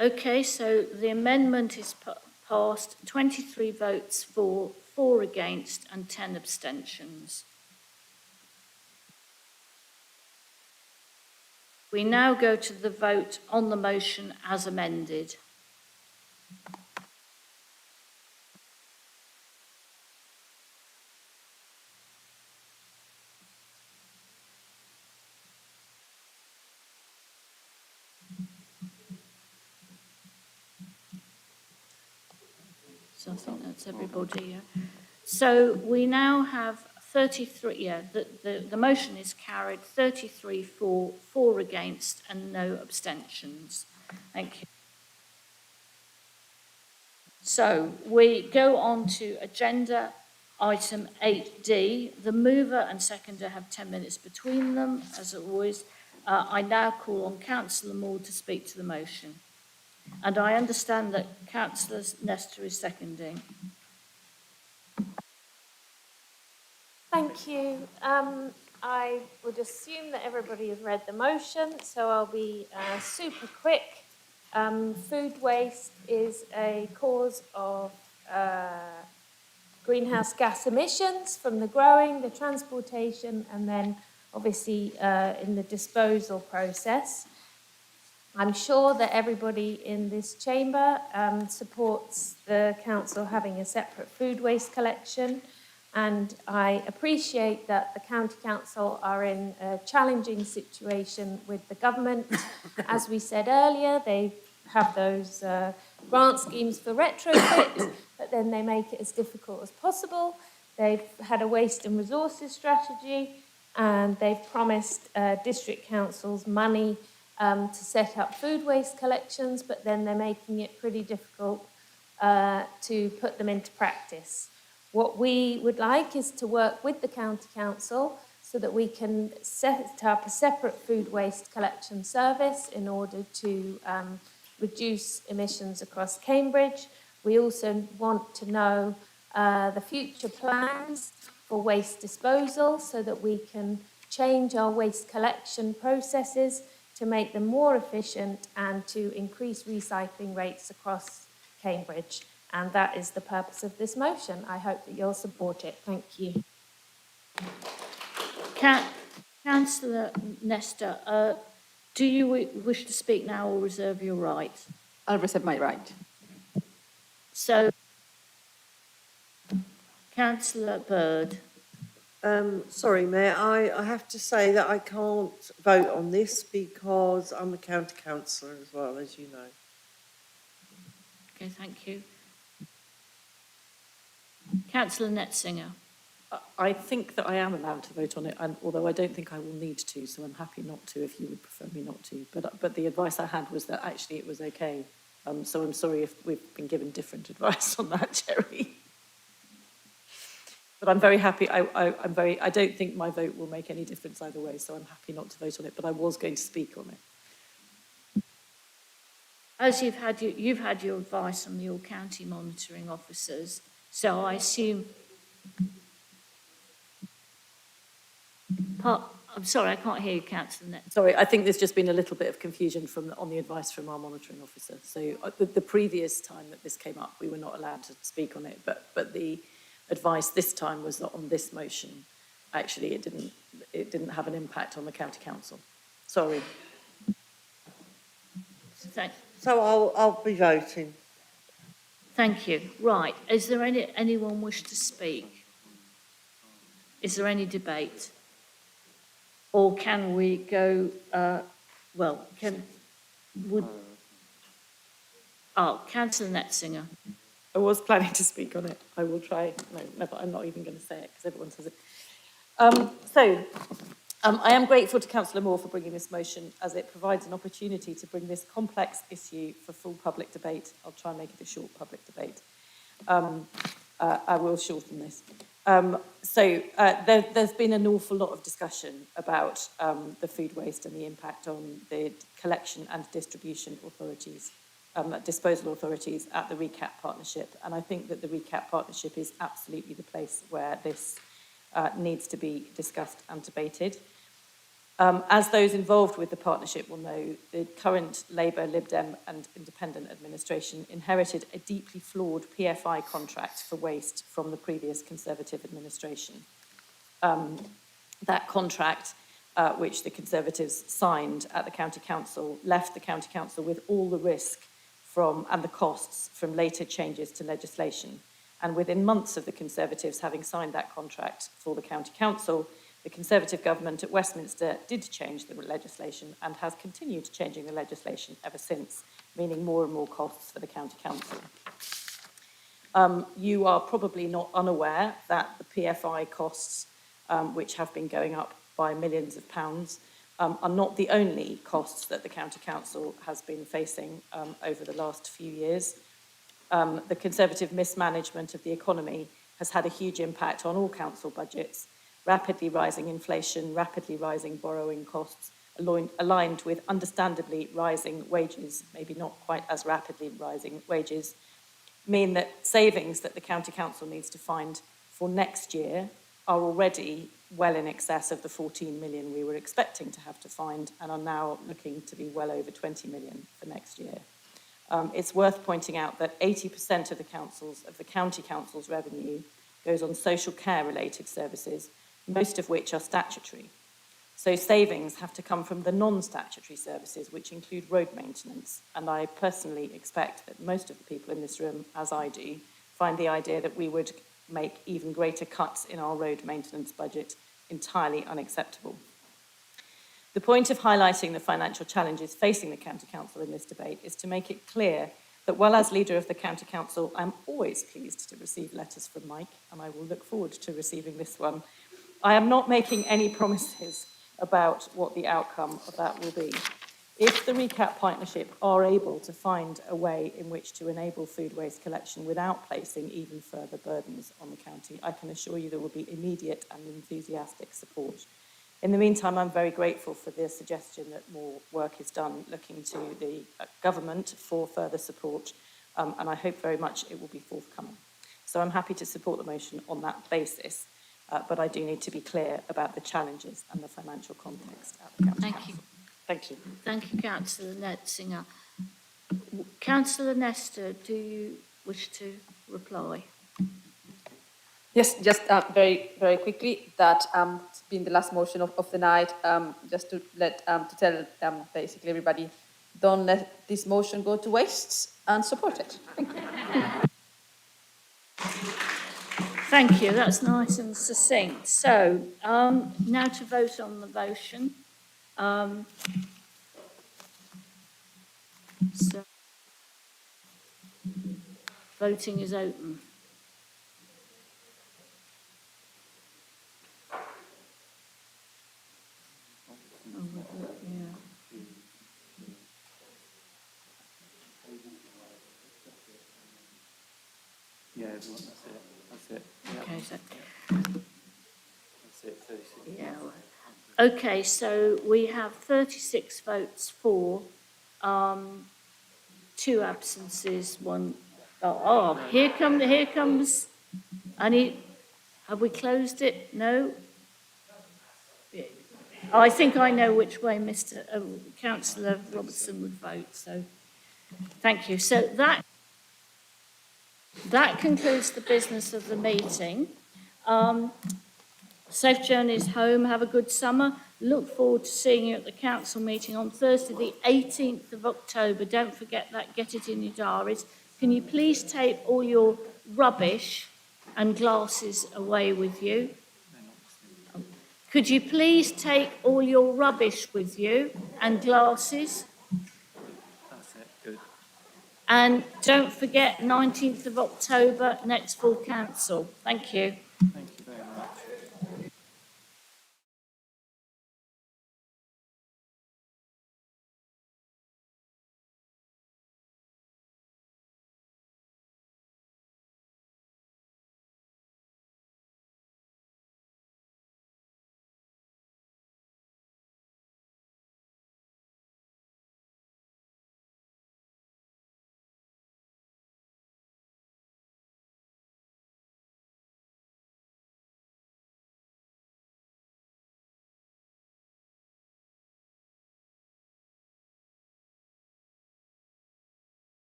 Okay, so the amendment is passed, 23 votes for, 4 against and 10 abstentions. We now go to the vote on the motion as amended. So I think that's everybody. Yeah. So we now have 33, the motion is carried, 33 for, 4 against and no abstentions. Thank you. So we go on to agenda item 8D. The mover and seconder have 10 minutes between them, as always. I now call on Councillor Moore to speak to the motion. And I understand that Councillor Nestor is seconding. Thank you. I would assume that everybody has read the motion, so I'll be super quick. Food waste is a cause of greenhouse gas emissions from the growing, the transportation, and then obviously in the disposal process. I'm sure that everybody in this chamber supports the council having a separate food waste collection. And I appreciate that the County Council are in a challenging situation with the government. As we said earlier, they have those grant schemes for retrofit, but then they make it as difficult as possible. They've had a waste and resources strategy, and they've promised district councils money to set up food waste collections, but then they're making it pretty difficult to put them into practice. What we would like is to work with the County Council so that we can set up a separate food waste collection service in order to reduce emissions across Cambridge. We also want to know the future plans for waste disposal so that we can change our waste collection processes to make them more efficient and to increase recycling rates across Cambridge. And that is the purpose of this motion. I hope that you'll support it. Thank you. Councillor Nestor, do you wish to speak now or reserve your right? I'll reserve my right. So, Councillor Bird. Sorry, Mayor, I have to say that I can't vote on this because I'm a county councillor as well, as you know. Okay, thank you. Councillor Netzinger. I think that I am allowed to vote on it, and although I don't think I will need to, so I'm happy not to if you would prefer me not to. But the advice I had was that actually it was okay. So I'm sorry if we've been given different advice on that, Jerry. But I'm very happy. I don't think my vote will make any difference either way, so I'm happy not to vote on it. But I was going to speak on it. As you've had your advice on your county monitoring officers, so I assume. I'm sorry, I can't hear you, Councillor Net. Sorry, I think there's just been a little bit of confusion on the advice from our monitoring officer. So the previous time that this came up, we were not allowed to speak on it, but the advice this time was that on this motion, actually it didn't have an impact on the county council. Sorry. So I'll be voting. Thank you. Right. Is there anyone wish to speak? Is there any debate? Or can we go, Councillor Netzinger. I was planning to speak on it. I will try. No, I'm not even going to say it because everyone says it. I am grateful to Councillor Moore for bringing this motion as it provides an opportunity to bring this complex issue for full public debate. I'll try and make it a short public debate. I will shorten this. There's been an awful lot of discussion about the food waste and the impact on the collection and distribution authorities, disposal authorities at the RECAP partnership. And I think that the RECAP partnership is absolutely the place where this needs to be discussed and debated. As those involved with the partnership will know, the current Labour, Lib Dem and Independent administration inherited a deeply flawed PFI contract for waste from the previous Conservative administration. That contract, which the Conservatives signed at the County Council, left the County Council with all the risk and the costs from later changes to legislation. And within months of the Conservatives having signed that contract for the County Council, the Conservative government at Westminster did change the legislation and has continued changing the legislation ever since, meaning more and more costs for the County Council. You are probably not unaware that the PFI costs, which have been going up by millions of pounds, are not the only costs that the County Council has been facing over the last few years. The Conservative mismanagement of the economy has had a huge impact on all council budgets. Rapidly rising inflation, rapidly rising borrowing costs, aligned with understandably rising wages, maybe not quite as rapidly rising wages, mean that savings that the County Council needs to find for next year are already well in excess of the 14 million we were expecting to have to find and are now looking to be well over 20 million for next year. It's worth pointing out that 80% of the County Council's revenue goes on social care related services, most of which are statutory. So savings have to come from the non-statutory services, which include road maintenance. And I personally expect that most of the people in this room, as I do, find the idea that we would make even greater cuts in our road maintenance budget entirely unacceptable. The point of highlighting the financial challenges facing the County Council in this debate is to make it clear that while as leader of the County Council, I'm always pleased to receive letters from Mike, and I will look forward to receiving this one, I am not making any promises about what the outcome of that will be. If the RECAP partnership are able to find a way in which to enable food waste collection without placing even further burdens on the county, I can assure you there will be immediate and enthusiastic support. In the meantime, I'm very grateful for the suggestion that more work is done looking to the government for further support, and I hope very much it will be forthcoming. So I'm happy to support the motion on that basis, but I do need to be clear about the challenges and the financial context at the County Council. Thank you. Thank you, Councillor Netzinger. Councillor Nestor, do you wish to reply? Yes, just very, very quickly, that being the last motion of the night, just to tell basically everybody, don't let this motion go to waste and support it. Thank you. Thank you, that's nice and succinct. So, now to vote on the motion. So, voting is open. Yeah, everyone, that's it. That's it. Yeah. Okay, so, That's it, 36. yeah. Okay, so we have 36 votes for, 2 absences, 1. Oh, here comes. Have we closed it? No. Oh, I think I know which way Mr. Councillor Robertson would vote. So, thank you. So that concludes the business of the meeting. Safe journeys home. Have a good summer. Look forward to seeing you at the council meeting on Thursday, the 18th of October. Don't forget that. Get it in your diaries. Can you please take all your rubbish and glasses away with you? Could you please take all your rubbish with you and glasses? That's it, good. And don't forget 19th of October, next full council. Thank you. Thank you.